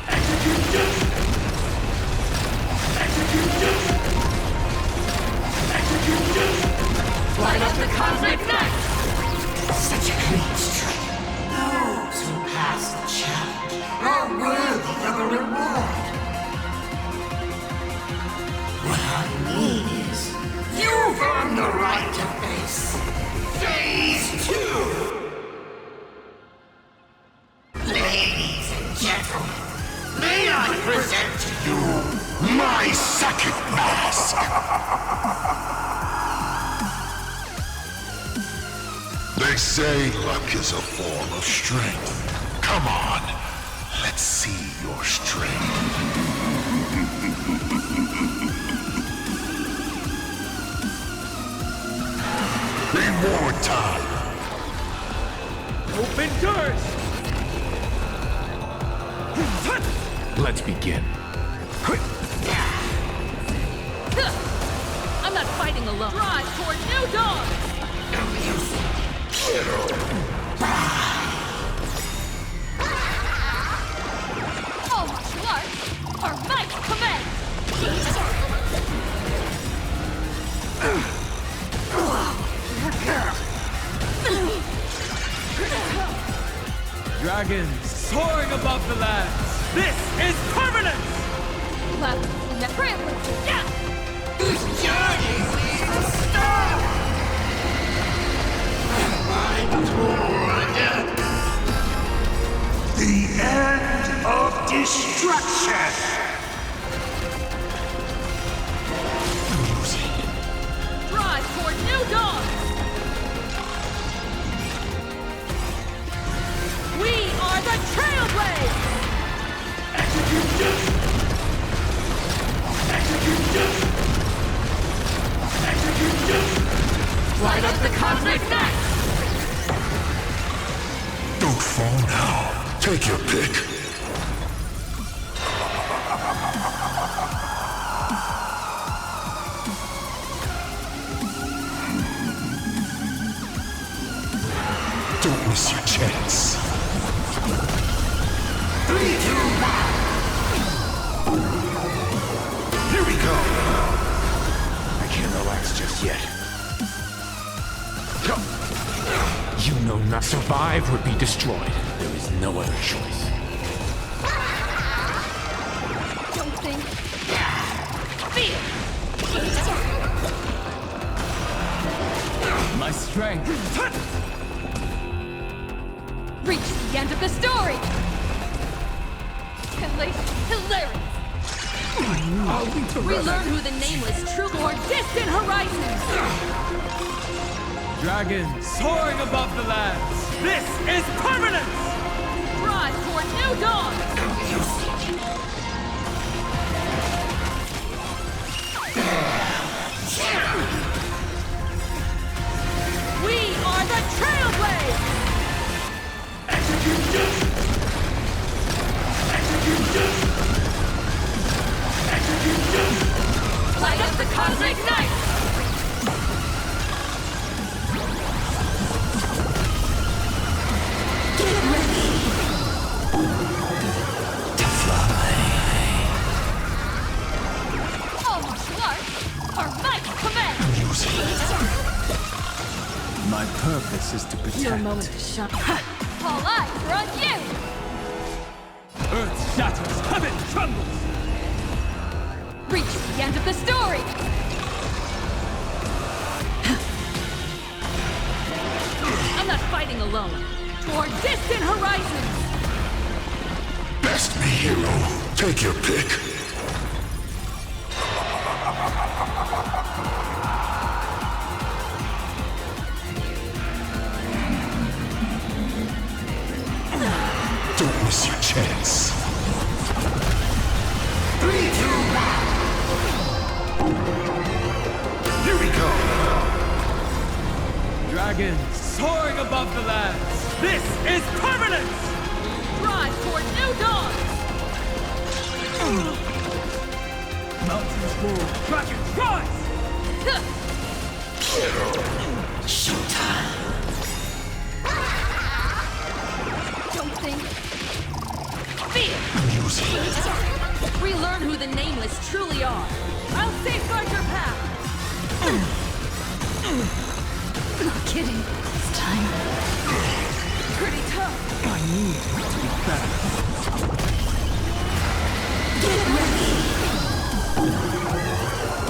Execute justice! Execute justice! Execute justice! Light up the cosmic night! Such a clean strike. Those who pass the challenge are worthy of a reward. What I mean is, you've earned the right to face Phase 2! Ladies and gentlemen, may I present to you my second mask! They say luck is a form of strength. Come on, let's see your strength. 3 more time. Open doors! Let's begin. I'm not fighting alone. Rise toward new dawn! All martial arts are might command! Dragons soaring above the lands. This is permanent! This journey is a start! The end of destruction! Drive toward new dawn! We are the Trailblazers! Execute justice! Execute justice! Execute justice! Light up the cosmic night! Don't fall now. Take your pick. Don't miss your chance. 3, 2, 1! Here we go. I can't relax just yet. Go. You know not survive or be destroyed. There is no other choice. Don't think. Feel! My strength. Reach the end of the story! Hilarious! Relearn who the nameless true or distant horizons! Dragons soaring above the lands. This is permanence! Rise toward new dawn! We are the Trailblazers! Execution! Execution! Execution! Light up the cosmic night! Get ready to fly. All martial arts are might command! My purpose is to protect. Your moment to shine. All eyes are on you! Earth shatters, heaven trembles! Reach the end of the story! I'm not fighting alone. Toward distant horizons! Best me hero. Take your pick. Don't miss your chance. 3, 2, 1. Here we go. Dragons soaring above the lands. This is permanence! Rise toward new dawn! Mountains roar, dragons rise! Showtime. Don't think. Feel! Relearn who the nameless truly are. I'll safeguard your path! Not kidding. This time. Pretty tough. I need to be better. Get ready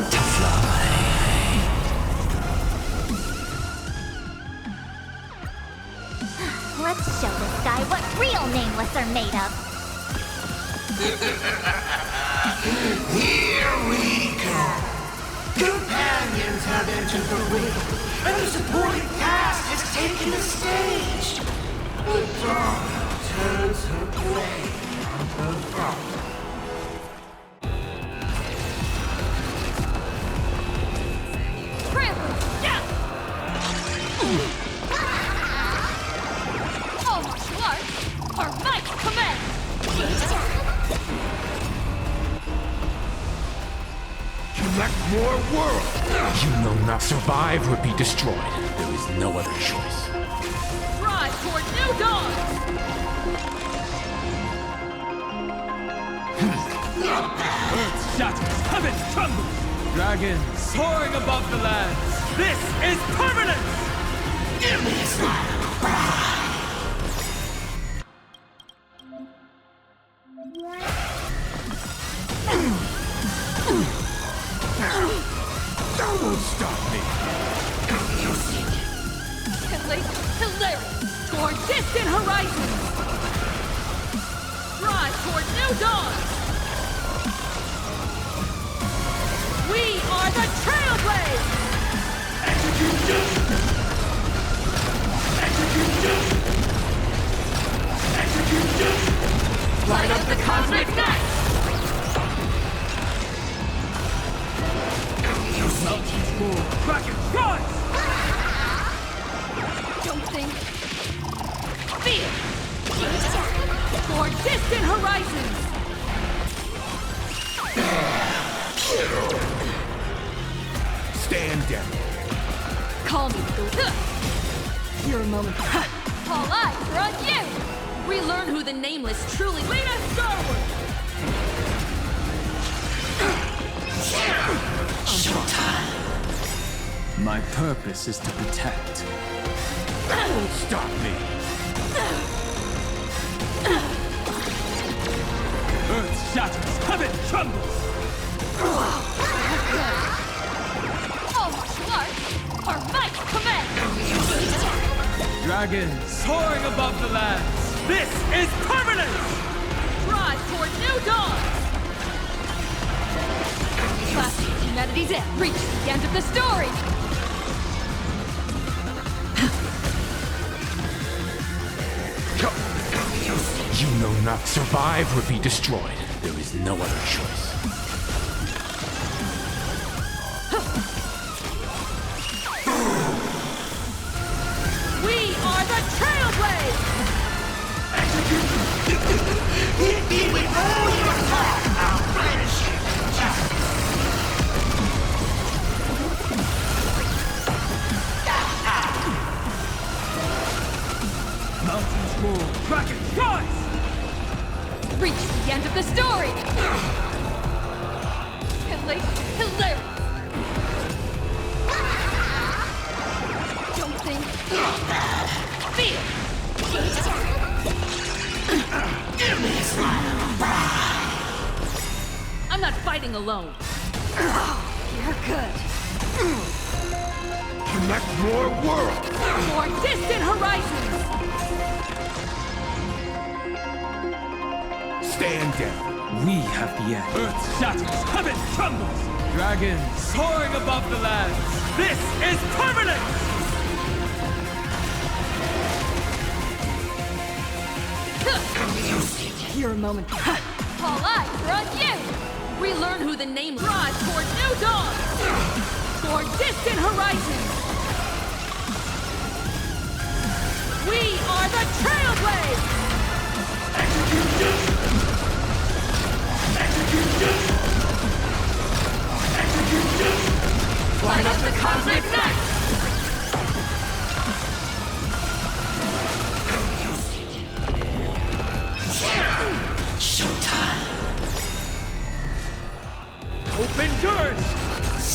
to fly. Let's show this guy what real nameless are made of. Here we go. Companions have entered the ring, and the supporting cast has taken the stage. The dawn turns her blade on the front. All martial arts are might command! Collect more worlds! You know not survive or be destroyed. There is no other choice. Rise toward new dawn! Earth shatters, heaven trembles! Dragons soaring above the lands. This is permanence! Give me his life. That won't stop me. Hilarious! Toward distant horizons! Rise toward new dawn! We are the Trailblazers! Execution! Execution! Execution! Light up the cosmic night! Mountains roar, dragons rise! Don't think. Feel! Toward distant horizons! Stand down. Call me your moment. All eyes are on you! Relearn who the nameless truly lead us skyward! Showtime. My purpose is to protect. That won't stop me. Earth shatters, heaven trembles. Dragons soaring above the lands. This is permanent! Drive toward new dawn! Class humanity's end. Reach the end of the story! You know not survive or be destroyed. There is no other choice. We are the Trailblades! Hit me with all your heart! I'll finish it! Just... Mountains move. Kraken, guys! Reach the end of the story! Hilarious! Don't think... Feel! Give me a smile! I'm not fighting alone. You're good. Connect more worlds! More distant horizons! Stand down. We have the end. Earth shatters, heaven trembles. Dragons soaring above the lands. This is permanent! Your moment. All eyes are on you! We learn who the name drives toward new dawn! For distant horizons! We are the Trailblades! Light up the cosmic night! Showtime! Open doors!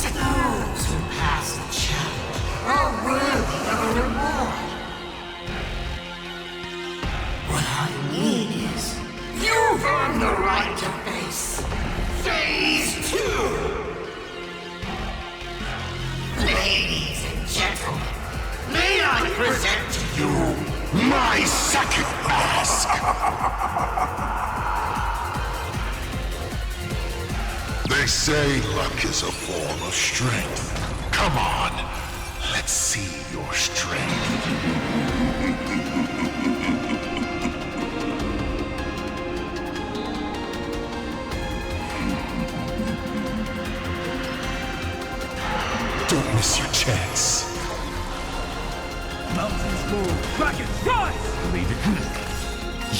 Those who pass the challenge are worthy of a reward. What I need is you've earned the right to face Phase 2! Ladies and gentlemen, may I present to you my second mask! They say luck is a form of strength. Come on, let's see your strength. Don't miss your chance. Mountains move. Dragons rise! Leave it me.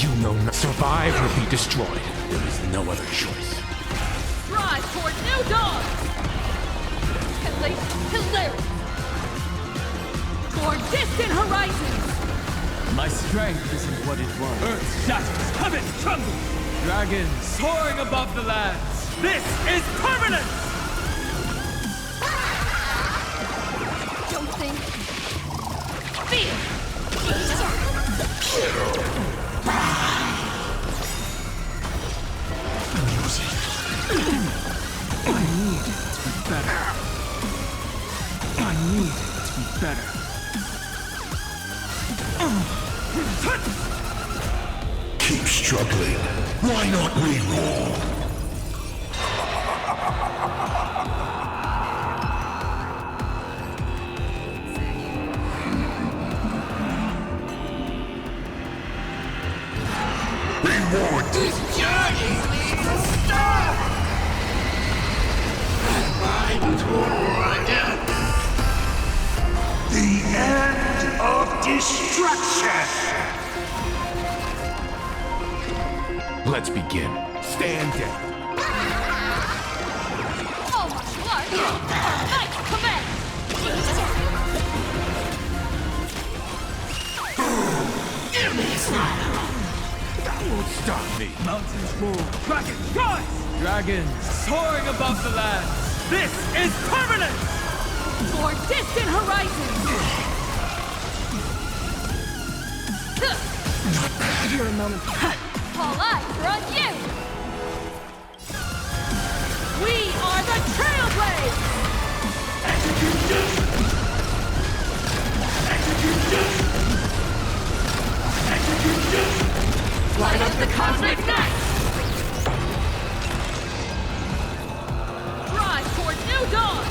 You know not survive or be destroyed. There is no other choice. Drive toward new dawn! Hilarious! For distant horizons! My strength isn't what it was. Earth shatters, heaven trembles. Dragons soaring above the lands. This is permanent! Don't think... Feel! I need it to be better. I need it to be better. Keep struggling. Why not reroll? Reward. This journey leads a star! My reward! The end of destruction! Let's begin. Stand down. So much luck! Our knights command! Give me a smile! That won't stop me. Mountains move. Dragons rise! Dragons soaring above the lands. This is permanent! For distant horizons! Your moment. All eyes are on you! We are the Trailblades! up the cosmic net! Drive toward new dawn!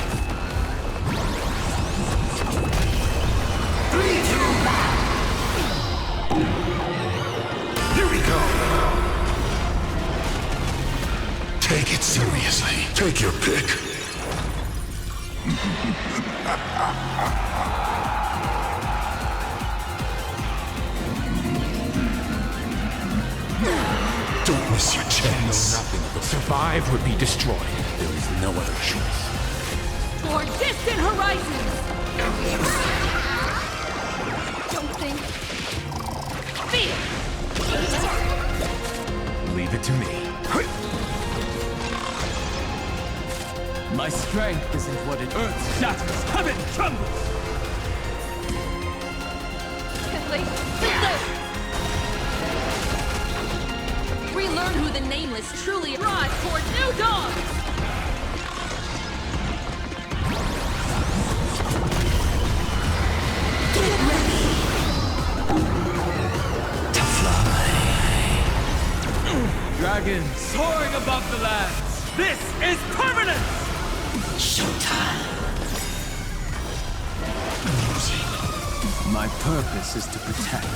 3, 2, 1. Here we go. Take it seriously. Take your pick. Don't miss your chance. Nothing but survive would be destroyed. There is no other choice. Toward distant horizons! Don't think. Feel! Leave it to me. My strength isn't what it earth shatters, heaven trembles! Relearn who the Nameless truly drive toward new dawn! Get ready to fly. Dragon soaring above the lands! This is permanent! Showtime. My purpose is to protect.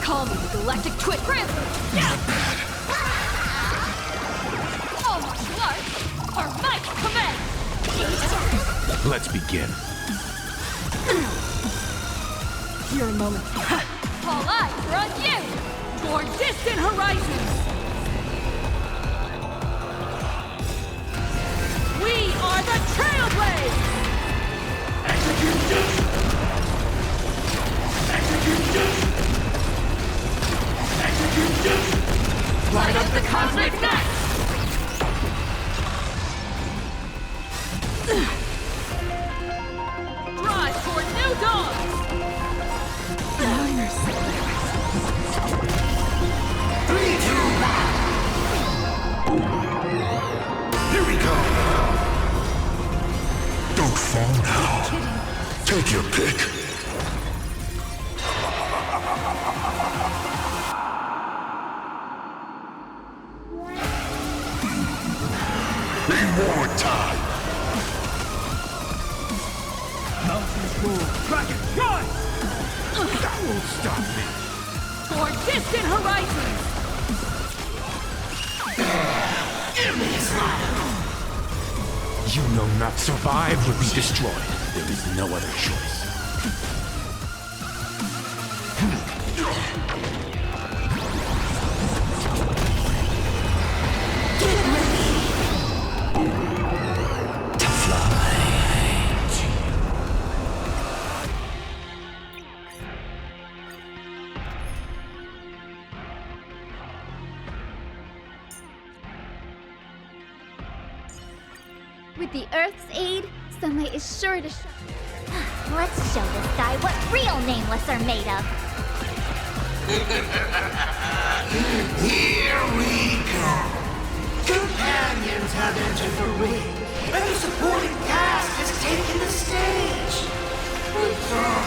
Call me the Galactic Twit Grandpa! Yeah! All martial arts are my command! Let's begin. Your moment. All eyes are on you! Toward distant horizons! We are the Trailblazers! Execution! Execution! Execution! Light up the cosmic net! Drive toward new dawn! Now you're safe. 3, 2, 1. Here we go. Don't fall now. Take your pick. Reward time. Mountains move, dragon, rise! That won't stop me. Toward distant horizons! Give me a smile. You know not survive would be destroyed. There is no other choice. Get ready to fly. With the Earth's aid, sunlight is sure to shine. Let's show this guy what real Nameless are made of. Here we go. Companions have entered the ring, and the supporting cast has taken the stage. The dark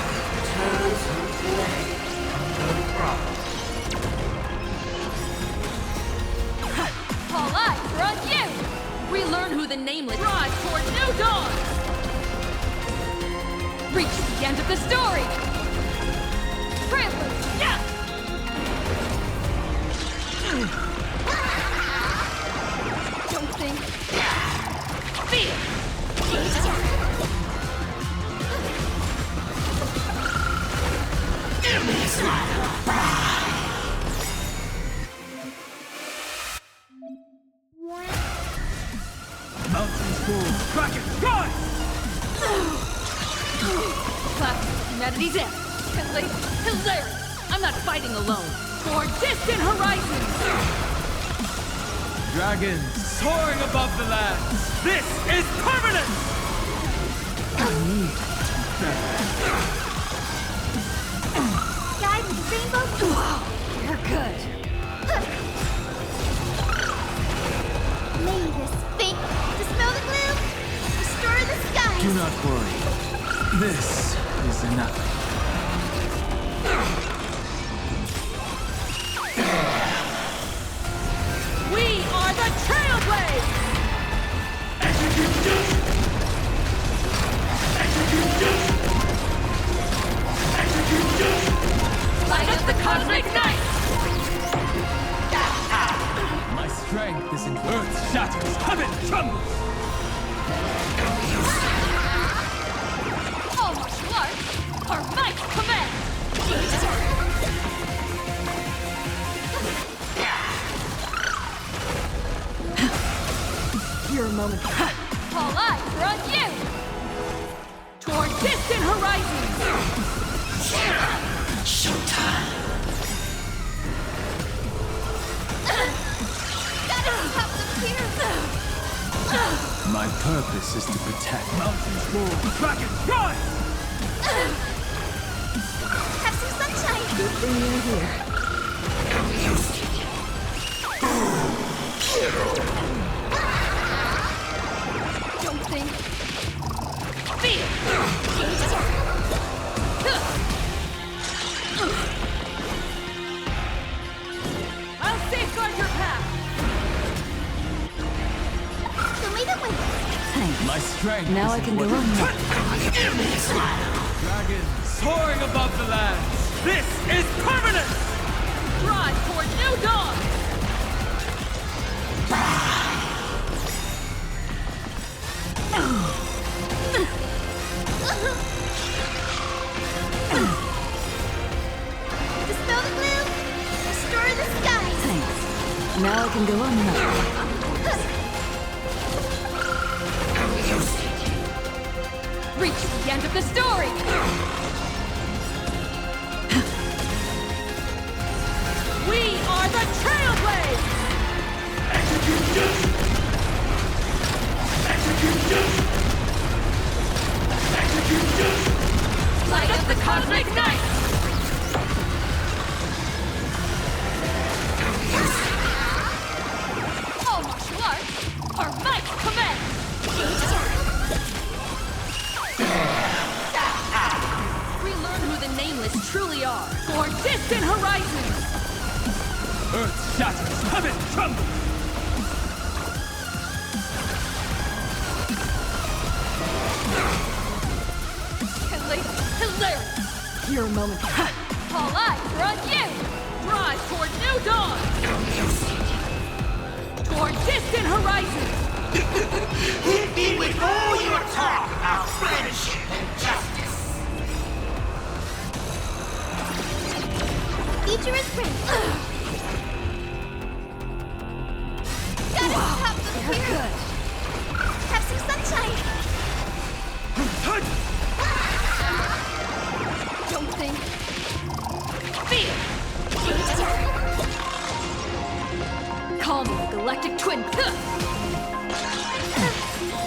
turns her blade on the problem. All eyes are on you! Relearn who the Nameless drive toward new dawn! Reach the end of the story! Trample! Yeah! Don't think. Feel! Give me a smile. Mountains move, dragon, rise! Classic humanity's end. Hilarious! I'm not fighting alone. For distant horizons! Dragon soaring above the lands! This is permanent! Guidance rainbow. Wow, you're good. May this fate dispel the gloom, restore the skies. Do not worry. This is enough. Earth shatters, heaven trembles! All martial arts are might command! Your moment. All eyes are on you! Toward distant horizons! Showtime! Gotta stop them here! My purpose is to protect mountains, roar, dragons, rise! Have some sunshine! Good thing you're here. Don't think. Feel! I'll safeguard your path! Show me the way! Thanks. My strength. Now I can go on. Dragons soaring above the lands. This is permanent! Drive toward new dawn! Dispel the gloom! Restore the skies! Thanks. Now I can go on now. Reach the end of the story! We are the Trailblazers! Execution! Execution! Execution! Light up the cosmic night! All martial arts are might command! We learn who the Nameless truly are, for distant horizons! Earth shatters, heaven trembles! Hilarious! Your moment. All eyes are on you! Drive toward new dawn! Toward distant horizons! Hit me with all your talk about friendship and justice! Future is great! Gotta stop them here! Have some sunshine! Don't think. Feel! Call me the Galactic Twin.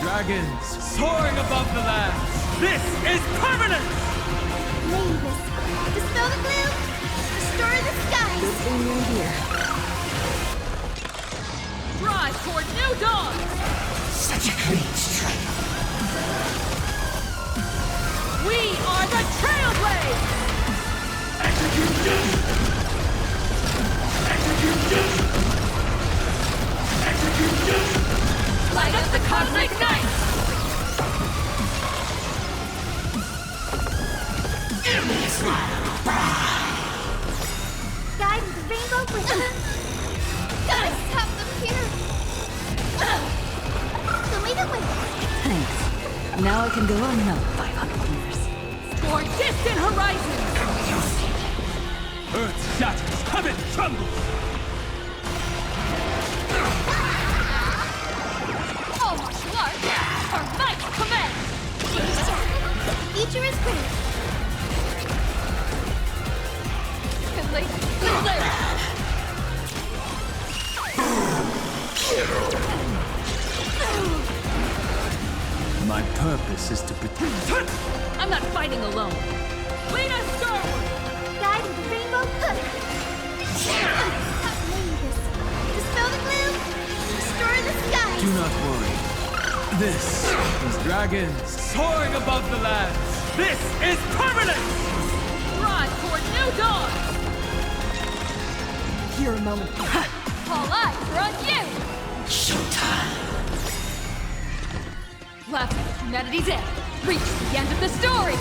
Dragons soaring above the lands. This is permanent! Nameless! Dispel the gloom! Restore the skies! Good thing you're here. Drive toward new dawn! Such a clean strike! We are the Trailblazers! Execution! Execution! Execution! Light up the cosmic night! Give me a smile! Guide with the rainbow bridge! Gotta stop them here! Show me the way! Thanks. Now I can go on another 500 years. For distant horizons! Earth shatters, heaven trembles! All martial arts are might command! Future is great! My purpose is to protect. I'm not fighting alone. Lead us starward! Guide with the rainbow hook! Nameless! Dispel the gloom! Restore the skies! Do not worry. This is dragons soaring above the lands. This is permanent! Drive toward new dawn! Your moment. All eyes are on you! Showtime! Left at humanity's end. Reach the end of the story!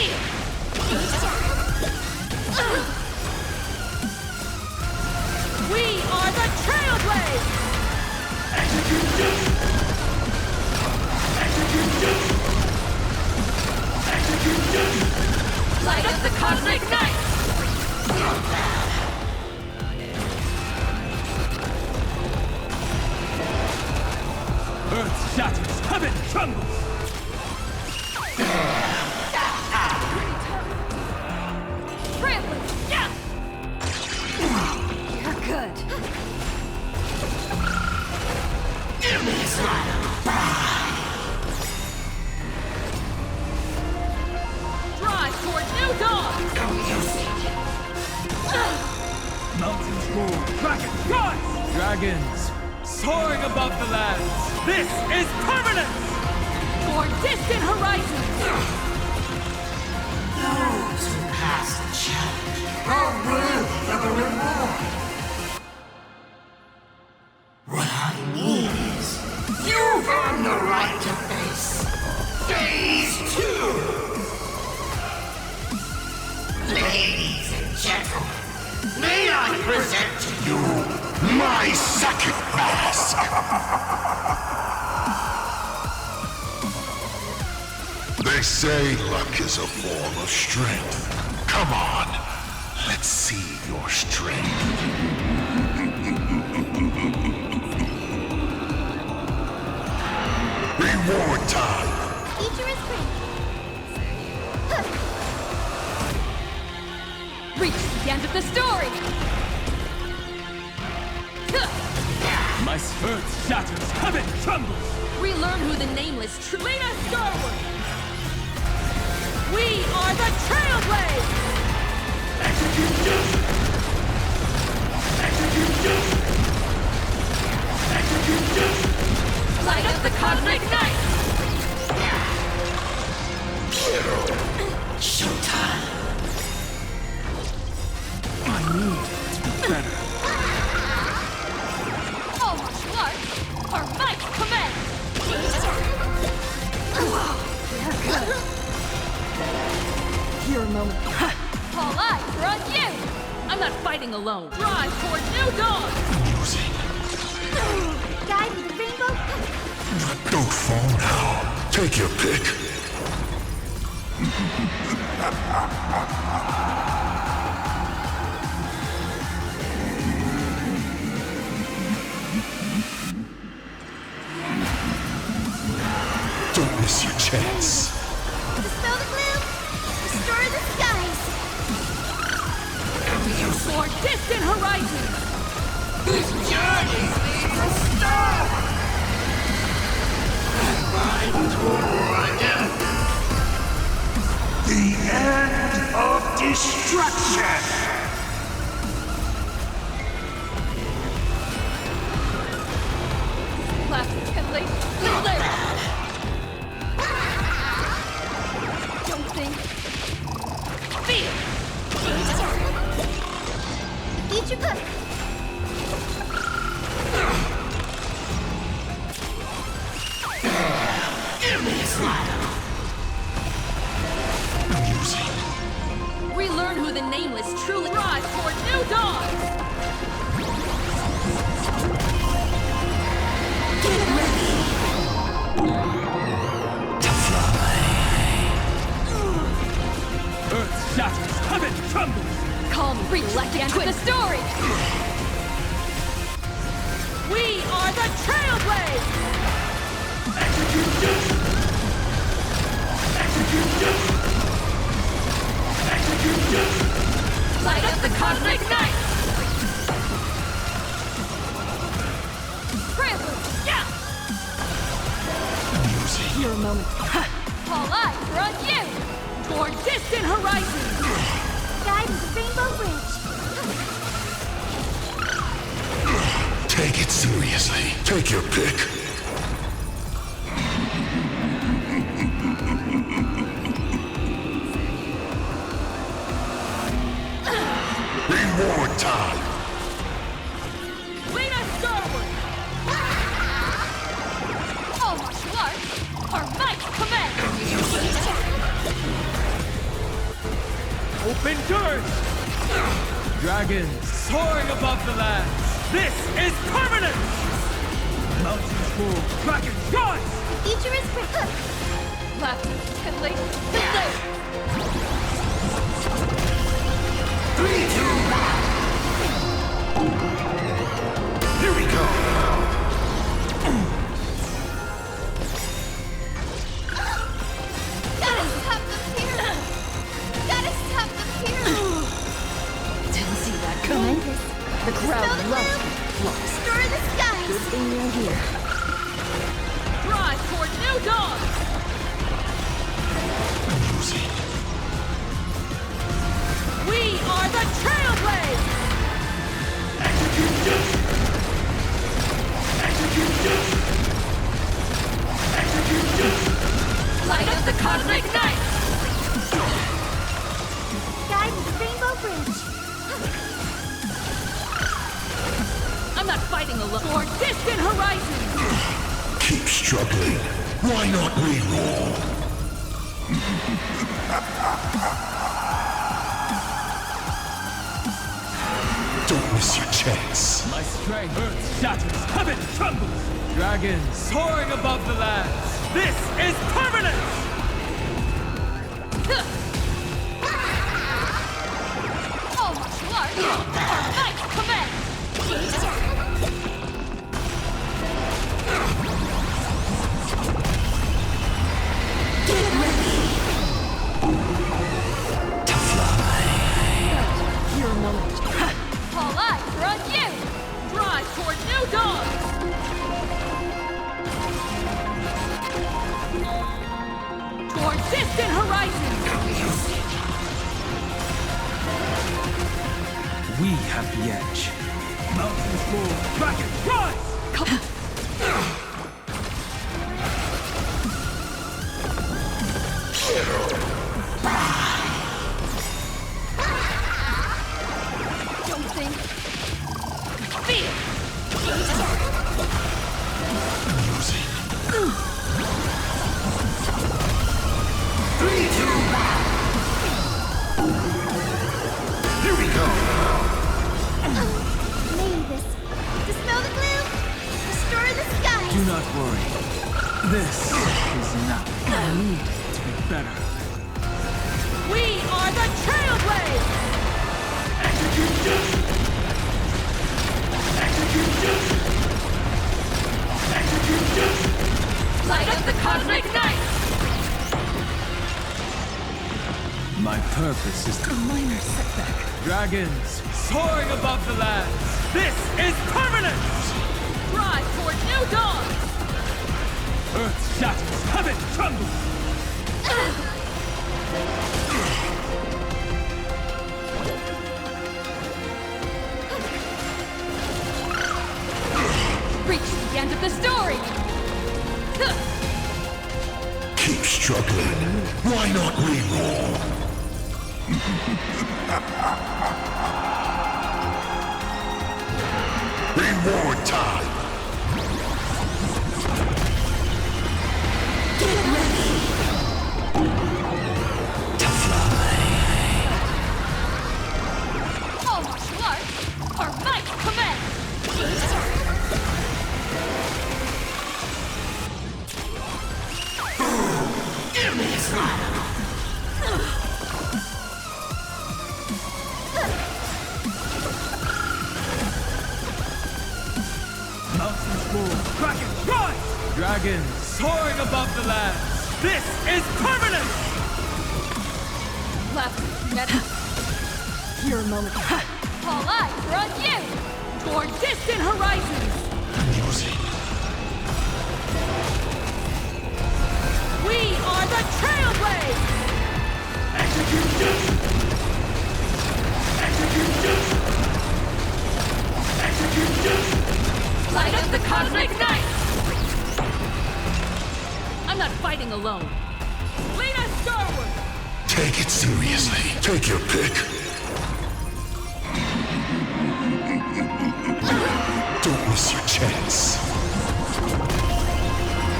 Feel! We are the Trailblazers! Execute justice! Execute justice! Execute justice! Light up the cosmic night! Earth shatters, heaven trembles! Trailblazers, yeah! You're good. Give me this light of fire! Drive toward new dawn! Mountains roar, dragons rise! Dragons soaring above the lands! This is permanence! For distant horizons! Those who pass the challenge are worthy of a reward. What I mean is, you've earned the right to face Phase 2! Ladies and gentlemen, may I present to you my second mask! They say luck is a form of strength. Come on, let's see your strength. Reward time! Teacher is free. Reach the end of the story! My earth shatters, heaven trembles! Relearn who the nameless lead us skyward! We are the Trailblazers! Execute justice! Execute justice! Execute justice! Light up the cosmic night! Showtime! I need to be better. All martial arts are might command! Your moment. All eyes are on you! I'm not fighting alone. Drive toward new dawn! Guide with the rainbow. Don't fall now. Take your pick. Don't miss your chance. Dispel the gloom. Restore the skies. For distant horizons! This journey leads us start! And mine toward the end of destruction! Left and late, later! Don't think. Feel! Eat your cook. Give me this light! Relearn who the nameless truly drive toward new dawn! Get ready! To fly! Earth shatters, heaven trembles! Calm, reach the end of the story! We are the Trailblazers! Execute justice! Execute justice! Execute justice! Light up the cosmic night! Trailblazers, yeah! Your moment. All eyes are on you! Toward distant horizons! Guide with the rainbow bridge. Take it seriously. Take your pick. Reward time! Lead us skyward! All martial arts are might command! Open doors! Dragons soaring above the lands! This is permanent! Mountains move, dragons rise! The future is bright. Left, and late, and late. 3, 2, 1. Here we go! Gotta stop them here! Gotta stop them here! Didn't see that coming. The crowd loves it. Destroy the skies! Good thing you're here. Drive toward new dawn! We are the Trailblazers! Execute justice! Execute justice! Execute justice! Light up the cosmic night! Guide the Rainbow Bridge. I'm not fighting alone. For distant horizons! Keep struggling. Why not reroll? Don't miss your chance. My strength, earth shatters, heaven trembles! Dragons soaring above the lands! This is permanent! Oh, Clark! Our might command! Get ready to fly. Your moment. All eyes are on you! Drive toward new dawn! Toward distant horizons! We have the edge. Mountains move, dragons rise! Don't think. Feel! 3, 2, 1. Here we go. Mavis, dispel the gloom! Destroy the skies! Do not worry. This is nothing. I need to be better. We are the Trailblazers! Execute justice. Execute justice. Execute justice. Light up the cosmic night! My purpose is A minor setback. dragons soaring above the lands. This is permanent! Drive toward new dawn! Earth shatters, heaven trembles! Reach the end of the story! Keep struggling. Why not reroll? Reward time! Get ready to fly. All martial arts, our might command! Give me a smile. Mountains move, dragons rise! Dragons soaring above the lands. This is permanent! Left, net. Your moment. All eyes are on you! Toward distant horizons! We are the Trailblazers! Execute justice. Execute justice. Execute justice. Light up the cosmic night! I'm not fighting alone. Lead us starward! Take it seriously. Take your pick. Don't miss your chance.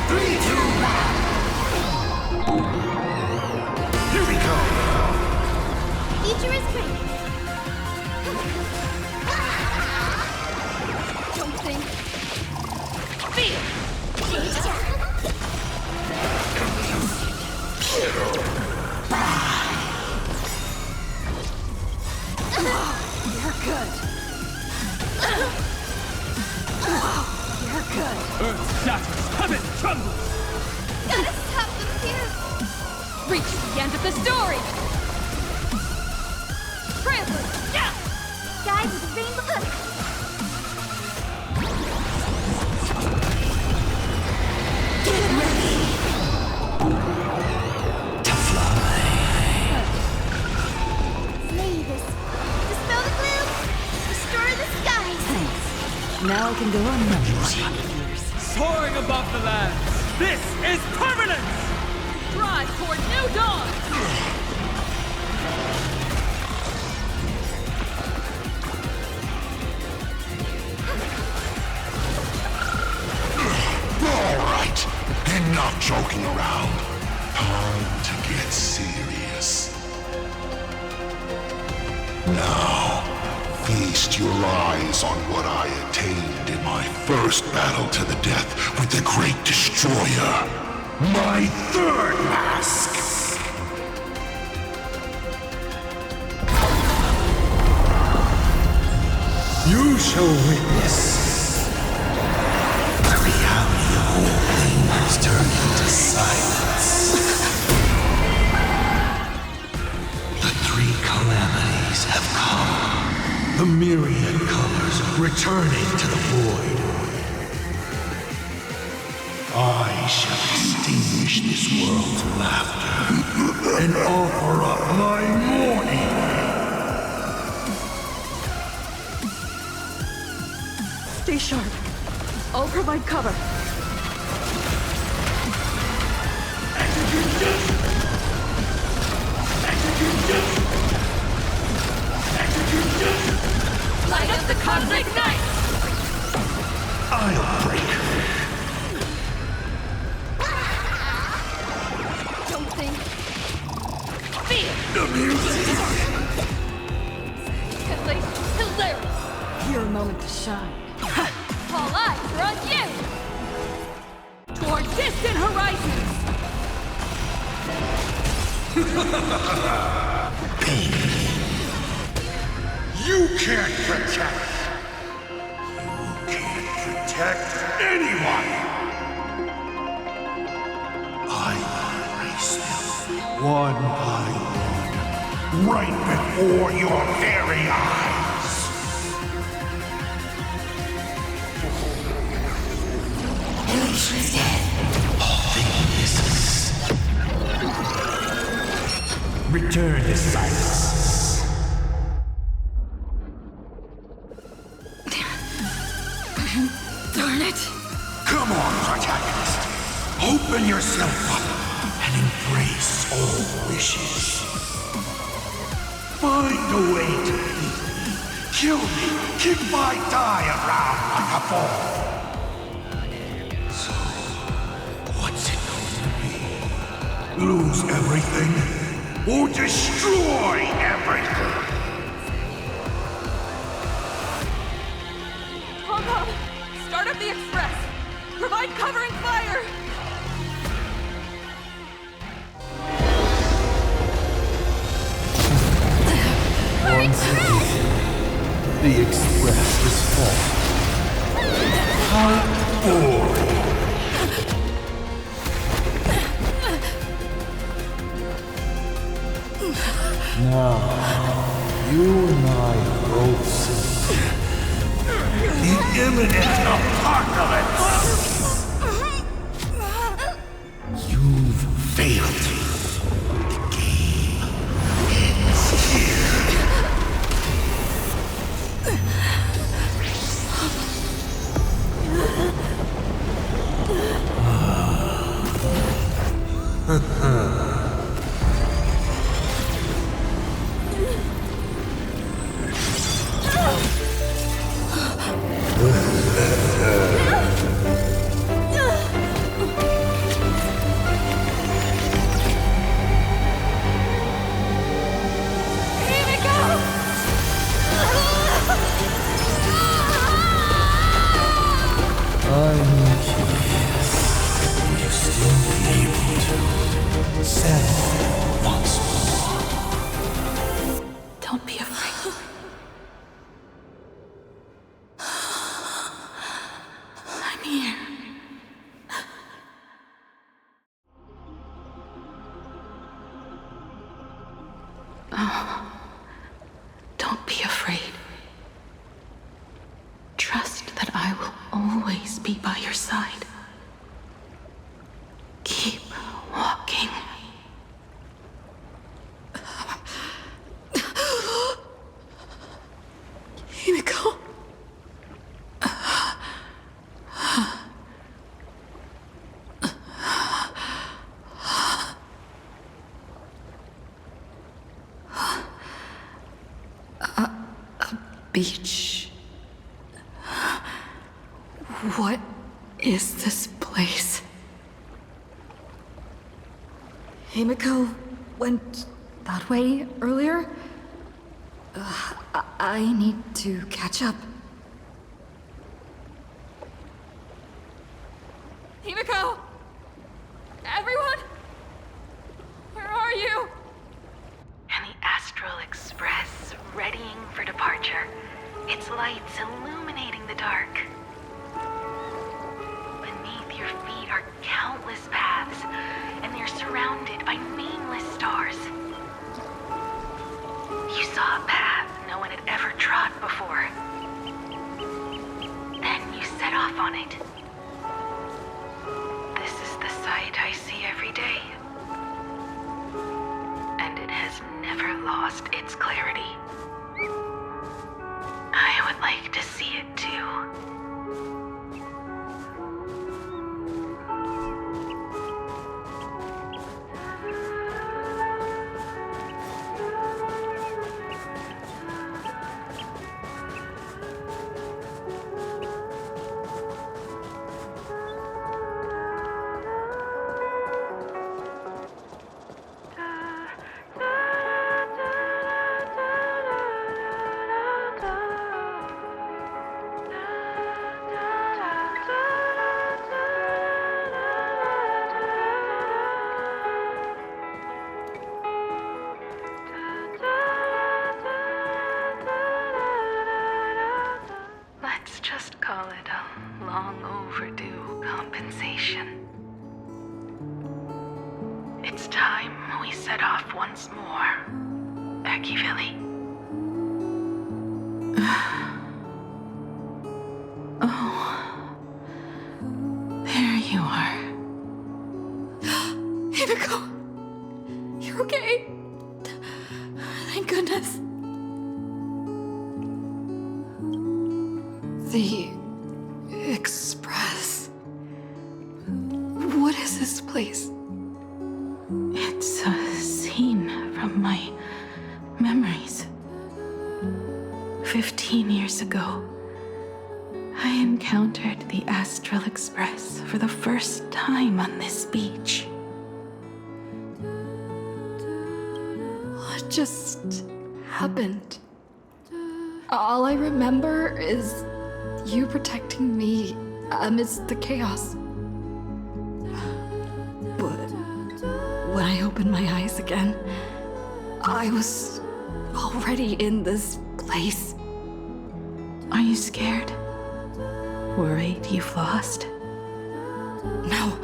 3, 2, 1. Here we go. The future is great. Don't think. Fear! You're good. You're good. Earth shatters, heaven trembles! Gotta stop them here! Reach the end of the story! Trampler! Yeah! Guide with the rainbow. Get ready to fly. Slay this. Dispel the gloom. Destroy the skies. Thanks. Now I can go on much more happy years. Soaring above the lands, this is permanence! Drive toward new dawn! All right, enough joking around. Time to get serious. Now, feast your eyes on what I attained in my first battle to the death with the Great Destroyer. My third mask! You shall witness the reality of all things turned into silence. The three calamities have come. The myriad colors returning to the void. I shall extinguish this world's laughter and offer up my mourning. Stay sharp. I'll provide cover. Light up the cosmic night! I'll break. Don't think. Fear! The music! Hilarious! Your moment to shine. All eyes are on you! Toward distant horizons! You can't protect. You can't protect anyone. I will erase them one by one, right before your very eyes. She's dead. All things. Return to silence. Darn it. Come on, protagonist. Open yourself up and embrace all wishes. Find a way to beat me, kill me, kick my die around like a ball. So, what's it going to be? Lose everything or destroy everything? Hong Kong! Start up the express! Provide covering fire! Once again, the express is full. How boring. Now, you and I both see the imminent apocalypse! You've failed. The game ends here. Don't be afraid. Trust that I will always be by your side. Keep walking. Himeko. Beach. What is this place? Himeko went that way earlier? I need to catch up. Himeko! Everyone? Where are you? And the Astral Express, readying for departure, its lights illuminating the dark. Beneath your feet are countless paths, and they're surrounded by nameless stars. You saw a path no one had ever trod before. Then you set off on it. This is the sight I see every day. And it has never lost its clarity. I would like to see it too. Let's just call it a long overdue compensation. It's time we set off once more, Akivili. Oh, there you are. Himeko! You're okay? Thank goodness. The Express. What is this place? It's a scene from my memories. 15 years ago, I encountered the Astral Express for the first time on this beach. What just happened? All I remember is you protecting me amidst the chaos. But when I opened my eyes again, I was already in this place. Are you scared? Worried you've lost? No,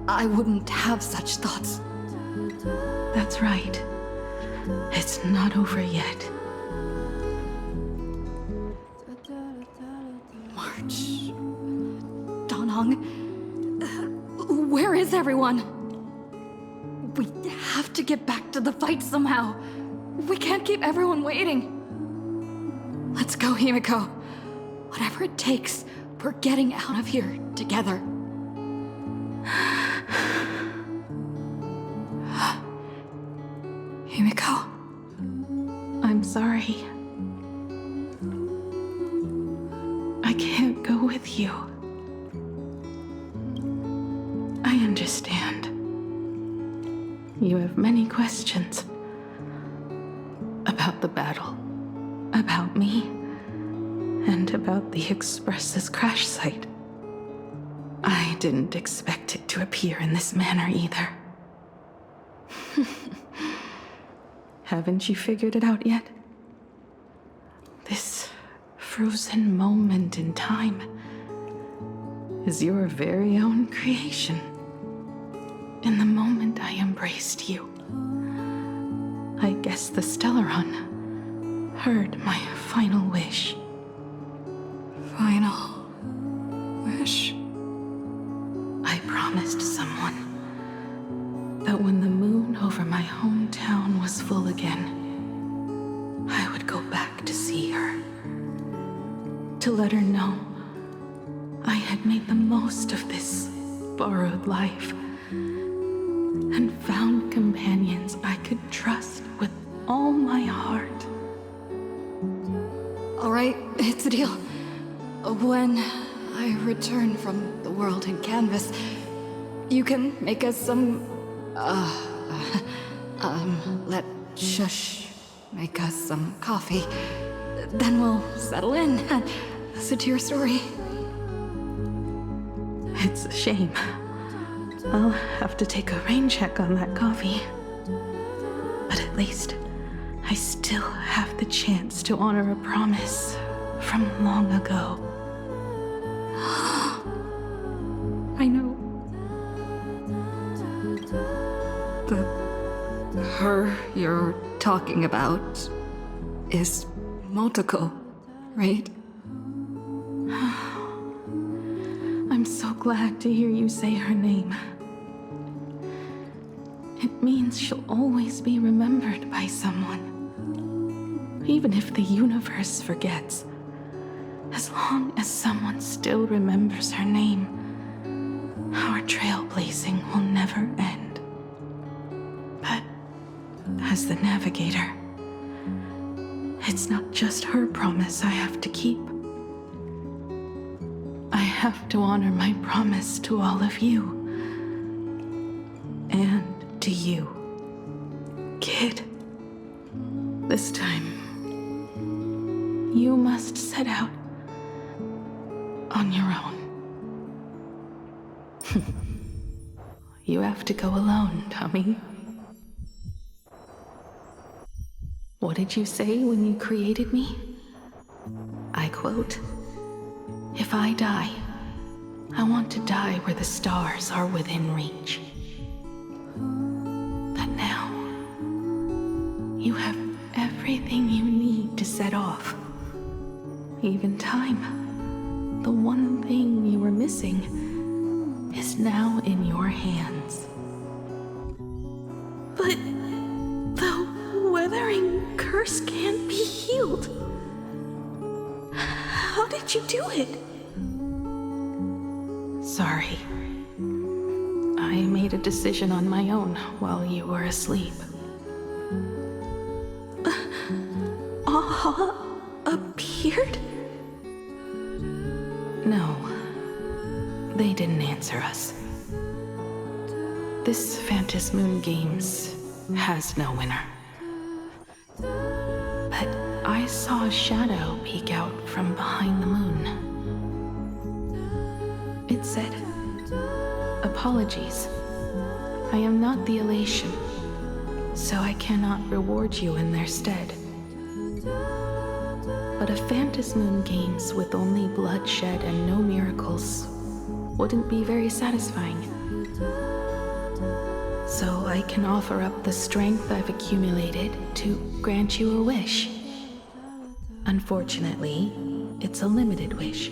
I wouldn't have such thoughts. That's right. It's not over yet. March. Danhong. Where is everyone? We have to get back to the fight somehow. We can't keep everyone waiting. Let's go, Himeko. Whatever it takes, we're getting out of here together. Himeko. I'm sorry. I can't go with you. I understand. You have many questions. About the battle. About me. And about the Express's crash site. I didn't expect it to appear in this manner either. Haven't you figured it out yet? This frozen moment in time is your very own creation. In the moment I embraced you, I guess the Stellaron heard my final wish. Final wish? I promised someone that when the moon over my hometown was full again, I would go back to see her. To let her know I had made the most of this borrowed life and found companions I could trust with all my heart. All right, it's a deal. When I return from the world in canvas, you can make us some, make us some coffee. Then we'll settle in and listen to your story. It's a shame. I'll have to take a rain check on that coffee. But at least I still have the chance to honor a promise from long ago. I know. Her you're talking about is Motoko, right? I'm so glad to hear you say her name. It means she'll always be remembered by someone. Even if the universe forgets, as long as someone still remembers her name, our trailblazing will never end. But as the navigator, it's not just her promise I have to keep. I have to honor my promise to all of you. And to you, kid. This time, you must set out on your own. You have to go alone, Tommy. What did you say when you created me? I quote, "If I die, I want to die where the stars are within reach." But now, you have everything you need to set off. Even time. The one thing you were missing is now in your hands. But the weathering curse can't be healed. How did you do it? Sorry. I made a decision on my own while you were asleep. Aha appeared? No. They didn't answer us. This Phantom Moon Games has no winner. But I saw a shadow peek out from behind the moon. It said, "Apologies. I am not the elation, so I cannot reward you in their stead. But a Phantom Moon Games with only bloodshed and no miracles wouldn't be very satisfying. So I can offer up the strength I've accumulated to grant you a wish. Unfortunately, it's a limited wish,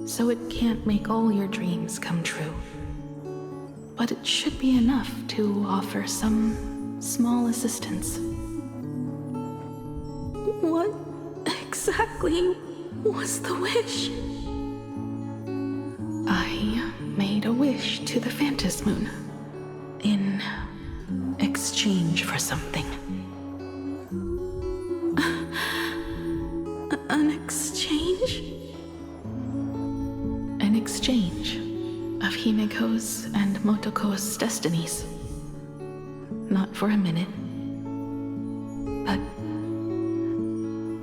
so it can't make all your dreams come true. But it should be enough to offer some small assistance." What exactly was the wish? I made a wish to the Phantom Moon in exchange for something. An exchange? An exchange of Himeko's and Motoko's destinies. Not for a minute, but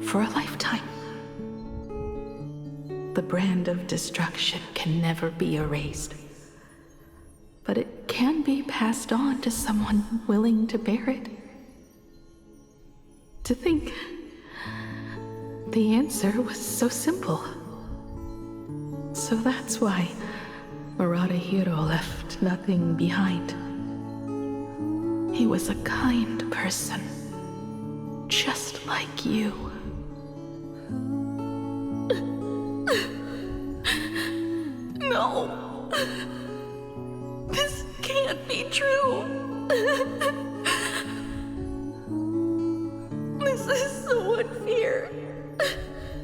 for a lifetime. The brand of destruction can never be erased, but it can be passed on to someone willing to bear it. To think the answer was so simple. So that's why Hiro left nothing behind. He was a kind person just like you. No. This can't be true. This is so unfair.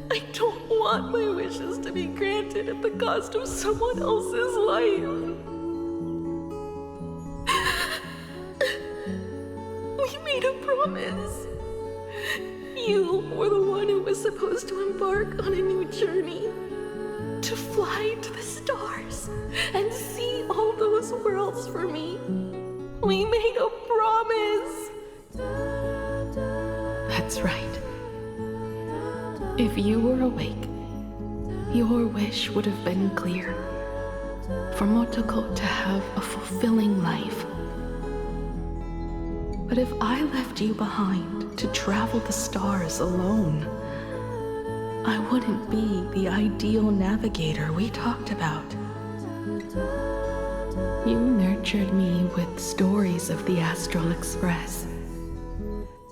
I don't want my wishes to be granted at the cost of someone else's life. We made a promise. You were the one who was supposed to embark on a new journey. To fly to the stars and see all those worlds for me. We made a promise. That's right. If you were awake, your wish would have been clear. For Motoko to have a fulfilling life. But if I left you behind to travel the stars alone, I wouldn't be the ideal navigator we talked about. You nurtured me with stories of the Astral Express.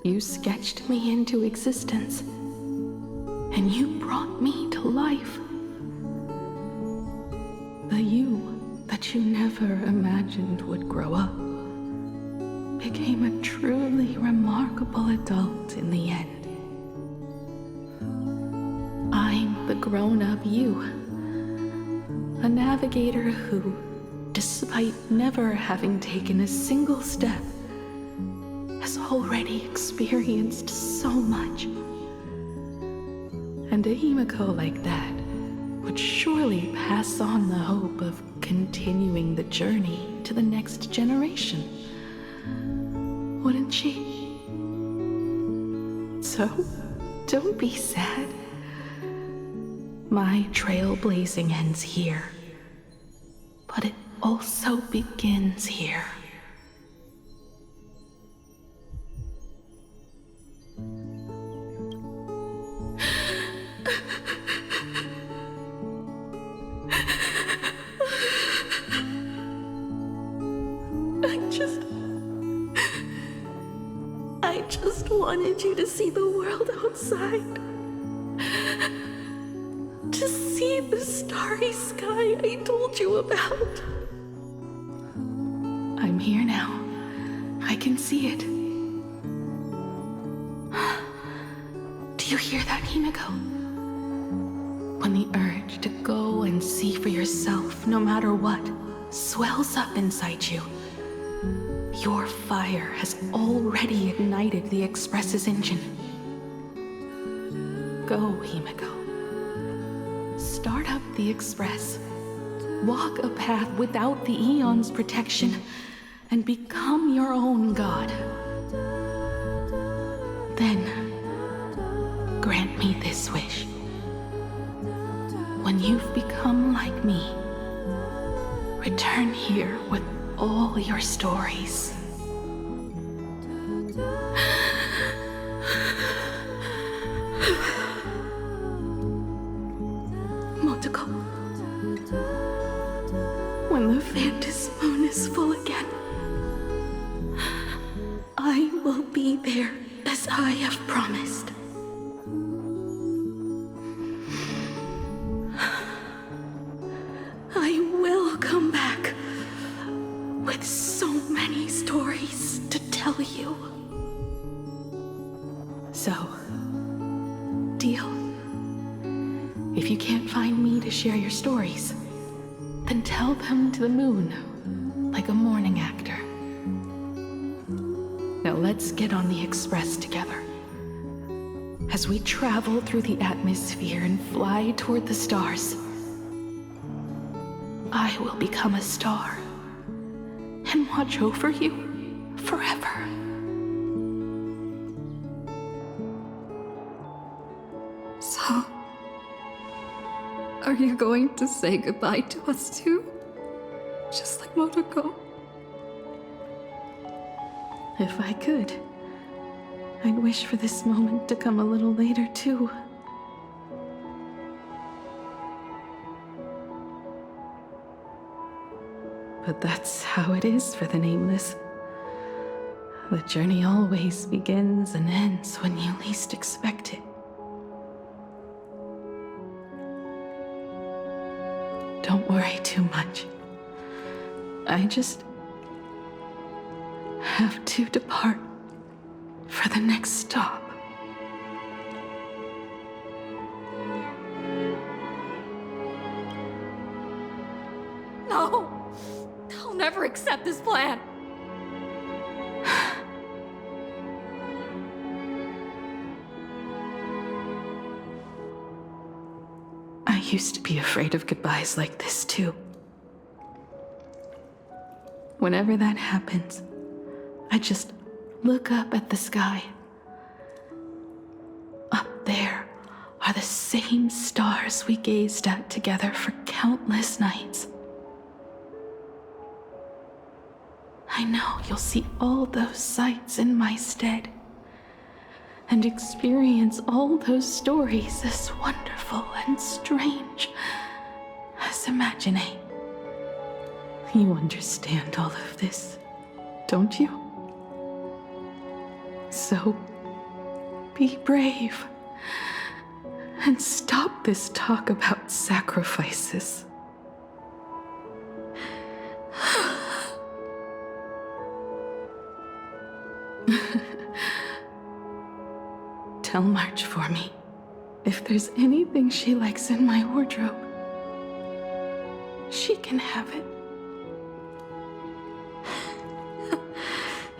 You sketched me into existence, and you brought me to life. The you that you never imagined would grow up became a truly remarkable adult in the end. I'm the grown-up you, a navigator who, despite never having taken a single step, has already experienced so much. And a Himeko like that would surely pass on the hope of continuing the journey to the next generation, wouldn't she? So, don't be sad. My trailblazing ends here, but it also begins here. I just wanted you to see the world outside. To see the starry sky I told you about. I'm here now. I can see it. Do you hear that, Himeko? When the urge to go and see for yourself, no matter what, swells up inside you, your fire has already ignited the Express's engine. Go, Himeko. Start up the Express. Walk a path without the Eon's protection, and become your own god. Then, grant me this wish. When you've become like me, return here with all your stories. Motoko, when the Phantom Moon is full again, I will be there as I have promised. I will come back with so many stories to tell you. So, deal? If you can't find me to share your stories, then tell them to the moon, like a morning actor. Now let's get on the Express together. As we travel through the atmosphere and fly toward the stars, I will become a star and watch over you forever. So, are you going to say goodbye to us too? Just like Motoko? If I could, I'd wish for this moment to come a little later too. But that's how it is for the Nameless. The journey always begins and ends when you least expect it. Don't worry too much. I just have to depart for the next stop. No! I'll never accept this plan. I used to be afraid of goodbyes like this too. Whenever that happens, I just look up at the sky. Up there are the same stars we gazed at together for countless nights. I know you'll see all those sights in my stead and experience all those stories as wonderful and strange as imagining. You understand all of this, don't you? So, be brave and stop this talk about sacrifices. Tell March for me if there's anything she likes in my wardrobe. She can have it.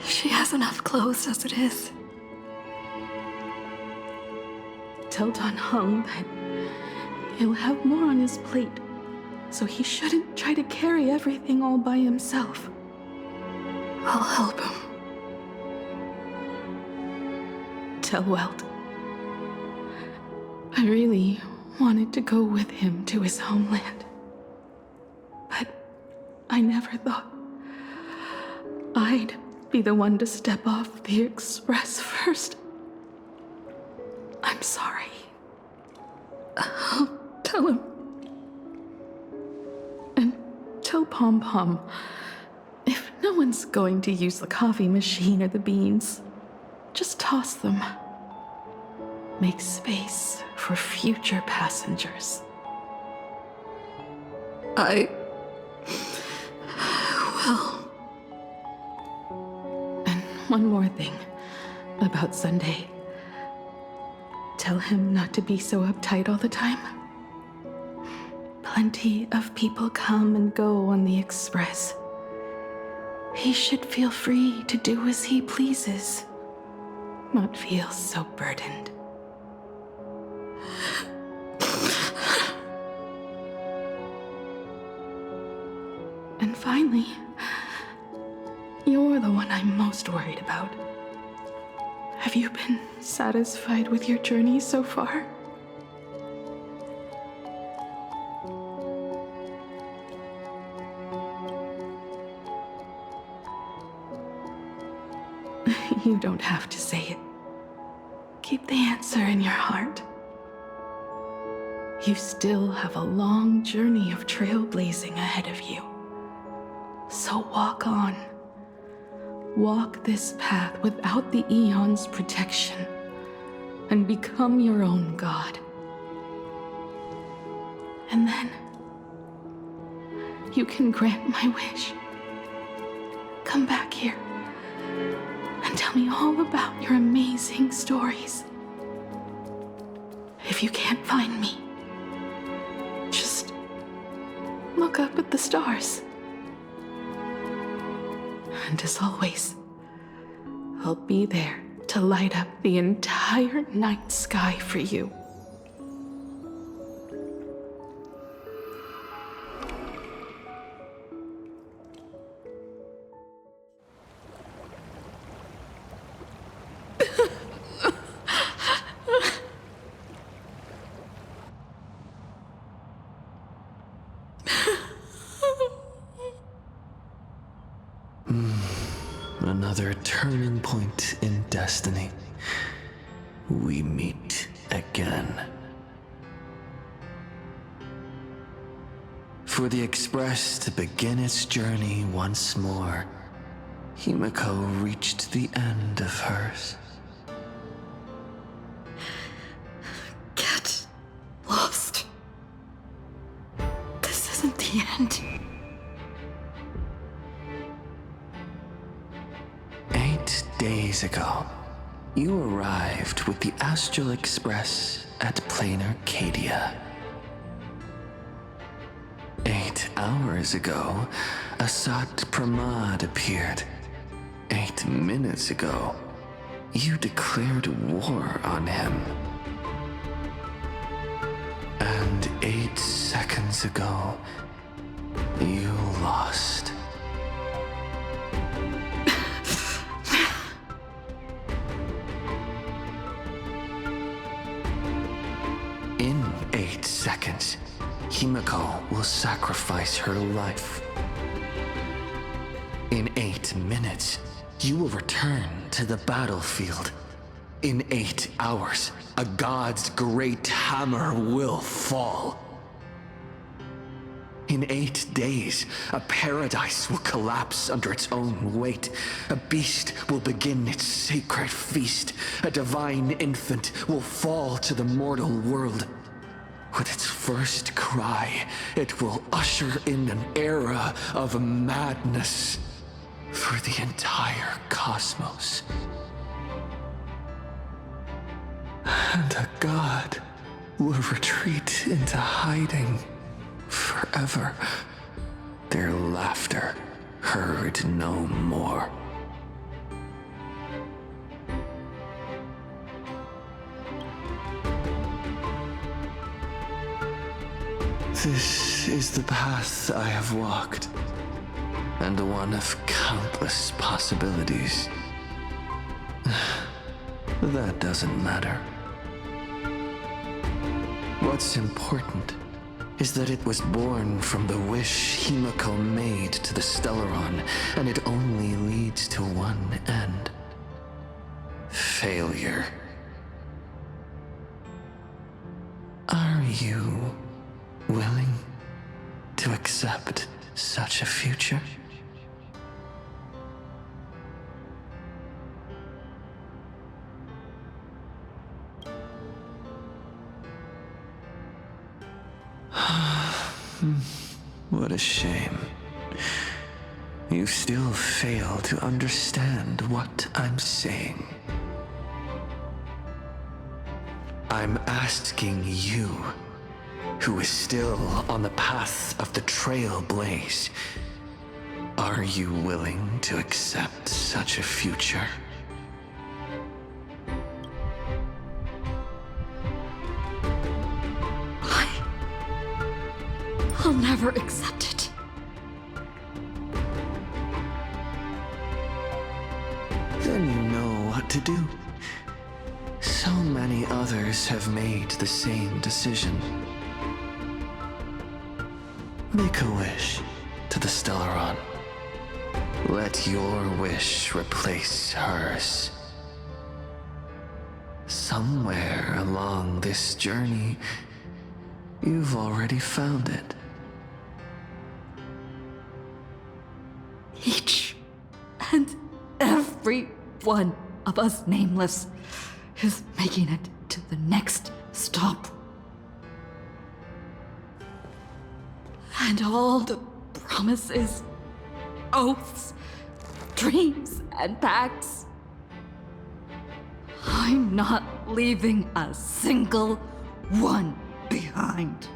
She has enough clothes as it is. Tell Don Hung that he'll have more on his plate, so he shouldn't try to carry everything all by himself. I'll help him. Tell Welt I really wanted to go with him to his homeland, but I never thought I'd be the one to step off the express first. I'm sorry. I'll tell him. And tell Pom Pom, if no one's going to use the coffee machine or the beans, just toss them. Make space for future passengers. I will. And one more thing about Sunday. Tell him not to be so uptight all the time. Plenty of people come and go on the express. He should feel free to do as he pleases, not feel so burdened. And finally, you're the one I'm most worried about. Have you been satisfied with your journey so far? You don't have to say it. Keep the answer in your heart. You still have a long journey of trailblazing ahead of you. So walk on. Walk this path without the Eon's protection and become your own god. And then you can grant my wish. Come back here and tell me all about your amazing stories. If you can't find me, just look up at the stars. And as always, I'll be there to light up the entire night sky for you. Another turning point in destiny. We meet again. For the Express to begin its journey once more, Himeko reached the end of hers. Get lost. This isn't the end. 8 days ago, you arrived with the Astral Express at Plain Arcadia. 8 hours ago, Asat Pramad appeared. 8 minutes ago, you declared war on him. And 8 seconds ago, you lost. In 8 seconds, Himeko will sacrifice her life. In 8 minutes, you will return to the battlefield. In 8 hours, a god's great hammer will fall. In 8 days, a paradise will collapse under its own weight. A beast will begin its sacred feast. A divine infant will fall to the mortal world. With its first cry, it will usher in an era of madness for the entire cosmos. And a god will retreat into hiding forever. Their laughter heard no more. This is the path I have walked, and one of countless possibilities. That doesn't matter. What's important is that it was born from the wish Himeko made to the Stellaron, and it only leads to one end. Failure. Are you willing to accept such a future? What a shame. You still fail to understand what I'm saying. I'm asking you, who is still on the path of the Trailblaze, are you willing to accept such a future? I'll never accept it. Then you know what to do. So many others have made the same decision. Make a wish to the Stellaron. Let your wish replace hers. Somewhere along this journey, you've already found it. Each and every one of us nameless is making it to the next stop. And all the promises, oaths, dreams, and pacts. I'm not leaving a single one behind.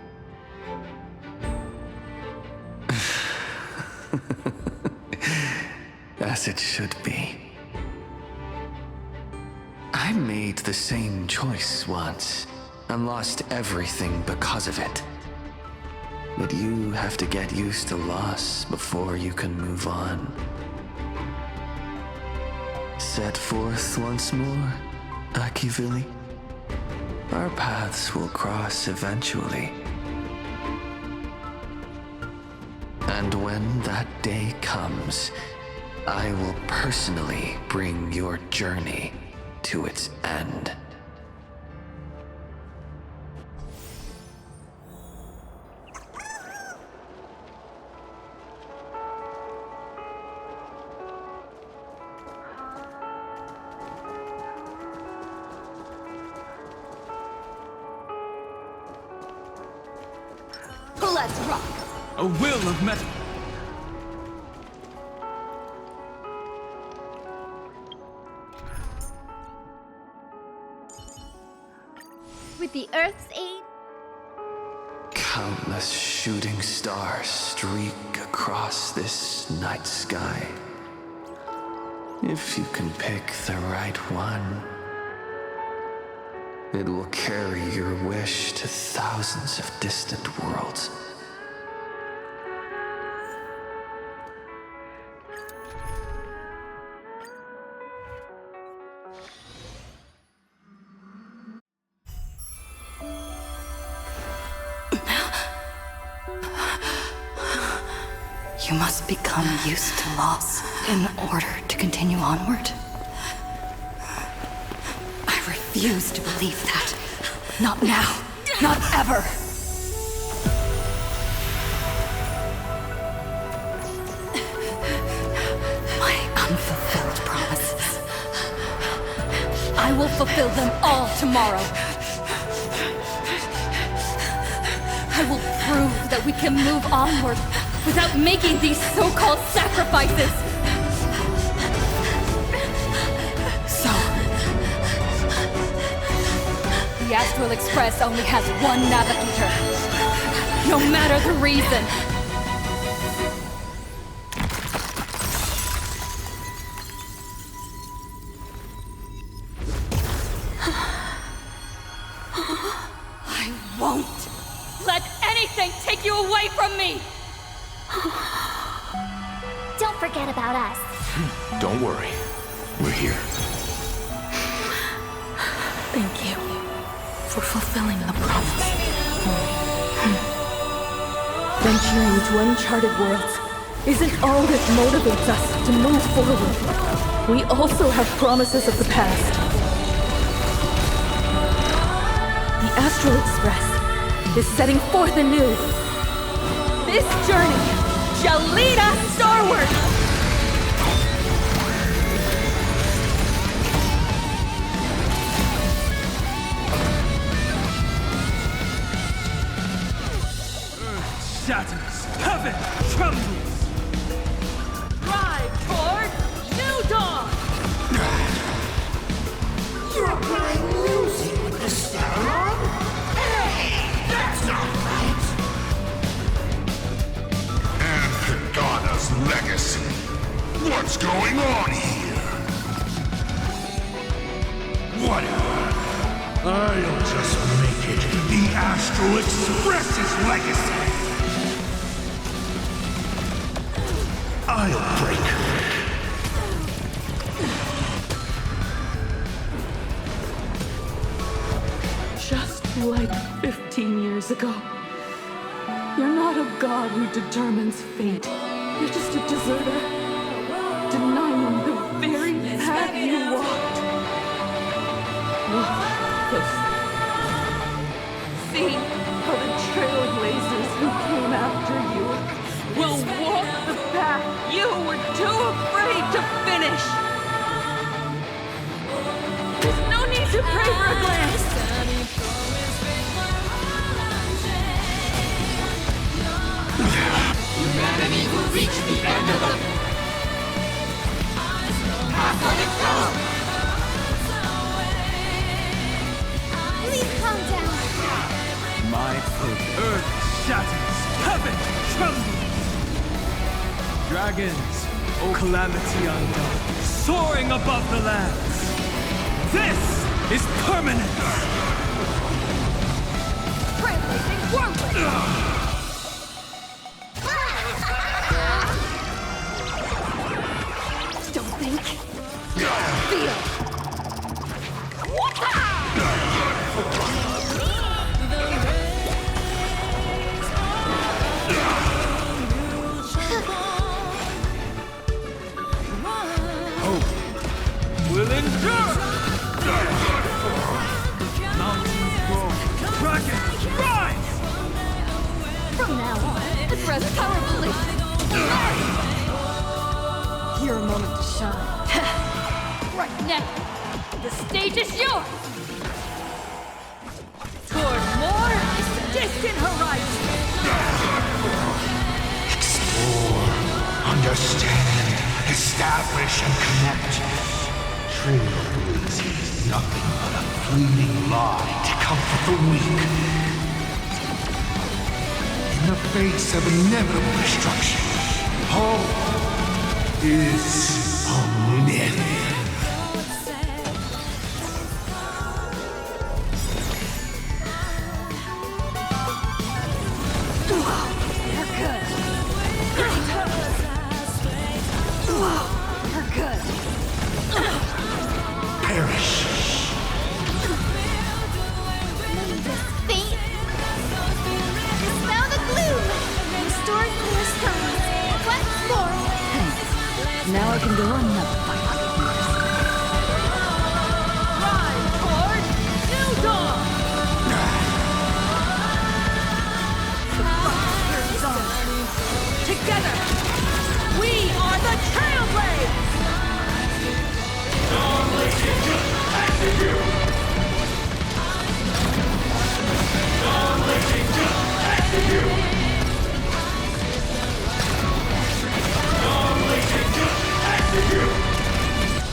As it should be. I made the same choice once, and lost everything because of it. But you have to get used to loss before you can move on. Set forth once more, Akivili. Our paths will cross eventually. And when that day comes, I will personally bring your journey to its end. Let's rock! A will of metal. With the Earth's aid, Countless shooting stars streak across this night sky. If you can pick the right one, it will carry your wish to thousands of distant worlds. You must become used to loss in order to continue onward. I refuse to believe that. Not now. Not ever. My unfulfilled promises. I will fulfill them all tomorrow. I will prove that we can move onward without making these so-called sacrifices. So, the Astral Express only has one navigator, no matter the reason. I won't let anything take you away from me! Don't forget about us. Don't worry. We're here. Thank you for fulfilling the promise. Venturing to uncharted worlds isn't all that motivates us to move forward. We also have promises of the past. The Astral Express is setting forth anew. This journey shall lead us starward! Earth shatters, heaven trembles! Drive toward New Dawn! You're playing music with the Stellaron? Hey, that's not right! Pagana's legacy. What's going on here? Whatever. I'll just make it the Astral Express's legacy. I'll break her. Just like 15 years ago. You're not a god who determines fate. You're just a deserter, denying the very path you walked. Look closely. See how the trailblazers who came after you will walk the path you were too afraid to finish. There's no need to pray for a glance. Humanity will reach the end of the path of its own. Please calm down. My earth shatters, heaven trembles! Dragons, O calamity undone, soaring above the lands! This is permanence! Trailblazing worldling! Don't think. Feel. Hope will endure! Mountains grow, dragons rise! From now on, let's rest powerfully. Your moment to shine. Right now, the stage is yours. Toward more distant horizons. understand, establish, and connect. Trailblazing is nothing but a fleeting lie to comfort the weak. In the face of inevitable destruction, hope is a myth. Now I can go on another fight. Ride toward New Dawn! The fight is on. Together, we are the Trailblades!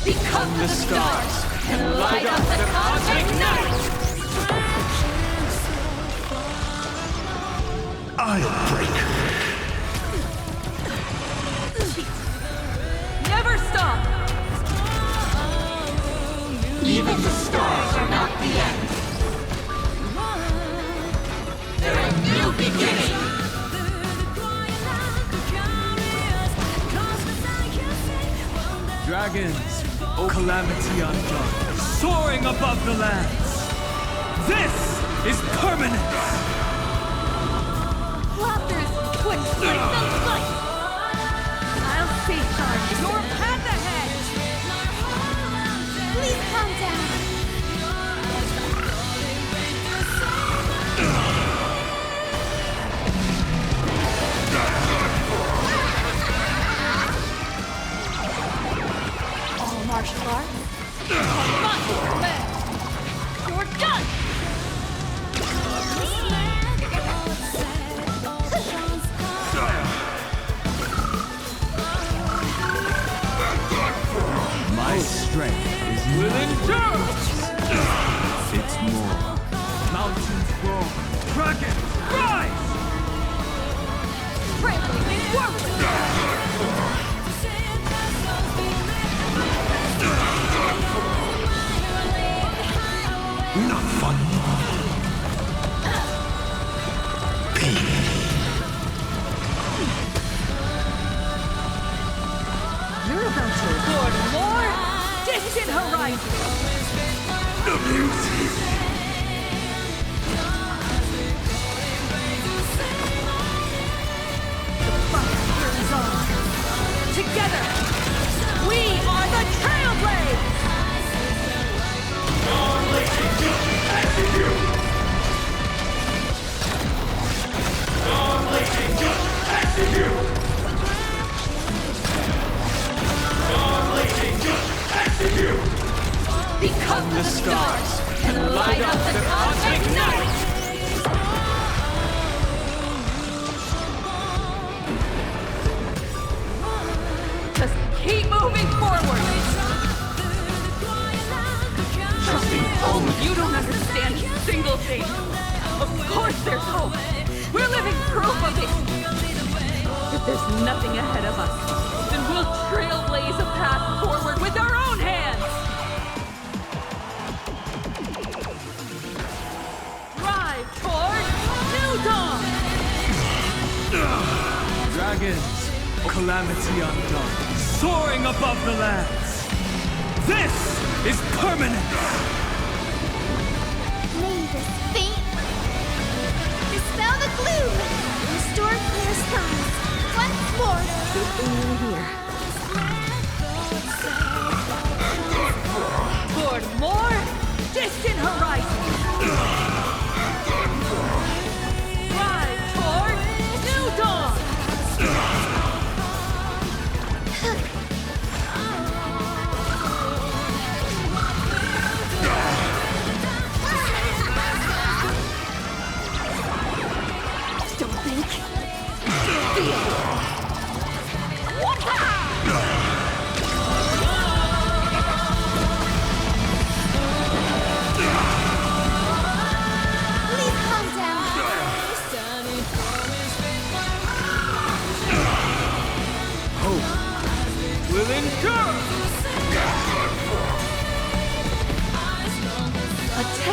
Become the stars and light up the cosmic night! I'll break. Never stop! Even the stars are not the end. They're a new beginning. Dragons, calamity undone, soaring above the lands. This is permanence. Raptors twitch like the light. I'll safeguard your path ahead. Please calm down. All martial arts. You're done. My strength is with endurance. It's more. Mountains roar. Dragons rise. Trampling forward. Not fun. You're about to record more distant horizons. The fire is on. Together, we are the Trailblades. Become the stars and light up the cosmic night! Just keep moving forward! Trust me, you don't understand a single thing. Of course there's hope. We're living proof of it. If there's nothing ahead of us, then we'll trailblaze a path forward with our own hands! Drive toward New Dawn! Dragons, calamity undone, soaring above the lands. This is permanence. May this fate dispel the gloom, restore clear skies. Once more. Good thing you're here. Toward more distant horizons. Drive toward New Dawn. Don't think. Feel. What the?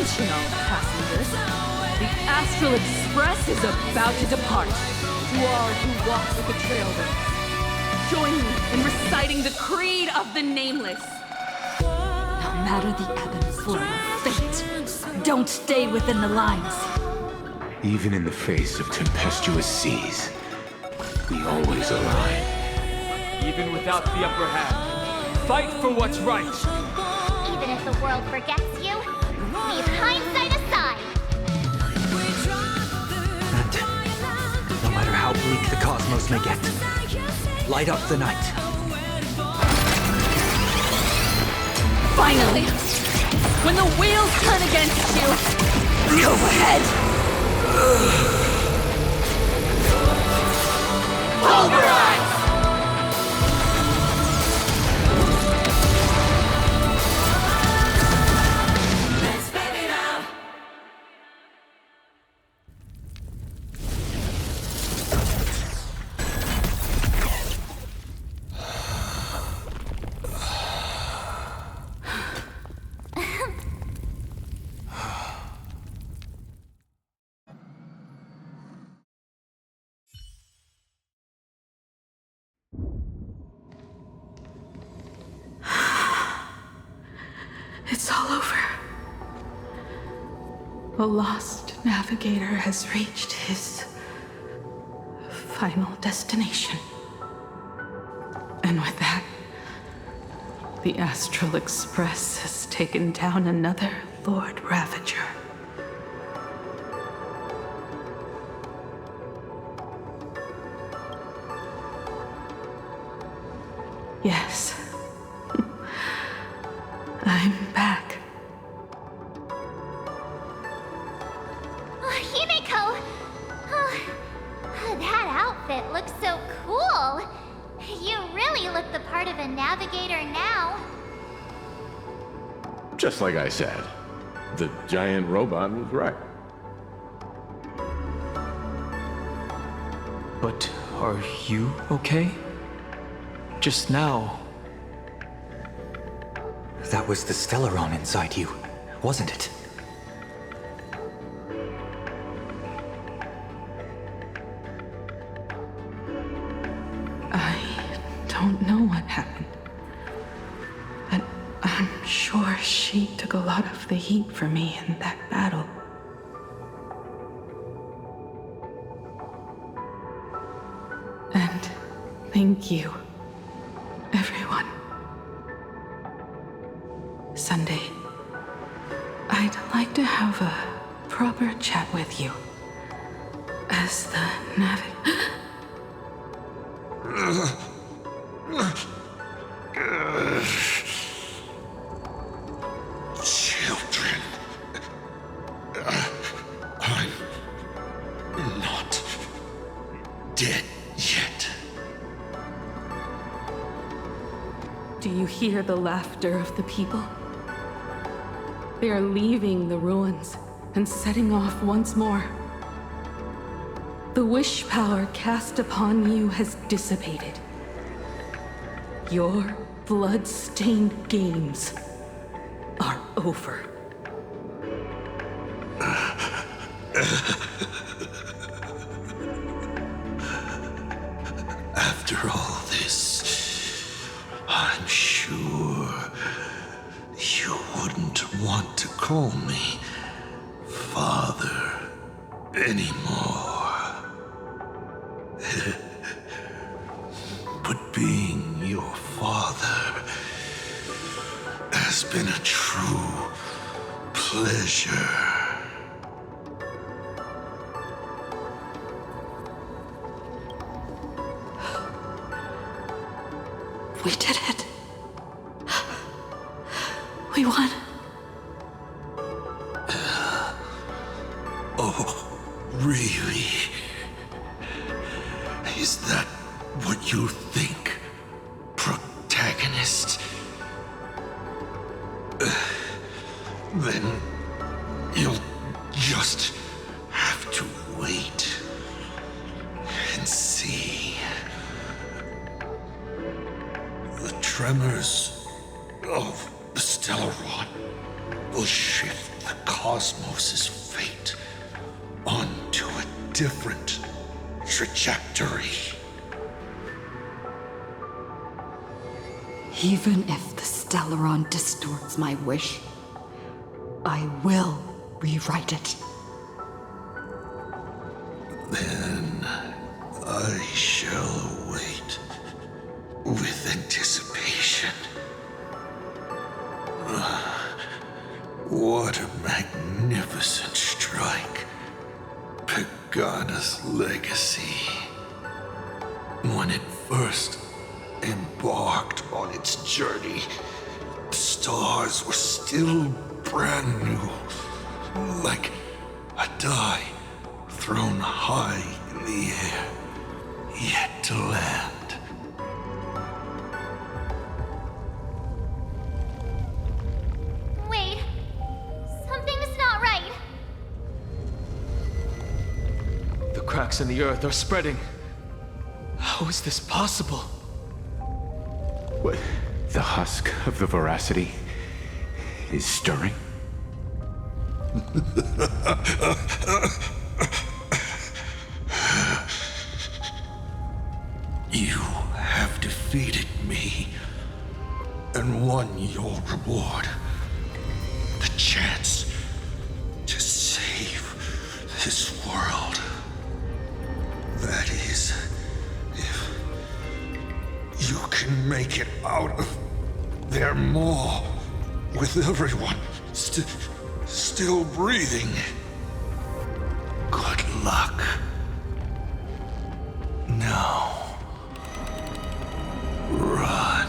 Attention all passengers. The Astral Express is about to depart. To all who walk with the Trailrunners, join me in reciting the Creed of the Nameless. No matter the ebb and flow of fate, don't stay within the lines. Even in the face of tempestuous seas, we always align. Even without the upper hand, fight for what's right. Even if the world forgets you, leave hindsight aside. No matter how bleak the cosmos may get, light up the night. Finally! When the wheels turn against you, go ahead! Pulverize! It's all over. The lost navigator has reached his final destination. And with that, the Astral Express has taken down another Lord Ravager. Yes. I'm back. Oh, Himeko! Oh, that outfit looks so cool. You really look the part of a navigator now. Just like I said, the giant robot was right. But are you okay? Just now... That was the Stellaron inside you, wasn't it? I don't know what happened. But I'm sure she took a lot of the heat for me in that battle. And thank you, everyone. Sunday, I'd like to have a proper chat with you. As the Children. I'm not dead yet. Do you hear the laughter of the people? They are leaving the ruins and setting off once more. The wish power cast upon you has dissipated. Your blood-stained games are over. After all this, I'm sure you wouldn't want to call me Father anymore. But being your father has been a true pleasure. We did it. We won. Oh, really? Is that what you think, protagonist? Then you'll just have to wait and see. The tremors of the Stellaron will shift the cosmos' fate onto a different trajectory. Even if the Stellaron distorts my wish, I will rewrite it. Then I shall wait with anticipation. What a magnificent strike. Pagana's legacy. When it first embarked on its journey, the stars were still brand new, like a die thrown high in the air, yet to land. Wait, something's not right. The cracks in the earth are spreading. How is this possible? What? The husk of the Voracity is stirring? You have defeated me and won your reward. The chance to save this world. That is, if you can make it out of there more with everyone still breathing. Good luck. Now, run.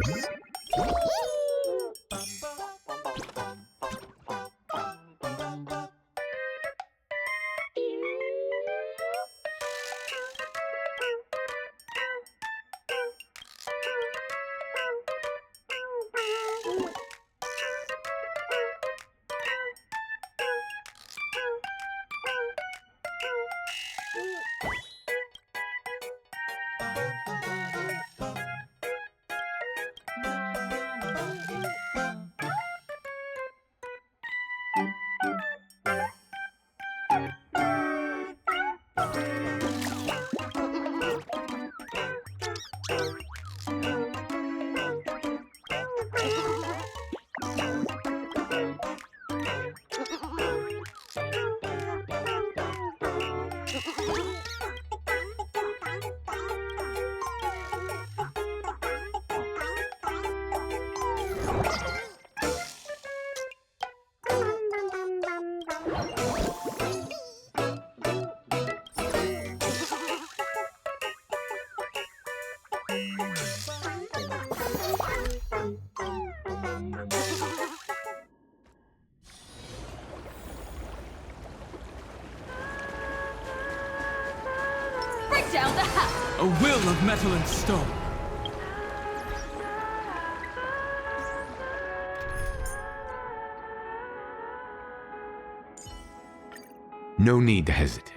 Bring down the house! A will of metal and stone. No need to hesitate.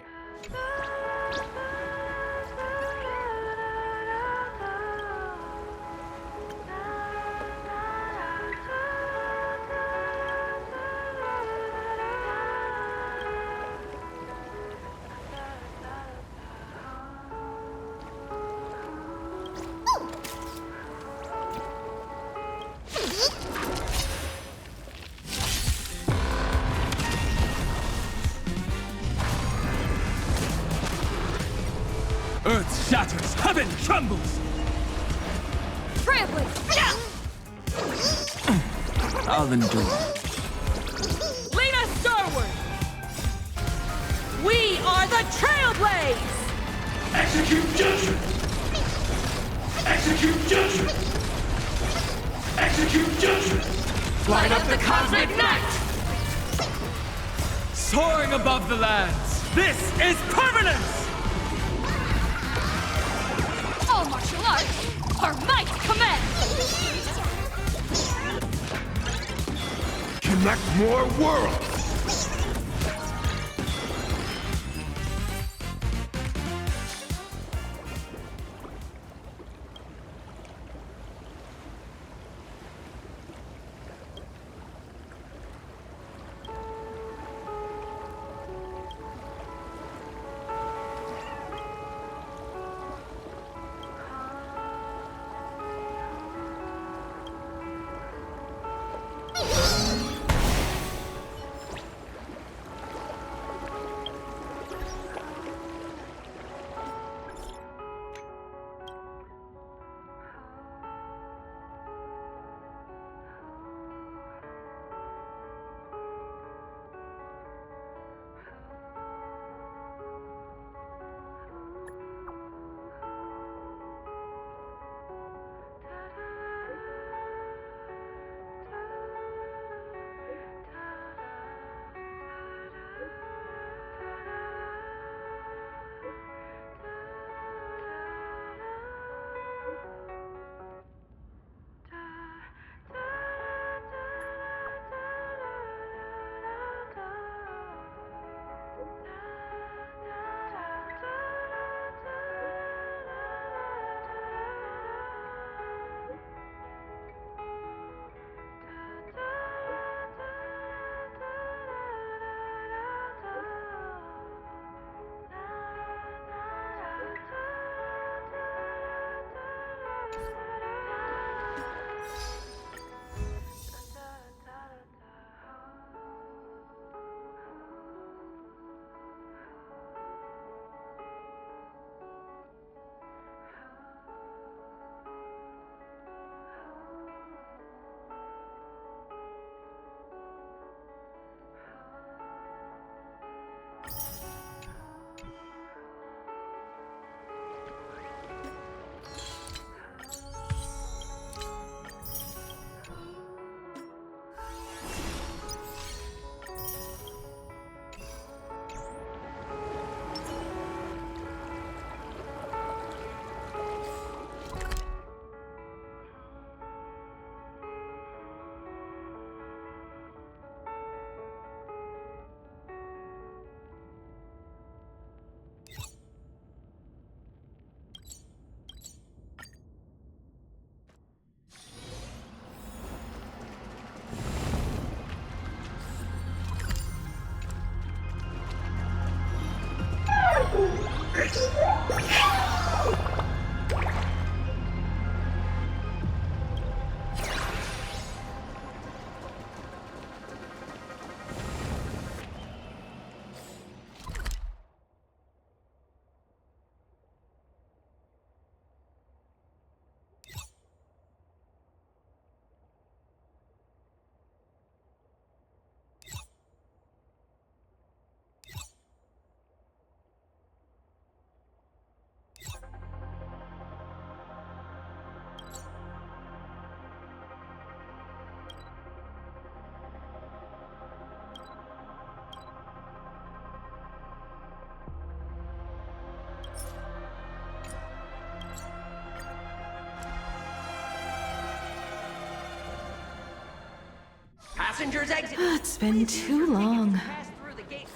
Earth shatters, heaven trembles! Trampling! I'll endure. Lead us starward! We are the Trailblaze! Execute judgment! Execute judgment! Execute judgment! Light up the cosmic night! Soaring above the lands, this is permanence! All martial arts, our might commence! Connect more worlds! passengers exit. It's been too long.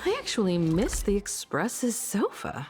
I actually miss the Express's sofa.